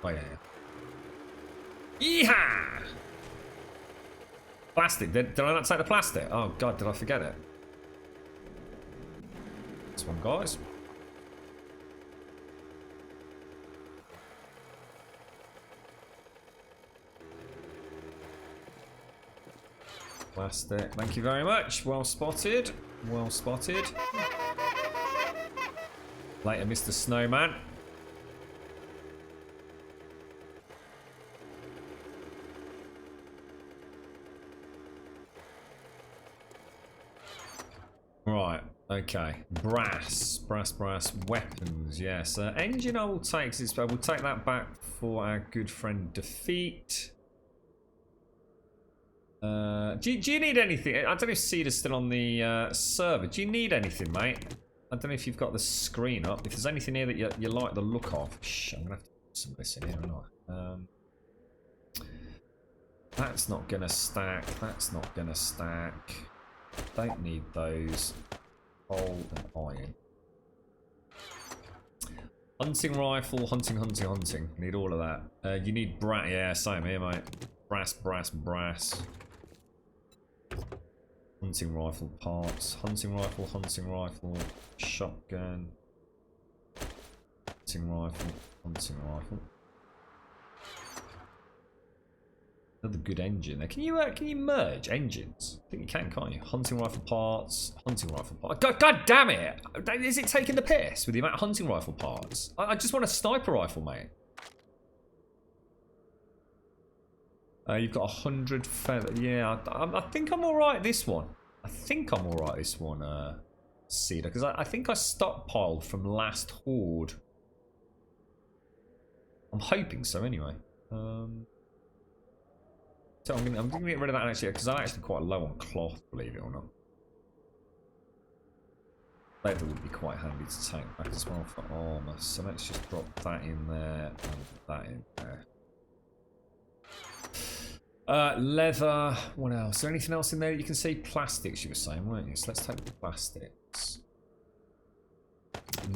Oh yeah. Yeehaw! Plastic. Did I not take the plastic? Oh god, did I forget it? This one, guys. Plastic. Thank you very much. Well spotted. Well spotted. Later, Mr. Snowman. Right. Okay. Brass. Brass. Weapons. Yes. Engine I will take. I will take that back for our good friend Defeat. Do you need anything? I don't know if Cedar's still on the server. Do you need anything, mate? I don't know if you've got the screen up. If there's anything here that you like the look of. Shh, I'm going to have to put some of this in here, aren't I? That's not going to stack. That's not going to stack. Don't need those. Coal and iron. Hunting rifle. Hunting. Need all of that. You need brass. Yeah, same here, mate. Brass. Hunting rifle parts. Hunting rifle. Shotgun. Hunting rifle. Another good engine there. Can you merge engines? I think you can, can't you? Hunting rifle parts. God damn it! Is it taking the piss with the amount of hunting rifle parts? I just want a sniper rifle, mate. You've got 100 feather. Yeah, I think I'm alright this one. Cedar. Because I think I stockpiled from last horde. I'm hoping so anyway. So I'm gonna get rid of that actually, because I'm actually quite low on cloth, believe it or not. Leather would be quite handy to take back as well for armour. So let's just drop that in there and that in there. Leather. What else? Is there anything else in there that you can see? Plastics, you were saying, weren't you? So let's take the plastics.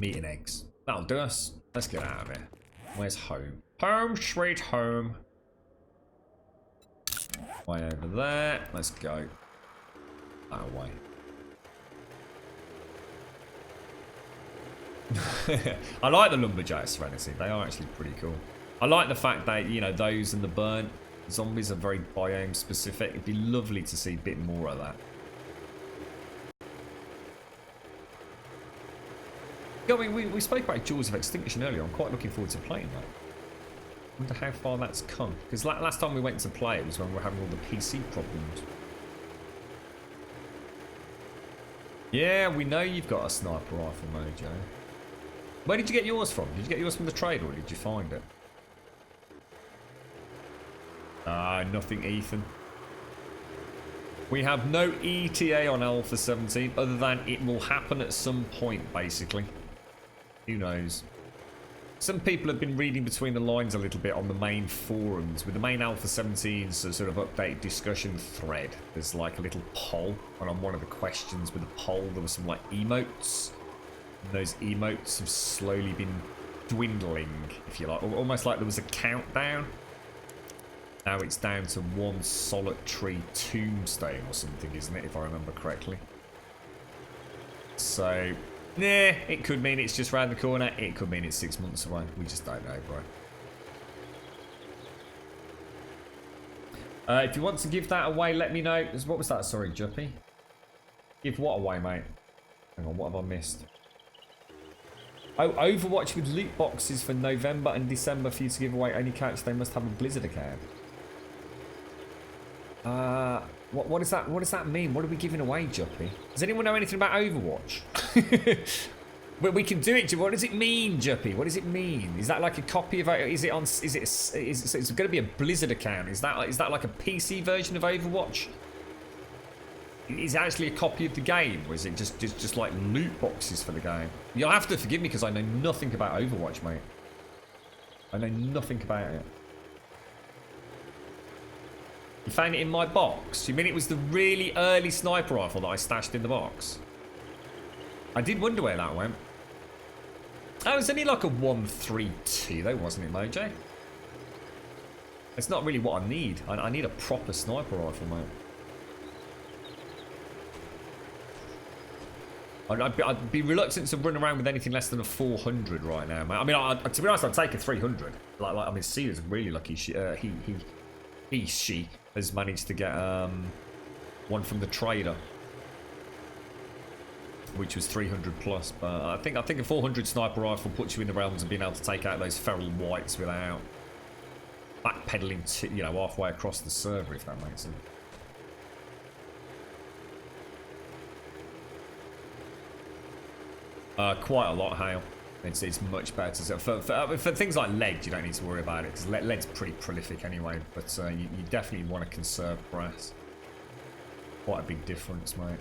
Meat and eggs. That'll do us. Let's get out of here. Where's home? Home, sweet home. Way over there. Let's go. That way. I like the lumberjack Serenity. They are actually pretty cool. I like the fact that, you know, those and the burnt zombies are very biome specific. It'd be lovely to see a bit more of that. Yeah, we spoke about Jaws of Extinction earlier. I'm quite looking forward to playing that. I wonder how far that's come. Because last time we went to play it was when we were having all the PC problems. Yeah, we know you've got a sniper rifle, Mojo. Where did you get yours from? Did you get yours from the trade or did you find it? Nothing, Ethan. We have no ETA on Alpha 17 other than it will happen at some point, basically. Who knows? Some people have been reading between the lines a little bit on the main forums. With the main Alpha 17's sort of update discussion thread, there's like a little poll. And on one of the questions with the poll, there were some like emotes. And those emotes have slowly been dwindling, if you like. Almost like there was a countdown. Now it's down to one solitary tombstone or something, isn't it? If I remember correctly. So... nah, it could mean it's just round the corner. It could mean it's 6 months away. We just don't know, bro. If you want to give that away, let me know. What was that? Sorry, Juppy. Give what away, mate? Hang on, what have I missed? Oh, Overwatch with loot boxes for November and December for you to give away. Only catch they must have a Blizzard account. What does that mean? What are we giving away, Juppy? Does anyone know anything about Overwatch? But we can do it. What does it mean, Juppy? What does it mean? Is that like a copy of? Is it on? Is it's going to be a Blizzard account? Is that like a PC version of Overwatch? Is it actually a copy of the game, or is it just like loot boxes for the game? You'll have to forgive me because I know nothing about Overwatch, mate. I know nothing about it. You found it in my box? You mean it was the really early sniper rifle that I stashed in the box? I did wonder where that went. Oh, it was only like a 132 though, wasn't it, Mojo? It's not really what I need. I need a proper sniper rifle, mate. I'd be reluctant to run around with anything less than a 400 right now, mate. I mean, to be honest, I'd take a 300. I mean, Cedar's really lucky. She has managed to get one from the trader, which was 300 plus. But I think a 400 sniper rifle puts you in the realms of being able to take out those feral whites without backpedaling, halfway across the server, if that makes sense. Quite a lot, Hale. It's much better. For things like lead, you don't need to worry about it because lead's pretty prolific anyway. But you definitely want to conserve brass. Quite a big difference, mate.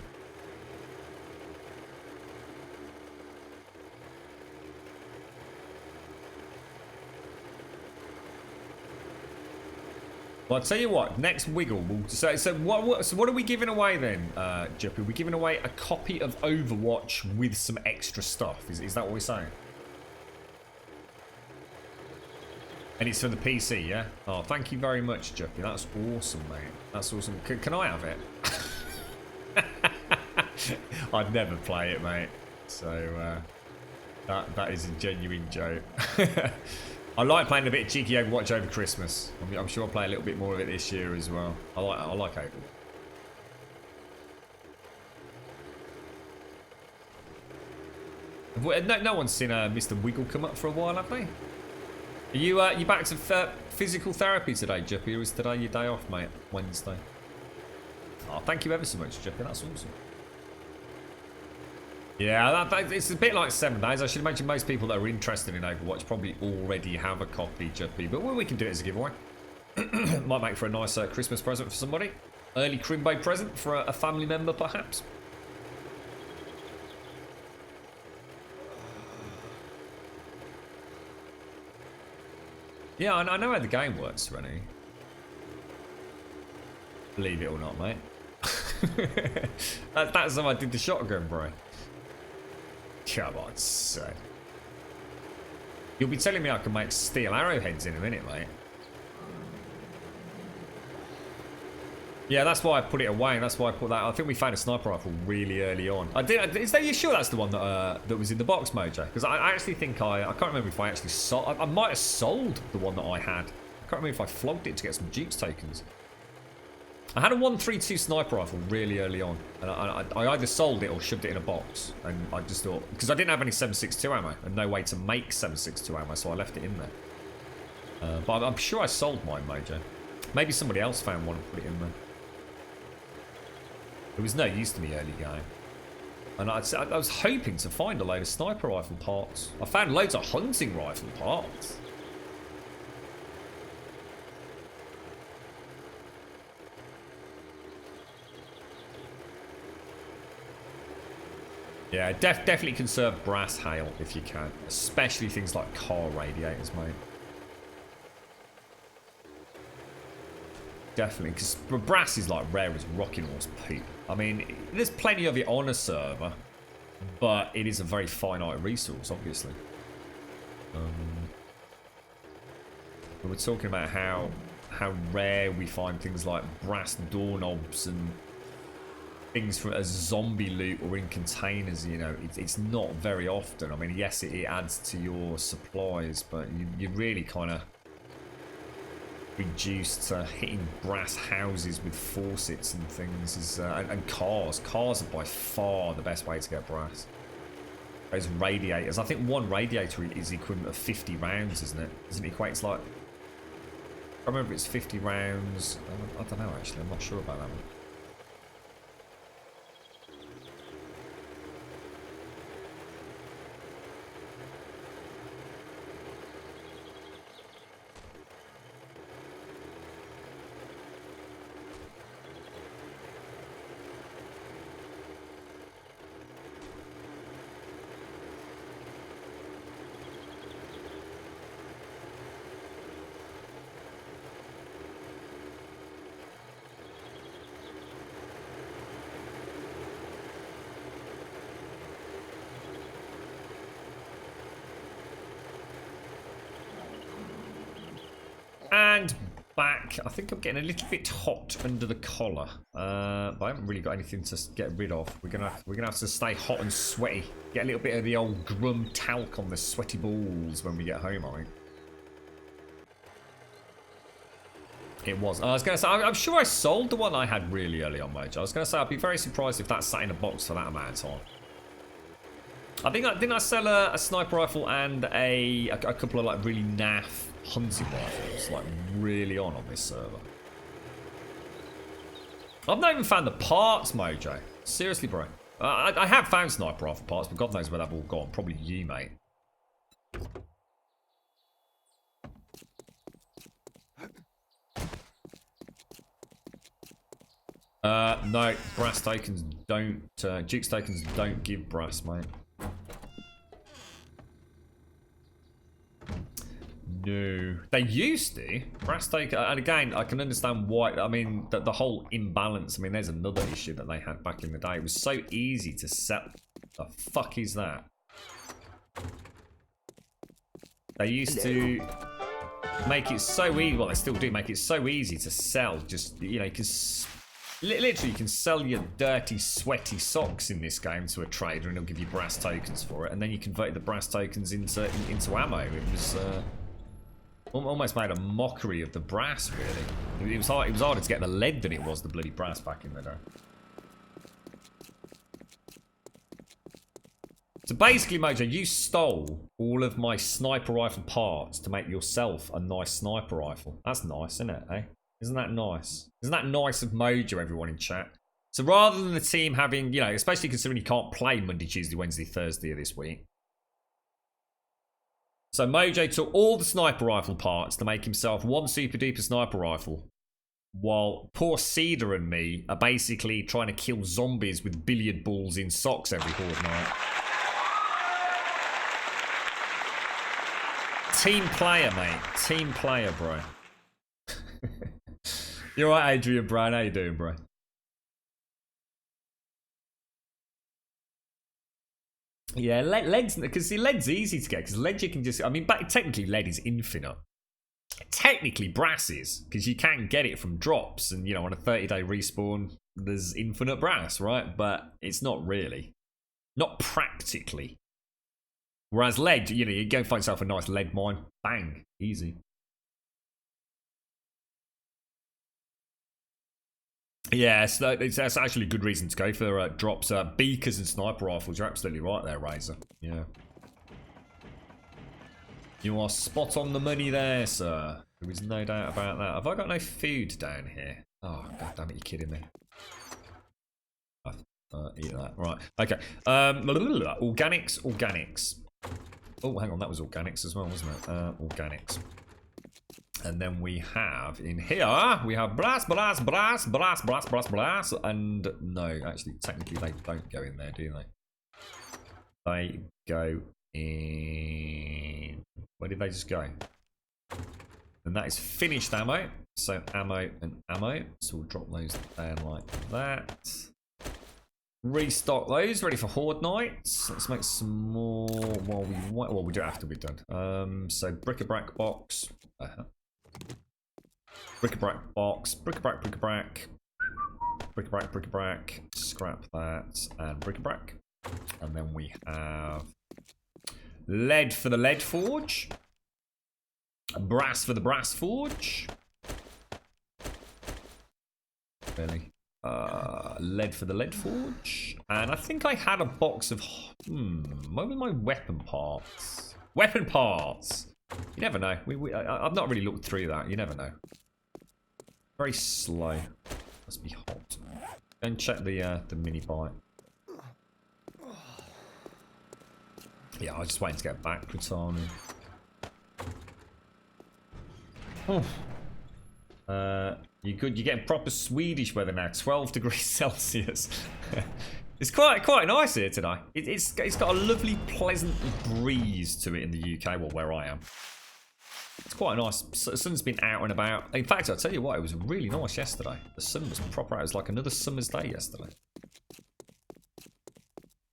Well, I'll tell you what. Next wiggle. So what are we giving away then, Juppy? We're giving away a copy of Overwatch with some extra stuff. Is that what we're saying? And it's for the PC, yeah? Oh, thank you very much, Juppy. That's awesome, mate. That's awesome. Can I have it? I'd never play it, mate. So that is a genuine joke. I like playing a bit of cheeky Overwatch over Christmas. I'm sure I'll play a little bit more of it this year as well. I like Overwatch. No one's seen Mr. Wiggle come up for a while, have they? Are you back to physical therapy today, Juppy, or is today your day off, mate? Wednesday. Oh, thank you ever so much, Juppy. That's awesome. Yeah, it's a bit like 7 days. I should imagine most people that are interested in Overwatch probably already have a copy, Juppy. But we can do it as a giveaway. Might make for a nice Christmas present for somebody. Early Crimbo present for a family member, perhaps. Yeah, I know how the game works, Rennie. Believe it or not, mate. That's how I did the shotgun, bro. Come on, son. You'll be telling me I can make steel arrowheads in a minute, mate. Yeah, that's why I put it away. That's why I put that. I think we found a sniper rifle really early on. I did. Are you sure that's the one that was in the box, Mojo? Because I actually think I can't remember if I actually sold. I might have sold the one that I had. I can't remember if I flogged it to get some Dukes tokens. I had a 132 sniper rifle really early on, and I either sold it or shoved it in a box. And I just thought, because I didn't have any 7.62 ammo and no way to make 7.62 ammo, so I left it in there. But I'm sure I sold mine, Mojo. Maybe somebody else found one and put it in there. It was no use to me early game. And I was hoping to find a load of sniper rifle parts. I found loads of hunting rifle parts. Yeah, definitely conserve brass hail if you can. Especially things like car radiators, mate. Definitely, because brass is like rare as rocking horse poop. I mean, there's plenty of it on a server, but it is a very finite resource, obviously. We were talking about how rare we find things like brass doorknobs and things for a zombie loot or in containers. You know, it's not very often. I mean, yes, it adds to your supplies, but you really kind of reduced to hitting brass houses with faucets and things. And cars are by far the best way to get brass. Those radiators, I think one radiator is the equivalent of 50 rounds, isn't it? Doesn't it equate to like, I remember it's 50 rounds. I don't know actually, I'm not sure about that one. And back. I think I'm getting a little bit hot under the collar, but I haven't really got anything to get rid of. We're gonna have to stay hot and sweaty. Get a little bit of the old Grum talc on the sweaty balls when we get home, I think. It was. I was going to say, I'm sure I sold the one I had really early on, Mojo. I was going to say, I'd be very surprised if that sat in a box for that amount of time. Didn't I sell a sniper rifle and a couple of like really naff hunting rifles, like really on this server? I've not even found the parts, Mojo. Seriously, bro. I have found sniper rifle parts, but God knows where they've all gone. Probably you, mate. No, brass tokens don't, Duke's tokens don't give brass, mate. No. They used to. Brass token, and again, I can understand why. I mean, the whole imbalance, I mean, there's another issue that they had back in the day. It was so easy to sell. The fuck is that? They used to make it so easy, well, they still do make it so easy to sell. Just, you know, you can literally you can sell your dirty, sweaty socks in this game to a trader and he'll give you brass tokens for it, and then you converted the brass tokens into ammo. It was almost made a mockery of the brass, really. It was harder to get the lead than it was the bloody brass back in the day. So basically, Mojo, you stole all of my sniper rifle parts to make yourself a nice sniper rifle. That's nice, isn't it, eh? Isn't that nice? Isn't that nice of Mojo, everyone in chat? So rather than the team having, you know, especially considering you can't play Monday, Tuesday, Wednesday, Thursday of this week. So Mojo took all the sniper rifle parts to make himself one super duper sniper rifle. While poor Cedar and me are basically trying to kill zombies with billiard balls in socks every fortnight. Team player, mate. Team player, bro. You're right, Adrian Brown. How you doing, bro? Yeah, lead's, because see, lead's easy to get, because lead you can just, I mean, technically lead is infinite. Technically brass is, because you can get it from drops, and, you know, on a 30-day respawn, there's infinite brass, right? But it's not really. Not practically. Whereas lead, you know, you go find yourself a nice lead mine, bang, easy. Yeah, so that's actually a good reason to go for drops. Beakers and sniper rifles, you're absolutely right there, Razor. Yeah. You are spot on the money there, sir. There is no doubt about that. Have I got no food down here? Oh, god damn it, you're kidding me. Eat that. Right, okay. Organics. Oh, hang on, that was organics as well, wasn't it? Organics. And then we have in here, we have brass, and no, actually, technically they don't go in there, do they? they go in? Where did they just go? And that is finished ammo. So ammo and ammo. So we'll drop those down like that. Restock those, ready for Horde Nights. Let's make some more while we wait. Well, we do it after we're done. So bric-a-brac box. Bric-a-brac box. Bric-a-brac, bric-a-brac. Bric-a-brac, bric-a-brac. Scrap that. And bric-a-brac. And then we have lead for the lead forge. Brass for the brass forge. Really? Lead for the lead forge. And I think I had a box of... what were my weapon parts? Weapon parts! You never know. I've not really looked through that. You never know. Very slow. Must be hot. Go and check the mini bike. Yeah, I was just waiting to get back, Prutani. You good? You're getting proper Swedish weather now. 12 degrees Celsius. It's quite nice here today. It's got a lovely, pleasant breeze to it in the UK. Well, where I am, it's quite nice. The sun's been out and about. In fact, I'll tell you what, it was really nice yesterday. The sun was proper out. It was like another summer's day yesterday.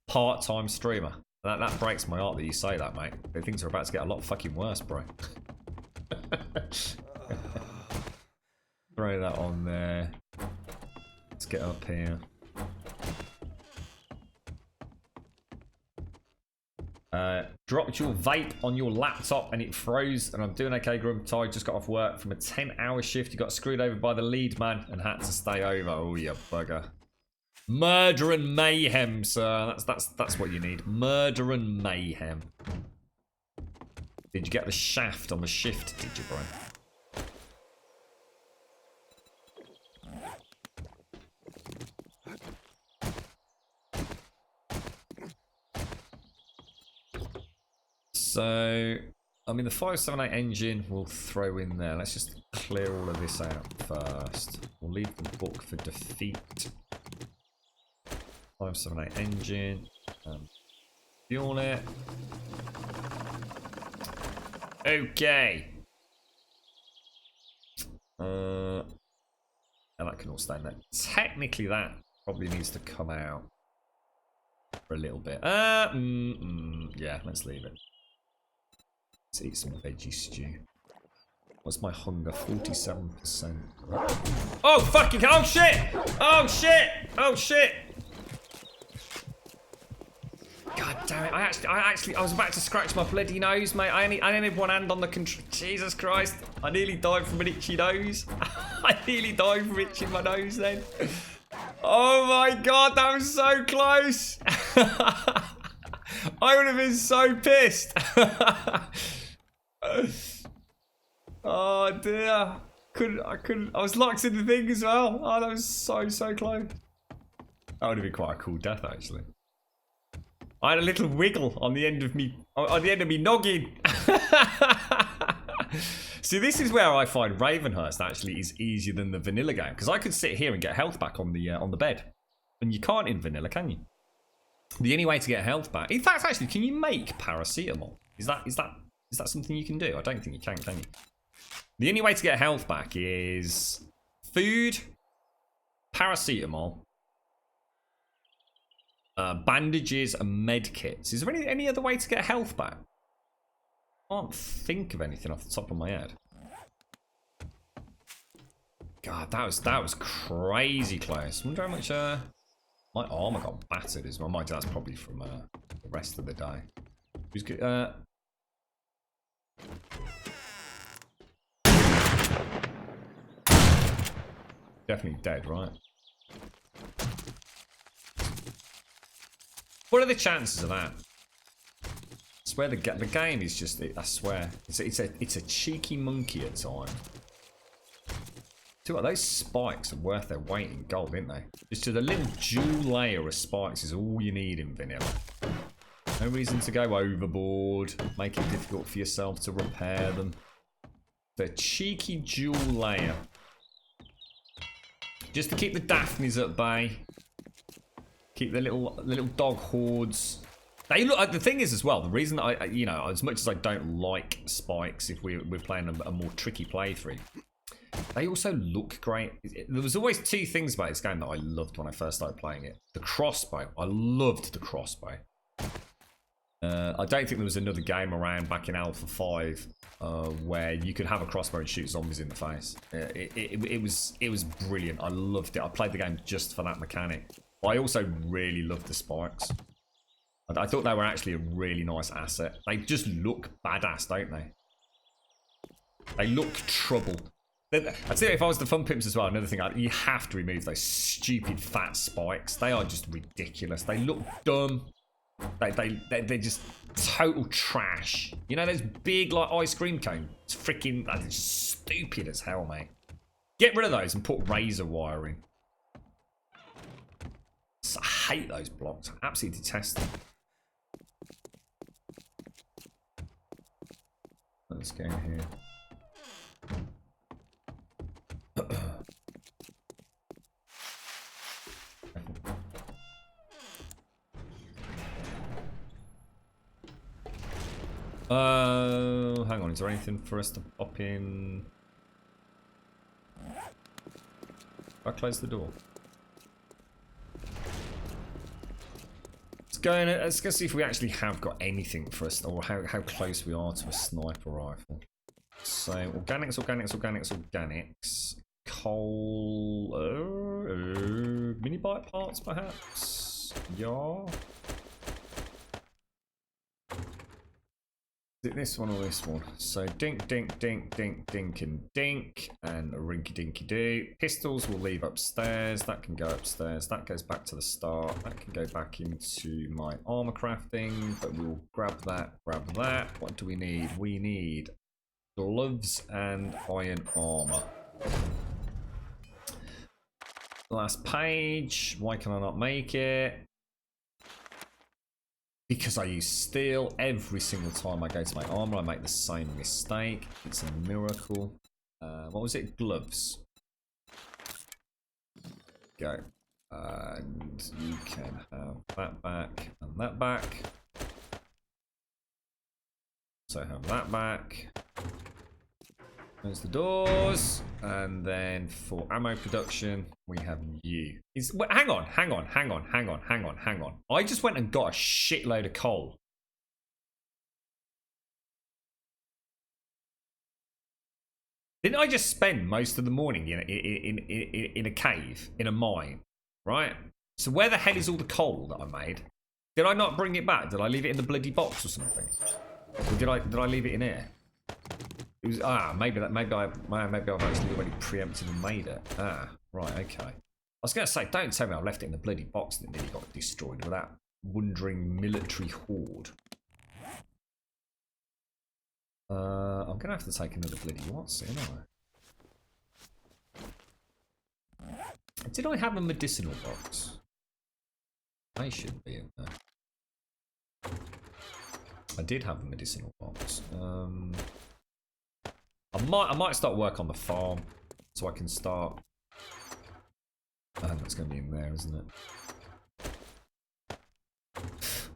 Part-time streamer. That breaks my heart that you say that, mate. Things are about to get a lot fucking worse, bro. Throw that on there. Let's get up here. Dropped your vape on your laptop and it froze, and I'm doing okay, Grumtide. Just got off work from a 10-hour shift. You got screwed over by the lead man and had to stay over. Oh, you bugger. Murder and mayhem, sir. That's what you need. Murder and mayhem. Did you get the shaft on the shift, did you, bro? So, I mean, the 578 engine we'll throw in there. Let's just clear all of this out first. We'll leave the book for defeat. 578 engine. Fuel it. Okay. And that can all stay in there. Technically, that probably needs to come out for a little bit. Yeah, let's leave it. Let's eat some veggie stew. What's my hunger? 47%. Oh, fucking... Oh, shit! Oh, shit! Oh, shit! God damn it. I was about to scratch my bloody nose, mate. I only had one hand on the control. Jesus Christ. I nearly died from an itchy nose. I nearly died from itching my nose then. Oh my God, that was so close. I would have been so pissed. Oh dear. I couldn't. I was locked in the thing as well. Oh, that was so close. That would have been quite a cool death, actually. I had a little wiggle on the end of me noggin. See, this is where I find Ravenhurst actually is easier than the vanilla game, because I could sit here and get health back on the bed, and you can't in vanilla, can you? The only way to get health back, in fact, actually, can you make paracetamol? Is that something you can do? I don't think you can you? The only way to get health back is food, paracetamol, bandages, and med kits. Is there any other way to get health back? I can't think of anything off the top of my head. God, that was crazy close. I wonder how much my armor got battered as well. Mind you, that's probably from the rest of the day. Who's good? Definitely dead, right? What are the chances of that? I swear the game is just, I swear, it's a cheeky monkey at times. What, those spikes are worth their weight in gold, aren't they? Just a little dual layer of spikes is all you need in vanilla. No reason to go overboard, make it difficult for yourself to repair them. The cheeky dual layer. Just to keep the Daphnes at bay. Keep the little dog hordes They look. The thing is, as well, the reason as much as I don't like spikes, if we're playing a more tricky playthrough, they also look great. There was always two things about this game that I loved when I first started playing it. The crossbow. I loved the crossbow. I don't think there was another game around back in Alpha 5 where you could have a crossbow and shoot zombies in the face. It was brilliant. I loved it. I played the game just for that mechanic. But I also really loved the spikes. I thought they were actually a really nice asset. They just look badass, don't they? They look trouble. I'd say if I was the Fun Pimps as well, another thing, you have to remove those stupid fat spikes. They are just ridiculous. They look dumb. They're just total trash. You know those big like ice cream cones? It's freaking that's stupid as hell, mate. Get rid of those and put razor wire in. I hate those blocks. I absolutely detest them. Let's go here. Hang on, is there anything for us to pop in? I close the door. Let's go see if we actually have got anything for us, or how close we are to a sniper rifle. So, organics. Coal, mini bike parts perhaps? Yeah. Is it this one or this one? So dink, and dink, and a rinky dinky doo. Pistols we'll leave upstairs. That can go upstairs. That goes back to the start. That can go back into my armor crafting, but we'll grab that, What do we need? We need gloves and iron armor. Last page. Why can I not make it? Because I use steel every single time I go to my armor. I make the same mistake. It's a miracle. What was it? Gloves. Go. And you can have that back and that back. So have that back. Close the doors, and then for ammo production, we have you. Hang on. I just went and got a shitload of coal. Didn't I just spend most of the morning in a cave, in a mine, right? So where the hell is all the coal that I made? Did I not bring it back? Did I leave it in the bloody box or something? Or did I leave it in here? It was, maybe I've actually already preempted and made it. Right, okay. I was going to say, don't tell me I left it in the bloody box and it nearly got destroyed with that wandering military horde. I'm going to have to take another bloody what's in, aren't I? Did I have a medicinal box? I should be in there. I did have a medicinal box. I might start work on the farm so I can start. I think that's going to be in there, isn't it?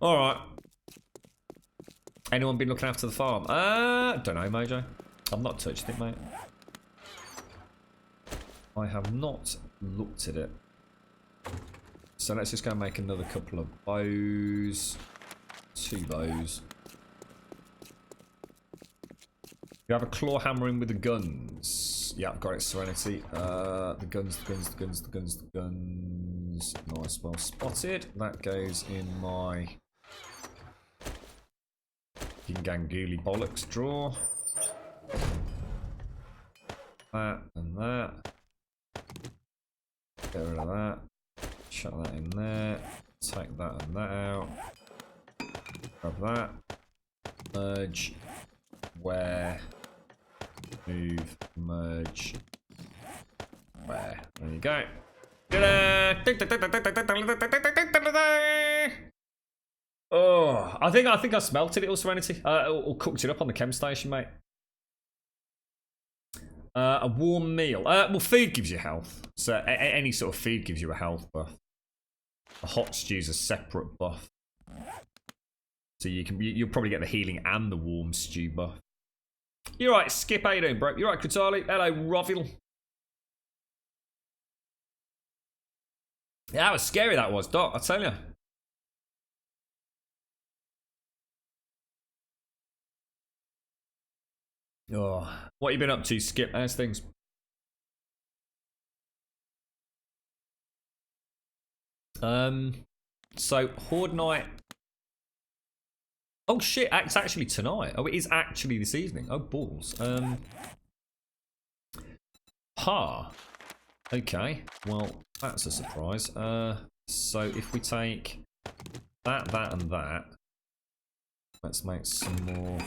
All right. Anyone been looking after the farm? Don't know, Mojo. I've not touched it, mate. I have not looked at it. So let's just go and make another couple of bows. 2 bows. We have a claw hammering with the guns. Yeah, I've got it, Serenity. The guns. Nice, well spotted. That goes in my Ganguli bollocks drawer. That and that. Get rid of that. Shut that in there. Take that and that out. Grab that. Merge. Where? Move, merge. Where? There you go. Oh, I think I smelted it all, Serenity. Or cooked it up on the chem station, mate. A warm meal. Well, food gives you health. So any sort of food gives you a health buff. A hot stew's a separate buff. So you'll probably get the healing and the warm stew buff. You're right, Skip. How you doing, bro? You're right, Kutali. Hello, Rovil. Yeah, that was scary. That was, Doc. I tell you. Oh, what you been up to, Skip? How's things? So Horde Night. Oh shit! It's actually tonight. Oh, it is actually this evening. Oh balls. Okay. Well, that's a surprise. So if we take that, and that, let's make some more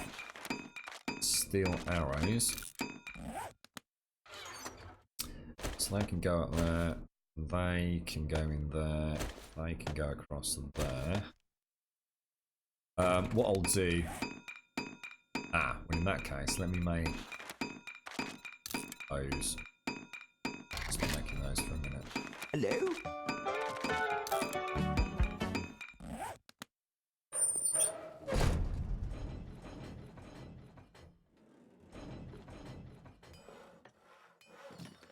steel arrows. So they can go up there. They can go in there. They can go across there. What I'll do... well in that case, let me make those. Let's be making those for a minute. Hello?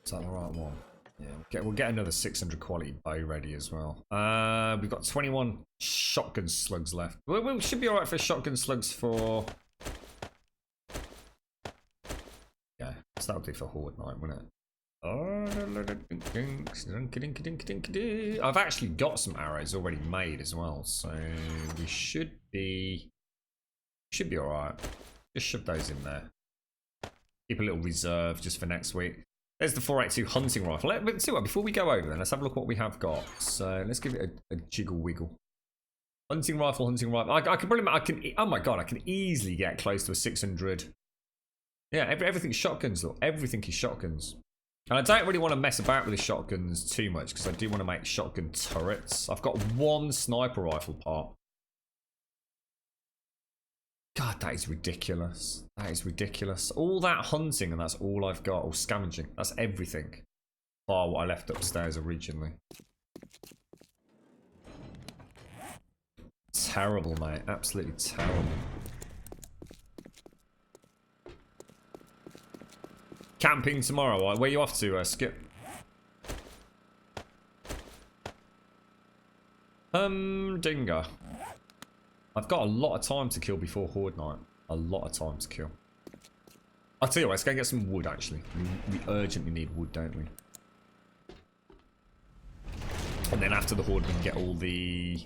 Is that the right one? Yeah, we'll get another 600 quality bow ready as well. We've got 21 shotgun slugs left. We should be alright for shotgun slugs for... Yeah, so that'll do for Horde Night, won't it? I've actually got some arrows already made as well, so we should be alright. Just shove those in there. Keep a little reserve just for next week. There's the 482 hunting rifle. Let's see what, before we go over then, let's have a look what we have got. So let's give it a jiggle wiggle. Hunting rifle. I can probably, oh my god, I can easily get close to a 600. Yeah, everything's shotguns though. Everything is shotguns. And I don't really want to mess about with the shotguns too much because I do want to make shotgun turrets. I've got one sniper rifle part. God, that is ridiculous. That is ridiculous. All that hunting and that's all I've got. Or scavenging. That's everything. Bar what I left upstairs originally. Terrible, mate. Absolutely terrible. Camping tomorrow. Where are you off to, Skip? Dinger. I've got a lot of time to kill before Horde Night. A lot of time to kill. I'll tell you what, let's go and get some wood, actually. We urgently need wood, don't we? And then after the Horde, we can get all the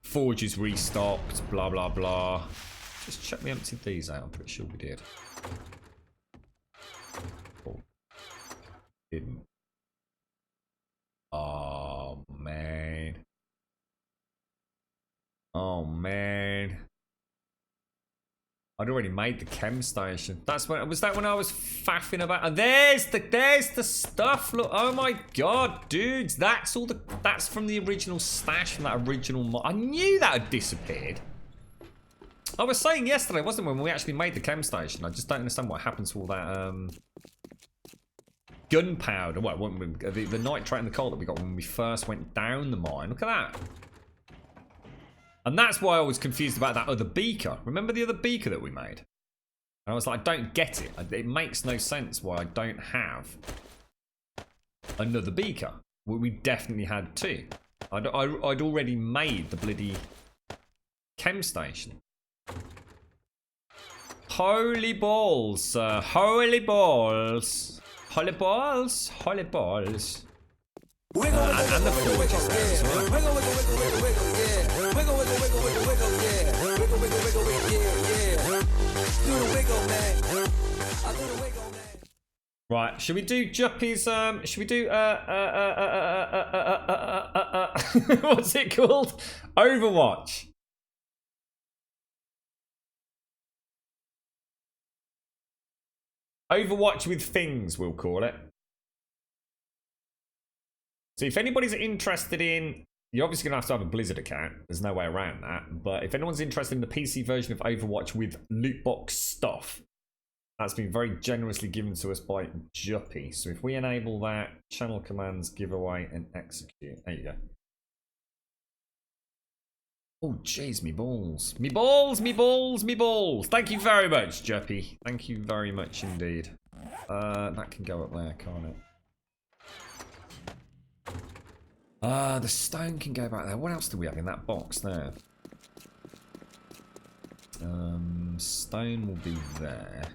forges restocked, blah, blah, blah. Just check we emptied these out. I'm pretty sure we did. Oh. Didn't. Oh, man. Oh man, I'd already made the chem station. That's when was that when I was faffing about. And there's the stuff. Look, oh my god, dudes, that's from the original stash from that original mod. I knew that had disappeared. I was saying yesterday, wasn't it, when we actually made the chem station? I just don't understand what happened to all that gunpowder. Well, the nitrate and the coal that we got when we first went down the mine. Look at that. And that's why I was confused about that other beaker. Remember the other beaker that we made? And I was like, I don't get it. It makes no sense why I don't have another beaker. Well, we definitely had two. I'd already made the bloody chem station. Holy balls. Holy balls. Holy balls. Holy balls. And the forges there as well. Right, should we do Juppy's, should we do, what's it called? Overwatch. Overwatch with things, we'll call it. So if anybody's interested in, you're obviously going to have a Blizzard account. There's no way around that. But if anyone's interested in the PC version of Overwatch with loot box stuff, that's been very generously given to us by Juppy. So if we enable that, channel commands, giveaway, and execute. There you go. Oh, jeez, me balls. Me balls, me balls, me balls. Thank you very much, Juppy. Thank you very much indeed. That can go up there, can't it? The stone can go back there. What else do we have in that box there? Stone will be there.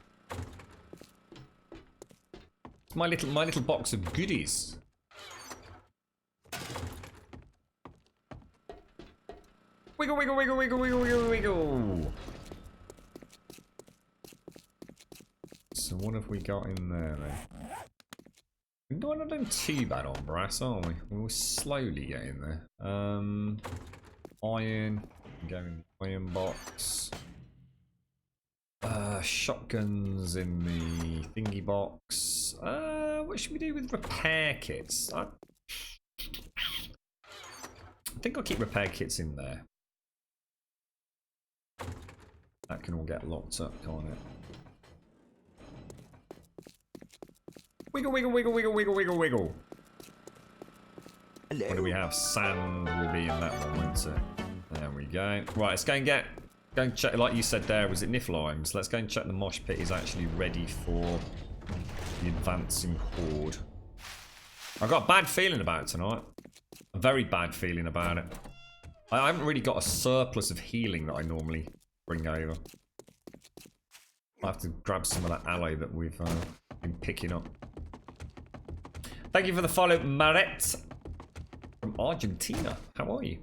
It's my little box of goodies. Wiggle, wiggle, wiggle, wiggle, wiggle, wiggle, wiggle. So what have we got in there then? We're not doing too bad on brass, are we? We're slowly getting there. Iron. Go in the iron box. Shotguns in the thingy box. What should we do with repair kits? I think I'll keep repair kits in there. That can all get locked up, can't it? Wiggle, wiggle, wiggle, wiggle, wiggle, wiggle, wiggle. Hello? What do we have? Sand will be in that one, won't it? There we go. Right, let's go and check, like you said there, was it Niflheims? Let's go and check the mosh pit is actually ready for the advancing horde. I've got a bad feeling about it tonight. A very bad feeling about it. I haven't really got a surplus of healing that I normally bring over. I have to grab some of that aloe that we've been picking up. Thank you for the follow, Maret from Argentina. How are you?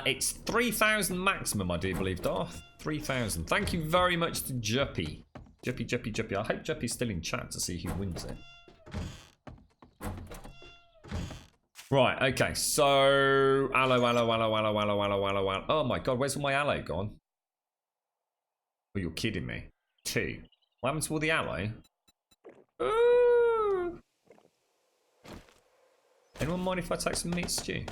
It's 3,000 maximum, I do believe, Darth. 3,000. Thank you very much to Juppy. Juppy. I hope Juppy's still in chat to see who wins it. Right, okay, so aloe. Oh my god, where's all my aloe gone? Oh, you're kidding me. 2. What happened to all the aloe? Ooh. Anyone mind if I take some meat stew?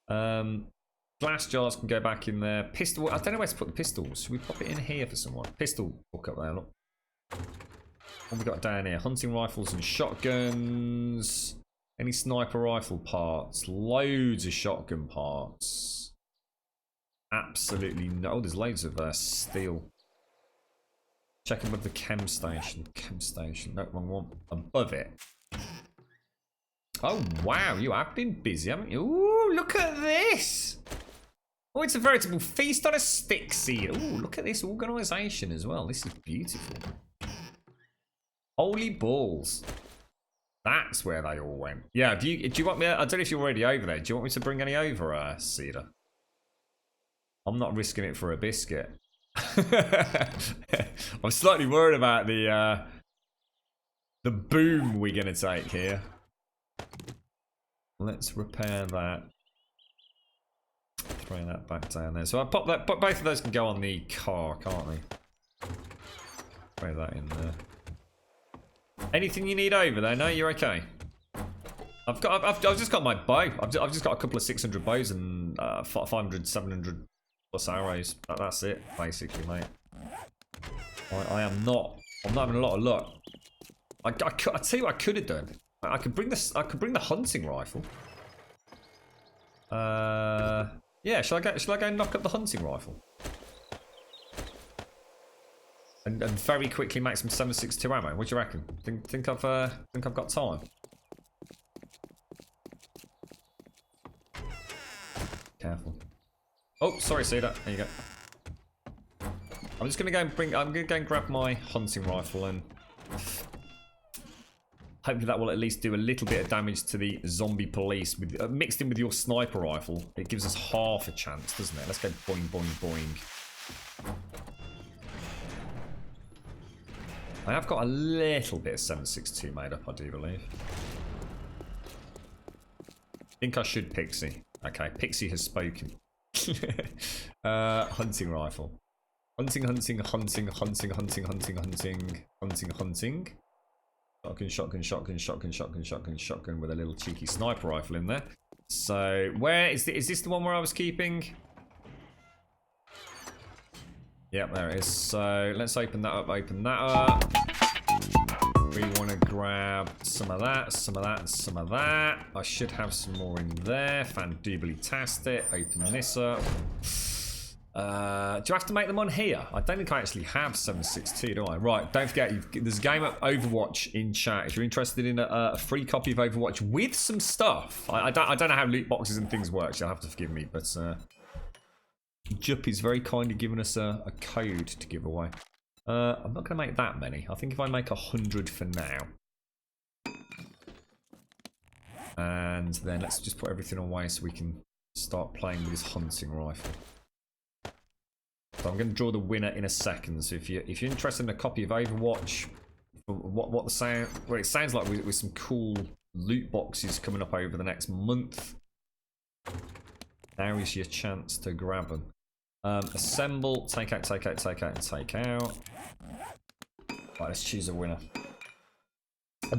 Glass jars can go back in there. Pistol, I don't know where to put the pistols. Should we pop it in here for someone? Pistol hook up there, look. What have we got down here? Hunting rifles and shotguns. Any sniper rifle parts? Loads of shotgun parts. Absolutely no. Oh, there's loads of steel. Check above the chem station. No, wrong one. Above it. Oh, wow. You have been busy, haven't you? Ooh, look at this. Oh, it's a veritable feast on a stick, Seed. Ooh, look at this organisation as well. This is beautiful. Holy balls. That's where they all went. Yeah, do you want me? I don't know if you're already over there. Do you want me to bring any over, Cedar? I'm not risking it for a biscuit. I'm slightly worried about the boom we're gonna take here. Let's repair that. Throw that back down there. So I pop that. But both of those can go on the car, can't they? Throw that in there. Anything you need over there? No, you're okay. I've just got my bow. I've just got a couple of 600 bows and 500, 700 plus arrows. That's it, basically, mate. I'm not having a lot of luck. I tell you what I could have done. I could bring the hunting rifle. Yeah, shall I go and knock up the hunting rifle? And very quickly make some 7.62 ammo. What do you reckon? Think I've got time? Careful. Oh, sorry, Cedar. There you go. I'm just gonna go and grab my hunting rifle and hopefully that will at least do a little bit of damage to the zombie police with mixed in with your sniper rifle. It gives us half a chance, doesn't it? Let's go boing, boing, boing. I have got a little bit of 7.62 made up, I do believe. I think I should Pixie. Okay, Pixie has spoken. Hunting rifle. Hunting. Shotgun with a little cheeky sniper rifle in there. So, where is this the one where I was keeping? Yep, there it is. So, let's open that up, We want to grab some of that, some of that, and some of that. I should have some more in there. Fandoobly-tastic. Open this up. Do I have to make them on here? I don't think I actually have 762, do I? Right, don't forget, there's a game of Overwatch in chat. If you're interested in a free copy of Overwatch with some stuff. I don't know how loot boxes and things work, so you'll have to forgive me. But Juppy's very kindly given us a code to give away. I'm not going to make that many. I think if I make 100 for now. And then let's just put everything away so we can start playing with this hunting rifle. So I'm going to draw the winner in a second. So if you're interested in a copy of Overwatch, what the sound, well, it sounds like with some cool loot boxes coming up over the next month. Now is your chance to grab them. Assemble, take out, take out, take out, and take out. Right, let's choose a winner.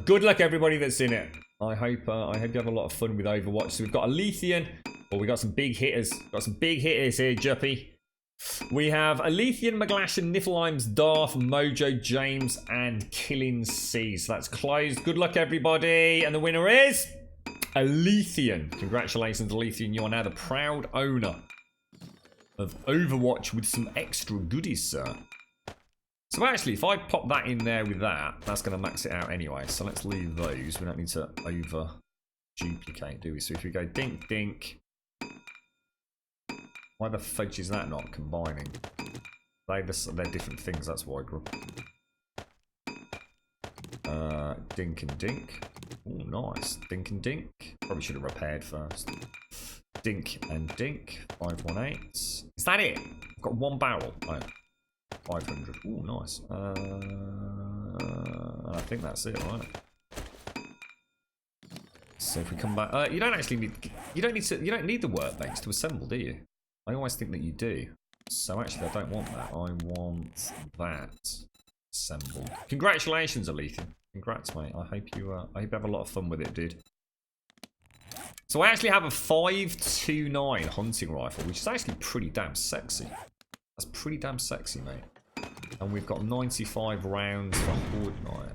Good luck, everybody that's in it. I hope you have a lot of fun with Overwatch. So we've got a Lethean. Oh, we got some big hitters. Got some big hitters here, Juppy. We have Alethian, Maglashan, Niflheims, Darth, Mojo, James, and Killing C. So that's closed. Good luck, everybody. And the winner is Alethian. Congratulations, Alethian. You are now the proud owner of Overwatch with some extra goodies, sir. So actually, if I pop that in there with that, that's going to max it out anyway. So let's leave those. We don't need to over duplicate, do we? So if we go dink, dink. Why the fudge is that not combining? They're different things, that's why, Grub. Dink and dink. Oh, nice. Dink and dink. Probably should have repaired first. Dink and dink. 518. Is that it? I've got one barrel. Oh, 500. Oh, nice. I think that's it, right? So if we come back, you don't actually need. You don't need the workbench to assemble, do you? I always think that you do. So actually, I don't want that. I want that assembled. Congratulations, Alethian. Congrats, mate. I hope you have a lot of fun with it, dude. So I actually have a 5.29 hunting rifle, which is actually pretty damn sexy. That's pretty damn sexy, mate. And we've got 95 rounds for Horde Knight.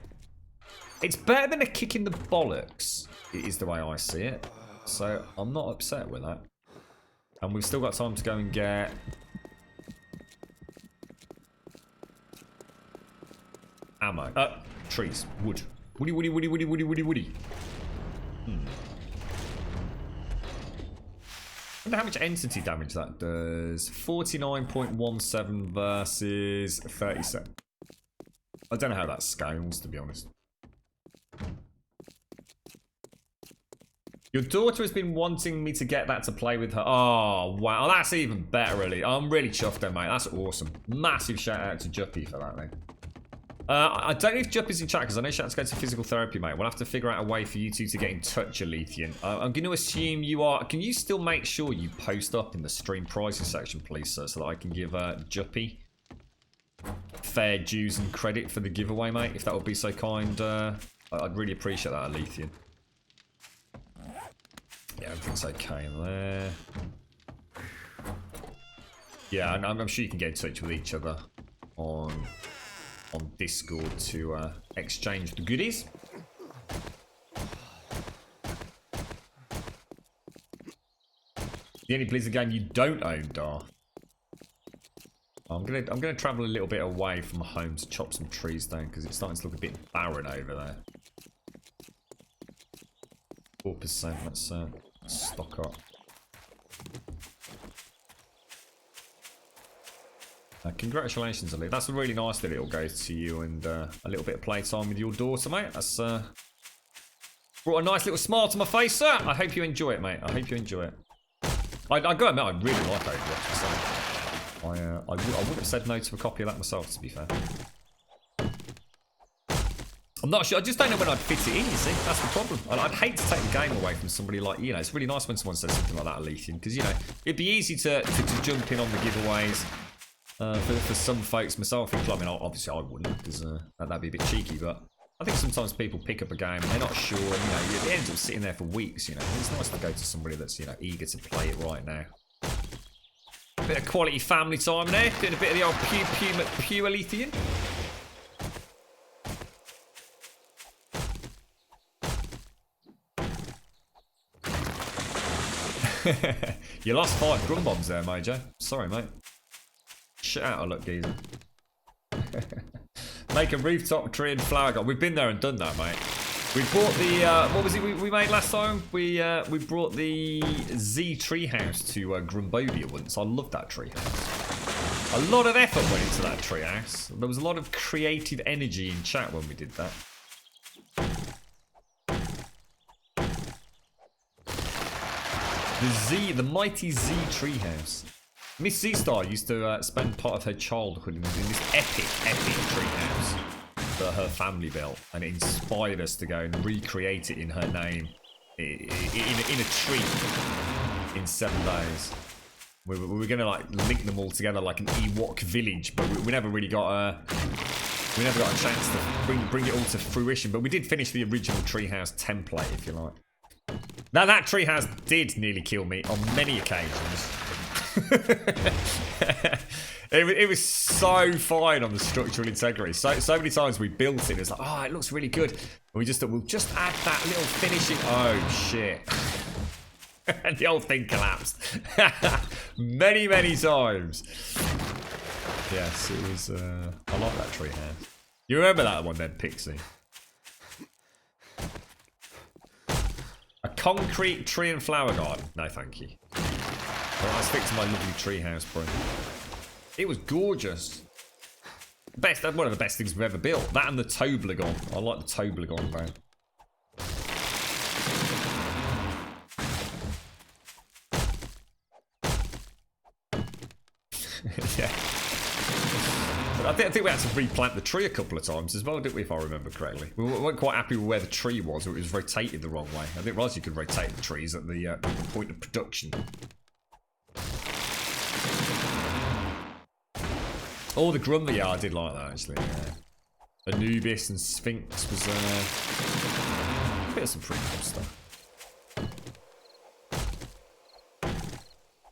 It's better than a kick in the bollocks, is the way I see it. So I'm not upset with that. And we've still got time to go and get ammo. Trees. Wood. Woody, woody, woody, woody, woody, woody, woody. I wonder how much entity damage that does. 49.17 versus 37. I don't know how that scales, to be honest. Your daughter has been wanting me to get that to play with her. Oh, wow. That's even better, really. I'm really chuffed then, mate. That's awesome. Massive shout out to Juppy for that, mate. I don't know if Juppy's in chat, because I know she had to go to physical therapy, mate. We'll have to figure out a way for you two to get in touch, Alethian. I'm going to assume you are... Can you still make sure you post up in the stream prices section, please, sir, so that I can give Juppy fair dues and credit for the giveaway, mate, if that would be so kind. I'd really appreciate that, Alethian. Yeah, everything's okay there. Yeah, and I'm sure you can get in touch with each other on Discord to exchange the goodies. The only Blizzard game you don't own, Darth. I'm gonna travel a little bit away from home to chop some trees down because it's starting to look a bit barren over there. 4%. Let's stock up. Congratulations, Ali. That's really nice that it'll go to you and a little bit of playtime with your daughter, mate. That's brought a nice little smile to my face, sir. I hope you enjoy it, mate. I hope you enjoy it. I gotta admit, I really like Overwatch. So I wouldn't have said no to a copy of that myself, to be fair. I'm not sure. I just don't know when I'd fit it in, you see. That's the problem. I'd hate to take the game away from somebody like, you know, it's really nice when someone says something like that, Alethian, because, you know, it'd be easy to jump in on the giveaways. For some folks, myself included, I mean, obviously I wouldn't, because that'd be a bit cheeky, but I think sometimes people pick up a game and they're not sure, and, you know, it ends up sitting there for weeks, you know. It's nice to go to somebody that's, you know, eager to play it right now. Bit of quality family time there, doing a bit of the old Pew Alethian. You lost 5 grum bombs there, Major. Sorry, mate. Shit out of luck, geezer. Make a rooftop tree and flower garden. We've been there and done that, mate. We bought the, what was it we made last time? We brought the Z treehouse to Grumbovia once. I love that treehouse. A lot of effort went into that treehouse. There was a lot of creative energy in chat when we did that. The mighty Z treehouse. Miss Z Star used to spend part of her childhood in this epic treehouse that her family built, and it inspired us to go and recreate it in her name in a tree in 7 days. We were gonna like link them all together like an Ewok village, but we never really got a chance to bring it all to fruition. But we did finish the original treehouse template, if you like. Now that treehouse did nearly kill me on many occasions. It was so fine on the structural integrity. So many times we built it, it's like, oh, it looks really good. And we just thought, we'll just add that little finishing. Oh, shit. And the whole thing collapsed. Many times. Yes, it was, I like that tree house. You remember that one then, Pixie? A concrete tree and flower garden? No, thank you. Well, I'll stick to my lovely tree house, bro. It was gorgeous. One of the best things we've ever built. That and the Toblerone. I like the Toblerone, man. Yeah. But I think we had to replant the tree a couple of times as well, didn't we, if I remember correctly? We weren't quite happy with where the tree was, or it was rotated the wrong way. I didn't realise you could rotate the trees at the point of production. Oh, the Grumble, yeah, I did like that actually. Yeah. Anubis and Sphinx was bit of some pretty cool stuff.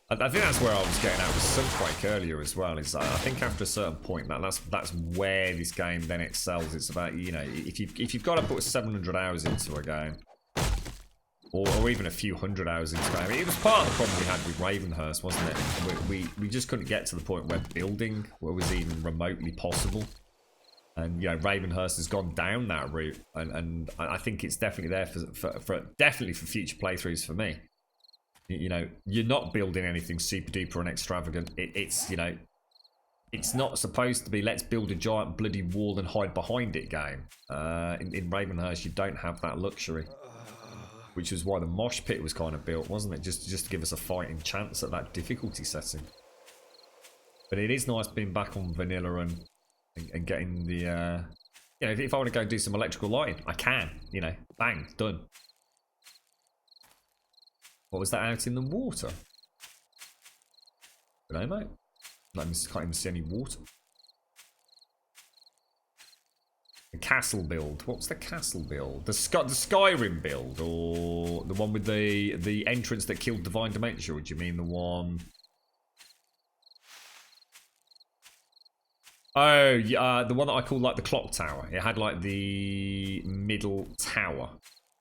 I think that's where I was getting at with Sunquake earlier as well. Is I think after a certain point, that's where this game then excels. It's about, you know, if you've got to put 700 hours into a game, or even a few hundred hours into it. I mean, it was part of the problem we had with Ravenhurst, wasn't it? We just couldn't get to the point where building was even remotely possible. And, you know, Ravenhurst has gone down that route, and I think it's definitely there definitely for future playthroughs for me. You know, you're not building anything super duper and extravagant. It's, you know, it's not supposed to be let's build a giant bloody wall and hide behind it game. In Ravenhurst, you don't have that luxury. Which is why the mosh pit was kind of built, wasn't it? Just to give us a fighting chance at that difficulty setting. But it is nice being back on vanilla and getting the... you know, if I want to go and do some electrical lighting, I can. You know, bang, done. What was that out in the water? I don't know, mate. Can't even see any water. The castle build. What's the castle build? The Skyrim build, or the one with the entrance that killed Divine Dementia? Or do you mean the one? Oh, yeah, the one that I call like the clock tower. It had like the middle tower,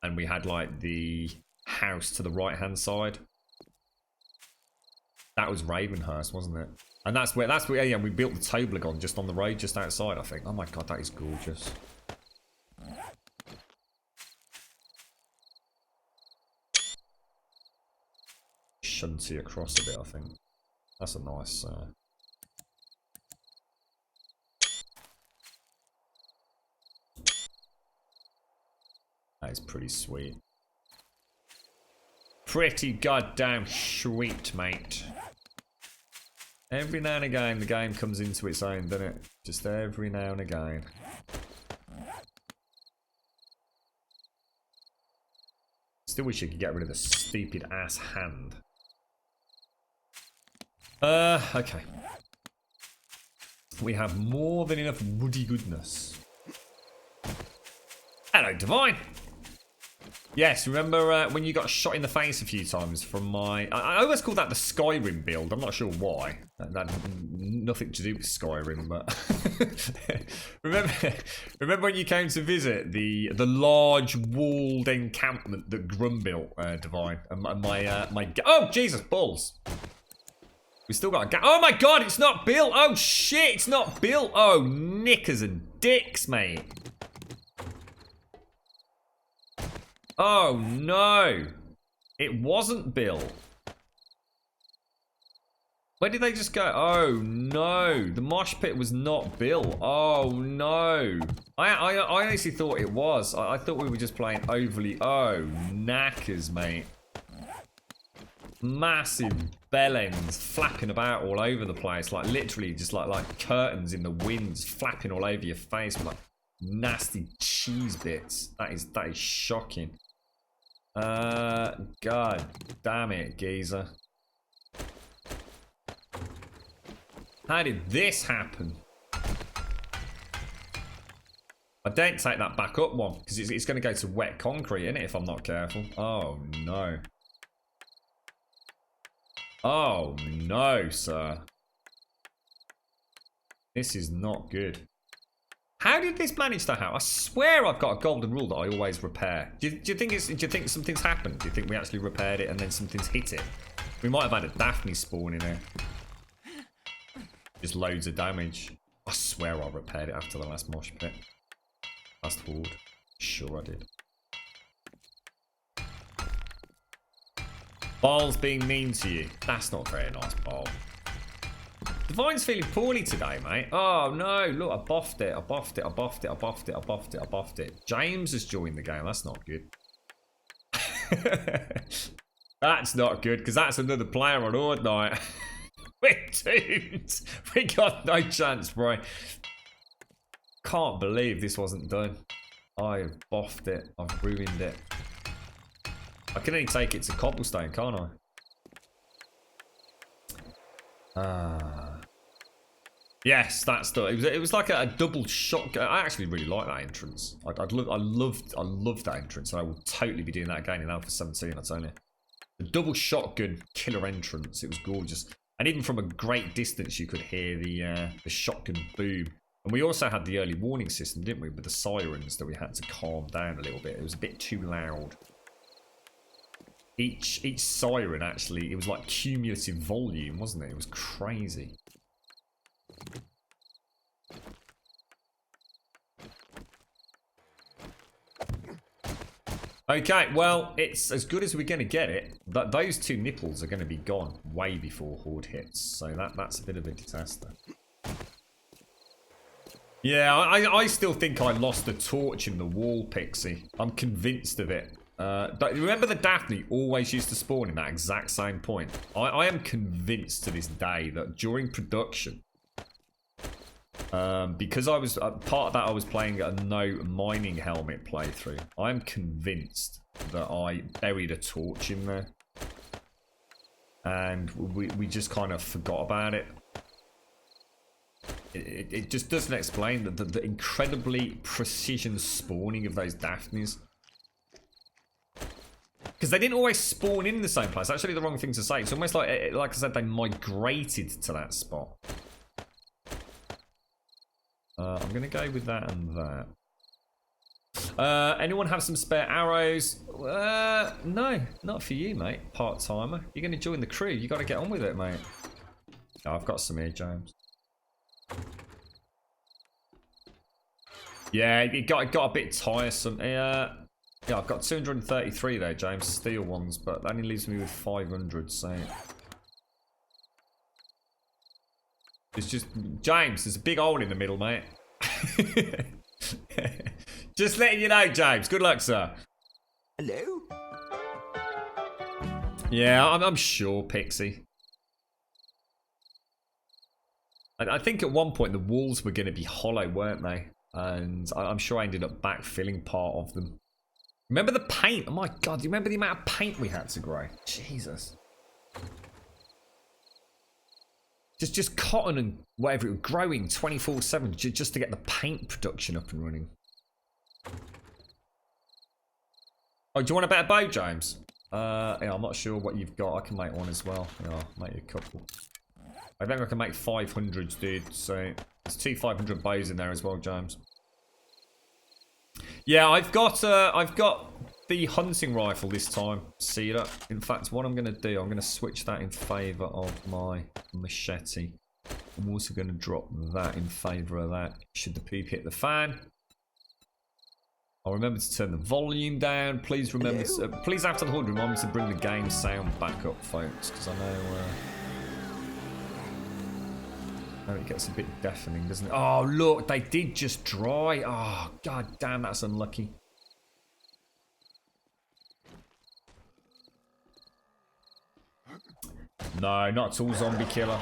and we had like the house to the right hand side. That was Ravenhurst, wasn't it? And that's where yeah, we built the Toblerone just on the road, just outside, I think. Oh my god, that is gorgeous. Shunty across a bit, I think. That's a nice. That is pretty sweet. Pretty goddamn sweet, mate. Every now and again, the game comes into its own, doesn't it? Just every now and again. Still wish you could get rid of the stupid ass hand. Okay. We have more than enough woody goodness. Hello, Divine. Yes, remember when you got shot in the face a few times from my... I always call that the Skyrim build. I'm not sure why. That had nothing to do with Skyrim, but... remember when you came to visit the large walled encampment that Grum built, Divine? And my... Oh, Jesus, balls. We still got a... Oh, my God, it's not built. Oh, shit, it's not built. Oh, knickers and dicks, mate. Oh no, it wasn't built. Where did they just go? Oh no, the mosh pit was not built. Oh no. I honestly thought it was. I thought we were just playing overly. Oh, knackers, mate. Massive bellends flapping about all over the place. Like literally just like curtains in the wind flapping all over your face with like nasty cheese bits. That is shocking. God damn it, geezer. How did this happen? I don't take that back up one because it's going to go to wet concrete, isn't it, if I'm not careful? Oh no. Oh no, sir. This is not good. How did this manage to happen? I swear I've got a golden rule that I always repair. Do you think something's happened? Do you think we actually repaired it and then something's hit it? We might have had a Daphne spawn in here. Just loads of damage. I swear I repaired it after the last mosh pit. Last horde. Sure I did. Ball's being mean to you. That's not very nice, Ball. Divine's feeling poorly today, mate. Oh no, look, I buffed it. James has joined the game. That's not good. That's not good, because that's another player on Horde Night. We're doomed. We got no chance, bro. Can't believe this wasn't done. I've buffed it. I've ruined it. I can only take it to cobblestone, can't I? Yes, that's the. It was like a double shotgun. I actually really like that entrance. I loved that entrance, and I will totally be doing that again in Alpha 17. I tell you, the double shotgun killer entrance. It was gorgeous, and even from a great distance, you could hear the shotgun boom. And we also had the early warning system, didn't we, with the sirens that we had to calm down a little bit. It was a bit too loud. Each siren actually, it was like cumulative volume, wasn't it? It was crazy. Okay, well, it's as good as we're going to get it. Those two nipples are going to be gone way before Horde hits, so that's a bit of a disaster. Yeah, I still think I lost the torch in the wall, Pixie. I'm convinced of it. But remember the Daphne always used to spawn in that exact same point. I am convinced to this day that during production, because I was part of that, I was playing a no mining helmet playthrough. I'm convinced that I buried a torch in there, and we just kind of forgot about it. It just doesn't explain the incredibly precision spawning of those Daphnes. Because they didn't always spawn in the same place. That's actually the wrong thing to say. It's almost like I said, they migrated to that spot. I'm going to go with that and that. Anyone have some spare arrows? No, not for you, mate. Part-timer. You're going to join the crew. You got to get on with it, mate. Oh, I've got some here, James. Yeah, it got a bit tiresome. Yeah, I've got 233 there, James, steel ones, but that only leaves me with 500, so... It's just... James, there's a big hole in the middle, mate. Just letting you know, James. Good luck, sir. Hello? Yeah, I'm sure, Pixie. I think at one point the walls were going to be hollow, weren't they? And I'm sure I ended up backfilling part of them. Remember the paint? Oh my god, do you remember the amount of paint we had to grow? Jesus. Just cotton and whatever, it was growing 24/7 just to get the paint production up and running. Oh, do you want a better bow, James? Yeah, I'm not sure what you've got. I can make one as well. Yeah, I'll make a couple. I think I can make 500s, dude. So there's 2 500 bows in there as well, James. Yeah, I've got the hunting rifle this time. See that? In fact, what I'm gonna do, I'm gonna switch that in favour of my machete. I'm also gonna drop that in favour of that. Should the poop hit the fan? I'll remember to turn the volume down. Please remember, please after the HUD, remind me to bring the game sound back up, folks, because I know it gets a bit deafening, doesn't it? Oh, look, they did just dry. Oh, god damn, that's unlucky. No, not at all, Zombie Killer.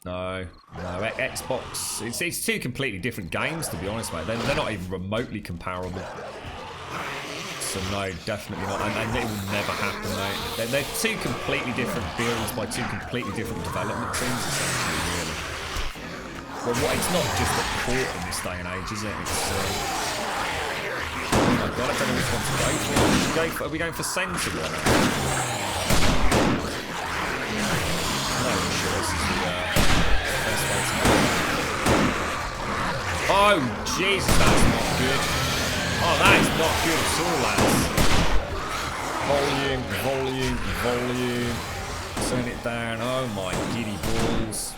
No, Xbox. It's two completely different games, to be honest, mate. They're not even remotely comparable. So no, definitely not. And it will never happen, mate. They're two completely different builds by two completely different development teams, essentially, really. Well, it's not just a port in this day and age, is it? It's, oh my god, I don't know which one to go for. Are we going for Sentinel? No, I'm sure this is the best way to go. Oh, Jesus, that's not good. Oh, that is not good at all, lads. Volume. Turn it down. Oh my giddy balls.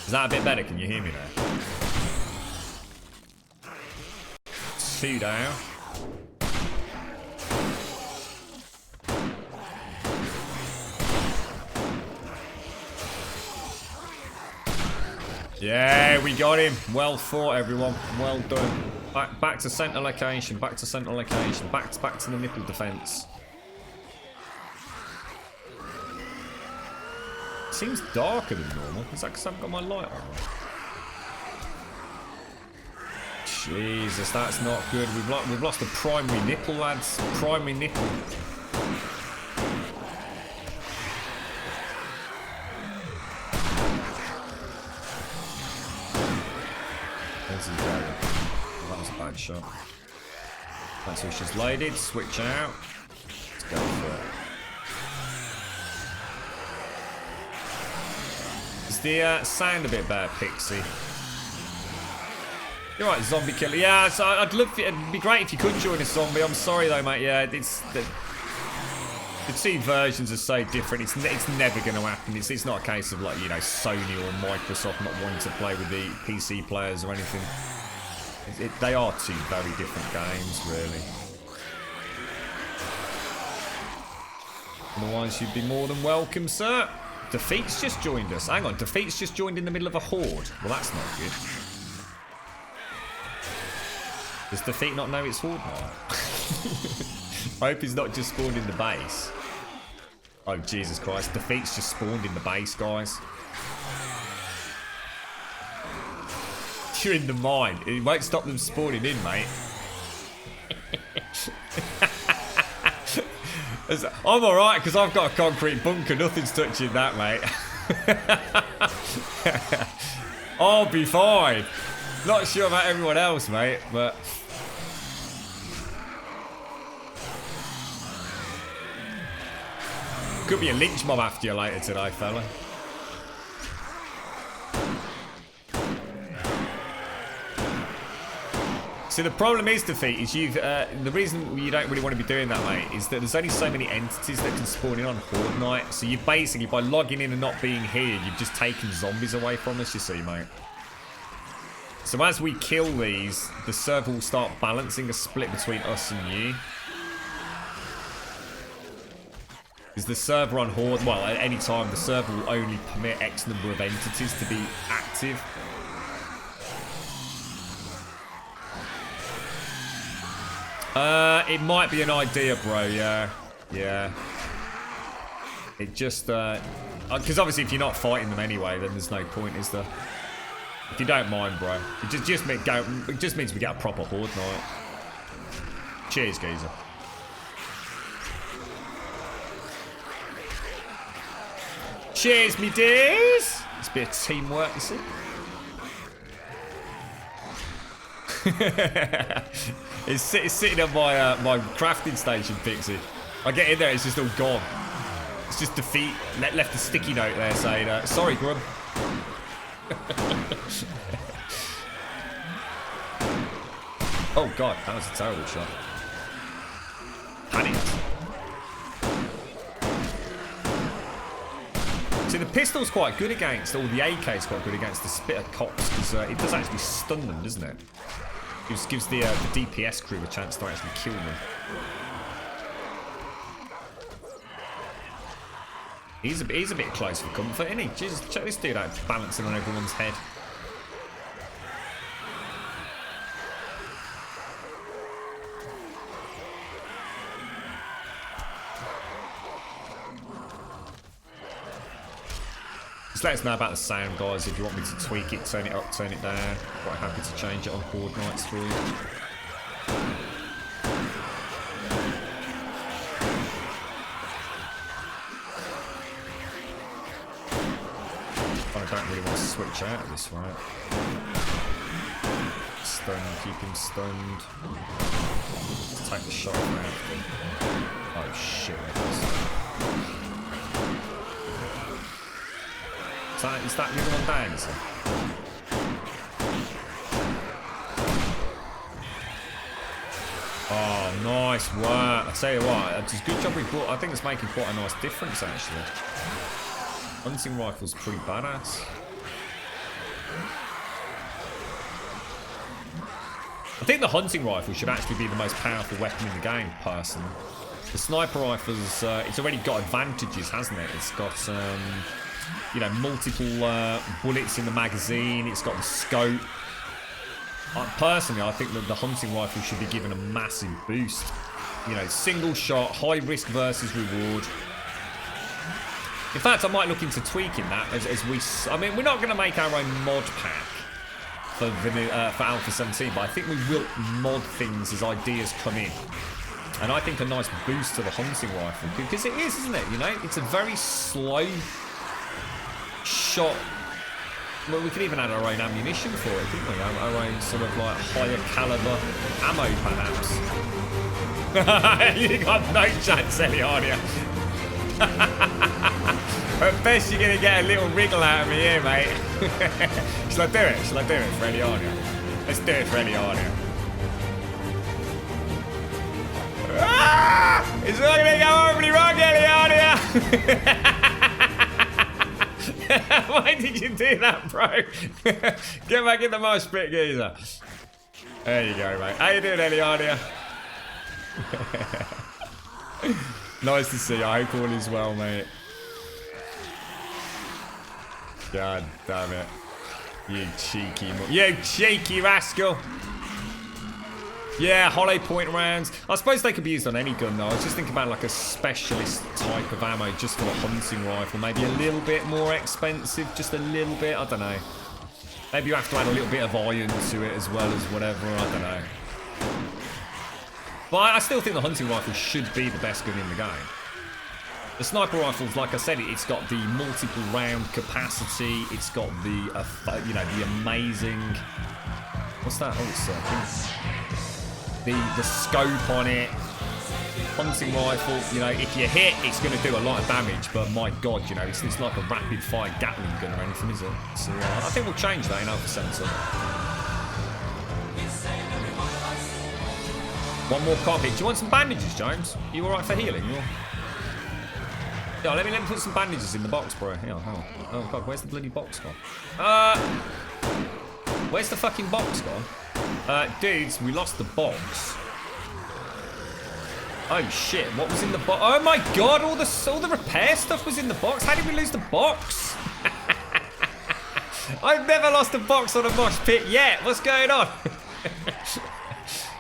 Is that a bit better? Can you hear me now? 2 down. Yeah, we got him. Well fought, everyone. Well done. Back to centre location. Back to centre location. Back to the nipple defence. Seems darker than normal. Is that because I've got my light on? Jesus, that's not good. We've lost the primary nipple, lads. Primary nipple. Where's he going? Well, that was a bad shot. That's how she's loaded. Switch out. Let's go for it. Is the sound a bit better, Pixie? You're right, Zombie Killer. Yeah, so I'd love it. It'd be great if you could join a zombie. I'm sorry though, mate. Yeah, it's the two versions are so different. It's never going to happen. It's not a case of like, you know, Sony or Microsoft not wanting to play with the PC players or anything. They are two very different games, really. Otherwise, you'd be more than welcome, sir. Defeat's just joined us. Hang on, Defeat's just joined in the middle of a horde. Well, that's not good. Does Defeat not know it's horde now? I hope he's not just spawned in the base. Oh, Jesus Christ. Defeat's just spawned in the base, guys. You're in the mine. It won't stop them spawning in, mate. I'm alright, because I've got a concrete bunker. Nothing's touching that, mate. I'll be fine. Not sure about everyone else, mate, but... Could be a lynch mob after you later today, fella. So the problem is, Defeat, is the reason you don't really want to be doing that, mate, is that there's only so many entities that can spawn in on Horde Night. So you basically, by logging in and not being here, you've just taken zombies away from us, you see, mate. So as we kill these, the server will start balancing a split between us and you. Because the server on Horde, well, at any time, the server will only permit X number of entities to be active. It might be an idea, bro, yeah. Yeah. It just, because obviously if you're not fighting them anyway, then there's no point, is there? If you don't mind, bro. It just means we get a proper Horde night. Cheers, geezer. Cheers, me dears. It's a bit of teamwork, you see. It's sitting on my crafting station, Pixie. I get in there, it's just all gone. It's just defeat. Left a sticky note there saying, sorry, Grub. Oh god, that was a terrible shot. Panicked. See, the pistol's quite good against, or the AK's quite good against the spitter cops, because it does actually stun them, doesn't it? It just gives the DPS crew a chance to actually kill them. He's a bit close for comfort, isn't he? Jesus, check this dude out, balancing on everyone's head. Just let us know about the sound, guys. If you want me to tweak it, turn it up, turn it down. Quite happy to change it on board nights for you. I don't really want to switch out of this, right? Stun, keep him stunned. Let's take the shot out. Oh shit, is that the other one down, is it? Oh, nice work. I tell you what, it's a good job we brought. I think it's making quite a nice difference, actually. Hunting rifle's pretty badass. I think the hunting rifle should actually be the most powerful weapon in the game, personally. The sniper rifle's, it's already got advantages, hasn't it? It's got, you know, multiple bullets in the magazine. It's got the scope. Personally, I think that the hunting rifle should be given a massive boost. You know, single shot, high risk versus reward. In fact, I might look into tweaking that as we... I mean, we're not going to make our own mod pack for Alpha 17, but I think we will mod things as ideas come in. And I think a nice boost to the hunting rifle, because it is, isn't it? You know, it's a very slow shot. Well, we could even add our own ammunition for it, couldn't we? Our own sort of like higher caliber ammo, perhaps. You got no chance, Eliania. At best, you're gonna get a little wriggle out of me here, mate. Shall I do it? Shall I do it for Eliania? Let's do it for Eliania. Ah! It's all gonna go horribly wrong, Eliania. Why did you do that, bro? Get back in the mosh pit, geezer. There you go, mate. How you doing, Eliania? Nice to see you. I hope all is well, mate. God damn it. You cheeky rascal. Yeah, hollow point rounds. I suppose they could be used on any gun, though. I was just thinking about like a specialist type of ammo just for a hunting rifle. Maybe a little bit more expensive, just a little bit. I don't know. Maybe you have to add a little bit of iron to it as well as whatever. I don't know. But I still think the hunting rifle should be the best gun in the game. The sniper rifles, like I said, it's got the multiple round capacity. It's got the, you know, the amazing. What's that? Oh, it's the scope on it. Hunting rifle, you know, if you hit, it's going to do a lot of damage. But my God, you know, it's like a rapid fire Gatling gun or anything, is it? So I think we'll change that in Alpha Centaur. One more copy. Do you want some bandages, James? Are you all right for healing? Or? Yeah, let me put some bandages in the box, bro. Here, hold on. Oh God, where's the bloody box gone? Where's the fucking box gone? Dudes, we lost the box. Oh shit, what was in the box? Oh my God, all the repair stuff was in the box. How did we lose the box? I've never lost a box on a mosh pit yet. What's going on?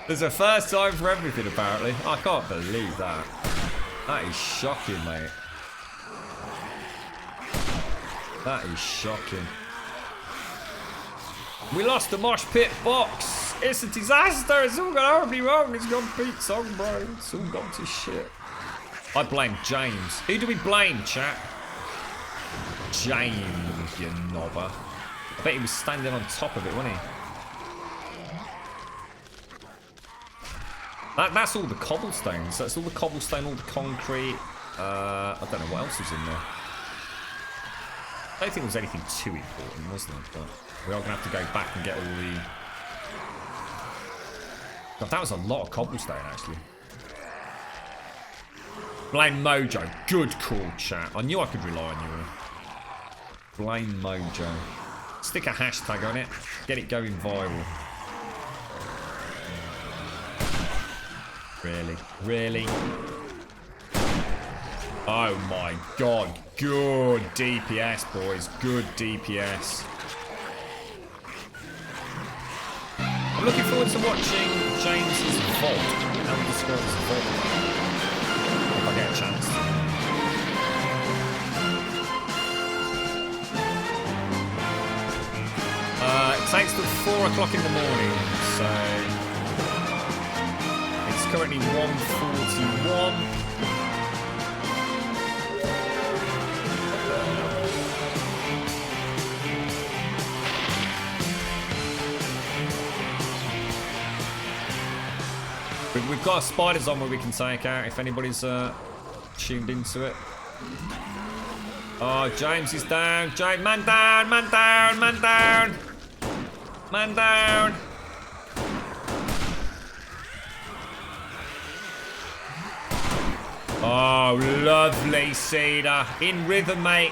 There's a first time for everything, apparently. I can't believe that. That is shocking, mate. That is shocking. We lost the mosh pit box. It's a disaster. It's all gone horribly wrong. It's gone Pete Song, bro. It's all gone to shit. I blame James. Who do we blame, chat? James, you knobber. I bet he was standing on top of it, wasn't he? That's all the cobblestones. That's all the cobblestone, all the concrete. I don't know what else was in there. I don't think there was anything too important, was there? But we are going to have to go back and get all the... God, that was a lot of cobblestone, actually. Blame Mojo. Good call, chat. I knew I could rely on you. Blame Mojo. Stick a hashtag on it. Get it going viral. Really? Really? Oh my god. Good DPS, boys. Good DPS. I'm looking forward to watching James's vault. How he describes the vault. If I get a chance. It takes till 4 o'clock in the morning, so it's currently 1:41. We've got spiders on where we can take out if anybody's tuned into it. Oh, James is down. James, man down, man down, man down. Man down. Oh, lovely, Cedar. In rhythm, mate.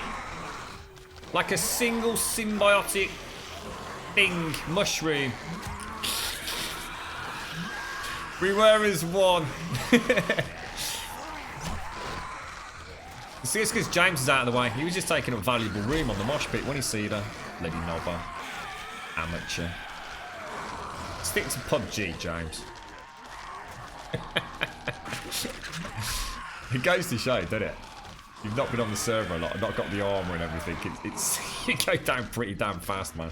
Like a single symbiotic thing, mushroom. We were as one. See, it's because James is out of the way. He was just taking up valuable room on the mosh pit, wasn't he, Cedar? Bloody knobber. Amateur. Stick to PUBG, James. It goes to show, doesn't it? You've not been on the server a lot, and not got the armor and everything. It's you go down pretty damn fast, man.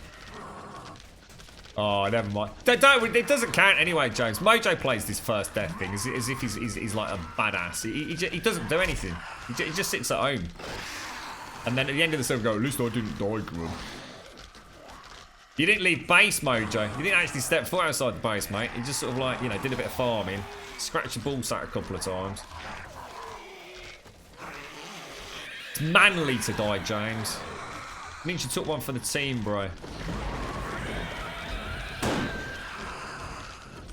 Oh, never mind. It doesn't count anyway, James. Mojo plays this first death thing as if he's like a badass. He doesn't do anything. He just sits at home. And then at the end of the server, go, at least I didn't die, Grum. You didn't leave base, Mojo. You didn't actually step foot outside the base, mate. You just sort of like, you know, did a bit of farming. Scratched your ball sack a couple of times. It's manly to die, James. It means you took one for the team, bro.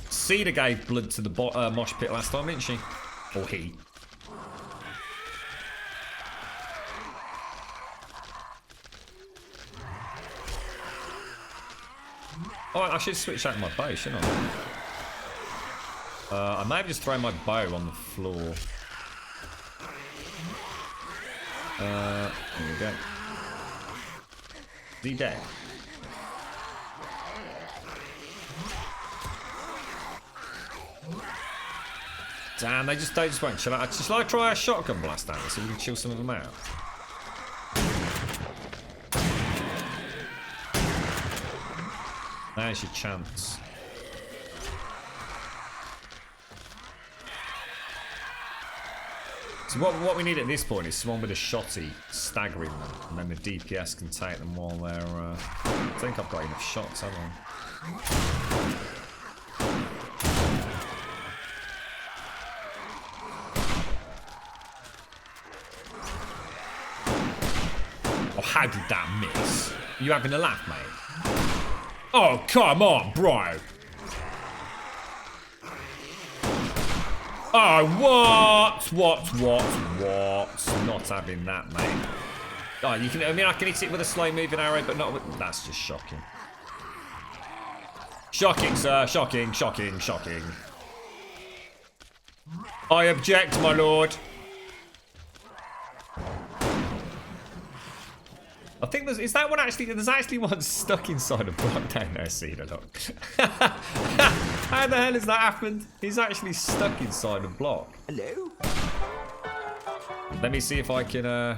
Cedar gave blood to the mosh pit last time, didn't she? Or he. Oh, I should switch out my bow, shouldn't I? I may have just thrown my bow on the floor. Here we go. Is he dead? Damn, they just won't chill out. Shall I try a shotgun blast at them so we can chill some of them out? There's your chance. So what we need at this point is someone with a shotty staggering them, and then the DPS can take them while they're... I think I've got enough shots, haven't I? Oh, how did that miss? Are you having a laugh, mate? Oh, come on, bro. Oh, what? Not having that, mate. Oh, you can. I mean, I can hit it with a slow-moving arrow, but not with... That's just shocking. Shocking, sir. Shocking, shocking, shocking. I object, my lord. I think is that one actually... There's actually one stuck inside a block down there, Cedar, look. How the hell has that happened? He's actually stuck inside a block. Hello? Let me see if I can... Oh,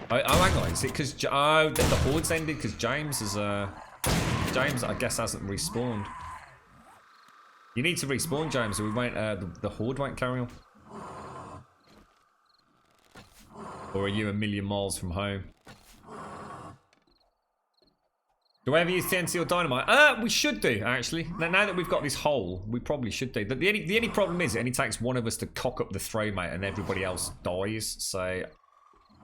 hang on. Is it because... Oh, the horde's ended because James is... James, I guess, hasn't respawned. You need to respawn, James, or we won't... the horde won't carry on. Or are you a million miles from home? Do we ever use TNT or dynamite? We should do, actually. Now that we've got this hole, we probably should do. The only problem is it only takes one of us to cock up the throw, mate, and everybody else dies. So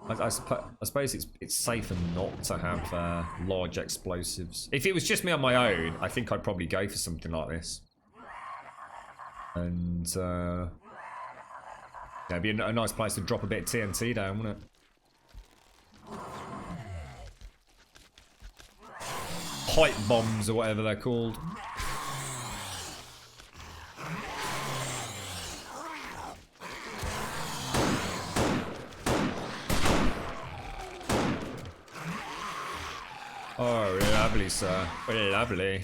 I suppose it's safer not to have large explosives. If it was just me on my own, I think I'd probably go for something like this. And yeah, it'd be a nice place to drop a bit of TNT down, wouldn't it? Pipe bombs or whatever they're called. Oh, lovely, sir. Very lovely.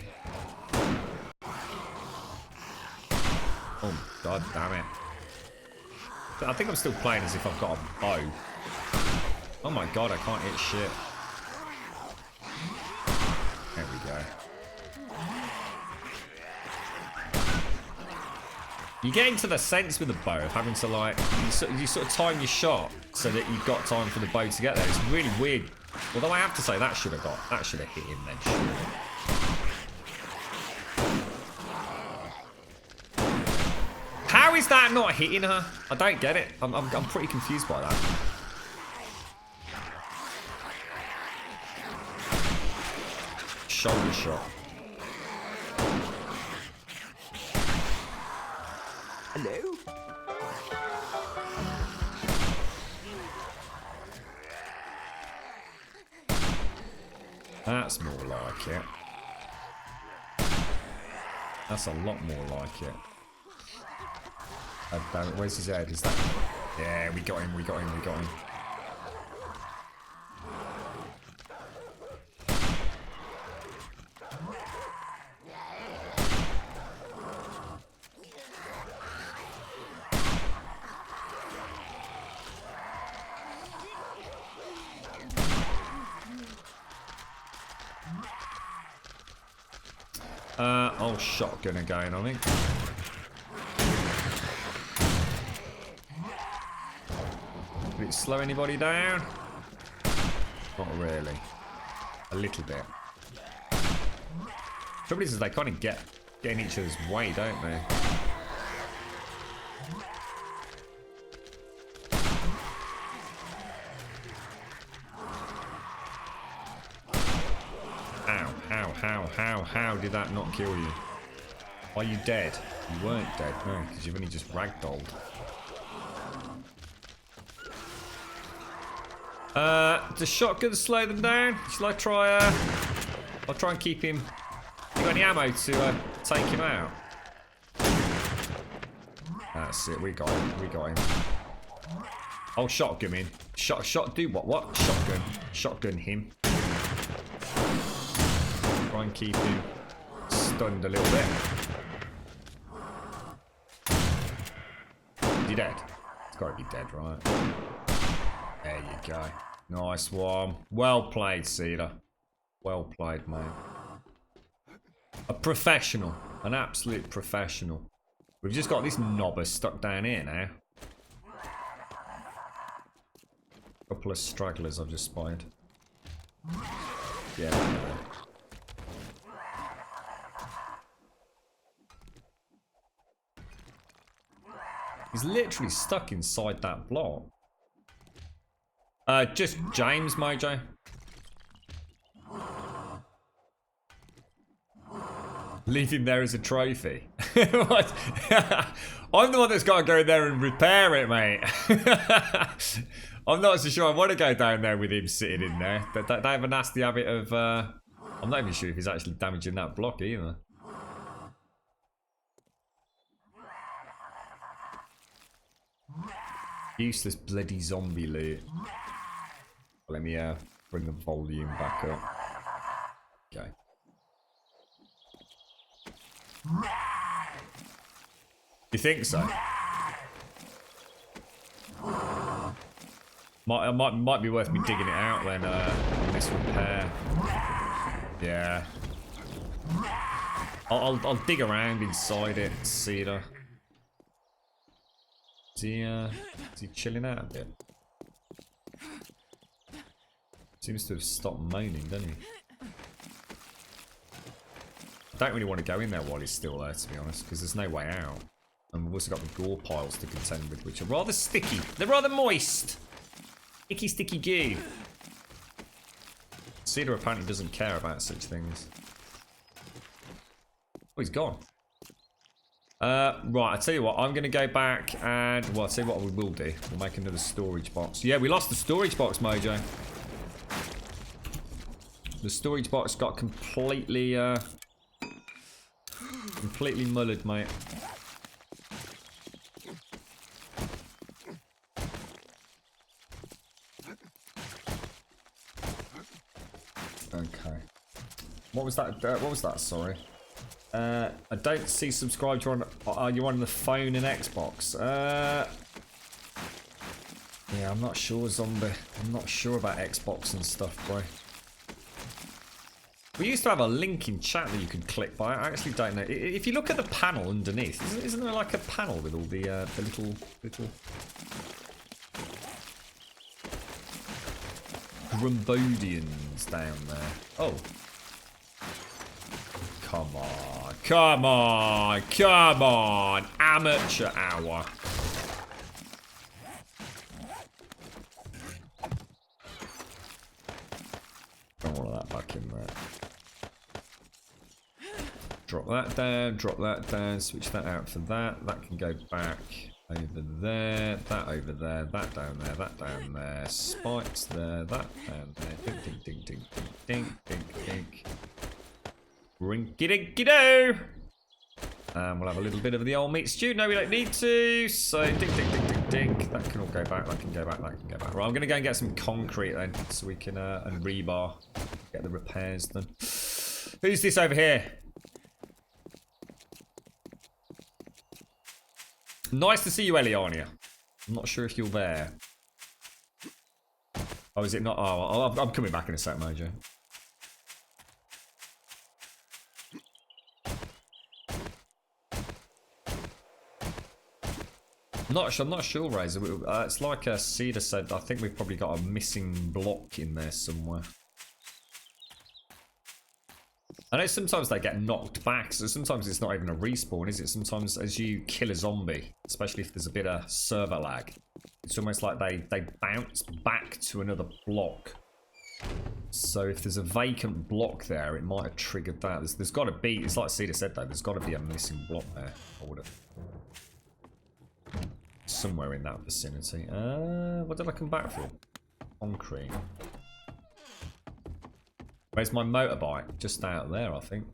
Oh, god damn it. I think I'm still playing as if I've got a bow. Oh my god, I can't hit shit. There we go. You get into the sense with the bow of having to, like, you sort of time your shot so that you've got time for the bow to get there. It's really weird. Although I have to say that should have hit him then. How is that not hitting her? I don't get it. I'm pretty confused by that. Shoulder shot. Hello? That's more like it. That's a lot more like it. Damn it, where's his head? Is that... Yeah, we got him, we got him, we got him. Oh, shotgun again, I think. Did it slow anybody down? Not really. A little bit. Trouble is they kind of get in each other's way, don't they? How did that not kill you? Are you dead? You weren't dead, no, because you've only just ragdolled. Does shotgun slow them down? Shall I try, I'll try and keep him... You got any ammo to take him out? That's it, we got him, we got him. Oh, shotgun him. Do what? Shotgun him. Try and keep him stunned a little bit. Is he dead? He's got to be dead, right? There you go. Nice one. Well played, Cedar. Well played, mate. A professional. An absolute professional. We've just got this knobber stuck down here now. Couple of stragglers I've just spied. Yeah. He's literally stuck inside that block. Just James, Mojo. Leave him there as a trophy. What? I'm the one that's got to go there and repair it, mate. I'm not so sure I want to go down there with him sitting in there. They have a nasty habit of... I'm not even sure if he's actually damaging that block either. Useless bloody zombie loot. Let me bring the volume back up. Okay. You think so? Might be worth me digging it out then. This repair. Yeah. I'll dig around inside it, Cedar. Is he chilling out a bit? Seems to have stopped moaning, doesn't he? Don't really want to go in there while he's still there, to be honest, because there's no way out. And we've also got the gore piles to contend with, which are rather sticky. They're rather moist. Sticky, sticky goo. Cedar apparently doesn't care about such things. Oh, he's gone. Right, I tell you what, I'm going to go back and... Well, I'll tell you what we will do. We'll make another storage box. Yeah, we lost the storage box, Mojo. The storage box got completely... completely mullered, mate. Okay. What was that? What was that? Sorry. I don't see subscribed. You're on the phone and Xbox. Yeah, I'm not sure, Zombie. I'm not sure about Xbox and stuff, bro. We used to have a link in chat that you could click, but I actually don't know. If you look at the panel underneath, isn't there like a panel with all the little Grumbodians down there? Oh. Come on, come on, come on! Amateur hour. Throw all of that back in there. Drop that down, switch that out for that. That can go back over there, that over there, that down there, spikes there, that down there. Ding, ding, ding, ding, ding, ding, ding. Rinky-dinky-doo! And we'll have a little bit of the old meat stew. No, we don't need to. So, ding, ding, ding, ding, ding. That can all go back. That can go back. That can go back. Right, I'm going to go and get some concrete then, so we can, and rebar. Get the repairs done. Who's this over here? Nice to see you, Eliania. I'm not sure if you're there. Oh, is it not? Oh, I'm coming back in a sec, Mojo. I'm not sure, Razor. It's like Cedar said. I think we've probably got a missing block in there somewhere. I know sometimes they get knocked back, so sometimes it's not even a respawn, is it? Sometimes as you kill a zombie, especially if there's a bit of server lag, it's almost like they bounce back to another block. So if there's a vacant block there, it might have triggered that. There's got to be, it's like Cedar said though, there's got to be a missing block there. I would have. Somewhere in that vicinity. What did I come back for? Concrete. Where's my motorbike? Just out there, I think.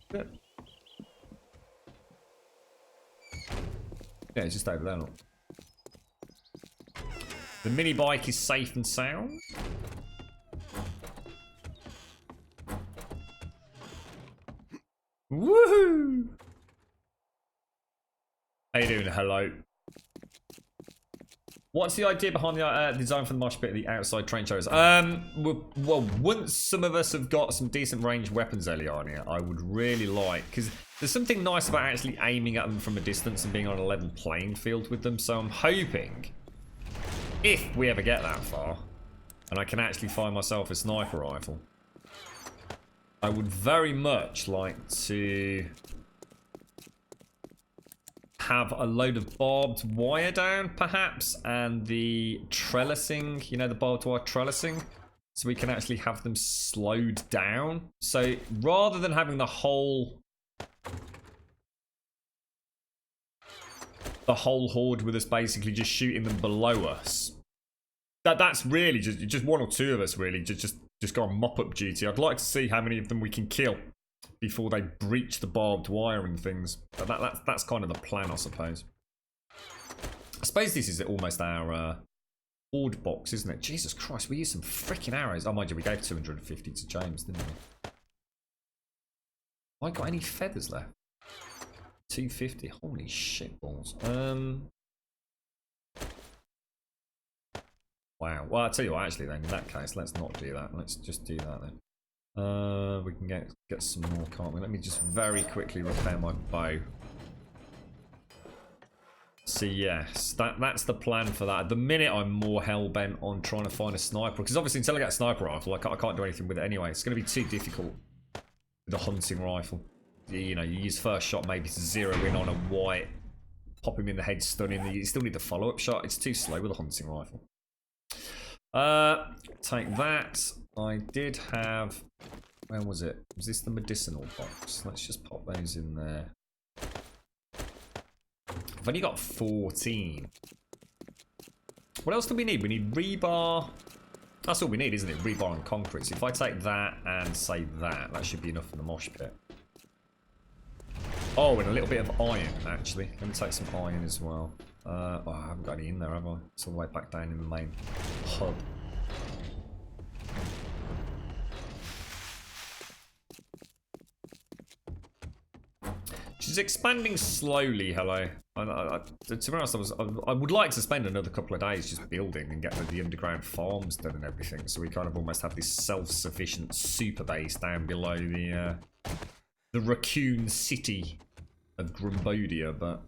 Good. Yeah, it's just over there. Look. The mini bike is safe and sound. Woohoo! How you doing? Hello. What's the idea behind the design for the mosh pit, the outside train shows? Well, once some of us have got some decent range weapons, Eliania, I would really like, because there's something nice about actually aiming at them from a distance and being on a level playing field with them. So I'm hoping, if we ever get that far, and I can actually find myself a sniper rifle, I would very much like to have a load of barbed wire down, perhaps, and the trellising, you know, the barbed wire trellising, so we can actually have them slowed down. So rather than having the whole horde with us basically just shooting them below us, that's really just one or two of us really just go on mop-up duty. I'd like to see how many of them we can kill before they breach the barbed wire and things. But that's kind of the plan, I suppose. I suppose this is almost our horde box, isn't it? Jesus Christ, we used some freaking arrows. Oh, mind you, we gave 250 to James, didn't we? Have I got any feathers left? 250. Holy shit balls. Wow. Well, I'll tell you what, actually, then, in that case, let's not do that. Let's just do that, then. We can get some more, can't we? Let me just very quickly repair my bow. So yes, that's the plan for that. At the minute, I'm more hell-bent on trying to find a sniper, because obviously until I get a sniper rifle, I can't do anything with it anyway. It's going to be too difficult with a hunting rifle. You know, you use first shot maybe to zero in on a white, pop him in the head, stun him. You still need the follow-up shot. It's too slow with a hunting rifle. Take that. I did have... Where was it? Was this the medicinal box? Let's just pop those in there. I've only got 14. What else do we need? We need rebar. That's all we need, isn't it? Rebar and concrete. So if I take that and save that, that should be enough for the mosh pit. Oh, and a little bit of iron, actually. Let me take some iron as well. Oh, I haven't got any in there, have I? It's all the way back down in the main hub. She's expanding slowly, hello. To be honest, I would like to spend another couple of days just building and getting the underground farms done and everything, so we kind of almost have this self-sufficient super base down below the raccoon city of Grumbodia, but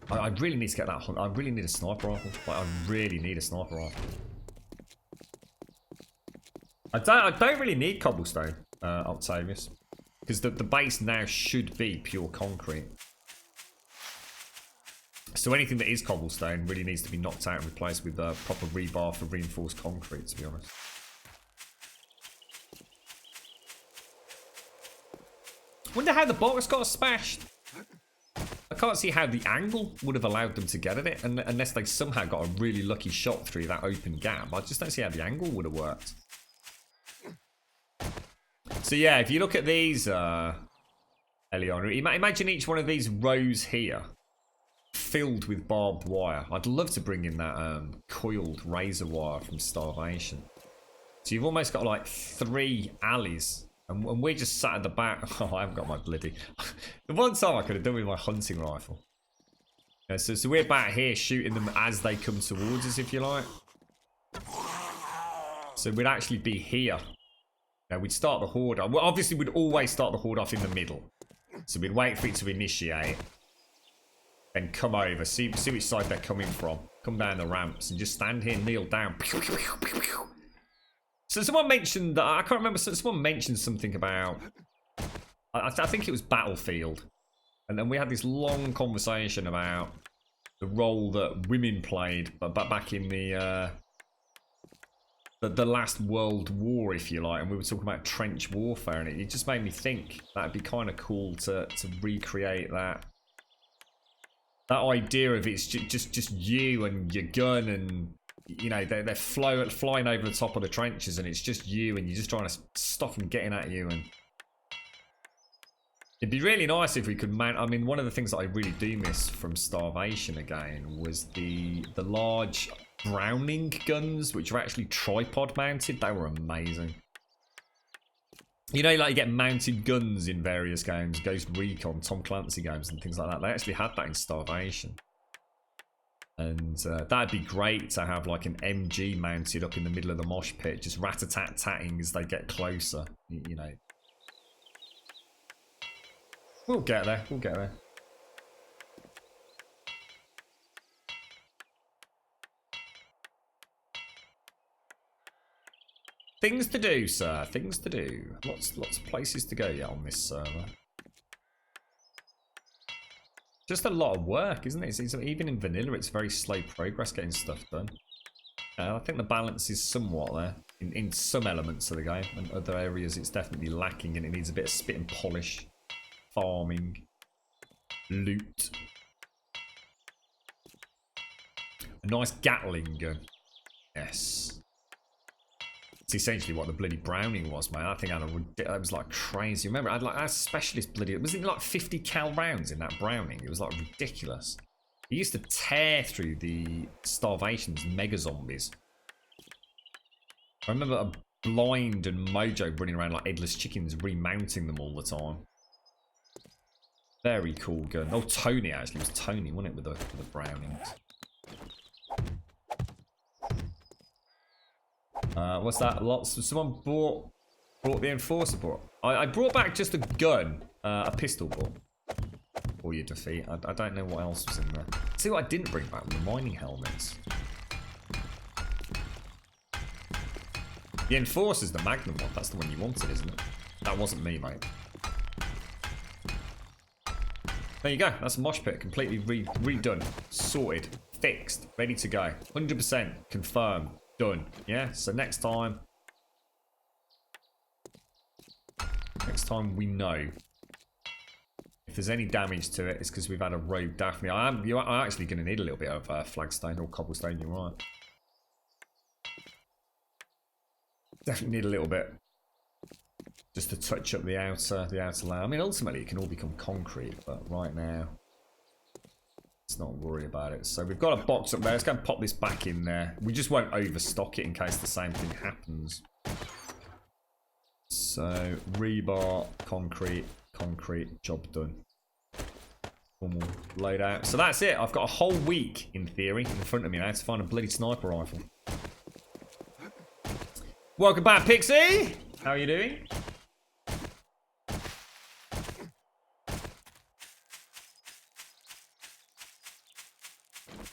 I really need to get that hunt. I really need a sniper rifle. Like, I really need a sniper rifle. I don't really need cobblestone, Octavius. Because the base now should be pure concrete. So anything that is cobblestone really needs to be knocked out and replaced with proper rebar for reinforced concrete, to be honest. Wonder how the box got smashed. I can't see how the angle would have allowed them to get at it, unless they somehow got a really lucky shot through that open gap. I just don't see how the angle would have worked. So yeah, if you look at these, Elion, imagine each one of these rows here filled with barbed wire. I'd love to bring in that coiled razor wire from Starvation. So you've almost got like 3 alleys, and we're just sat at the back. Oh, I haven't got my bloody... The one time I could have done with my hunting rifle. Yeah, so we're back here shooting them as they come towards us, if you like. So we'd actually be here. Now we'd start the horde. Well, obviously we'd always start the horde off in the middle. So we'd wait for it to initiate. Then come over, see which side they're coming from. Come down the ramps and just stand here, kneel down. So someone mentioned, I can't remember, someone mentioned something about, I think it was Battlefield. And then we had this long conversation about the role that women played back in the last World War, if you like, and we were talking about trench warfare, and it just made me think that'd be kind of cool to recreate that idea of it's just you and your gun, and you know they're flying over the top of the trenches, and it's just you, and you're just trying to stop them getting at you. And it'd be really nice if we could mount. I mean, one of the things that I really do miss from Starvation again was the large Browning guns, which are actually tripod mounted. They were amazing. You know, like you get mounted guns in various games, Ghost Recon, Tom Clancy games and things like that. They actually had that in Starvation. And that'd be great to have like an MG mounted up in the middle of the mosh pit, just rat-a-tat-tatting as they get closer, you know. We'll get there, we'll get there. Things to do, sir. Things to do. Lots of places to go yet on this server. Just a lot of work, isn't it? Even in vanilla, it's very slow progress getting stuff done. I think the balance is somewhat there in some elements of the game, and other areas it's definitely lacking, and it needs a bit of spit and polish, farming, loot. A nice Gatling gun. Yes. It's essentially what the bloody Browning was, man. I think that was like crazy. Remember, I had like a specialist bloody... Was it like 50 cal rounds in that Browning? It was like ridiculous. It used to tear through the Starvation's mega zombies. I remember a Blind and Mojo running around like headless chickens, remounting them all the time. Very cool gun. Oh, Tony actually. It was Tony, wasn't it, with the Brownings? What's that? Lots. Someone brought the Enforcer brought. I brought back just a gun, a pistol ball for your defeat. I don't know what else was in there. See what I didn't bring back? The mining helmets. The Enforcer's the Magnum one. That's the one you wanted, isn't it? That wasn't me, mate. There you go. That's a mosh pit. Completely redone. Sorted. Fixed. Ready to go. 100% confirmed. Done. Yeah? So next time we know. If there's any damage to it, it's because we've had a rogue Daphne. You're actually going to need a little bit of flagstone or cobblestone. You're right. Definitely need a little bit. Just to touch up the outer layer. I mean, ultimately, it can all become concrete, but right now, let's not worry about it. So we've got a box up there. Let's go and pop this back in there. We just won't overstock it in case the same thing happens. So rebar, concrete, job done. Normal laid out. So that's it. I've got a whole week, in theory, in front of me now to find a bloody sniper rifle. Welcome back, Pixie. How are you doing?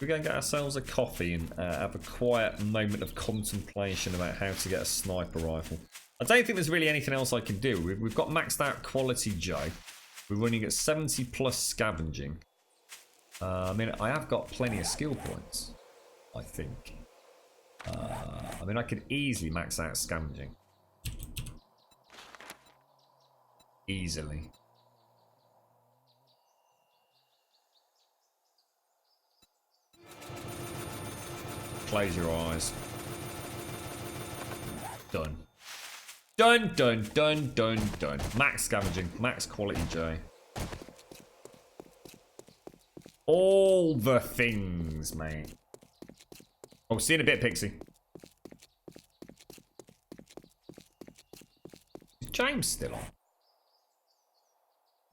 We're going to get ourselves a coffee and have a quiet moment of contemplation about how to get a sniper rifle. I don't think there's really anything else I can do. We've got maxed out quality Joe. We're running at 70 plus scavenging. I mean, I have got plenty of skill points, I think. I mean, I could easily max out scavenging. Easily. Close your eyes. Done. Done, done, done, done, done. Max scavenging, max quality J. All the things, mate. Oh, see you in a bit, Pixie. Is James still on?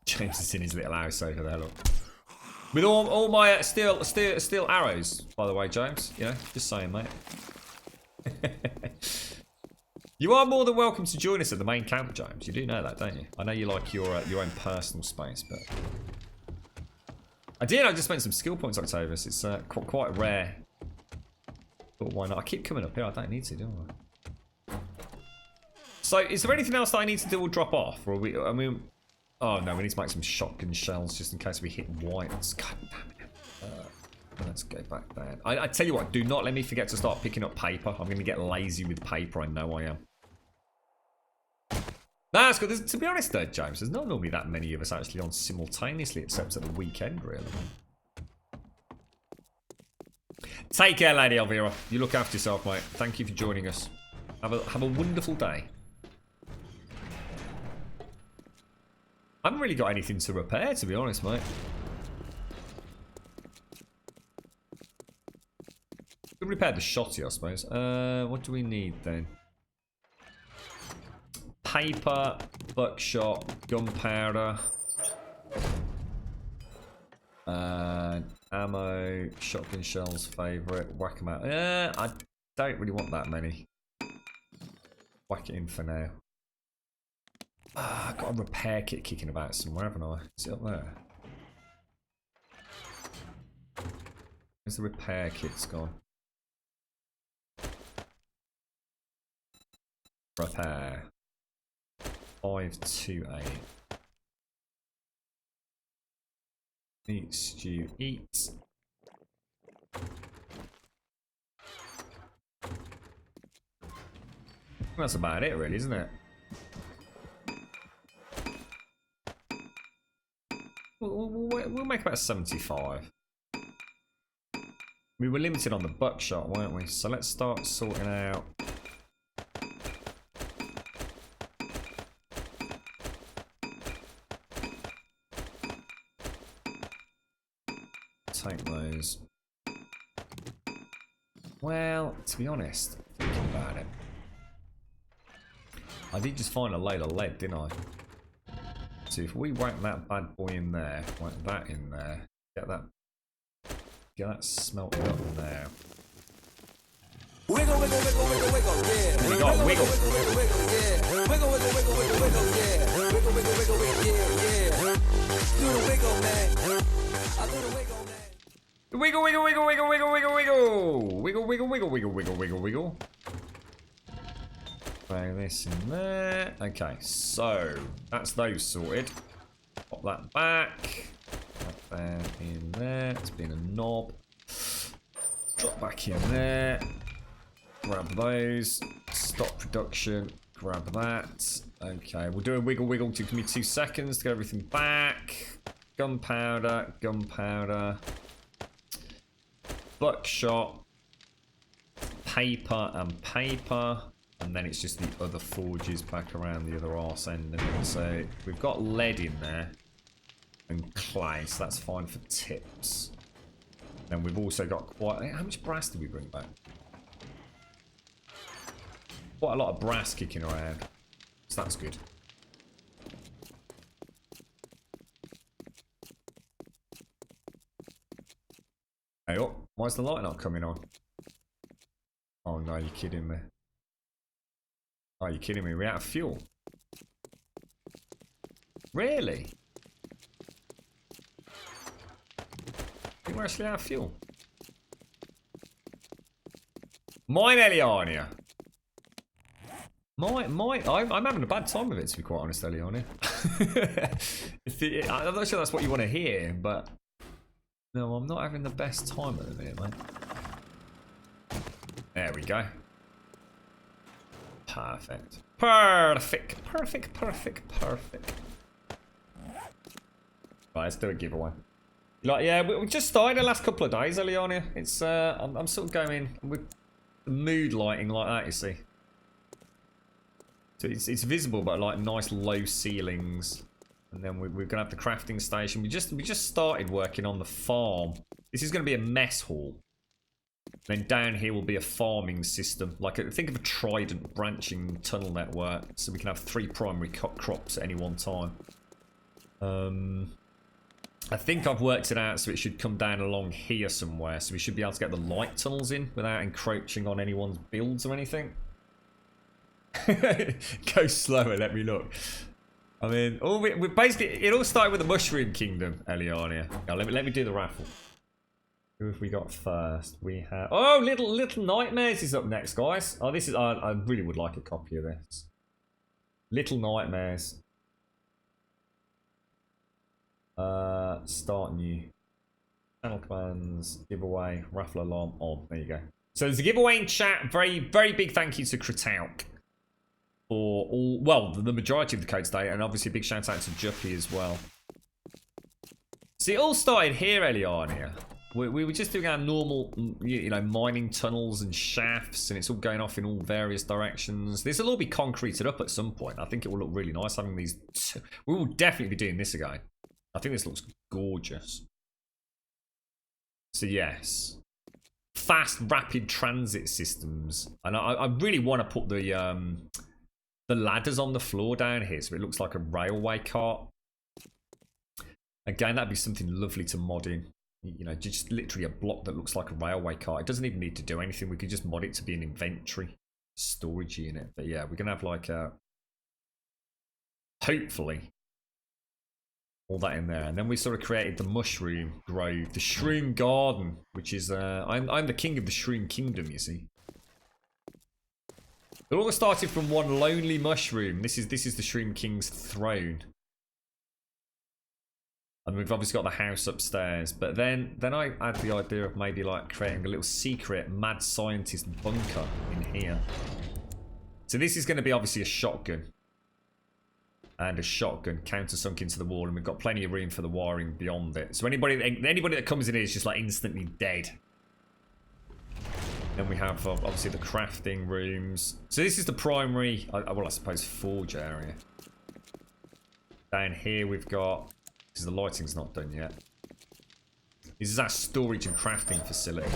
James is in his little house over there, look. With all my steel arrows, by the way, James. Yeah, just saying, mate. You are more than welcome to join us at the main camp, James. You do know that, don't you? I know you like your own personal space, but I just spent some skill points, Octavius. It's quite rare. But why not? I keep coming up here. I don't need to, do I? So, is there anything else that I need to do or drop off, or are we? I mean. Oh no, we need to make some shotgun shells just in case we hit whites. God damn it. Let's go back there. I tell you what, do not let me forget to start picking up paper. I'm going to get lazy with paper, I know I am. That's good. To be honest though, James, there's not normally that many of us actually on simultaneously, except at the weekend, really. Take care, Lady Elvira. You look after yourself, mate. Thank you for joining us. Have a wonderful day. I haven't really got anything to repair, to be honest, mate. We repaired the shotty, I suppose. What do we need then? Paper, buckshot, gunpowder, ammo, shotgun shells, favourite, whack them out. I don't really want that many. Whack it in for now. I've got a repair kit kicking about somewhere, haven't I? Is it up there? Where's the repair kit's gone? Repair. 528. Eat, stew, eat. That's about it, really, isn't it? We'll make about 75. We were limited on the buckshot, weren't we? So let's start sorting out. Take those. Well, to be honest, thinking about it, I did just find a load of lead, didn't I? So if we whack that bad boy in there, whack that in there, get that smelted up in there. Wiggle, wiggle, wiggle, wiggle, wiggle, yeah. We got wiggle. Wiggle, wiggle, wiggle, yeah. Wiggle, wiggle, wiggle, wiggle, wiggle, yeah. Wiggle, wiggle, wiggle, wiggle, yeah, yeah. Do the wiggle, man. I do the wiggle, man. Wiggle, wiggle, wiggle, wiggle, wiggle, wiggle, wiggle. Wiggle, wiggle, wiggle, wiggle, wiggle, wiggle, wiggle. Throw this in there. Okay, so that's those sorted. Pop that back. Put that in there. It's been a knob. Drop back in there. Grab those. Stop production. Grab that. Okay, we'll do a wiggle wiggle to give me 2 seconds to get everything back. Gunpowder, gunpowder. Buckshot. Paper and paper. And then it's just the other forges back around the other arse end. And so we've got lead in there. And clay, so that's fine for tips. Then we've also got quite... How much brass did we bring back? Quite a lot of brass kicking around. So that's good. Hey, oh, why is the light not coming on? Oh no, you're kidding me. Oh, you're kidding me. We're out of fuel. Really? I think we're actually out of fuel. Mine, Eliania. I'm having a bad time with it, to be quite honest, Eliania. I'm not sure that's what you want to hear, but no, I'm not having the best time at the minute, mate. There we go. Perfect. Perfect. Perfect. Perfect. Perfect. Right, let's do a giveaway. Like, yeah, we just started the last couple of days, Eliania. It's I'm sort of going with the mood lighting like that, you see. So it's visible, but like nice low ceilings. And then we're gonna have the crafting station. We just started working on the farm. This is gonna be a mess hall. Then down here will be a farming system. Like, think of a trident branching tunnel network, so we can have 3 primary crops at any one time. I think I've worked it out, so it should come down along here somewhere. So we should be able to get the light tunnels in without encroaching on anyone's builds or anything. Go slower, let me look. I mean, we basically, it all started with the Mushroom Kingdom, Eliania. Now, let me do the raffle. Who have we got first? We have... Oh, Little Nightmares is up next, guys. Oh, this is... I really would like a copy of this. Little Nightmares. Start new. Channel commands, giveaway, raffle alarm on. There you go. So there's a giveaway in chat. Very, very big thank you to Kratauk for all... Well, the majority of the code today. And obviously a big shout out to Juppy as well. See, it all started here, Eliania. We were just doing our normal, you know, mining tunnels and shafts, and it's all going off in all various directions. This will all be concreted up at some point. I think it will look really nice having these. We will definitely be doing this again. I think this looks gorgeous. So yes, fast, rapid transit systems, and I really want to put the ladders on the floor down here, so it looks like a railway cart. Again, that'd be something lovely to mod in. You know, just literally a block that looks like a railway car. It doesn't even need to do anything. We could just mod it to be an inventory storage unit. But yeah, we're going to have like a... Hopefully. All that in there. And then we sort of created the mushroom grove. The shroom garden. Which is... I'm the king of the shroom kingdom, you see. It all started from one lonely mushroom. This is the shroom king's throne. And we've obviously got the house upstairs. But then I had the idea of maybe like creating a little secret mad scientist bunker in here. So this is going to be obviously a shotgun. And a shotgun countersunk into the wall. And we've got plenty of room for the wiring beyond it. So anybody that comes in here is just like instantly dead. Then we have obviously the crafting rooms. So this is the primary, well I suppose forge area. Down here we've got... Because the lighting's not done yet. This is our storage and crafting facility.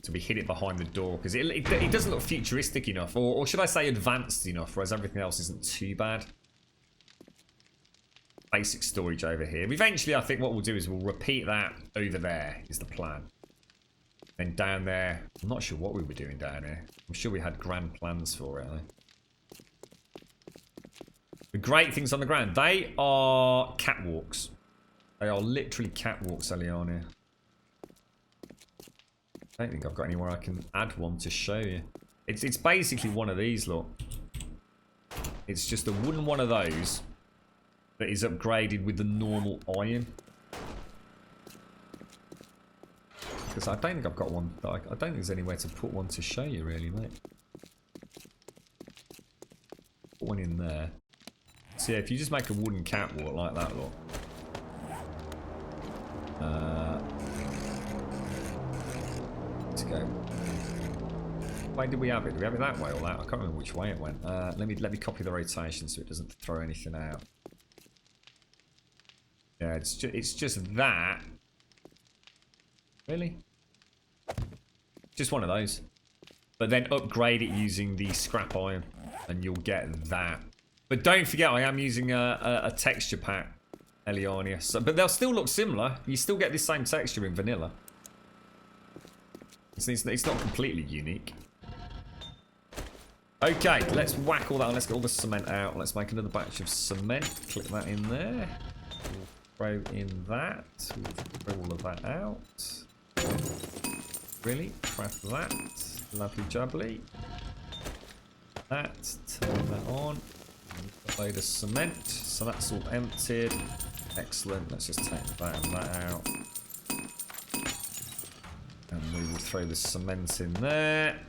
So we hid it behind the door because it doesn't look futuristic enough, or should I say advanced enough, whereas everything else isn't too bad. Basic storage over here. Eventually, I think what we'll do is we'll repeat that over there, is the plan. Then down there, I'm not sure what we were doing down there. I'm sure we had grand plans for it, The great things on the ground. They are catwalks. They are literally catwalks, Eliania. I don't think I've got anywhere I can add one to show you. It's basically one of these, look. It's just a wooden one of those that is upgraded with the normal iron. Because I don't think I've got one. I don't think there's anywhere to put one to show you, really, mate. Put one in there. So yeah, if you just make a wooden catwalk like that, look. Let's go. Why did we have it? Did we have it that way or that? I can't remember which way it went. Let me copy the rotation so it doesn't throw anything out. Yeah, it's just that. Really? Just one of those. But then upgrade it using the scrap iron, and you'll get that. But don't forget, I am using a texture pack, Eliania. So, but they'll still look similar. You still get the same texture in vanilla. It's not completely unique. Okay, let's whack all that on. Let's get all the cement out. Let's make another batch of cement. Click that in there. We'll throw in that. We'll throw all of that out. Really? Craft that. Lovely jubbly. That. Turn that on. A load of cement. So that's all emptied. Excellent. Let's just take that and that out. And we will throw the cement in there.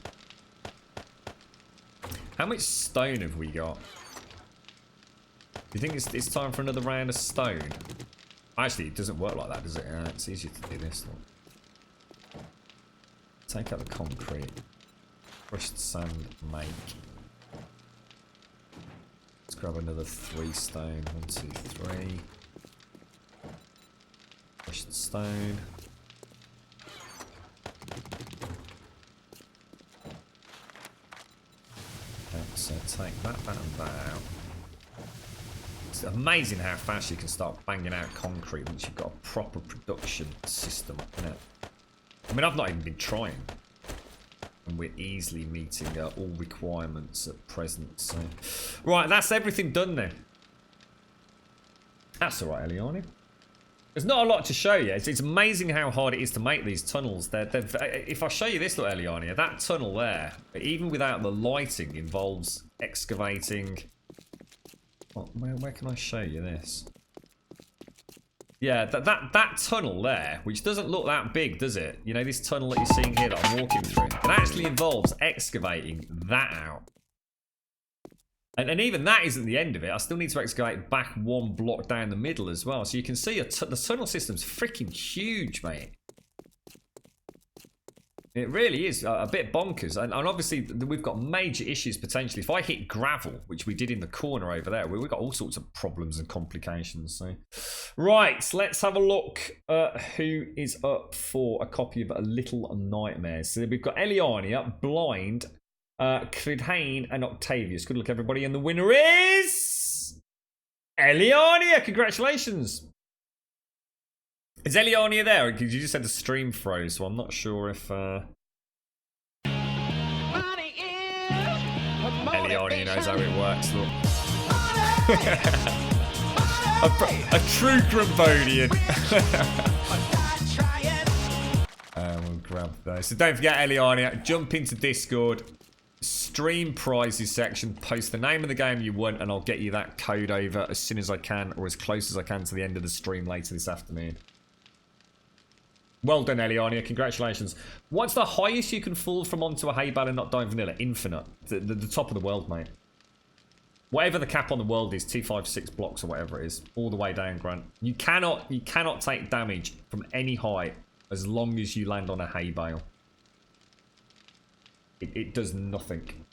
How much stone have we got? Do you think it's time for another round of stone? Actually, it doesn't work like that, does it? It's easier to do this. Look. Take out the concrete. Crushed sand, make. Let's grab another 3 stone. 1, 2, 3. Crushed stone. So take that and that out. It's amazing how fast you can start banging out concrete once you've got a proper production system, isn't it? I mean, I've not even been trying. And we're easily meeting all requirements at present. So, right, that's everything done then. That's alright, Eliani. There's not a lot to show you. It's amazing how hard it is to make these tunnels. If I show you this, look, Eliania, that tunnel there, even without the lighting, involves excavating. Oh, where can I show you this? Yeah, that tunnel there, which doesn't look that big, does it? You know, this tunnel that you're seeing here that I'm walking through, it actually involves excavating that out. And even that isn't the end of it. I still need to excavate back 1 block down the middle as well. So you can see the tunnel system's freaking huge, mate. It really is a bit bonkers. And obviously, we've got major issues potentially. If I hit gravel, which we did in the corner over there, we've got all sorts of problems and complications. So, right, let's have a look at who is up for a copy of A Little Nightmare. So we've got Eliania, Blind, Cridhane and Octavius. Good luck, everybody. And the winner is Eliania. Congratulations. Is Eliania there? Because you just said the stream froze, so I'm not sure if Eliania knows how it works. Look. a true Grumbonian. We'll grab those. So don't forget, Eliania, jump into Discord. Stream prizes section, post the name of the game you won, and I'll get you that code over as soon as I can, or as close as I can to the end of the stream later this afternoon. Well done, Eliania. Congratulations. What's the highest you can fall from onto a hay bale and not die in vanilla? Infinite. The top of the world, mate. Whatever the cap on the world is, 256 blocks or whatever it is, all the way down, Grant. You cannot take damage from any height as long as you land on a hay bale. It does nothing.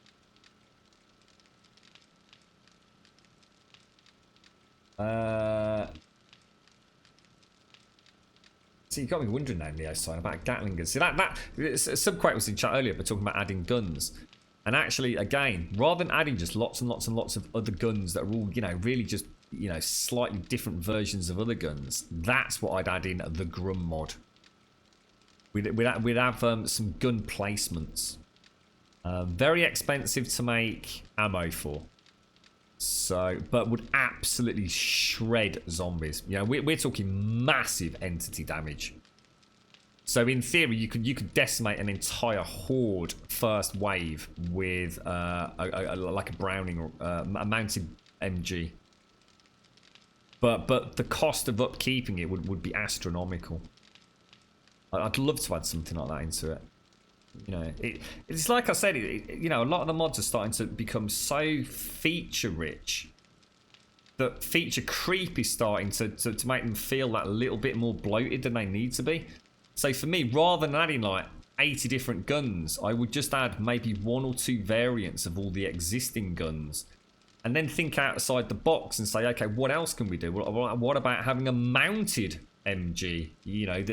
So you got me wondering now, Neo Sign, about Gatling guns. See, that Subquake was in chat earlier, but talking about adding guns. And actually, again, rather than adding just lots and lots and lots of other guns that are all, you know, really just, you know, slightly different versions of other guns, that's what I'd add in the Grum mod. We'd have some gun placements. Very expensive to make ammo for. So, but would absolutely shred zombies. You know, we're talking massive entity damage. So in theory, you could decimate an entire horde first wave with like a Browning or a mounted MG. But the cost of upkeeping it would be astronomical. I'd love to add something like that into it. You know, it's like I said, you know, a lot of the mods are starting to become so feature rich that feature creep is starting to make them feel that little bit more bloated than they need to be. So for me, rather than adding like 80 different guns, I would just add maybe 1 or 2 variants of all the existing guns. And then think outside the box and say, okay, what else can we do? What about having a mounted MG? You know,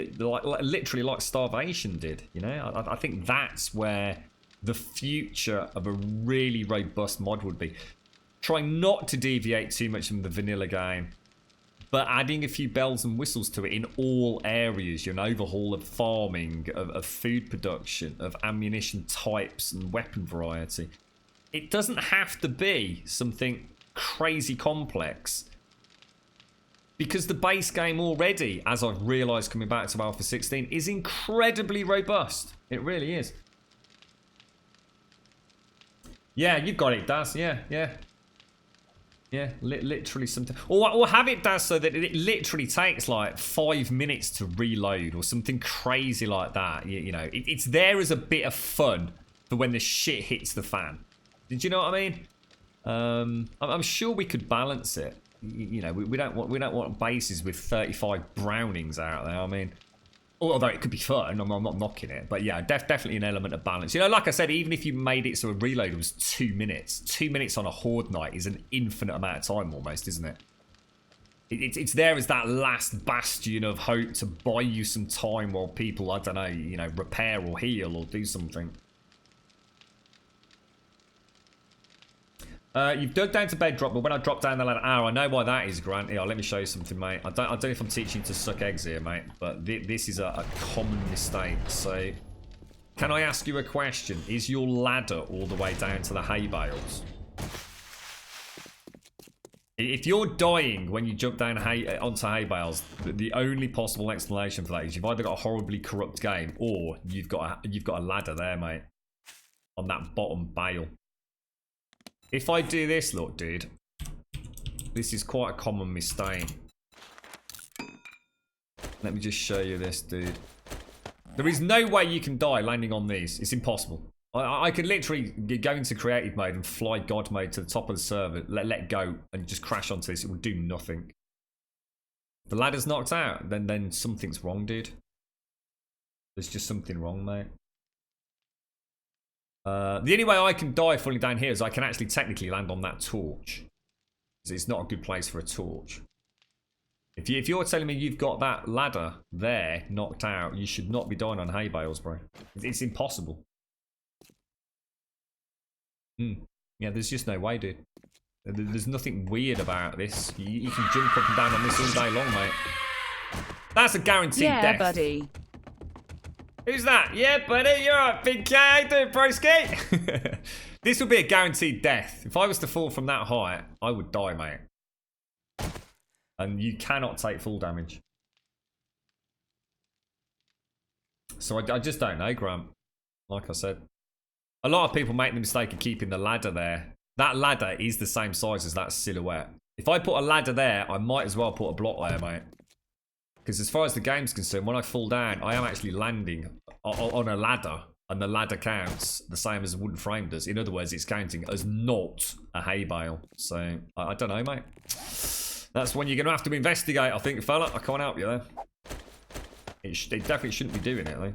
literally like Starvation did. You know, I think that's where the future of a really robust mod would be. Trying not to deviate too much from the vanilla game, but adding a few bells and whistles to it in all areas. You know, overhaul of farming, of food production, of ammunition types and weapon variety. It doesn't have to be something crazy complex, because the base game already, as I've realised coming back to Alpha 16, is incredibly robust. It really is. Yeah, you've got it, Daz. Yeah. Yeah, literally something. Or have it, Daz, so that it literally takes like 5 minutes to reload or something crazy like that. You know, it's there as a bit of fun for when the shit hits the fan. Did you know what I mean? I'm sure we could balance it. You know, we don't want bases with 35 Brownings out there. I mean, although it could be fun, I'm not knocking it, but yeah, definitely an element of balance. You know, like I said, even if you made it so a reload was 2 minutes, 2 minutes on a horde night is an infinite amount of time almost, isn't it? It's there as that last bastion of hope to buy you some time while people, I don't know, you know, repair or heal or do something. You've dug down to bedrock, but when I drop down the ladder, I know why that is, Grant. Here, let me show you something, mate. I don't know if I'm teaching you to suck eggs here, mate, but this is a common mistake. So, can I ask you a question? Is your ladder all the way down to the hay bales? If you're dying when you jump down onto hay bales, the only possible explanation for that is you've either got a horribly corrupt game or you've got a ladder there, mate, on that bottom bale. If I do this, look, dude, this is quite a common mistake. Let me just show you this, dude. There is no way you can die landing on these. It's impossible. I could literally go into creative mode and fly God mode to the top of the server, let go, and just crash onto this. It will do nothing. If the ladder's knocked out, then something's wrong, dude. There's just something wrong, mate. The only way I can die falling down here is I can actually technically land on that torch. It's not a good place for a torch. If you're telling me you've got that ladder there knocked out, you should not be dying on hay bales, bro. It's impossible. Yeah, there's just no way, dude. There's nothing weird about this. You can jump up and down on this all day long, mate. That's a guaranteed death. Yeah, buddy. Who's that? Yeah, buddy, you're right, big K. How you doing, broski? This would be a guaranteed death. If I was to fall from that height, I would die, mate. And you cannot take full damage. So I just don't know, Grant. Like I said. A lot of people make the mistake of keeping the ladder there. That ladder is the same size as that silhouette. If I put a ladder there, I might as well put a block there, mate. Because as far as the game's concerned, when I fall down, I am actually landing on a ladder, and the ladder counts the same as a wooden frame does. In other words, it's counting as not a hay bale. So, I don't know, mate. That's one you're going to have to investigate, I think, fella. I can't help you there. It definitely shouldn't be doing it, though.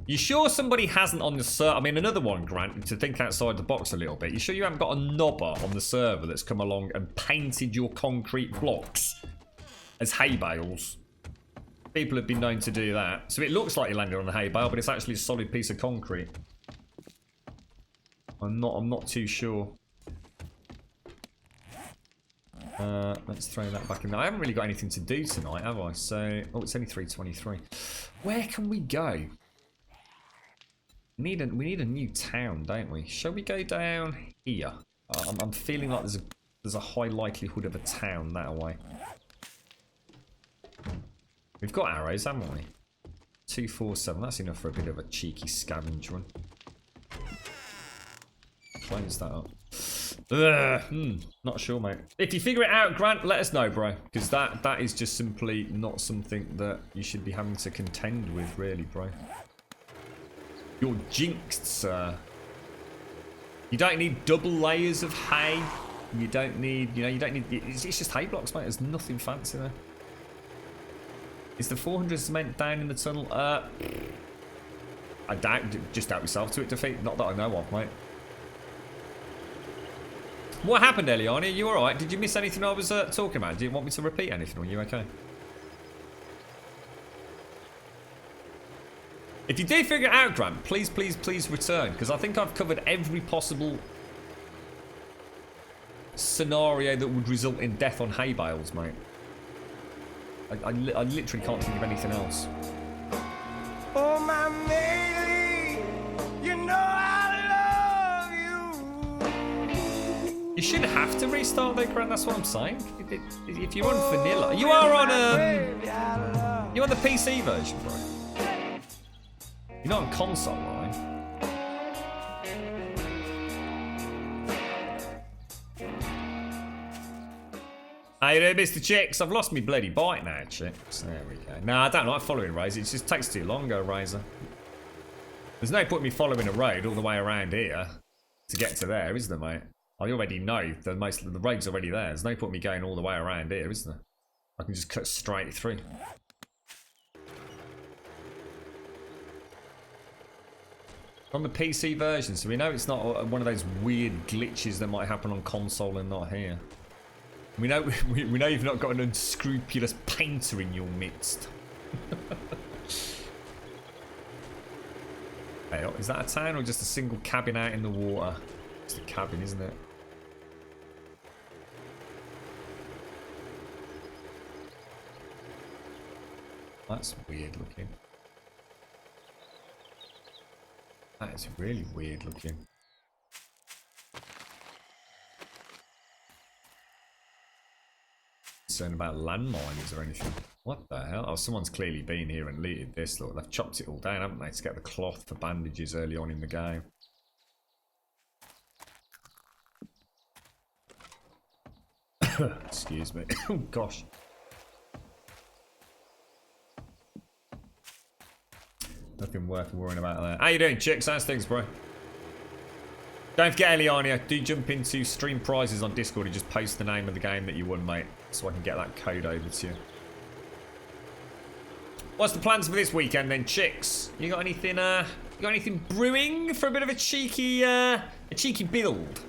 You sure somebody hasn't on the server? I mean, another one, Grant, to think outside the box a little bit. You sure you haven't got a knobber on the server that's come along and painted your concrete blocks as hay bales? People have been known to do that. So it looks like you landed on a hay bale, but it's actually a solid piece of concrete. I'm not too sure. Let's throw that back in there. I haven't really got anything to do tonight, have I? So, oh, it's only 3:23. Where can we go? We need a new town, don't we? Shall we go down here? I'm feeling like there's a high likelihood of a town that way. We've got arrows, haven't we? 247. That's enough for a bit of a cheeky scavenge run. Close that up. Not sure, mate. If you figure it out, Grant, let us know, bro. Because that is just simply not something that you should be having to contend with, really, bro. You're jinxed, sir. You don't need double layers of hay. You don't need, you don't need, it's just hay blocks, mate. There's nothing fancy there. Is the 400 cement down in the tunnel? I doubt, just doubt yourself to it, defeat. Not that I know of, mate. What happened, Eliani? Are you alright? Did you miss anything I was talking about? Do you want me to repeat anything? Are you okay? If you do figure it out, Grant, please, please, please return. Because I think I've covered every possible scenario that would result in death on hay bales, mate. I literally can't think of anything else. Oh, my lady, you know I love you. You shouldn't have to restart though, Grant. That's what I'm saying. If you're on vanilla, you are on you're on the PC version, bro. You're not on console, right? Hey there, Mr. Chicks. I've lost me bloody bite now, Chicks. There we go. No, I don't like following Razor. It just takes too long, Razor. There's no point me following a road all the way around here to get to there, is there, mate? I already know the road's already there. There's no point me going all the way around here, is there? I can just cut straight through. On the PC version, so we know it's not one of those weird glitches that might happen on console and not here. We know we know you've not got an unscrupulous painter in your midst. Hey, is that a town or just a single cabin out in the water? It's a cabin, isn't it? That's weird looking. That is really weird looking. Concerned about landmines or anything. What the hell? Oh, someone's clearly been here and looted this. Look, they've chopped it all down, haven't they, to get the cloth for bandages early on in the game. Excuse me. Oh, gosh. Nothing worth worrying about there. How you doing, chicks? How's things, bro? Don't forget, Eliania, do jump into stream prizes on Discord and just post the name of the game that you won, mate, so I can get that code over to you. What's the plans for this weekend then, chicks? You got anything brewing for a bit of a cheeky build?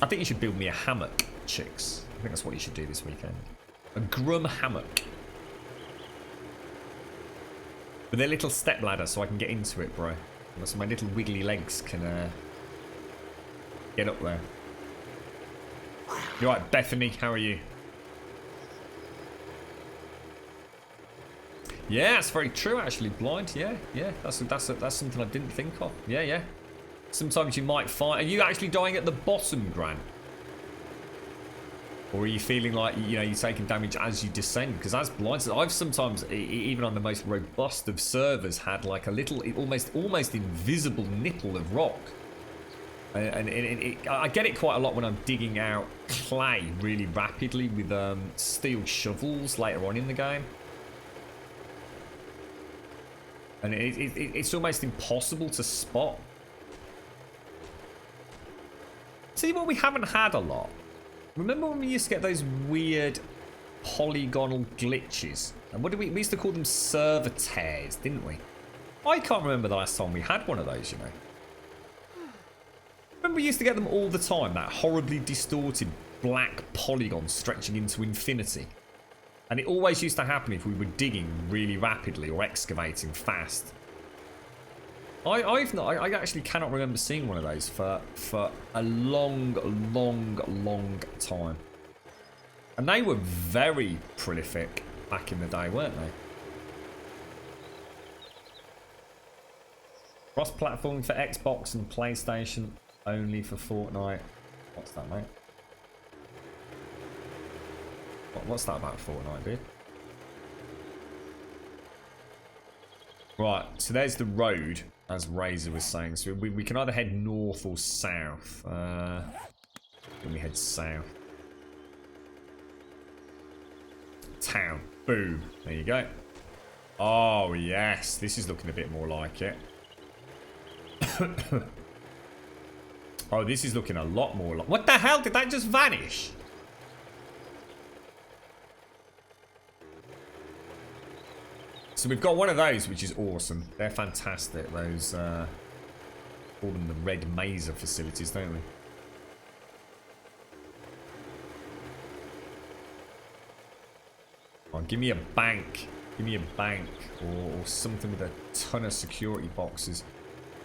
I think you should build me a hammock, chicks. I think that's what you should do this weekend. A Grum hammock. With a little step ladder so I can get into it, bro. So my little wiggly legs can get up there. You alright, Bethany? How are you? Yeah, that's very true, actually. Blind, yeah. That's something I didn't think of. Yeah. Sometimes you might find... Are you actually dying at the bottom, Grant? Or are you feeling like, you're taking damage as you descend? Because as blind, I've sometimes, even on the most robust of servers, had like a little, almost invisible nipple of rock. And I get it quite a lot when I'm digging out clay really rapidly with steel shovels later on in the game. And it's almost impossible to spot. See what we haven't had a lot? Remember when we used to get those weird polygonal glitches? And what did we used to call them server tears, didn't we? I can't remember the last time we had one of those, you know. Remember we used to get them all the time, that horribly distorted black polygon stretching into infinity. And it always used to happen if we were digging really rapidly or excavating fast. I actually cannot remember seeing one of those for a long time. And they were very prolific back in the day, weren't they? Cross-platform for Xbox and PlayStation, only for Fortnite. What's that, mate? What's that about Fortnite, dude? Right, so there's the road, as Razor was saying. So we can either head north or south. Then we head south. Town. Boom. There you go. Oh, yes. This is looking a bit more like it. Oh, this is looking a lot more like... What the hell? Did that just vanish? So we've got one of those, which is awesome. They're fantastic. Those, call them the Red Mazer facilities, don't we? Oh, give me a bank. Give me a bank. Or something with a ton of security boxes.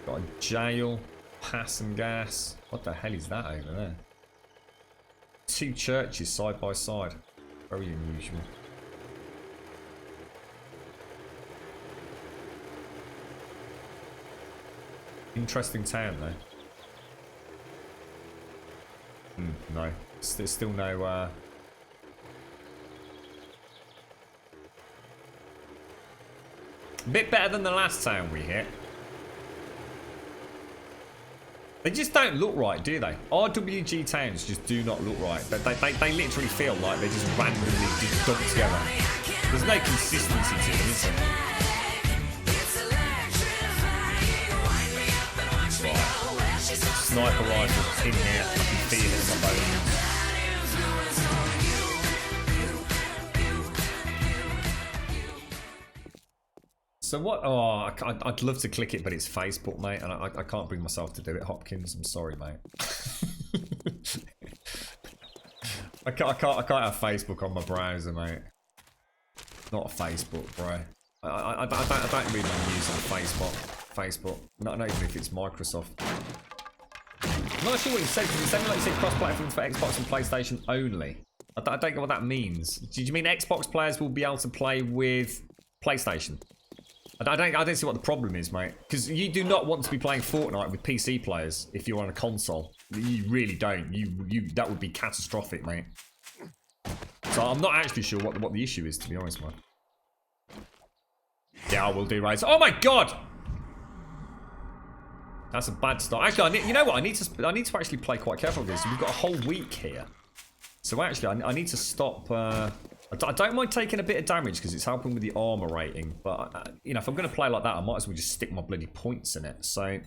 Got a jail. Pass and gas. What the hell is that over there? 2 churches side by side. Very unusual. Interesting town, though. No. There's still no... A bit better than the last town we hit. They just don't look right, do they? RWG towns just do not look right. They literally feel like they just randomly just dumped together. There's no consistency to them, is there? Sniper rifle in here. I can feel it in my bones. So what? Oh, I'd love to click it, but it's Facebook, mate, and I can't bring myself to do it. Hopkins, I'm sorry, mate. I can't have Facebook on my browser, mate. Not Facebook, bro. I don't read my news on Facebook. Not even if it's Microsoft. I'm not sure what he said, because he said like he said cross-platform for Xbox and PlayStation only. I don't get what that means. Did you mean Xbox players will be able to play with PlayStation? I don't see what the problem is, mate. Because you do not want to be playing Fortnite with PC players if you're on a console. You really don't. That would be catastrophic, mate. So I'm not actually sure what the issue is, to be honest, man. Yeah, I will do, right. Oh my god! That's a bad start. Actually, you know what? I need to actually play quite careful with this. We've got a whole week here, so actually, I need to stop. I don't mind taking a bit of damage because it's helping with the armor rating. But you know, if I'm going to play like that, I might as well just stick my bloody points in it. So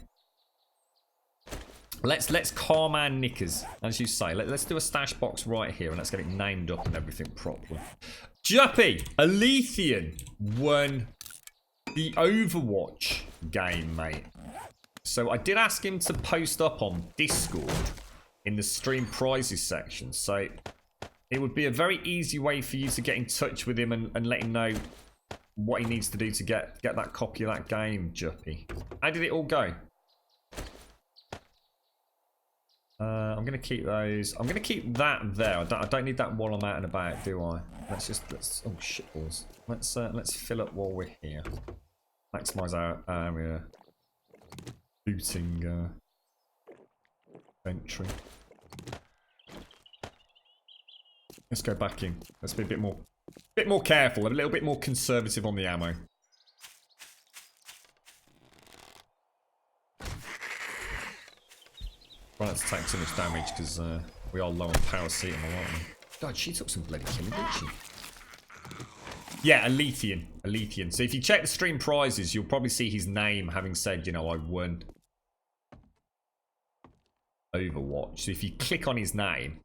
let's calm our knickers, as you say. Let's do a stash box right here, and let's get it named up and everything properly. Juppy, Alethian won the Overwatch game, mate. So I did ask him to post up on Discord in the stream prizes section. So it would be a very easy way for you to get in touch with him and let him know what he needs to do to get that copy of that game, Juppy. How did it all go? I'm going to keep those. I'm going to keep that there. I don't need that while I'm out and about, do I? Let's oh, shitballs. Let's fill up while we're here. Maximize our area. Booting entry. Let's go back in. Let's be a bit more careful, a little bit more conservative on the ammo. Try not to take too much damage because we are low on paracetamol, aren't we? God, she took some bloody killing, didn't she? Yeah, Alethian. So if you check the stream prizes, you'll probably see his name having said, you know, I won Overwatch. So if you click on his name,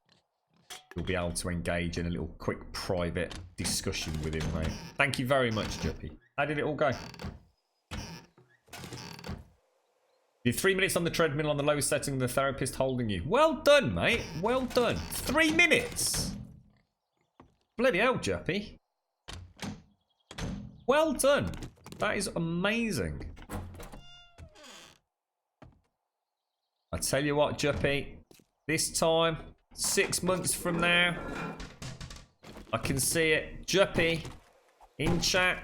you'll be able to engage in a little quick private discussion with him, mate. Thank you very much, Juppy. How did it all go? You're 3 minutes on the treadmill on the lowest setting, the therapist holding you. Well done, mate. Well done. 3 minutes. Bloody hell, Juppy. Well done. That is amazing. I tell you what, Juppy. This time, 6 months from now, I can see it. Juppy, in chat,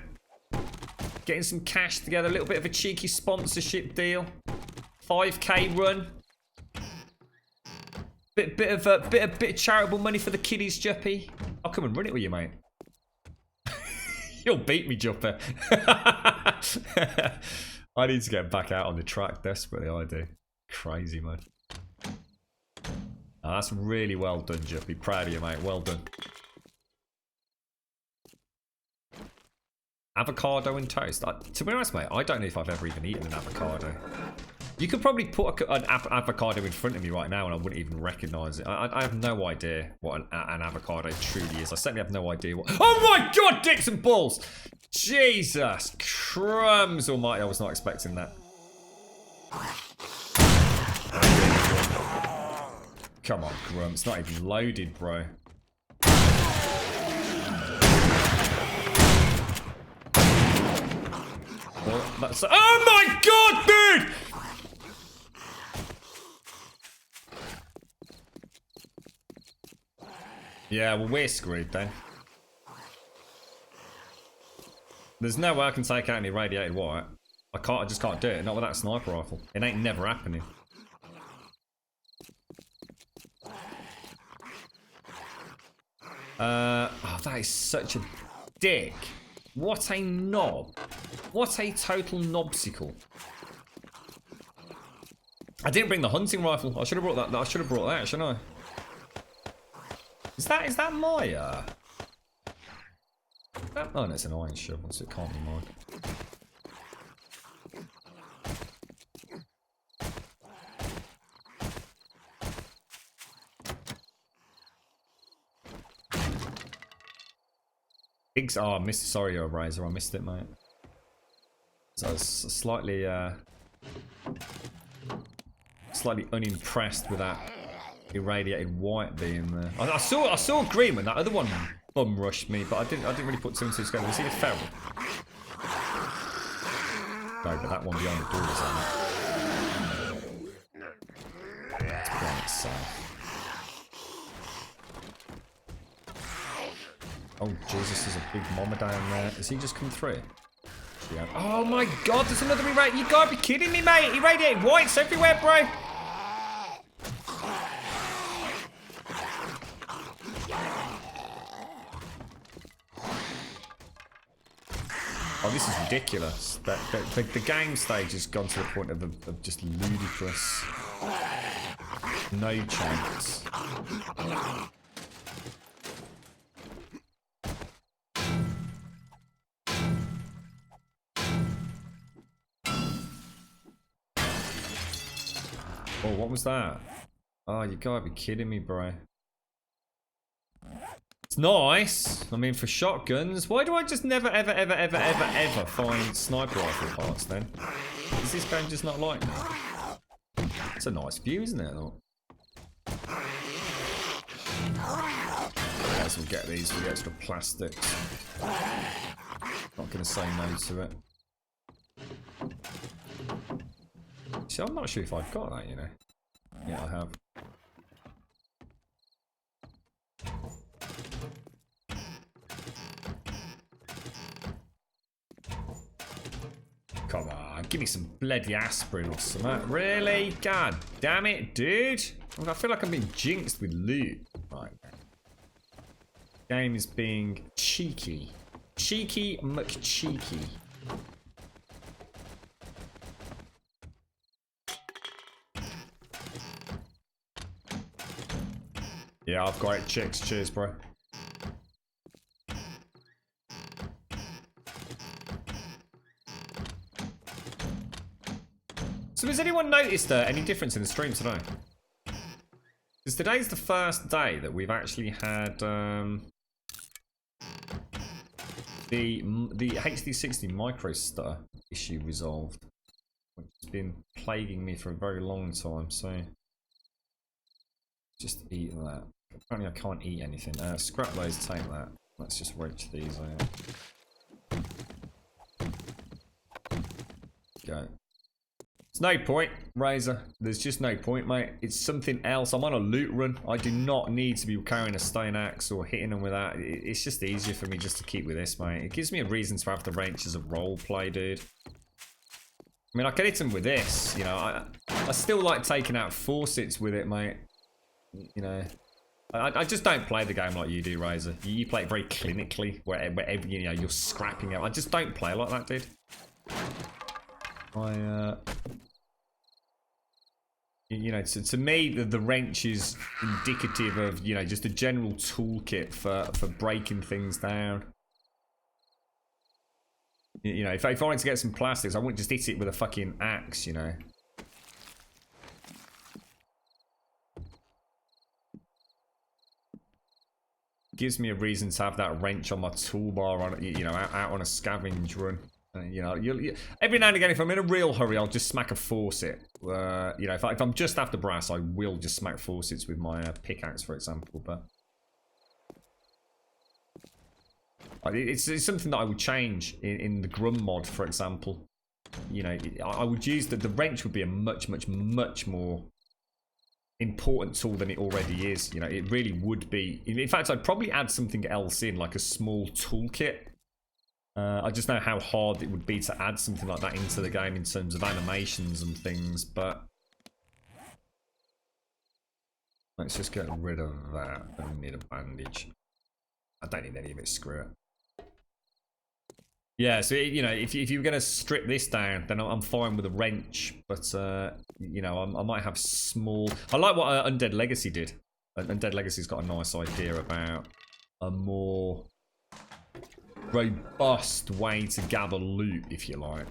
getting some cash together. A little bit of a cheeky sponsorship deal. 5k run. Bit of charitable money for the kiddies, Juppy. I'll come and run it with you, mate. You'll beat me, Jumper. I need to get back out on the track desperately, I do. Crazy, man. Oh, that's really well done, Juppy. Proud of you, mate. Well done. Avocado and toast. To be honest, mate, I don't know if I've ever even eaten an avocado. You could probably put an avocado in front of me right now and I wouldn't even recognise it. I have no idea what an avocado truly is. I certainly have no idea what... Oh my god, dicks and balls! Jesus crumbs almighty, I was not expecting that. Come on, Grum. It's not even loaded, bro. Oh my god, dude! Yeah, well, we're screwed then. There's no way I can take out any radiated wire. I just can't do it. Not with that sniper rifle. It ain't never happening. Oh, that is such a dick. What a knob. What a total knobsicle. I didn't bring the hunting rifle. I should have brought that. I should have brought that, shouldn't I? Is that my oh no, it's an iron shovel, so it can't be mine. Biggs, oh, I missed. Sorry, you're a Razor. I missed it, mate. So I was slightly unimpressed with that irradiated white being there. I saw green when that other one bum rushed me, but I didn't really put two and two together. Was he a feral? No, but that one behind the door is on it. It's by itself. Oh Jesus, there's a big mama down there. Has he just come through? Yeah. Oh my god, there's another irradiated. You gotta be kidding me, mate! Irradiated whites everywhere, bro! Oh, this is ridiculous. The game stage has gone to the point of just ludicrous. No chance. Oh, what was that? Oh, you gotta be kidding me, bro. It's nice. I mean, for shotguns. Why do I just never, ever find sniper rifle parts then? Is this game just not like me? It's a nice view, isn't it? Yes, we'll get these for the extra plastics. Not gonna say no to it. See, I'm not sure if I've got that, you know. Yeah, I have. Come on, give me some bloody aspirin or something. Really? God damn it, dude. I feel like I'm being jinxed with loot. Right. Game is being cheeky. Cheeky McCheeky. Yeah, I've got it, chicks. Cheers, bro. So has anyone noticed any difference in the stream today? Because today's the first day that we've actually had the HD60 micro stutter issue resolved, which has been plaguing me for a very long time. So just eat that. Apparently I can't eat anything. Scrap those, take that. Let's just reach these out. Go. There's no point, Razor. There's just no point, mate. It's something else. I'm on a loot run. I do not need to be carrying a stone axe or hitting them with that. It's just easier for me just to keep with this, mate. It gives me a reason to have the wrench as a role play, dude. I mean, I can hit them with this, you know. I still like taking out faucets with it, mate. You know, I just don't play the game like you do, Razor. You play it very clinically, where you know, you're scrapping out. I just don't play like that, dude. You know, to me, the wrench is indicative of, you know, just a general toolkit for breaking things down. You know, if I wanted to get some plastics, I wouldn't just hit it with a fucking axe, you know. Gives me a reason to have that wrench on my toolbar, on, you know, out on a scavenge run. You know, every now and again, if I'm in a real hurry, I'll just smack a faucet. You know, if I'm just after brass, I will just smack faucets with my pickaxe, for example. But it's something that I would change in the Grum mod, for example. You know, I would use the wrench would be a much more important tool than it already is. You know, it really would be. In fact, I'd probably add something else in, like a small toolkit. I just know how hard it would be to add something like that into the game in terms of animations and things, but let's just get rid of that. I don't need a bandage. I don't need any of it, screw it. Yeah, so, you know, if you're going to strip this down, then I'm fine with a wrench, but, you know, I might have small... I like what Undead Legacy did. Undead Legacy's got a nice idea about a more robust way to gather loot, if you like.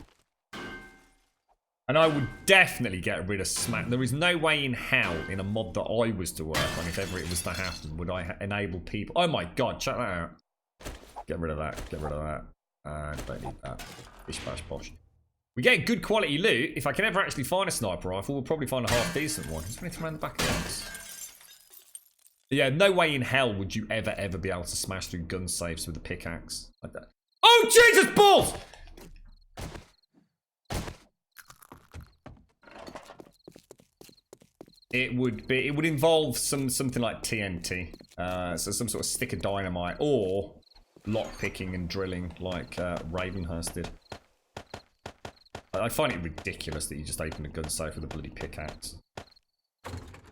And I would definitely get rid of smack. There is no way in hell, in a mod that I was to work on, if ever it was to happen, would I enable people... Oh my god, check that out. Get rid of that, get rid of that. Don't need that. Bish bash bosh. We get good quality loot. If I can ever actually find a sniper rifle, we'll probably find a half decent one. Is there anything around the back of this? Yeah, no way in hell would you ever be able to smash through gun safes with a pickaxe like that. Oh Jesus balls! It would involve something like TNT, so some sort of stick of dynamite, or lock picking and drilling like Ravenhurst did. I find it ridiculous that you just open a gun safe with a bloody pickaxe.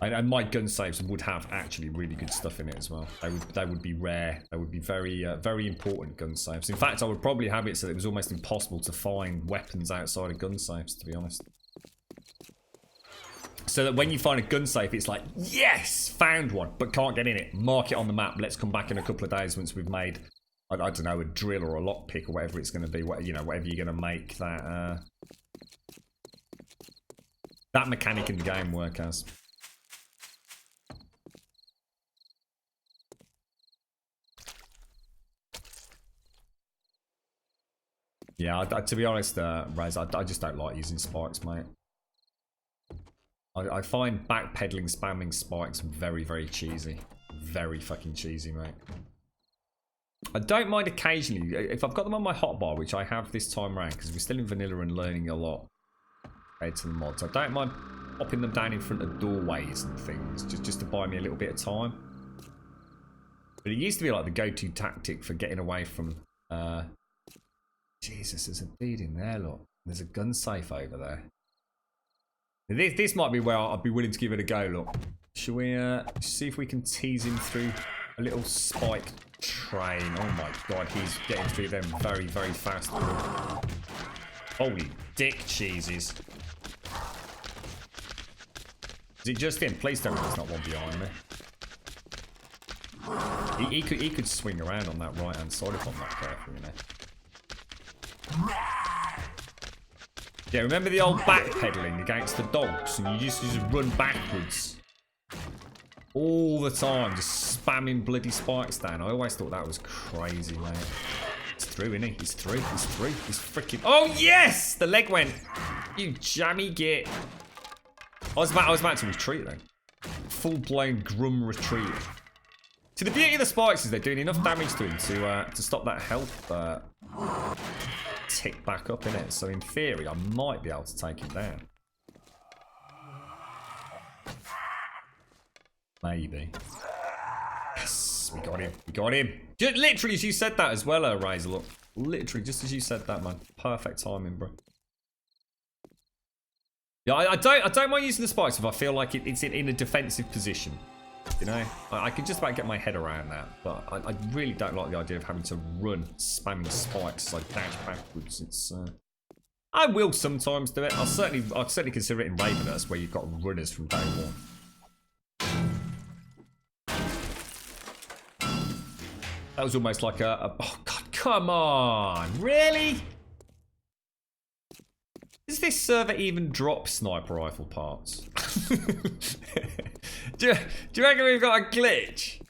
And my gun safes would have actually really good stuff in it as well. They would be rare. They would be very important gun safes. In fact, I would probably have it so that it was almost impossible to find weapons outside of gun safes, to be honest. So that when you find a gun safe, it's like, yes, found one, but can't get in it. Mark it on the map. Let's come back in a couple of days once we've made, I don't know, a drill or a lockpick or whatever it's going to be. You know, whatever you're going to make that that mechanic in the game work as. Yeah, to be honest, Raz, I just don't like using spikes, mate. I find backpedaling, spamming spikes very, very cheesy. Very fucking cheesy, mate. I don't mind occasionally, if I've got them on my hotbar, which I have this time around, because we're still in vanilla and learning a lot compared to the mods. I don't mind popping them down in front of doorways and things, just to buy me a little bit of time. But it used to be like the go-to tactic for getting away from... Jesus, there's a dude in there, look. There's a gun safe over there. This might be where I'd be willing to give it a go, look. Shall we see if we can tease him through a little spike train? Oh my god, he's getting through them very, very fast. Holy dick cheeses. Is it just him? Please tell me there's not one behind me. He could swing around on that right hand side if I'm not careful, you know. Yeah, remember the old backpedaling against the dogs, and you just run backwards all the time, just spamming bloody spikes down. I always thought that was crazy, mate. He's through, isn't he? He's through. He's through. He's freaking. Oh yes, the leg went. You jammy git. I was about to retreat then. Full-blown Grum retreat. So the beauty of the spikes is they're doing enough damage to him to stop that health tick back up in it. So in theory, I might be able to take him down. Maybe. Yes, we got him. We got him. Just literally, as you said that as well, Razor. Look, literally, just as you said that, man. Perfect timing, bro. Yeah, I don't mind using the spikes if I feel like it's in a defensive position. You know, I could just about get my head around that, but I really don't like the idea of having to run, spamming spikes as I dash backwards. It's I will sometimes do it. I'd certainly consider it in Ravenous, where you've got runners from day one. That was almost like oh god, come on, really? Does this server even drop sniper rifle parts? do you reckon we've got a glitch?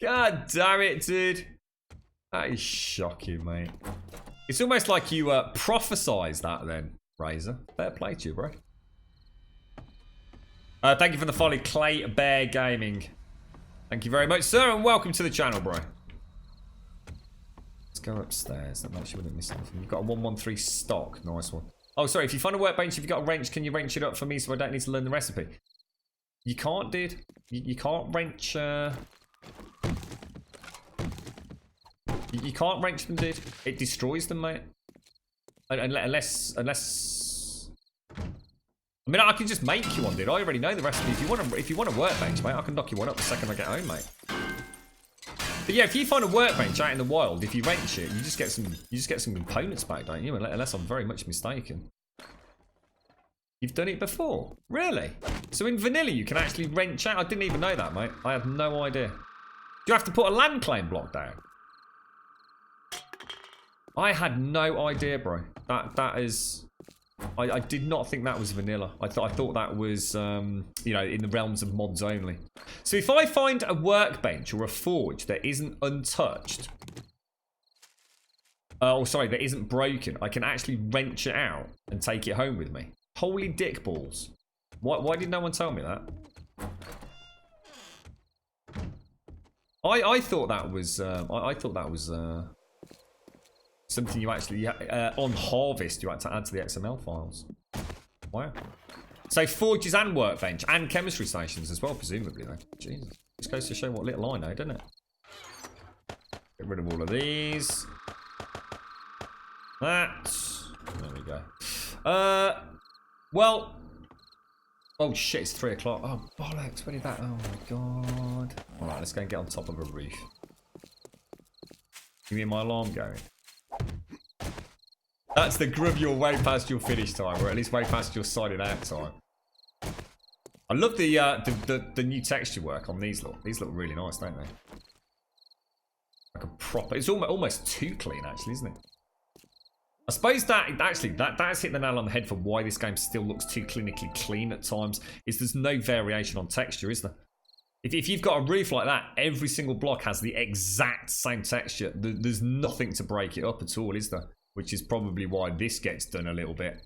God damn it, dude. That is shocking, mate. It's almost like you prophesized that then, Razor. Fair play to you, bro. Thank you for the follow, Clay Bear Gaming. Thank you very much, sir, and welcome to the channel, bro. Let's go upstairs. That makes sure we don't miss anything. You've got a 113 stock. Nice one. Oh, sorry. If you find a workbench, if you've got a wrench, can you wrench it up for me so I don't need to learn the recipe? You can't, dude. You can't wrench... You can't wrench them, dude. It destroys them, mate. Unless... I mean, I can just make you one, dude. I already know the recipe. If you want a workbench, mate, I can knock you one up the second I get home, mate. But yeah, if you find a workbench out in the wild, if you wrench it, you just get some components back, don't you? Unless I'm very much mistaken. You've done it before? Really? So in vanilla you can actually wrench out? I didn't even know that, mate. I have no idea. Do you have to put a land claim block down? I had no idea, bro. That is... I did not think that was vanilla. I thought that was, you know, in the realms of mods only. So if I find a workbench or a forge that isn't untouched, oh sorry, that isn't broken, I can actually wrench it out and take it home with me. Holy dick balls! Why did no one tell me that? I thought that was I thought that was something you actually, on Harvest, you had to add to the XML files. Wow. So forges and workbench and chemistry stations as well, presumably, though. Jesus. This goes to show what little I know, doesn't it? Get rid of all of these. That. There we go. Well. Oh shit, it's 3 o'clock. Oh, bollocks. Where did that? Oh my god. Alright, let's go and get on top of a roof. Give me my alarm going. That's the grub your way past your finish time, or at least way past your signing out time. I love the new texture work on these look. These look really nice, don't they? Like a proper. It's almost too clean, actually, isn't it? I suppose that has hit the nail on the head for why this game still looks too clinically clean at times. Is there's no variation on texture, is there? If you've got a roof like that, every single block has the exact same texture. There's nothing to break it up at all, is there? Which is probably why this gets done a little bit.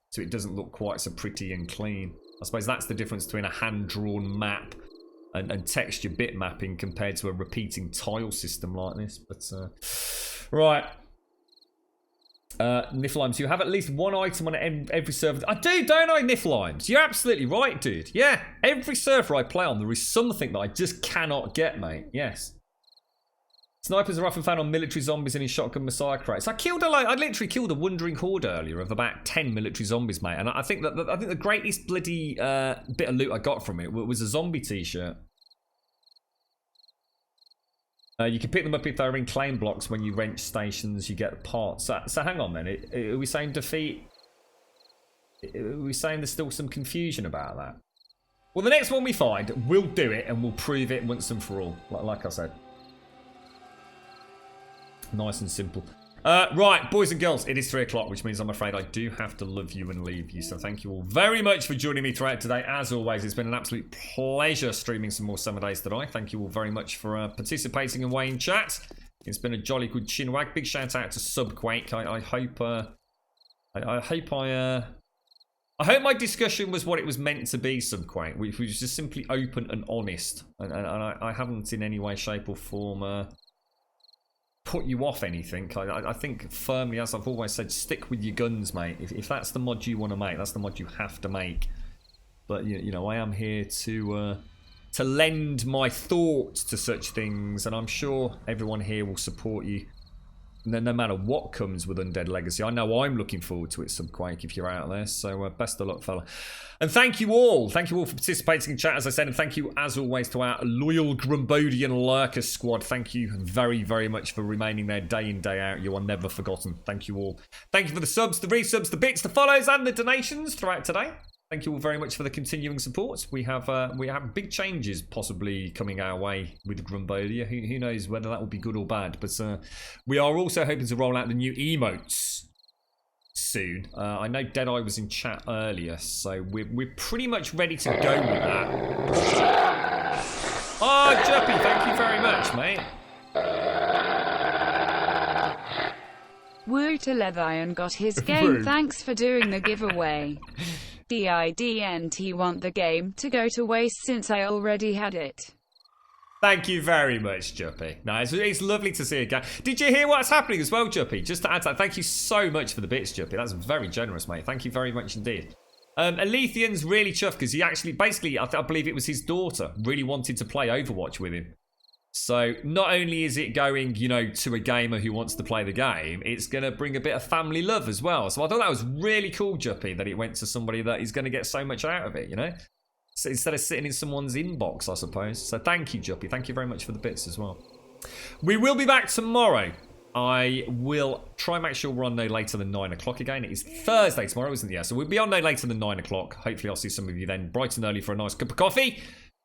So it doesn't look quite so pretty and clean. I suppose that's the difference between a hand-drawn map and texture bit mapping compared to a repeating tile system like this. But, right. Niflheims, you have at least one item on every server. I do, don't I, Niflheims? You're absolutely right, dude. Yeah, every server I play on, there is something that I just cannot get, mate. Yes. Snipers are often found on military zombies and in shotgun messiah crates. I literally killed a wandering horde earlier of about 10 military zombies, mate. And I think the greatest bloody bit of loot I got from it was a zombie t-shirt. You can pick them up if they're in claim blocks. When you wrench stations, you get parts. So hang on, then. Are we saying defeat? Are we saying there's still some confusion about that? Well, the next one we find, we'll do it and we'll prove it once and for all. Like I said. Nice and simple. Right, boys and girls, it is 3 o'clock, which means I'm afraid I do have to love you and leave you. So thank you all very much for joining me throughout today. As always, it's been an absolute pleasure streaming some more Summer Days today. Thank you all very much for participating and weighing chat. It's been a jolly good chinwag. Big shout out to Subquake. I hope my discussion was what it was meant to be, Subquake, which was just simply open and honest. And I haven't in any way, shape or form put you off anything. I think firmly, as I've always said, stick with your guns, mate. If that's the mod you want to make, that's the mod you have to make. But you know, I am here to lend my thoughts to such things, and I'm sure everyone here will support you no matter what comes with Undead Legacy. I know I'm looking forward to it, Subquake, if you're out there. So best of luck, fella. And thank you all. Thank you all for participating in chat, as I said. And thank you, as always, to our loyal Grumbodian Lurker squad. Thank you very, very much for remaining there day in, day out. You are never forgotten. Thank you all. Thank you for the subs, the resubs, the bits, the follows, and the donations throughout today. Thank you all very much for the continuing support. We have big changes possibly coming our way with Grumbodia. Who knows whether that will be good or bad. But we are also hoping to roll out the new emotes soon. I know Deadeye was in chat earlier, so we're pretty much ready to go with that. Oh, Juppy, thank you very much, mate. Woo to Levian got his game. Thanks for doing the giveaway. DIDNT want the game to go to waste since I already had it. Thank you very much, Juppy. No, it's lovely to see again. Did you hear what's happening as well, Juppy? Just to add to that, thank you so much for the bits, Juppy. That's very generous, mate. Thank you very much indeed. Alethian's really chuffed because he actually, basically, I believe it was his daughter, really wanted to play Overwatch with him. So not only is it going, you know, to a gamer who wants to play the game, it's going to bring a bit of family love as well. So I thought that was really cool, Juppy, that it went to somebody that is going to get so much out of it, you know? So instead of sitting in someone's inbox, I suppose. So thank you, Juppy. Thank you very much for the bits as well. We will be back tomorrow. I will try and make sure we're on no later than 9 o'clock again. It is Thursday tomorrow, isn't it? Yeah, so we'll be on no later than 9 o'clock. Hopefully I'll see some of you then bright and early for a nice cup of coffee.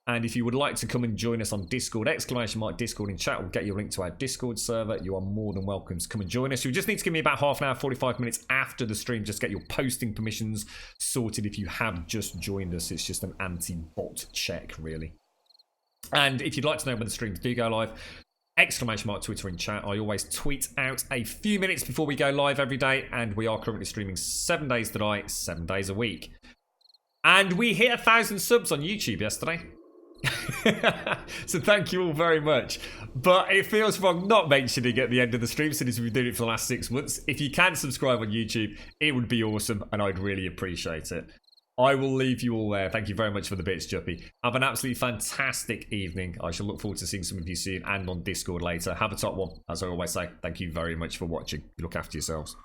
And if you would like to come and join us on Discord, !Discord in chat will get you a link to our Discord server. You are more than welcome to come and join us. You just need to give me about half an hour, 45 minutes after the stream. Just get your posting permissions sorted if you have just joined us. It's just an anti-bot check, really. And if you'd like to know when the streams do go live, !Twitter in chat. I always tweet out a few minutes before we go live every day. And we are currently streaming 7 days today, 7 days a week. And we hit 1,000 subs on YouTube yesterday. So thank you all very much, but it feels wrong not mentioning at the end of the stream since we've been doing it for the last 6 months. If you can subscribe on YouTube, it would be awesome and I'd really appreciate it. I will leave you all there. Thank you very much for the bits, Juppy. Have an absolutely fantastic evening. I shall look forward to seeing some of you soon and on Discord later. Have a top one. As I always say, thank you very much for watching. Look after yourselves.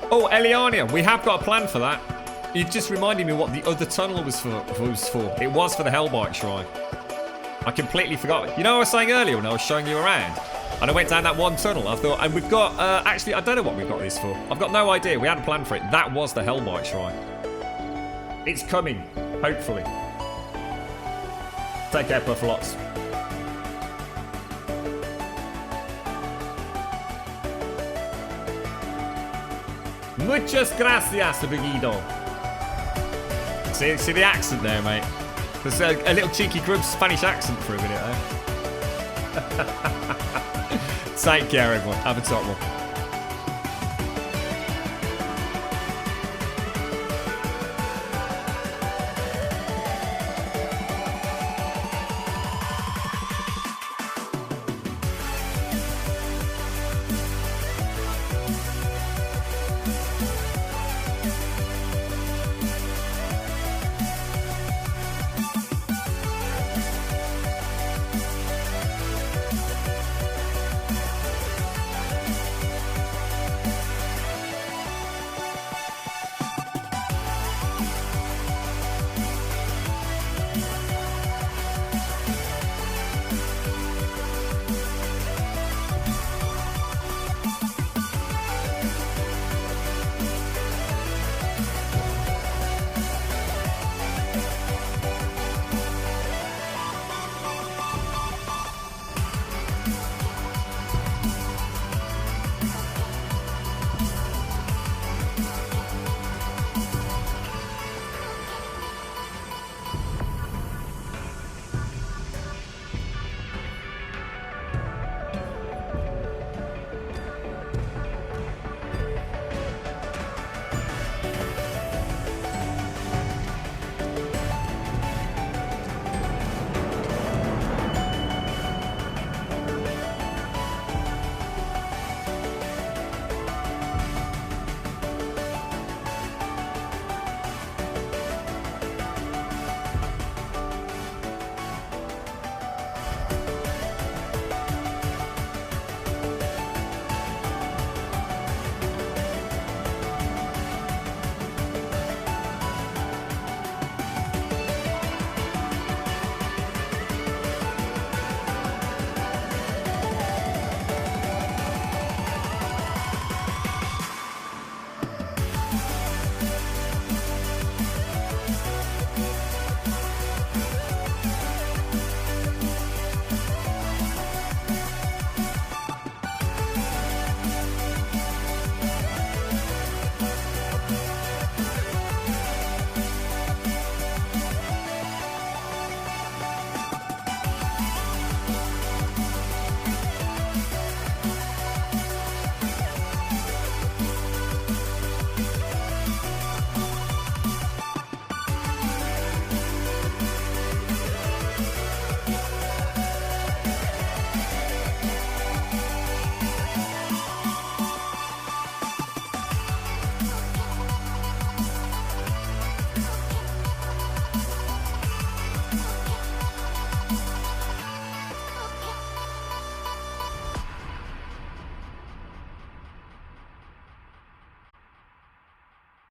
Oh, Eliania, we have got a plan for that. You just reminded me what the other tunnel was for. It was for the Hellbite Shrine. I completely forgot. You know what I was saying earlier when I was showing you around? And I went down that one tunnel. I thought, and we've got, actually, I don't know what we've got this for. I've got no idea. We had a plan for it. That was the Hellbite Shrine. It's coming, hopefully. Take care, Buffalots. Muchas gracias, Bugido. See the accent there, mate? There's a little cheeky grub Spanish accent for a minute, eh? Take care, everyone. Have a top one.